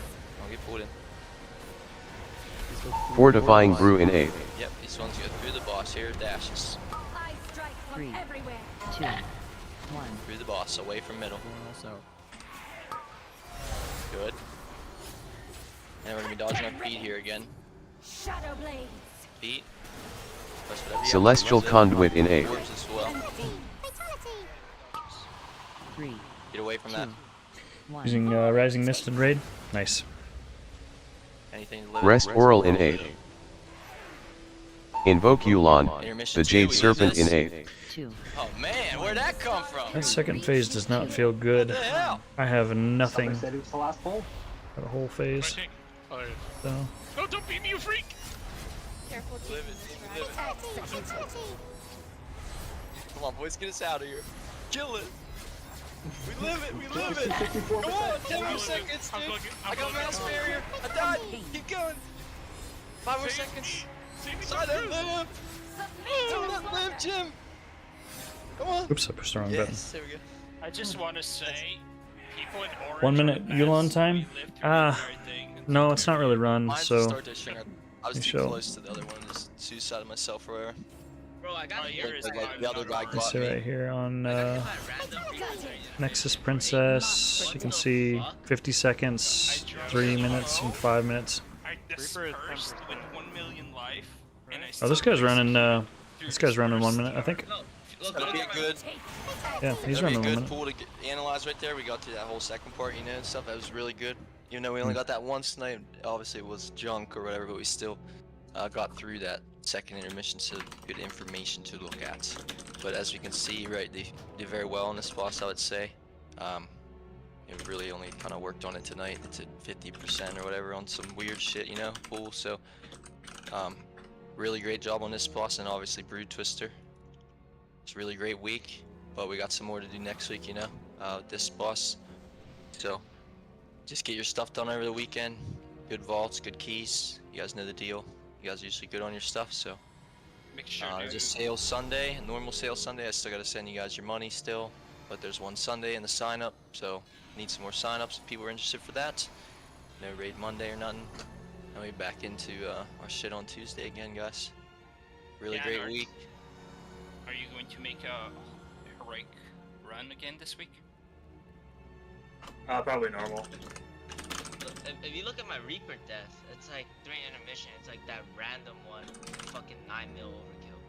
Don't get pulled in. Fortifying Brew in 8. Yep, these ones go through the boss here. Dashes. I strike from 3. everywhere. 2. 1. Through the boss, away from middle. Also. Good. And we're gonna be dodging our feet here again. Shadow blades. Feet. Press whatever you have. Celestial Orbs Conduit in 8. Orbs as well. Fatality. 3. Get away from that. 1. Using Rising Mist and Raid. Nice. Anything to live Rest Oral in 8. Invoke Yulon, Intermission the two, Jade we Serpent lose in this? 8. 2. Oh man, where'd that come from? That second phase does not feel good. What the hell? I have nothing. Somebody said it was the last poll. Got a whole phase. Oh, there it is. So. No, don't beat me, you freak! Careful, Live it, live it. Come on, boys, get us out of here. Kill it. We live it, we live it. Come on, 10 more seconds, dude. I got mass barrier. I died. Keep going. 5 more seconds. Try that live. Try that live, Jim. Come on. Oops, I pushed the wrong button. Yes, there we go. I just want to say, people in orange. 1 minute Yulon time? No, it's not really run, Mine's so. the start dishing. I was too show. close to the other one, just suicided myself or whatever. Bro, I got The other guy You got see me. right here on Nexus Princess, you can see 50 seconds, 3 minutes, and 5 minutes. I dispersed with 1 million life, and I Oh, this guy's running. This guy's running 1 minute, I think. That'll be a good. Yeah, he's that'll running be a 1 good minute. pool to analyze right there. We got to that whole second part, you know, and stuff. That was really good. Even though we only got that one snipe, obviously it was junk or whatever, but we still got through that second intermission, so good information to look at. But as we can see, right, they did very well on this boss, I would say. It really only kind of worked on it tonight. It's at 50% or whatever on some weird shit, you know, pool. So, really great job on this boss, and obviously Brood Twister. It's a really great week, but we got some more to do next week, you know, this boss. So, just get your stuff done over the weekend. Good vaults, good keys. You guys know the deal. You guys are usually good on your stuff, so. Make sure There's a sale Sunday, a normal sale Sunday. I still gotta send you guys your money still, but there's one Sunday in the sign up, so need some more sign ups if people are interested for that. No raid Monday or nothing. And we back into our shit on Tuesday again, guys. Really great week. Are you going to make a heroic run again this week? Probably normal. If you look at my Reaper death, it's like 3 intermission. It's like that random one, fucking 9 mil overkill.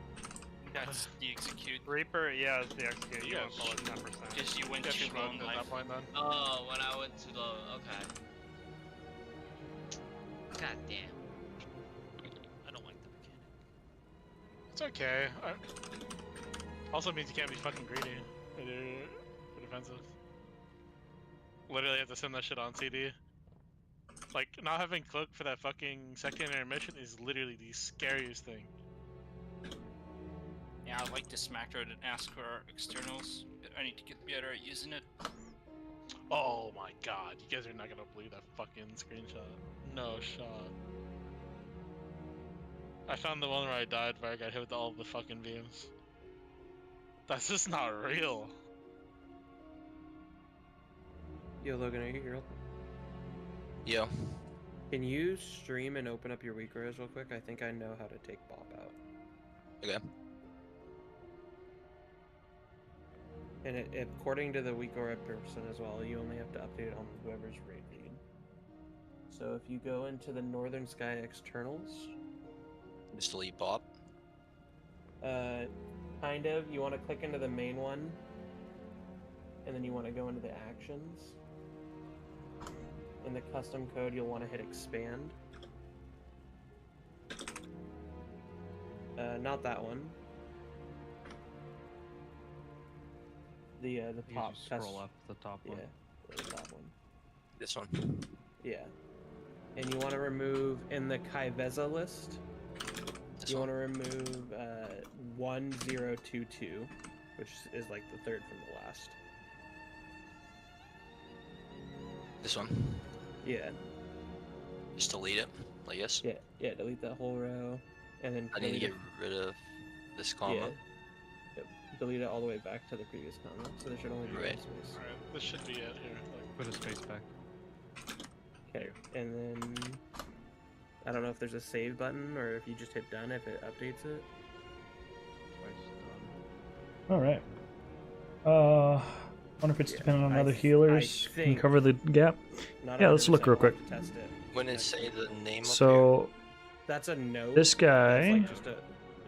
That's the execute. Reaper, yeah, it's the execute. You won't call it 10%. Because you went too low in life. Oh, when I went too low. Okay. God damn. I don't like the mechanic. It's okay. Also means you can't be fucking greedy for defensive. Literally have to send that shit on CD. Like, not having cloak for that fucking second intermission is literally the scariest thing. Yeah, I like this macro and ask for externals. But I need to get better at using it. Oh my god, you guys are not gonna believe that fucking screenshot. No shot. I found the one where I died where I got hit with all the fucking beams. That's just not real. Yo, Logan, are you here? Yo. Can you stream and open up your weak res real quick? I think I know how to take Bob out. Okay. And according to the weak aura person as well, you only have to update it on whoever's raid feed. So if you go into the Northern Sky externals, just delete Bob. Kind of. You want to click into the main one, and then you want to go into the actions. In the custom code, you'll want to hit expand. Not that one. The You top. just scroll up the top one. Yeah, the top one. This one. Yeah. And you want to remove in the Kaiveza list. You want to remove 1022, which is like the third from the last. This one. Yeah. Just delete it, like yes. Yeah. Yeah. Delete that whole row, and then. I need to get rid of this comma. Yeah. Yep. Delete it all the way back to the previous comma, so there should only be one space. Alright, this should be it here. Put a space back. Okay, and then I don't know if there's a save button or if you just hit done if it updates it. All right. Wonder if it's dependent on other healers. Can cover the gap. Yeah, let's look real quick. Test it. When it say the name So that's a note. this guy, That's like just a,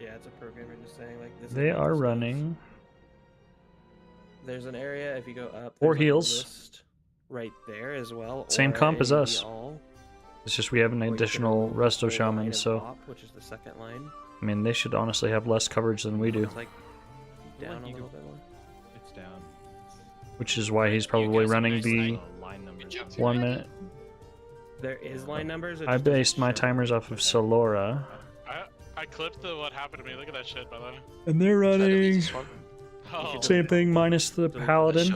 yeah, it's a programmer just saying like this. they are running There's an area if you go up. Or there's, like, a heals. list right there as well. Same or comp as a us. all, It's just we have an or you could additional remove the resto whole shaman, line of so bop, which is the second line. I mean they should honestly have less coverage than we do, It's like down a little bit more. It's down. which is why he's probably running the 1 minute. There is line numbers. It I just doesn't based my show. timers off of Solora, I clipped the what happened to me. Look at that shit, by the way. and they're running Oh. same thing minus the paladin,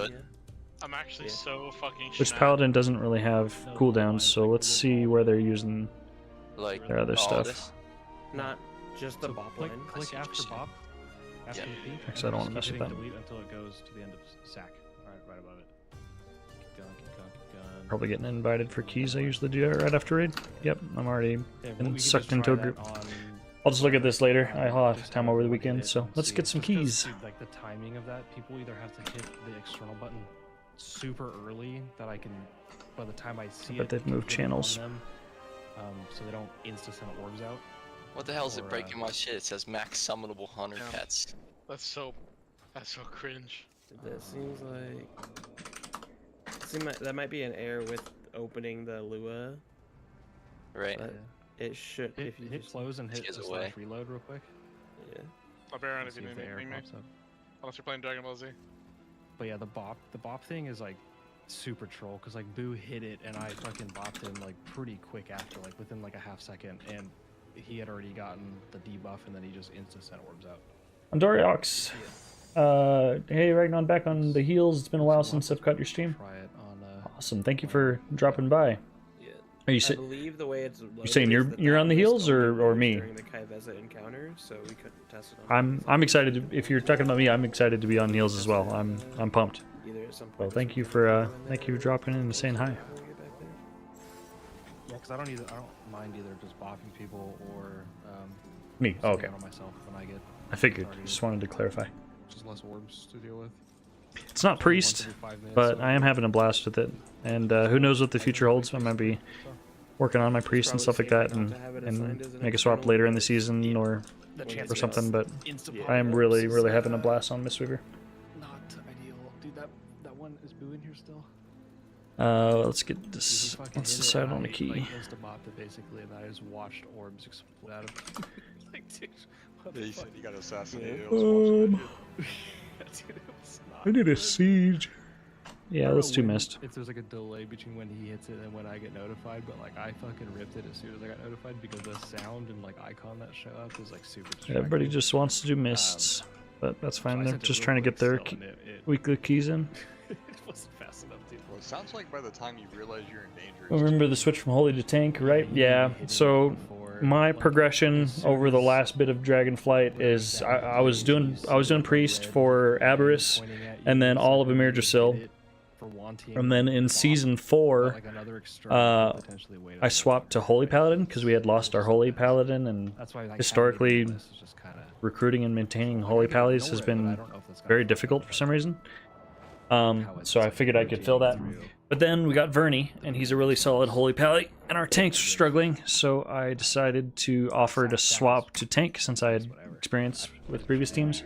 I'm actually so fucking which shat. paladin doesn't really have cooldowns. So let's see where they're using Like their other all stuff. this? Not just the bop line. Click after bop. After the P. Actually, I don't wanna and mess keep with hitting that. delete until it goes to the end of sack. Alright, right above it. Keep going, keep going, keep going. Probably getting invited for keys. I usually do that right after raid. Yep, I'm already been sucked into a group. I'll just look at this later. I'll have time over the weekend, so let's get some keys. Like the timing of that, people either have to hit the external button super early that I can, by the time I see But it, they've moved hit it on channels. them, so they don't insta-send orbs out. What the hell is Or, it breaking my shit? It says max summonable 100 Yeah. pets. That's so cringe. That seems like that might be an error with opening the Lua. Right. But it should Hit, if you hit just close and hit Excuse the away. slash reload real quick. Yeah. I'll be around if See you if need the error me. pops up. Unless you're playing Dragon Ball Z. But yeah, the bop thing is like super troll because like Boo hit it and I fucking bopped him like pretty quick after, like within like a half second, and he had already gotten the debuff and then he just insta sent orbs out. Andoriox. Hey Ragnar, back on the heels. It's been a while since I've caught your stream. Try it on. Awesome, thank you for dropping by. Are you I believe the way it's loaded saying is that you're on the that heels was or only me? during the Kai'Veza encounter, so we couldn't test it on I'm excited. If you're talking about me, I'm excited to be on heels as well. I'm pumped. either at some point. Well, thank you for dropping in and saying hi. Yeah, because I don't mind either just bopping people or Me? Oh, okay. on myself when I get. I figured. Just wanted to clarify. Just less orbs to deal with. It's not priest, but I am having a blast with it. And who knows what the future holds. I might be working on my priest and stuff like that, and make a swap later in the season or something. But I am really having a blast on Mistweaver. Not ideal. Dude, that one is Boo in here still? Let's get this. Let's decide on a key. Like, insta-bopped it basically, and I just watched orbs explode out of it. Like, dude, what the Yeah, you fuck? said you got assassinated. I need a siege. Yeah, let's do mist. If there's like a delay between when he hits it and when I get notified, but like I fucking ripped it as soon as I got notified because the sound and like icon that show up is like super distracting. Everybody just wants to do mists, but that's fine. They're just trying to get their weekly keys in. It wasn't fast enough, dude. Well, it sounds like by the time you realize you're in danger. Remember the switch from holy to tank, right? Yeah. So my progression over the last bit of Dragonflight is I was doing priest for Aberys, and then all of Emirdrasil. And then in season 4, I swapped to Holy Paladin because we had lost our Holy Paladin, and historically, recruiting and maintaining Holy Pallies has been very difficult for some reason. So I figured I could fill that. But then we got Verney, and he's a really solid Holy Pally, and our tanks were struggling, so I decided to offer to swap to tank since I had experience with previous teams.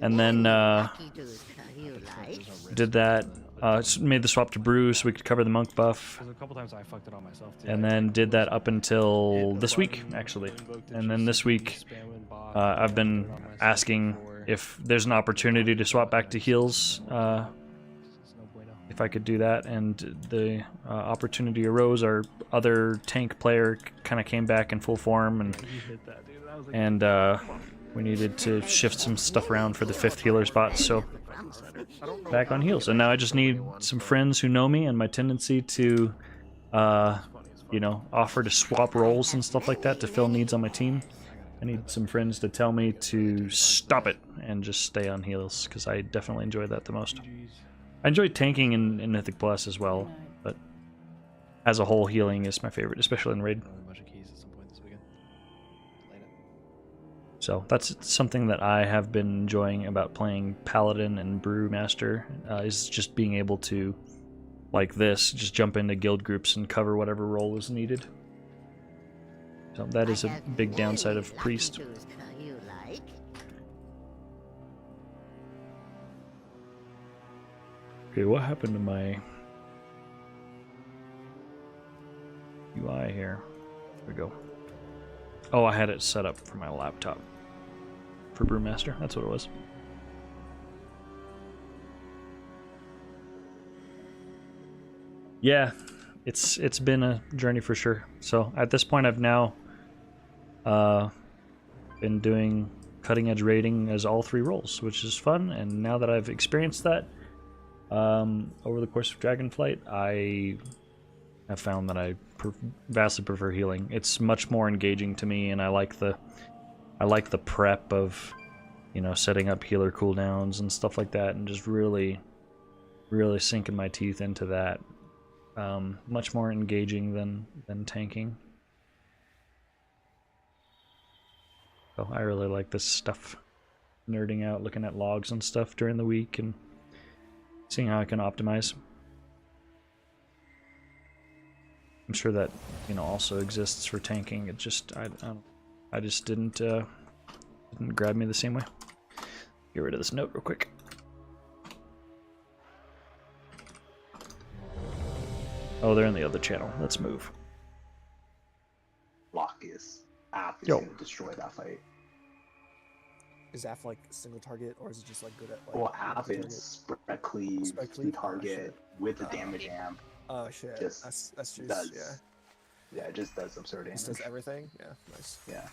And then did that, made the swap to Brew so we could cover the monk buff. A couple times I fucked it on myself too. And then did that up until this week, actually. And then this week, I've been asking if there's an opportunity to swap back to heals, if I could do that, and the opportunity arose. Our other tank player kind of came back in full form, and we needed to shift some stuff around for the 5th healer spot, so back on heals. And now I just need some friends who know me and my tendency to, you know, offer to swap roles and stuff like that to fill needs on my team. I need some friends to tell me to stop it and just stay on heals, because I definitely enjoy that the most. I enjoy tanking in Mythic Plus as well, but as a whole, healing is my favorite, especially in Raid. So that's something that I have been enjoying about playing Paladin and Brewmaster, is just being able to, like this, just jump into guild groups and cover whatever role is needed. So that is a big downside of Priest. Okay, what happened to my UI here? There we go. Oh, I had it set up for my laptop. For Brewmaster, that's what it was. Yeah, it's been a journey for sure. So at this point, I've now been doing cutting edge raiding as all 3 roles, which is fun. And now that I've experienced that over the course of Dragonflight, I have found that I vastly prefer healing. It's much more engaging to me, and I like the prep of, you know, setting up healer cooldowns and stuff like that, and just really sinking my teeth into that. Much more engaging than tanking. So I really like this stuff. Nerding out, looking at logs and stuff during the week, and seeing how I can optimize. I'm sure that, you know, also exists for tanking. It just I just didn't grab me the same way. Get rid of this note real quick. Oh, they're in the other channel. Let's move. Locus app is Yo. gonna destroy that fight. Is AF like single target, or is it just like good at like? Well, app is spread cleave, two target with the damage amp. Oh shit, Just that's just does, yeah. Yeah, it just does absurd damage. Just does everything. Yeah, nice. Yeah.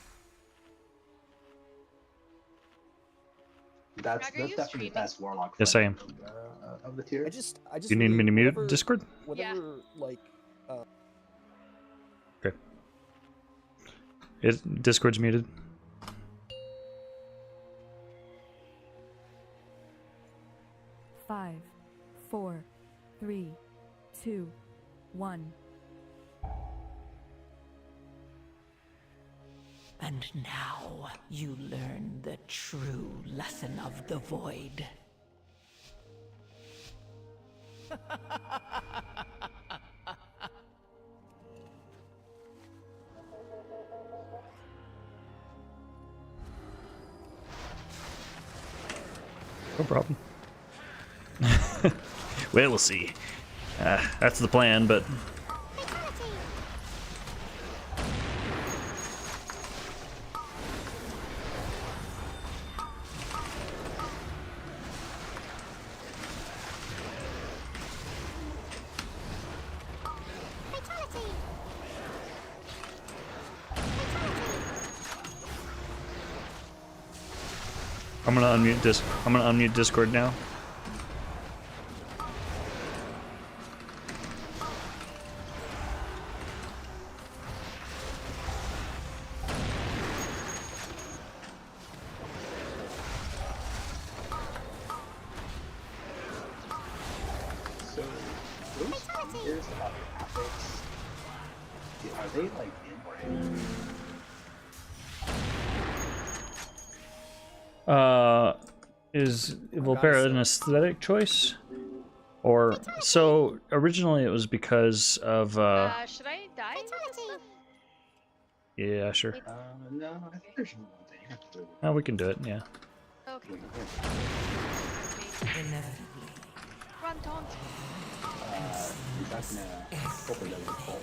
That's definitely the best warlock. Yes, I am. Of the tier. I just You need me to mute whatever- Discord? Whatever, like, Okay. Discord's muted. Five, 4, 3, 2, 1. And now you learn the true lesson of the void. No problem. Well, we'll see. That's the plan, but... I'm gonna unmute Discord now. So those fears about the graphics, are they like in? Is Volpera an aesthetic choice? Or, so, originally it was because of, should I die? yeah, sure. No, I think there's one thing you have to do. Oh, we can do it, yeah. Okay. Inevitably. Run, taunt. He's not gonna hopefully that will fall.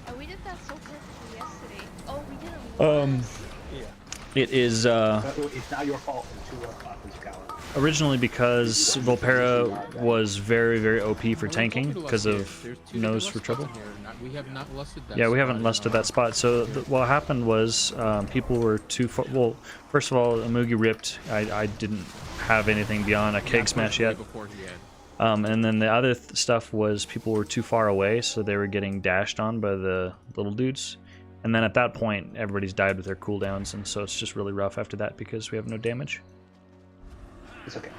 Oh, we did that so perfectly yesterday. Oh, we did it. It is, It's not your fault. It's your fault. originally because Volpera was very, very OP for tanking because of Nose for Trouble. We have not lusted that. Yeah, we haven't lusted that spot. So what happened was people were too far. Well, first of all, Amugi ripped. I didn't have anything beyond a keg smash yet. And then the other stuff was people were too far away, so they were getting dashed on by the little dudes. And then at that point, everybody's died with their cooldowns, and so it's just really rough after that because we have no damage. It's okay.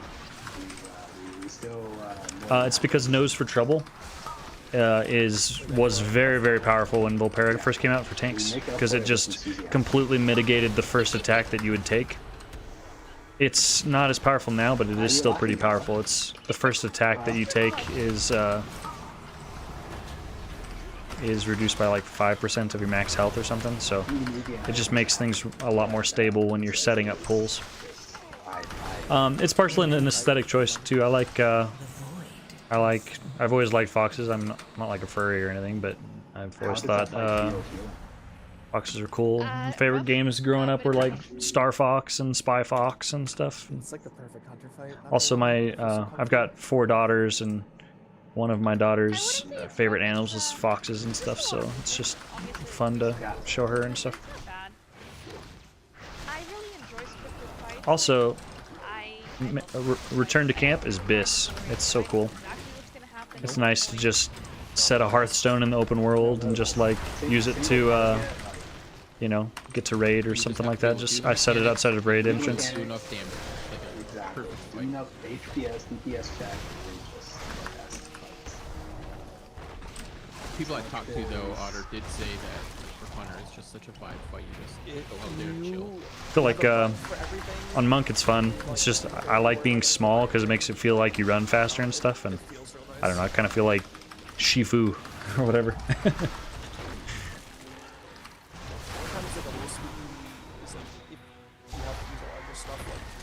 We still. It's because Nose for Trouble was very, very powerful when Volpera first came out for tanks, because it just completely mitigated the first attack that you would take. It's not as powerful now, but it is still pretty powerful. It's the first attack that you take is is reduced by like 5% of your max health or something, so it just makes things a lot more stable when you're setting up pulls. It's partially an aesthetic choice too. I've always liked foxes. I'm not like a furry or anything, but I've always thought foxes are cool. My favorite games growing up were like Star Fox and Spy Fox and stuff. It's like the perfect hunter fight. Also, I've got 4 daughters, and one of my daughter's favorite animals is foxes and stuff, so it's just fun to show her and stuff. Also, Return to Camp is Biss. It's so cool. It's nice to just set a Hearthstone in the open world and just like use it to, you know, get to raid or something like that. Just I set it outside of raid entrance. Do enough damage. Exactly. Enough HPS, DPS check. People I talked to though, Otter, did say that for Hunter it's just such a vibe fight. You just go out there and chill. I feel like on Monk it's fun. It's just I like being small because it makes it feel like you run faster and stuff, and I don't know, I kind of feel like Shifu or whatever.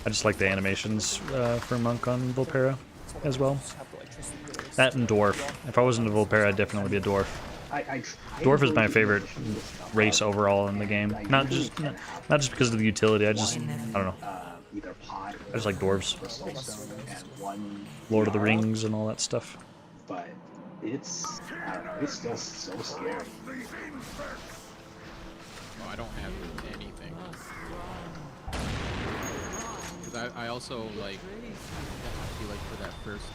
I just like the animations for Monk on Volpera as well. That and Dwarf. If I wasn't a Volpera, I'd definitely be a Dwarf. Dwarf is my favorite race overall in the game. Not just because of the utility. I don't know. I just like dwarves. Lord of the Rings and all that stuff. But it's, I don't know, it's still so scary. Oh, I don't have anything. Because I also like, I feel like for that first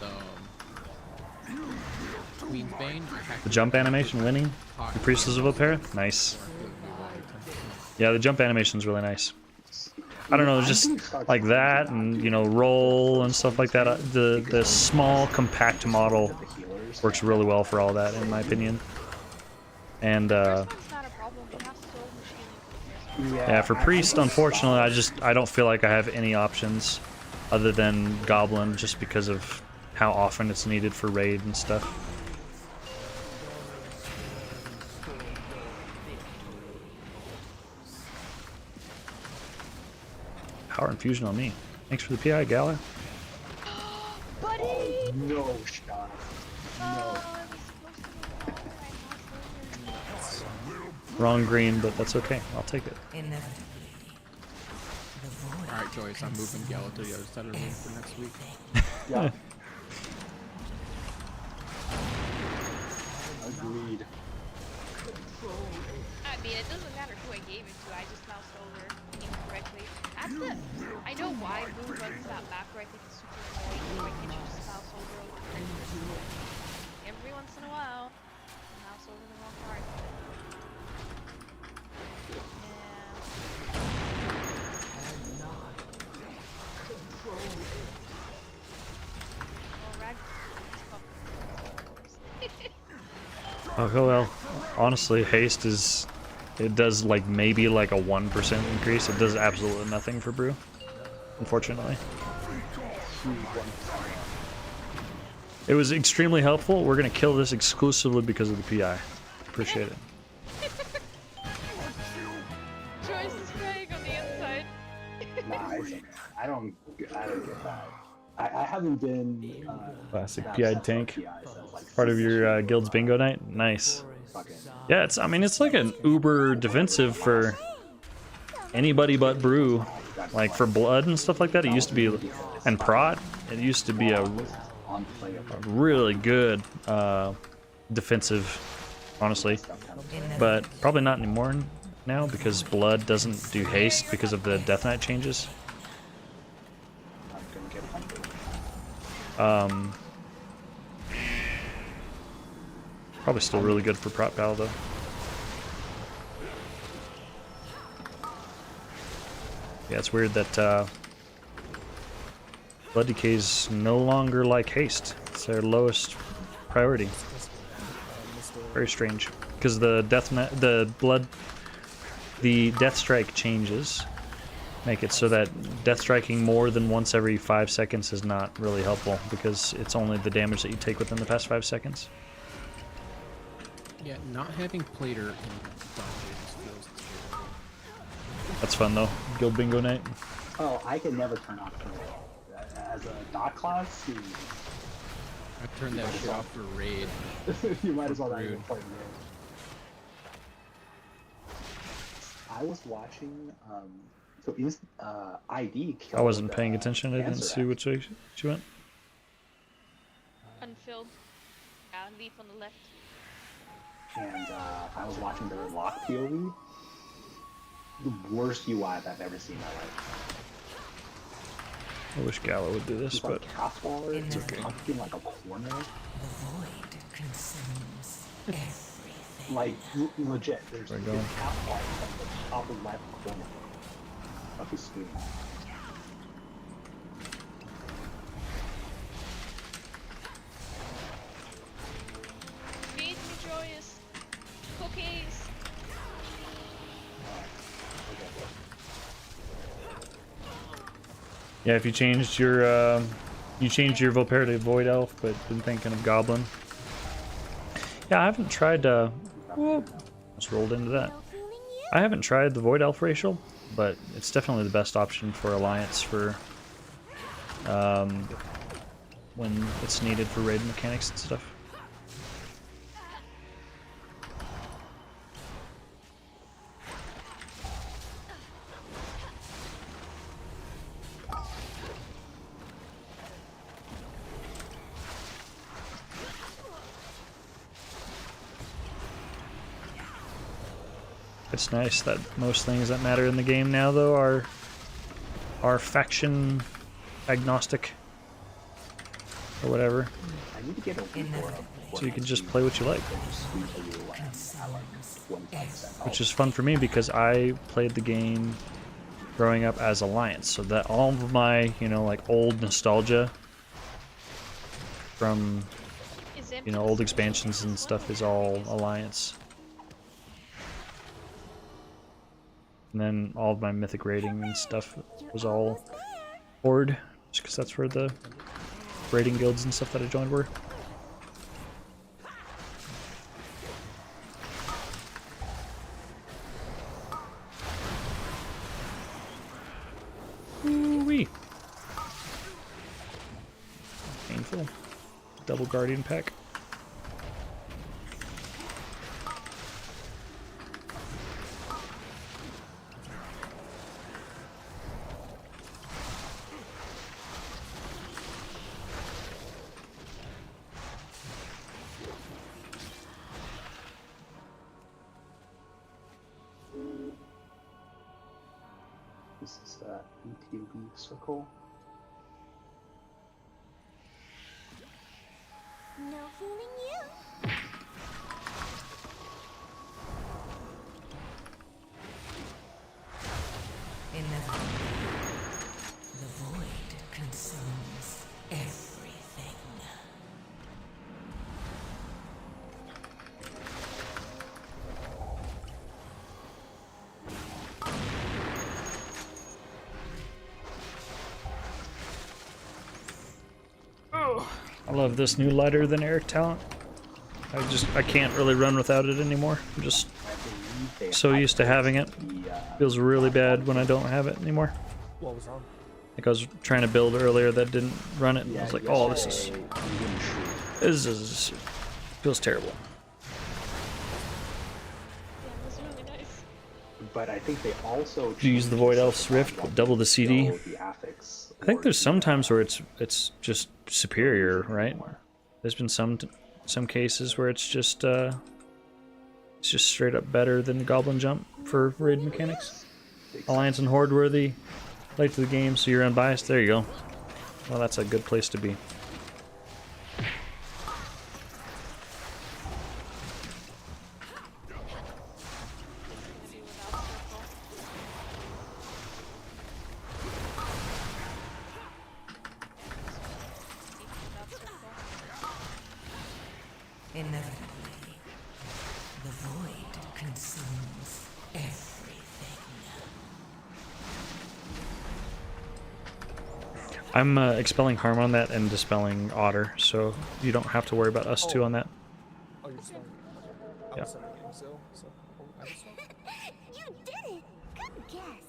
Queen's Bane, the jump animation winning the Priestess of Volpera, nice. Yeah, the jump animation is really nice. I don't know, just like that, and you know, roll and stuff like that. The small compact model works really well for all that, in my opinion. And yeah, for Priest, unfortunately, I don't feel like I have any options other than Goblin, just because of how often it's needed for raid and stuff. Power infusion on me. Thanks for the PI, Gala. Buddy! No shot. No. Wrong green, but that's okay. I'll take it. Alright, Joyce, I'm moving Gala to the other side of the room for next week. Yeah. Agreed. I mean, it doesn't matter who I gave it to, I just moused over incorrectly. I know why Blue runs that macro, I think it's super annoying. Why can't you just mouse over every once in a while? Mouse over the wrong part. Oh well, honestly, haste is, it does like maybe like a 1% increase. It does absolutely nothing for Brew, unfortunately. It was extremely helpful. We're gonna kill this exclusively because of the PI. Appreciate it. Joyce is crying on the inside. Nah, I don't get that. I haven't been Classic PI'd tank. Part of your guild's bingo night? Nice. Yeah, I mean, it's like an uber defensive for anybody but Brew. Like for blood and stuff like that, it used to be, and prot, it used to be a really good defensive, honestly. But probably not anymore now because blood doesn't do haste because of the Death Knight changes. Probably still really good for prot pal though. Yeah, it's weird that blood decay's no longer like haste. It's their lowest priority. Very strange, because the death strike changes make it so that death striking more than once every 5 seconds is not really helpful because it's only the damage that you take within the past 5 seconds. Yeah, not having played her in Dungeons feels terrible. That's fun though. Guild bingo night. Oh, I can never turn off her as a dot class. I turned that shit off for raid. You might as well not Rude. even play raid. I was watching. So is ID? I wasn't paying attention. I didn't see which way she went. Unfilled. Yeah, leaf on the left. And I was watching their lock POV. The worst UI I've ever seen in my life. I wish Gala would do this, It's but like Catwaller, it's just okay. tucked in like a corner. The void consumes everything. Like legit, there's Where a you going? Catwaller at the top left corner of the screen. Feed me joyous cookies. yeah, if you changed your Volpera to Void Elf, but been thinking of Goblin. Yeah, I haven't tried. Whoop, just rolled into that. I haven't tried the Void Elf racial, but it's definitely the best option for Alliance for when it's needed for raid mechanics and stuff. It's nice that most things that matter in the game now, though, are faction agnostic or whatever. I need to get a So you can just play what you like. Which is fun for me because I played the game growing up as Alliance, so that all of my, like old nostalgia from, old expansions and stuff is all Alliance. And then all of my mythic rating and stuff was all Horde, just because that's where the raiding guilds and stuff that I joined were. Ooh-wee. Painful. Double Guardian pack. This is the POV circle. No fooling you. Inevitably, the void consumes everything. I love this new lighter than Eric talent. I can't really run without it anymore. I'm just so used to having it. Feels really bad when I don't have it anymore. What was wrong? Like I was trying to build earlier that didn't run it, and I was like, oh, this is feels terrible. But I think they also You use the Void Elf's Rift, but double the CD. I think there's some times where it's just superior, right? There's been some cases where it's just straight up better than the Goblin Jump for raid mechanics. Alliance and Horde worthy, late to the game, so you're unbiased. There you go. Well, that's a good place to be. Inevitably, the void consumes everything. I'm expelling Harm on that and dispelling Otter, so you don't have to worry about us two on that. Oh, you're starting. I Yeah. was sending it so I just saw. You did it! Good guess.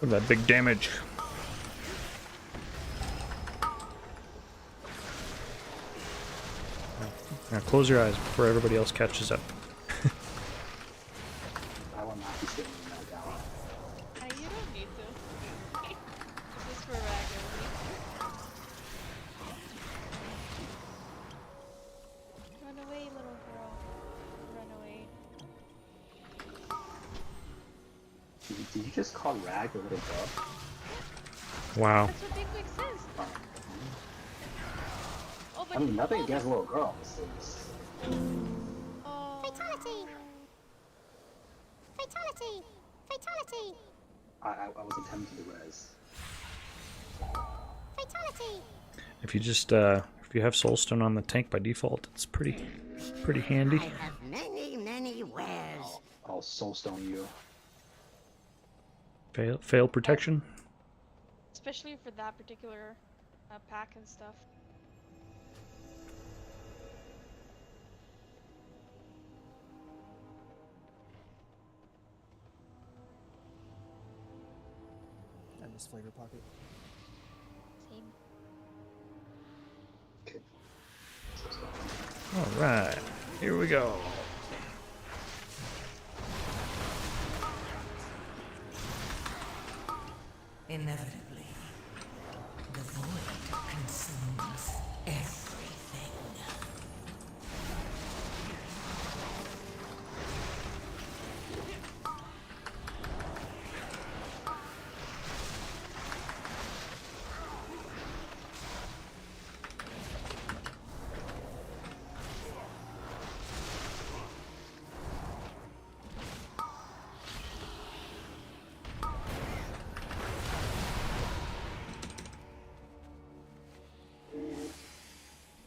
Look at that big damage. Now close your eyes before everybody else catches up. I will not be sitting in that down. You don't need to. This is for regularly. Run away, little girl. Run away. Did you just call Rag a little girl? Wow. That's what Big Wig says. Oh, but I mean, nothing against little girls. Oh. Fatality! Fatality! Fatality! I was attempting to res. Fatality! If you just if you have Soulstone on the tank by default, it's pretty handy. I have many wares. I'll Soulstone you. Fail protection. Especially for that particular pack and stuff. I miss Flavor Pocket. Same. All right, here we go. Inevitably, the void consumes everything.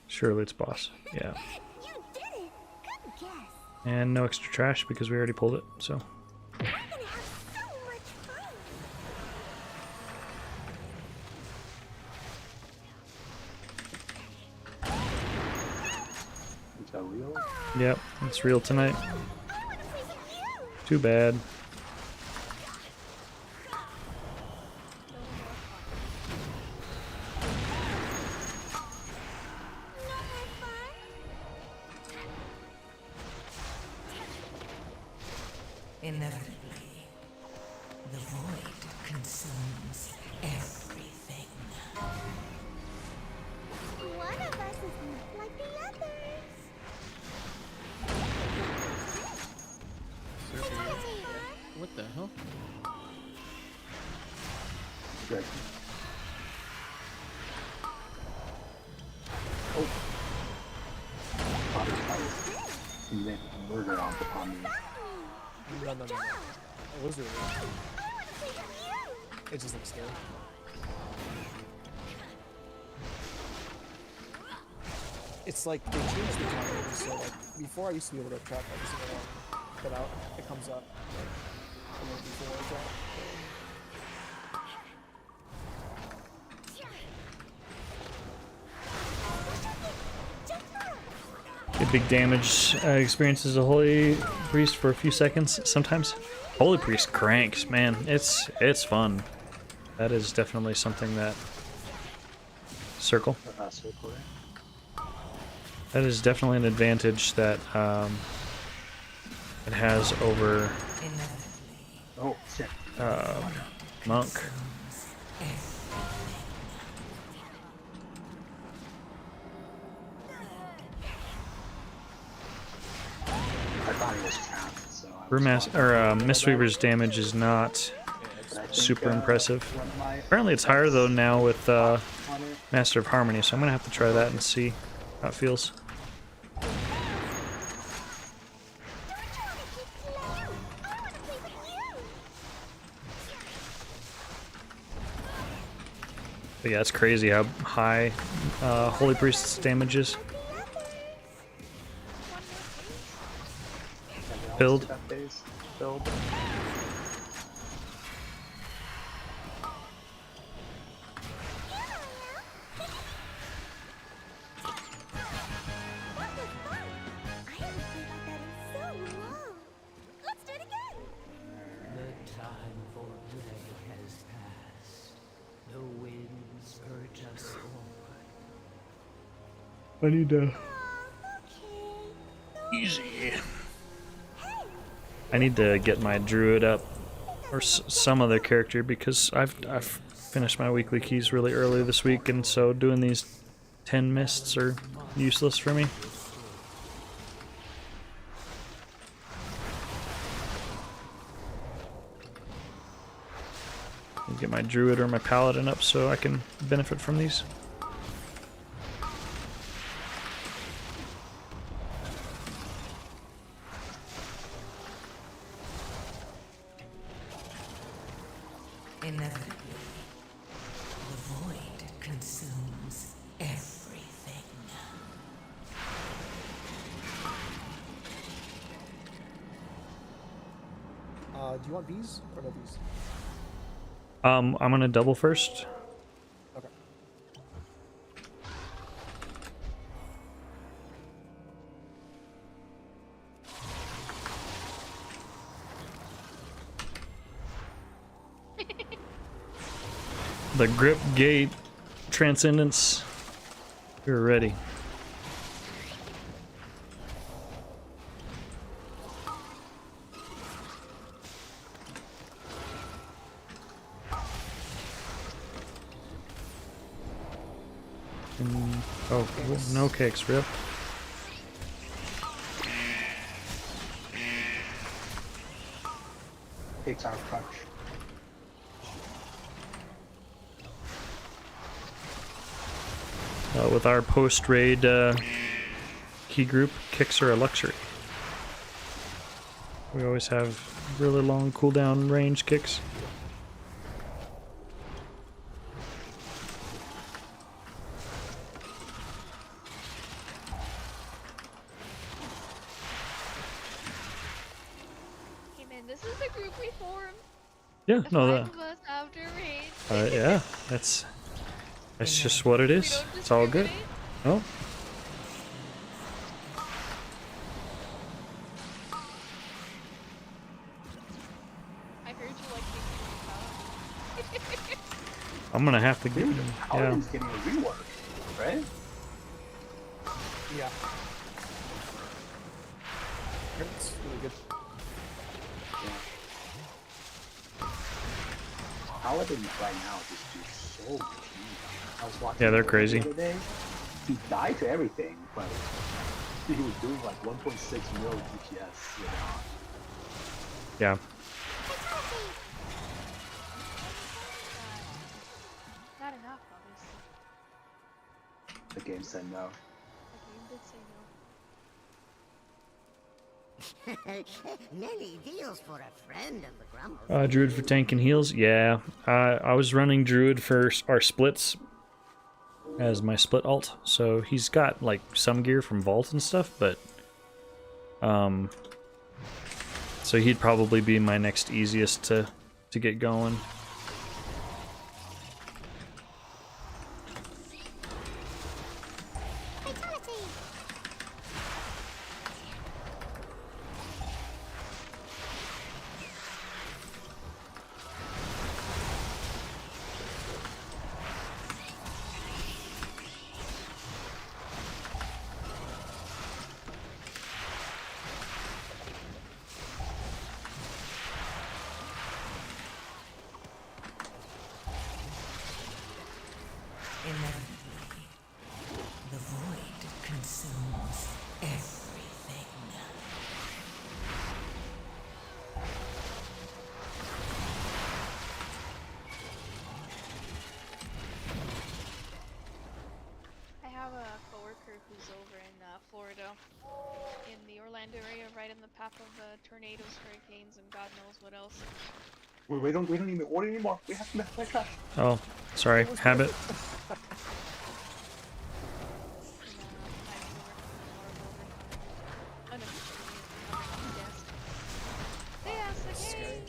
Surely it's boss. Yeah. You did it! Good guess. And no extra trash because we already pulled it, so. We're gonna have so much fun. Is that real? Yep, it's real tonight. Too bad. Inevitably, the void consumes everything. One of us is not like the others. Fatality! What the hell? Good. Oh. And then murder on me. No. It was really good. It just looks scary. It's like they changed the timing, so like before I used to be able to track every single one, but out it comes up and then before I track. Get big damage experiences a Holy Priest for a few seconds sometimes. Holy Priest cranks, man. It's fun. That is definitely something that... Circle. Circle, right? That is definitely an advantage that it has over Oh, shit. Monk. I thought he was trapped, so I was Mistweaver's damage is not super impressive. Apparently it's higher though now with Master of Harmony, so I'm gonna have to try that and see how it feels. But yeah, it's crazy how high Holy Priest's damage is. Build. I need to. Easy. I need to get my druid up, or some other character, because I've finished my weekly keys really early this week, and so doing these 10 mists are useless for me. Get my druid or my paladin up so I can benefit from these. Inevitably, the void consumes everything. Do you want V's or no V's? I'm gonna double first. Okay. The grip gate transcendence. We're ready. Oh, no cakes, rip. Takes our crutch. With our post-raid key group, kicks are a luxury. We always have really long cooldown range kicks. Hey man, this is the group we formed. Yeah, The no, five of us after raid. yeah, that's just what it is. It's all good. Oh. I heard you like making I'm gonna have to get. Yeah. Paladin's getting a rework, right? Yeah. It's really good. Paladins right now just do so much damage. I was watching Yeah, they're the crazy. other day. He died to everything, but he was doing like 1.6 mil DPS. You know? Yeah. Not enough, obviously. The game said no. The game did say no. Many deals for a friend of the grumble. Druid for tank and heals. Yeah. I was running druid for our splits as my split alt, so he's got like some gear from vault and stuff, but so he'd probably be my next easiest to get going. Inevitably, the void consumes everything. I have a coworker who's over in Florida, in the Orlando area, right in the path of tornadoes, hurricanes, and God knows what else. We don't even order anymore. We have to make that trash. Oh, sorry. Habit. They asked like, hey,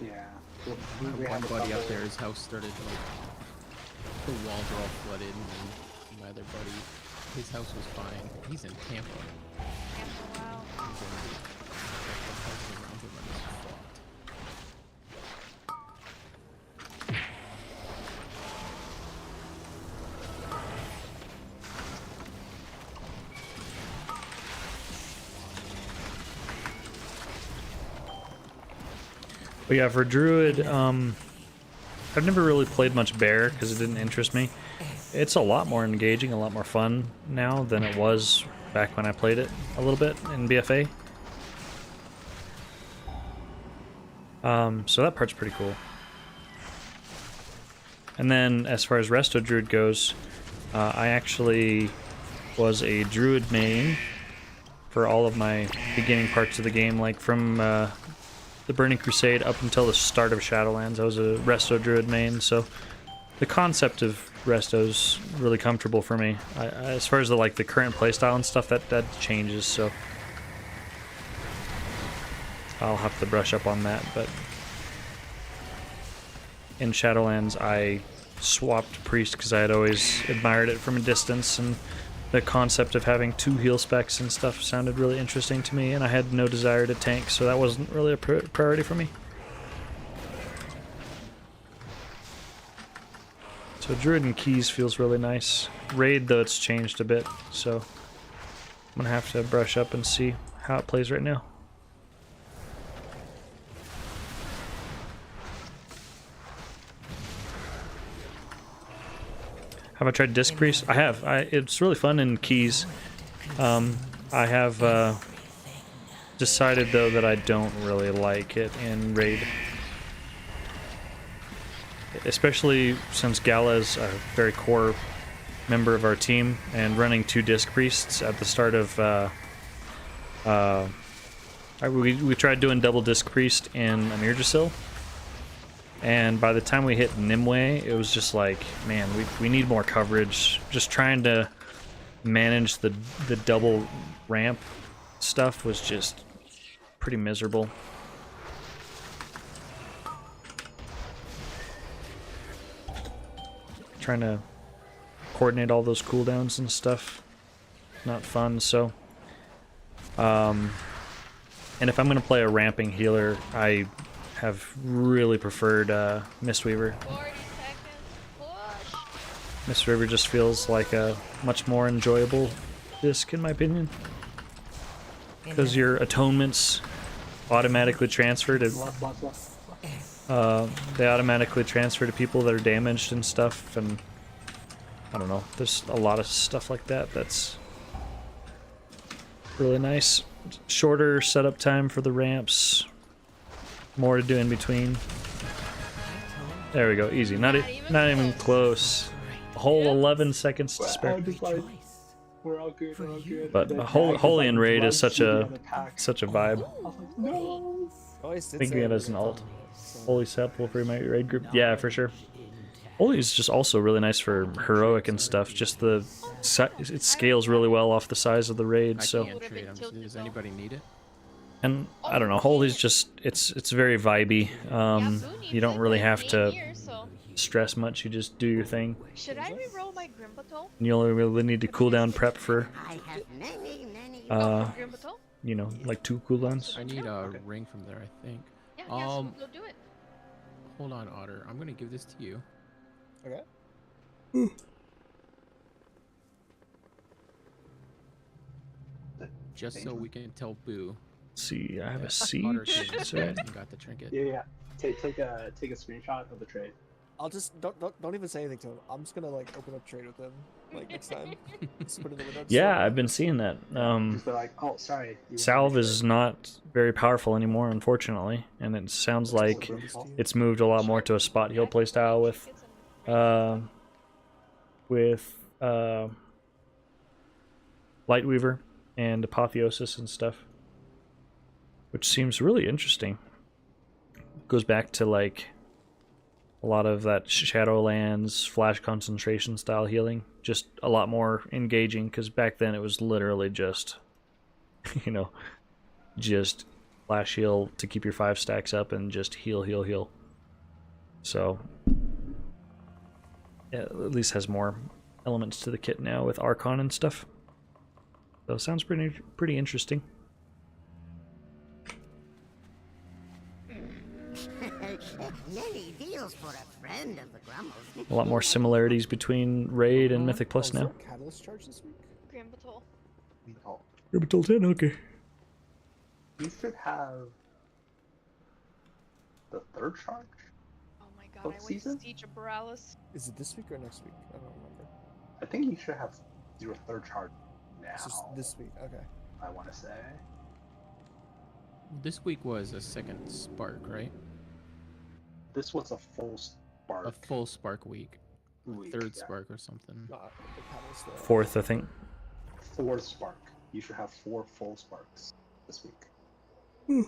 Yeah. My buddy up there, his house started like the walls are all flooded, and my other buddy, his house was fine. He's in Tampa. He's in, But yeah, for Druid, I've never really played much Bear because it didn't interest me. It's a lot more engaging, a lot more fun now than it was back when I played it a little bit in BFA. So that part's pretty cool. And then as far as Resto Druid goes, I actually was a Druid main for all of my beginning parts of the game, like from the Burning Crusade up until the start of Shadowlands. I was a Resto Druid main, so the concept of Resto's really comfortable for me. As far as the current playstyle and stuff, that changes, so I'll have to brush up on that. But in Shadowlands, I swapped Priest because I had always admired it from a distance, and the concept of having 2 heal specs and stuff sounded really interesting to me, and I had no desire to tank, so that wasn't really a priority for me. So Druid and Keys feels really nice. Raid, though, it's changed a bit, so I'm gonna have to brush up and see how it plays right now. Have I tried Disc Priest? I have. It's really fun in Keys. I have decided, though, that I don't really like it in Raid. Especially since Gala's a very core member of our team, and running 2 Disc Priests at the start of... we tried doing double Disc Priest in Amirjasil. And by the time we hit Nimue, it was just like, man, we need more coverage. Just trying to manage the double ramp stuff was just pretty miserable. Trying to coordinate all those cooldowns and stuff, not fun. So, and if I'm gonna play a ramping healer, I have really preferred Mistweaver. Mistweaver just feels like a much more enjoyable disc, in my opinion, because your atonements automatically transfer to they automatically transfer to people that are damaged and stuff, and I don't know, there's a lot of stuff like that that's really nice. Shorter setup time for the ramps, more to do in between. There we go, easy. Not even close. A whole 11 seconds to spare. We're all good, we're all good. But Holy and Raid is such a vibe. No. Thinking it as an alt. Holy Sepulchre for my raid group. Yeah, for sure. Holy is just also really nice for heroic and stuff. Just it scales really well off the size of the raid. So. Does anybody need it? And I don't know, Holy's just it's very vibey. You don't really have to stress much. You just do your thing. Should I re-roll my Grimbatal? And you only really need to cooldown prep for you know, like 2 cooldowns. I need a ring from there, I think. Yeah, so go do it. Hold on, Otter. I'm gonna give this to you. Okay. Just so we can tell Boo. See, I have a Otter siege. came and got the trinket. Yeah. Take a screenshot of the trade. I'll just don't even say anything to him. I'm just gonna like open up trade with him like next time. Just put it in the window. Yeah, I've been seeing that. Just be like, oh, sorry. Salve is not very powerful anymore, unfortunately, and it sounds like it's moved a lot more to a spot heal playstyle with Lightweaver and Apotheosis and stuff, which seems really interesting. Goes back to like a lot of that Shadowlands flash concentration style healing, just a lot more engaging, because back then it was literally just you know, just flash heal to keep your 5 stacks up and just heal. So yeah, at least has more elements to the kit now with Archon and stuff. So sounds pretty interesting. Many deals for a friend of the Grumbles. A lot more similarities between Raid and Mythic Plus now. Catalyst charge this week? Grimbatal. Grimbatal 10, okay. You should have the third charge. Oh my god, Of I went season? to Siege of Borealis. Is it this week or next week? I don't remember. I think you should have your third charge now. It's just this week. Okay. I want to say. This week was a second spark, right? This was a full spark. A full spark week. Third yeah. spark or something. Fourth, I think. Fourth spark. You should have 4 full sparks this week.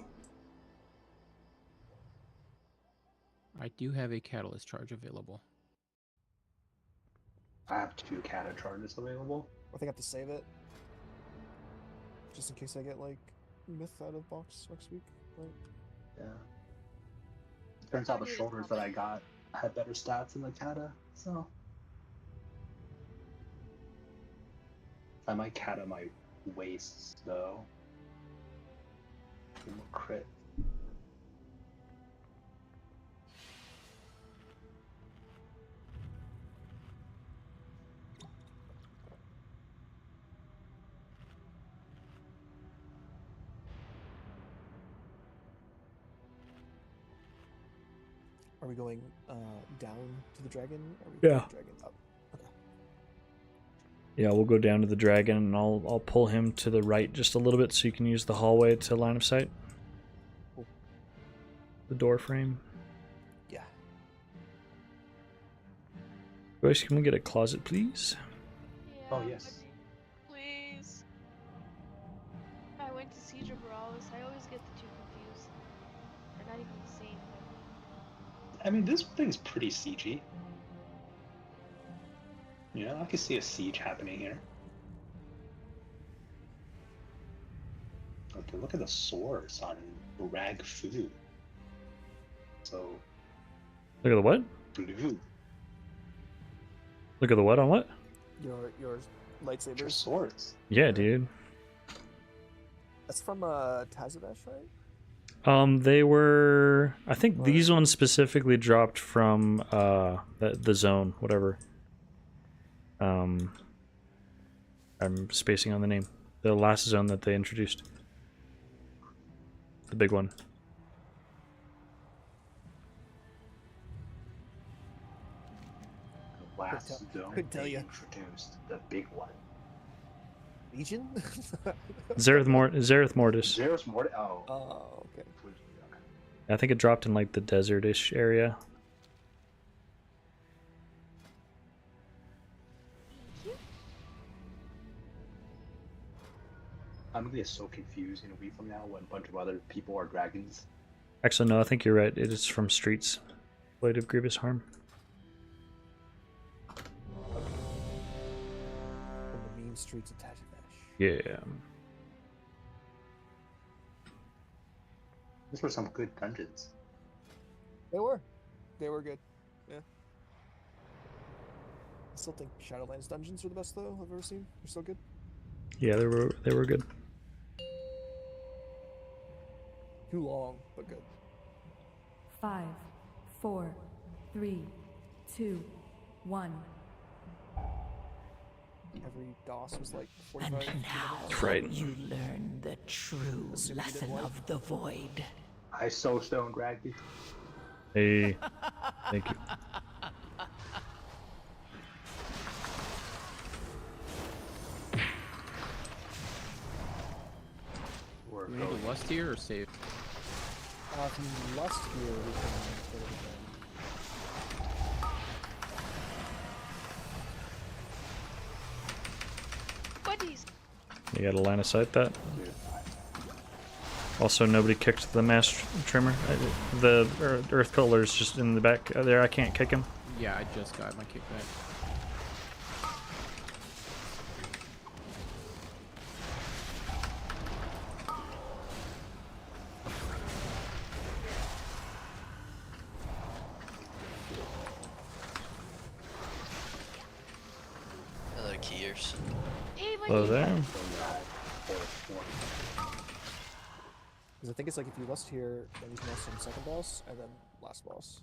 I do have a catalyst charge available. I have 2 cata charges available. I think I have to save it. Just in case I get like myth out of box next week, right? Yeah. Turns out the shoulders that I got had better stats than the cata, so I might cata my waists though. Give 'em a crit. Are we going down to the dragon? Or are we Yeah. going dragon up? Okay. Yeah, we'll go down to the dragon, and I'll pull him to the right just a little bit so you can use the hallway to line of sight. Cool. The door frame. Yeah. Joyce, can we get a closet, please? Oh yes. Please. I went to Siege of Borealis. I always get the two confused. They're not even the same. I mean, this thing's pretty siegey. Yeah, I can see a siege happening here. Okay, look at the swords on rag food. So. Look at the what? Blue. Look at the what on what? Your lightsabers. Your swords. Yeah, dude. That's from Tazavesh, right? They were. I think these ones specifically dropped from the zone, whatever. I'm spacing on the name. The last zone that they introduced. The big one. The last zone couldn't tell they ya. introduced. The big one. Legion? Zareth Mortis. Zareth Mortis. Oh. Oh, okay. I think it dropped in like the desert-ish area. I'm gonna get so confused in a week from now when a bunch of other people are dragons. Actually, no, I think you're right. It is from Streets. Blade of Grievous Harm. From the mean streets of Tazavesh. Yeah. These were some good dungeons. They were. They were good. Yeah. I still think Shadowlands dungeons are the best though I've ever seen. They're so good. Yeah, they were good. Too long, but good. 5, 4, 3, 2, 1. Every DOS was like 45 And now Right. you learn the true lesson of the void. I so stone dragged you. Hey, thank you. Do we need to lust here or save? If you lust here, we can get it again. Buddies. You got a line of sight that. Also, nobody kicked the mass trimmer. The earth color is just in the back there. I can't kick him. Yeah, I just got my kickback. Another keyers. Hello there. Because I think it's like if you lust here, then you can lust on the second boss, and then last boss.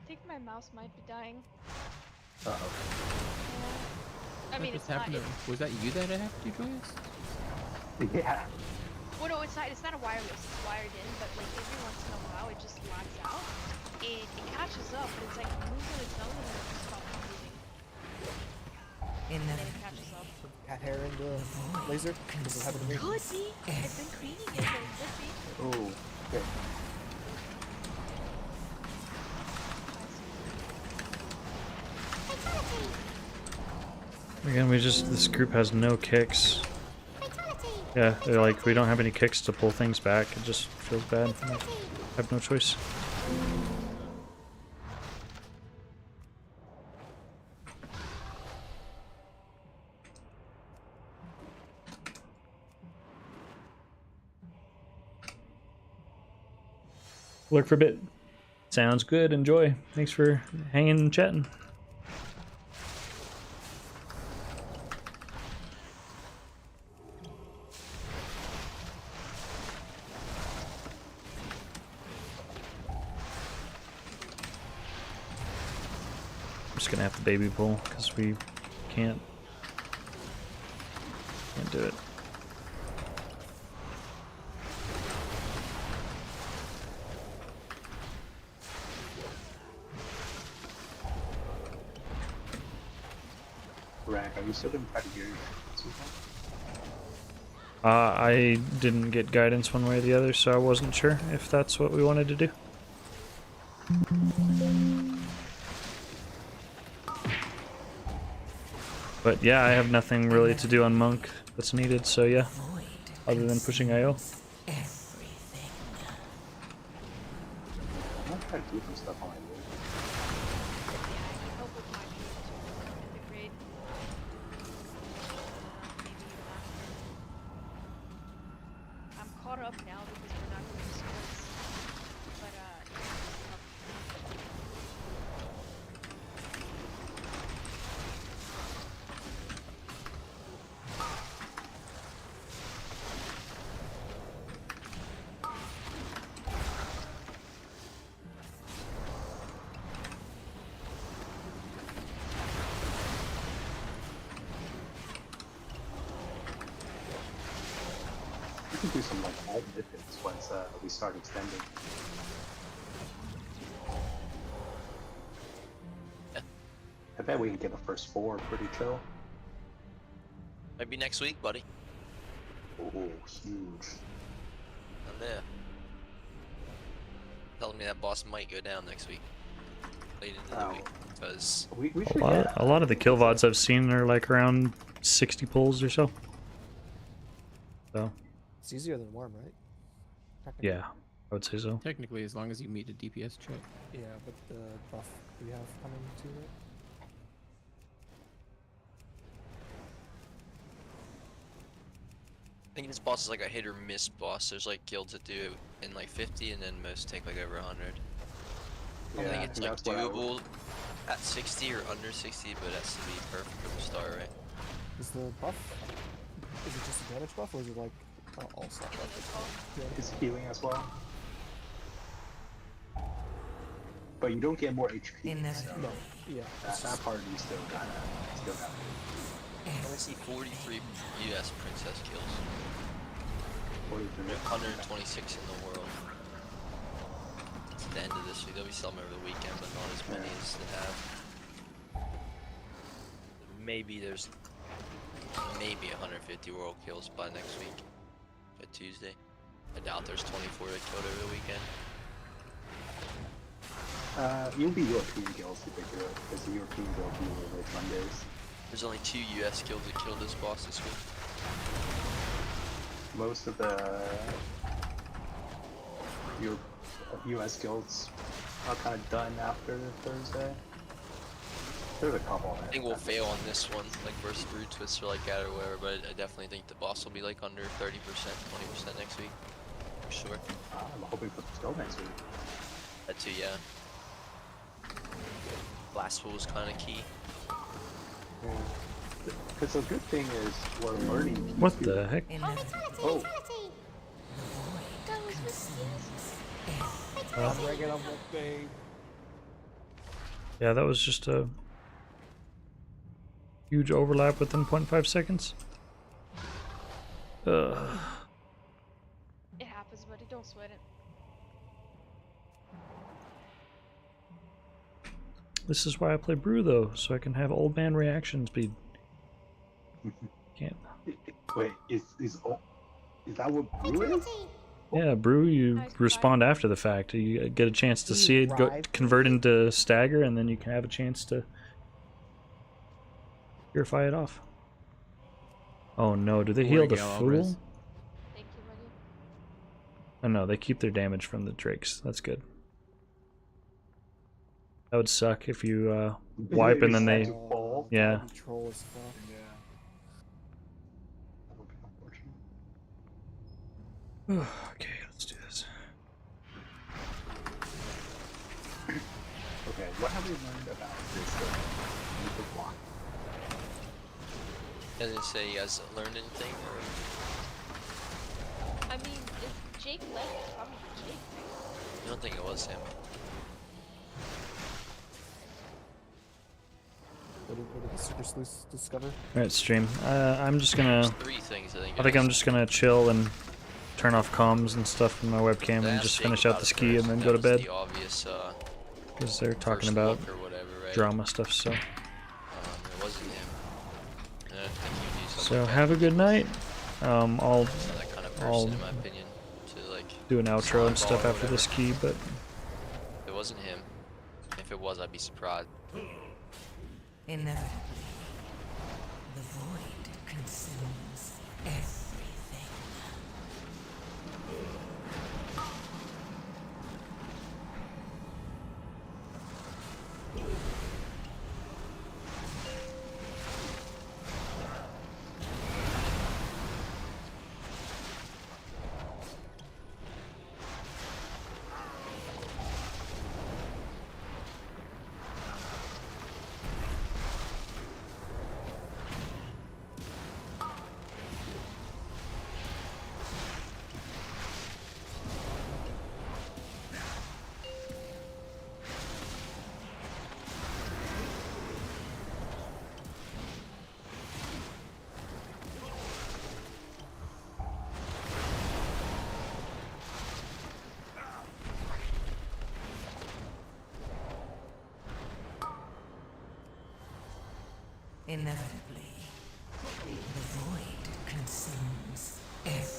I think my mouse might be dying. Uh-oh. I mean, What it's just happened not. to- Was that you that it happened to, Joyce? Yeah. Well, no, it's not a wireless. It's wired in, but like every once in a while, it just lags out. It catches up, but it's like it moves on its own and then it just stops moving. And then it catches up. Cat hair and laser. Does it happen to me? Could be. I've been creating it, but it could be. Oh, okay. Again, this group has no kicks. Yeah, they're like, we don't have any kicks to pull things back. It just feels bad. I have no choice. Lurk for a bit. Sounds good. Enjoy. Thanks for hanging and chatting. I'm just gonna have to baby pull because we can't do it. Rack, are you still gonna try to hear your I didn't get guidance one way or the other, so I wasn't sure if that's what we wanted to do. But yeah, I have nothing really to do on Monk that's needed, so yeah. Other than pushing IO. I'm gonna try to do some stuff on my I'm caught up now because we're not doing sports. But we can do some like alt mythics once we start extending. I bet we can get the first 4 pretty chill. Maybe next week, buddy. Oh, huge. I'm there. Telling me that boss might go down next week. Late into the week. Because we A lot of the kill VODs I've seen are like around 60 pulls or so. So. It's easier than worm, right? Yeah, I would say so. Technically, as long as you meet a DPS check. Yeah, but the buff we have coming to it. I think this boss is like a hit or miss boss. There's like guilds that do it in like 50 and then most take like over 100. I think it's like doable at 60 or under 60, but it has to be perfect from the start, right? Is the buff, is it just a damage buff or is it like all stuff buff? It's healing as well. But you don't get more HP. So no, yeah. That part you still gotta I only see 43 US princess kills. 43. 126 in the world. It's the end of this week. There'll be some over the weekend, but not as many as they have. Maybe there's 150 world kills by next week. By Tuesday. I doubt there's 24 that killed over the weekend. You'll be European guilds if they do it, because the European guild usually like Mondays. There's only 2 US guilds that killed this boss this week. Most of the US guilds are kind of done after Thursday. There's a couple. I think we'll fail on this one, like versus Brute Twist or like that or whatever, but I definitely think the boss will be like under 30%, 20% next week. For sure. I'm hoping for the skill next week. That too, yeah. Blastful is kind of key. Because the good thing is we're learning. What the heck? Oh. Yeah, that was just a huge overlap within 0.5 seconds. Don't sweat it. This is why I play Brew though, so I can have old man reaction speed. Can't. Wait, is that what Brew is? Yeah, Brew, you respond after the fact. You get a chance to see it go, convert into stagger, and then you can have a chance to purify it off. Oh no, do they heal the Fool? Oh no, they keep their damage from the Drakes. That's good. That would suck if you wipe and then they... Yeah. Troll as fuck. Okay, let's do this. Okay, what have we learned about this Mythic block? Does it say you guys learned anything? Or... I mean, if Jake left, it's probably Jake. I don't think it was him. What did the Super Sleuths discover? Alright, stream. I'm just gonna... There's 3 things, I think I'm just gonna chill and turn off comms and stuff from my webcam and just finish out the ski and then go to bed. Because they're talking about drama stuff, so... It wasn't him. So have a good night. I'll in my opinion, to like do an outro and stuff after this key, but it wasn't him. If it was, I'd be surprised. Inevitably, the void consumes everything. Inevitably, the void consumes everything.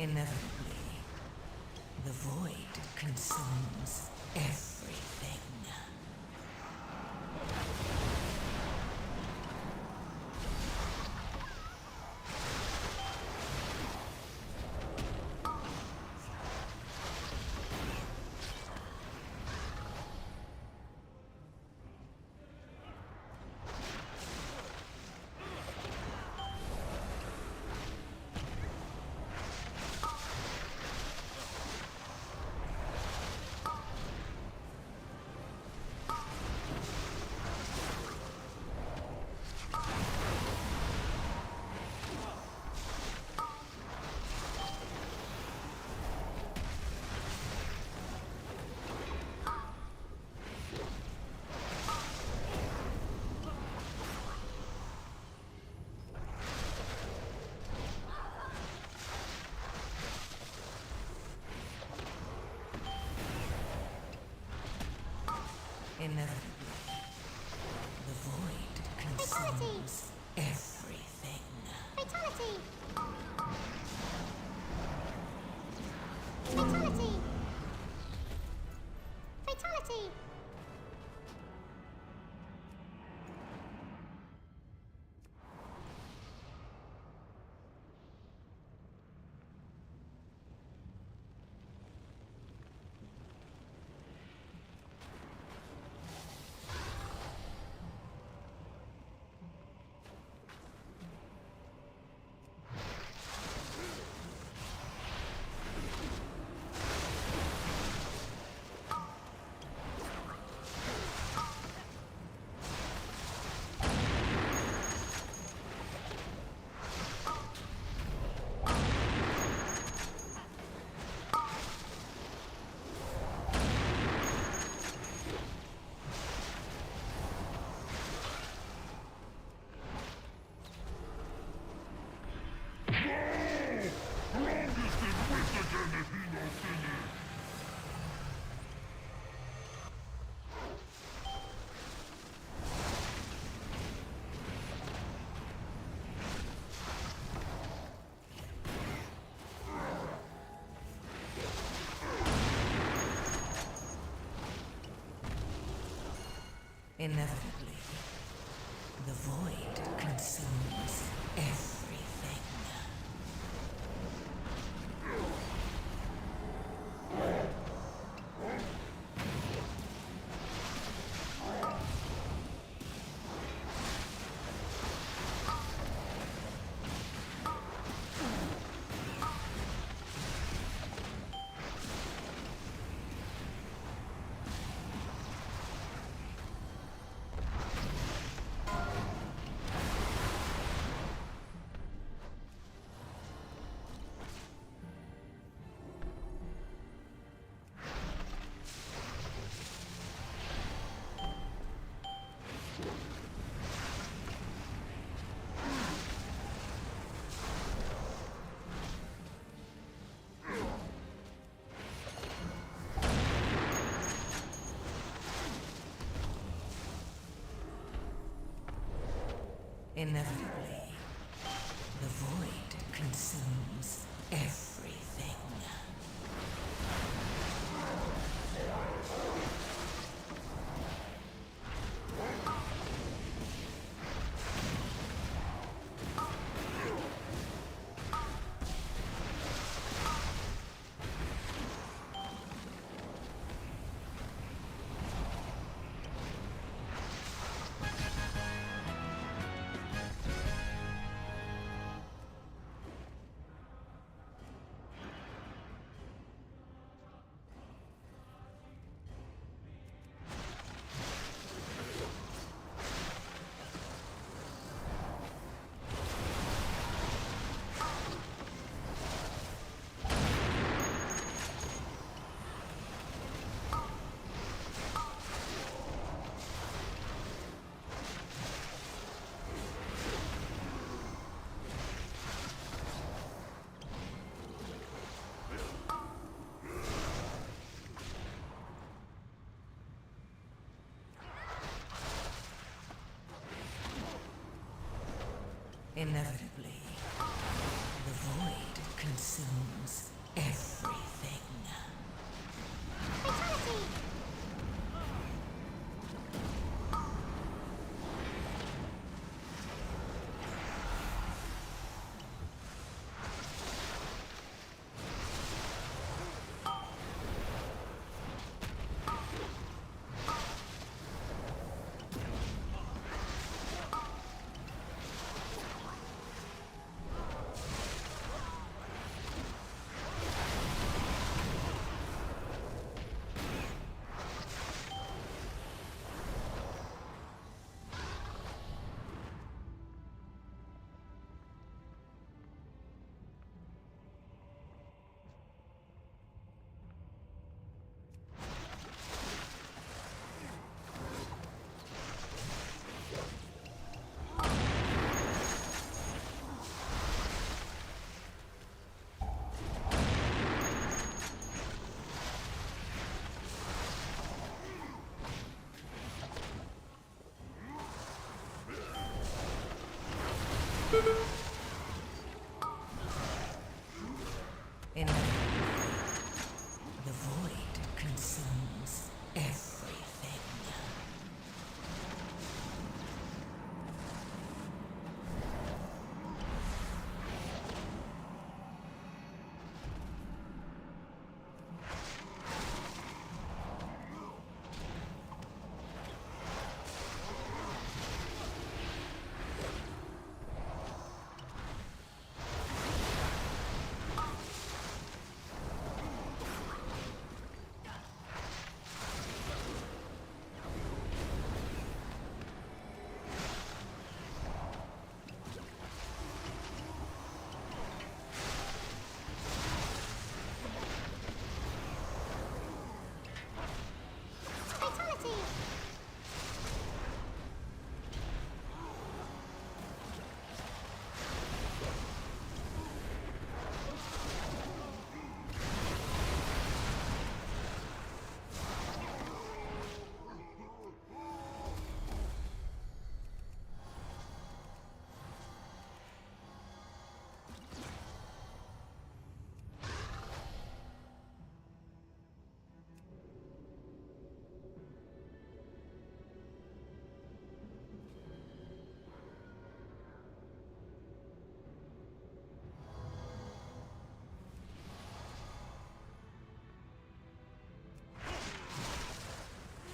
Inevitably, the void consumes everything. Inevitably, the void consumes everything. Fatality! Fatality! Fatality! Inevitably, the void consumes everything. Inevitably, the void consumes everything. Inevitably, the void consumes everything. Fatality! The void consumes everything.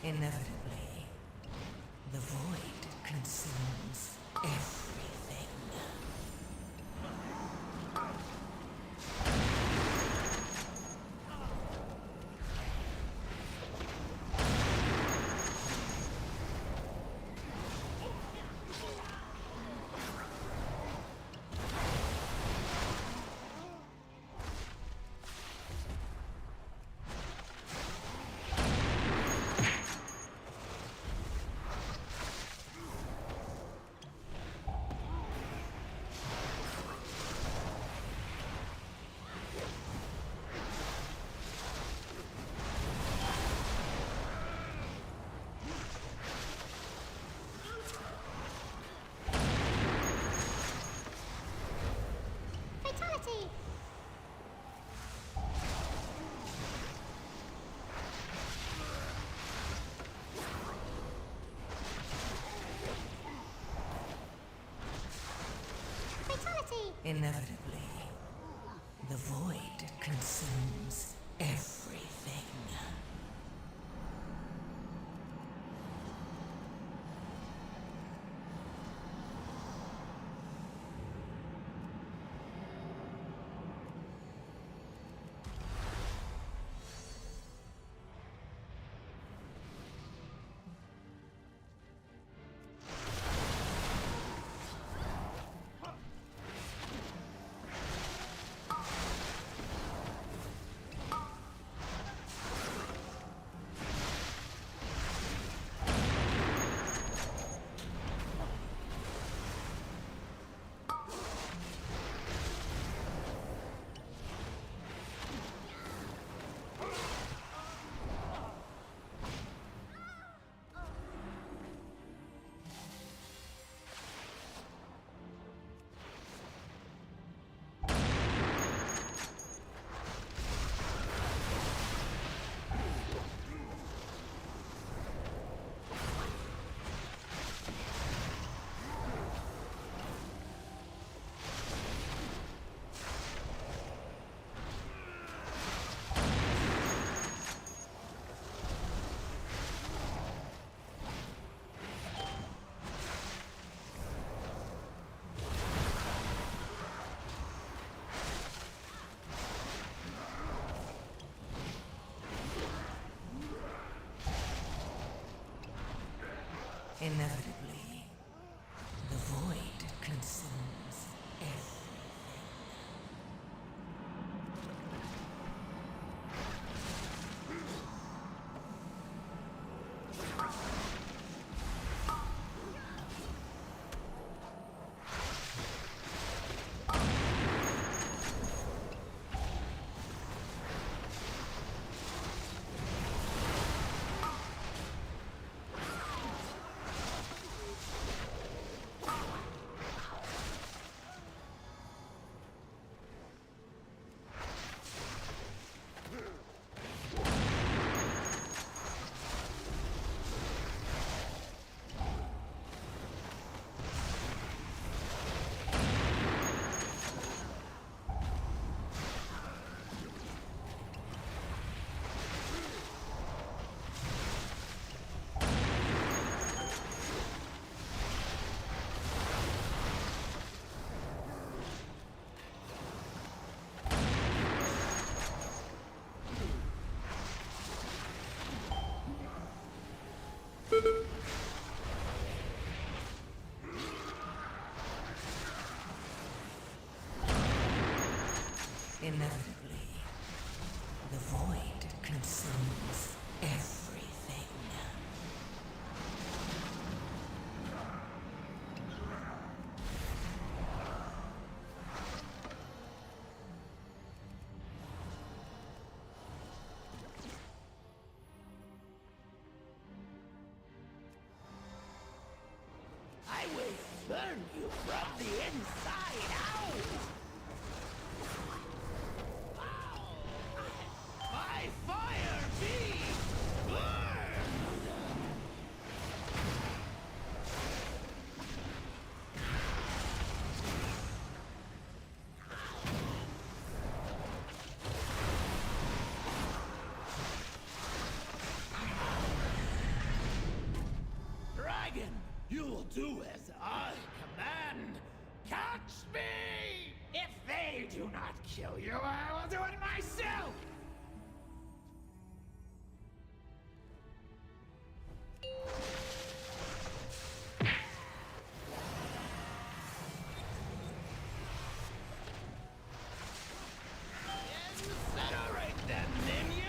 Inevitably, the void consumes everything. Inevitably, the void consumes everything. Inevitably, the void consumes everything. Inevitably, the void consumes everything. I will burn you from the inside out! By fire be burned! Dragon, you will do as I command. Catch me! If they do not kill you, I will do it myself! Incinerate them, minions!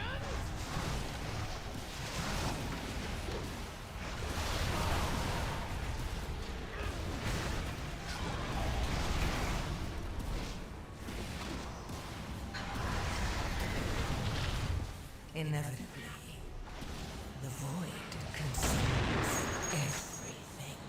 Inevitably, the void consumes everything.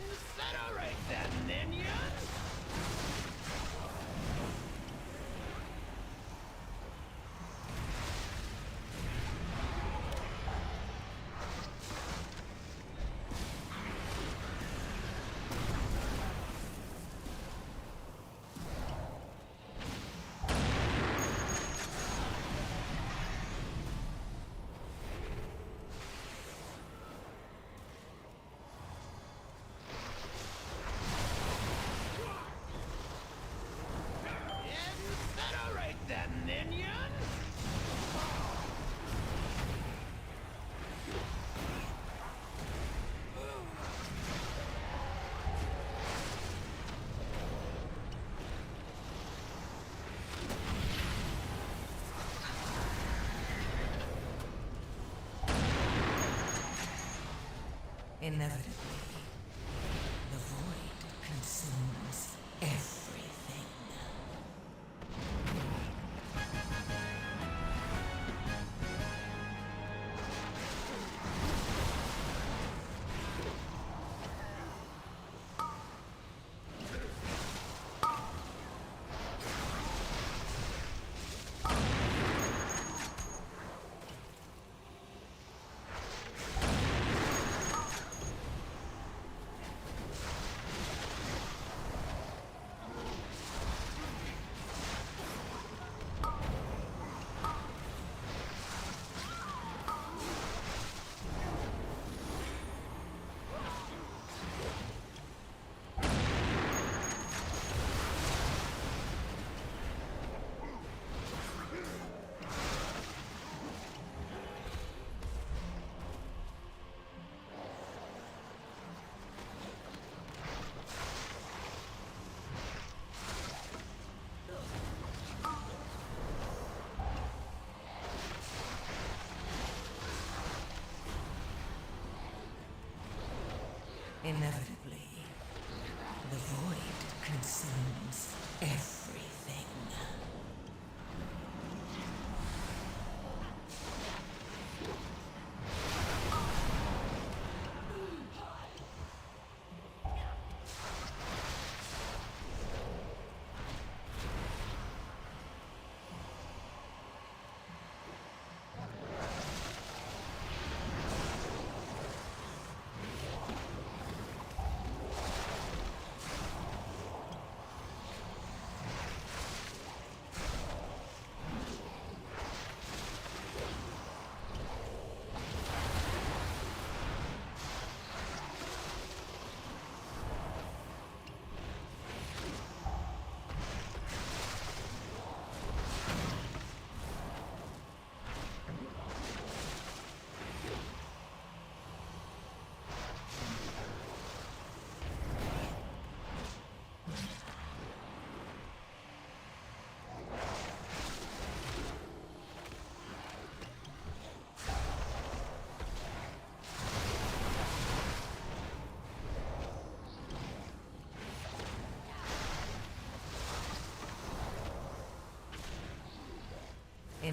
Incinerate them, minions! Incinerate them, minions! Inevitably, the void consumes everything. Inevitably, the void consumes everything.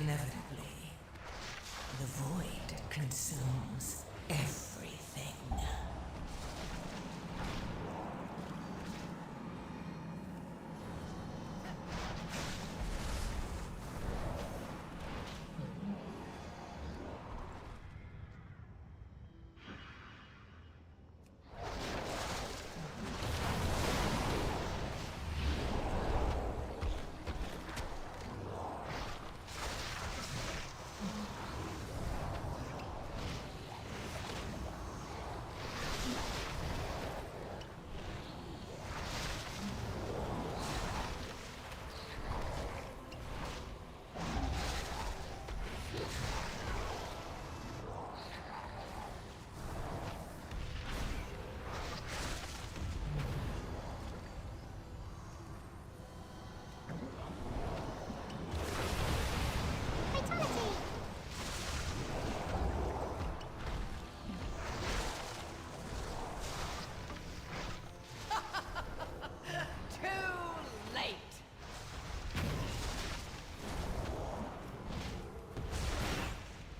Inevitably, the void consumes everything.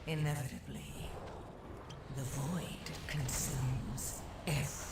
Inevitably, the void consumes everything.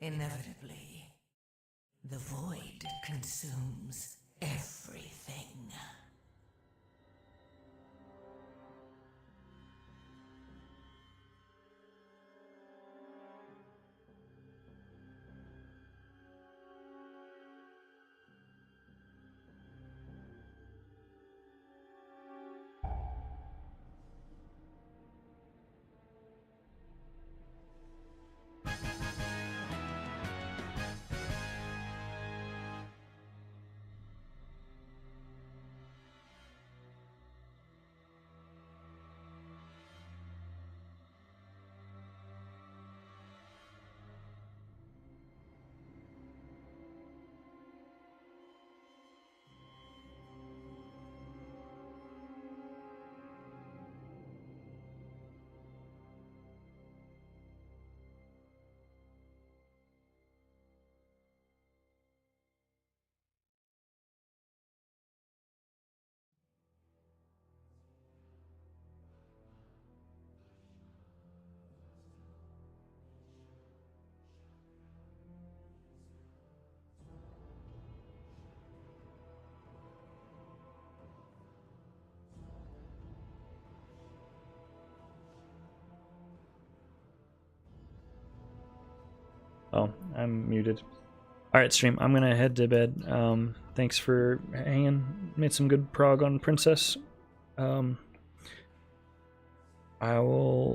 Inevitably, the void consumes everything. Oh, I'm muted. Alright, stream. I'm gonna head to bed. Thanks for hanging. Made some good prog on Princess. I will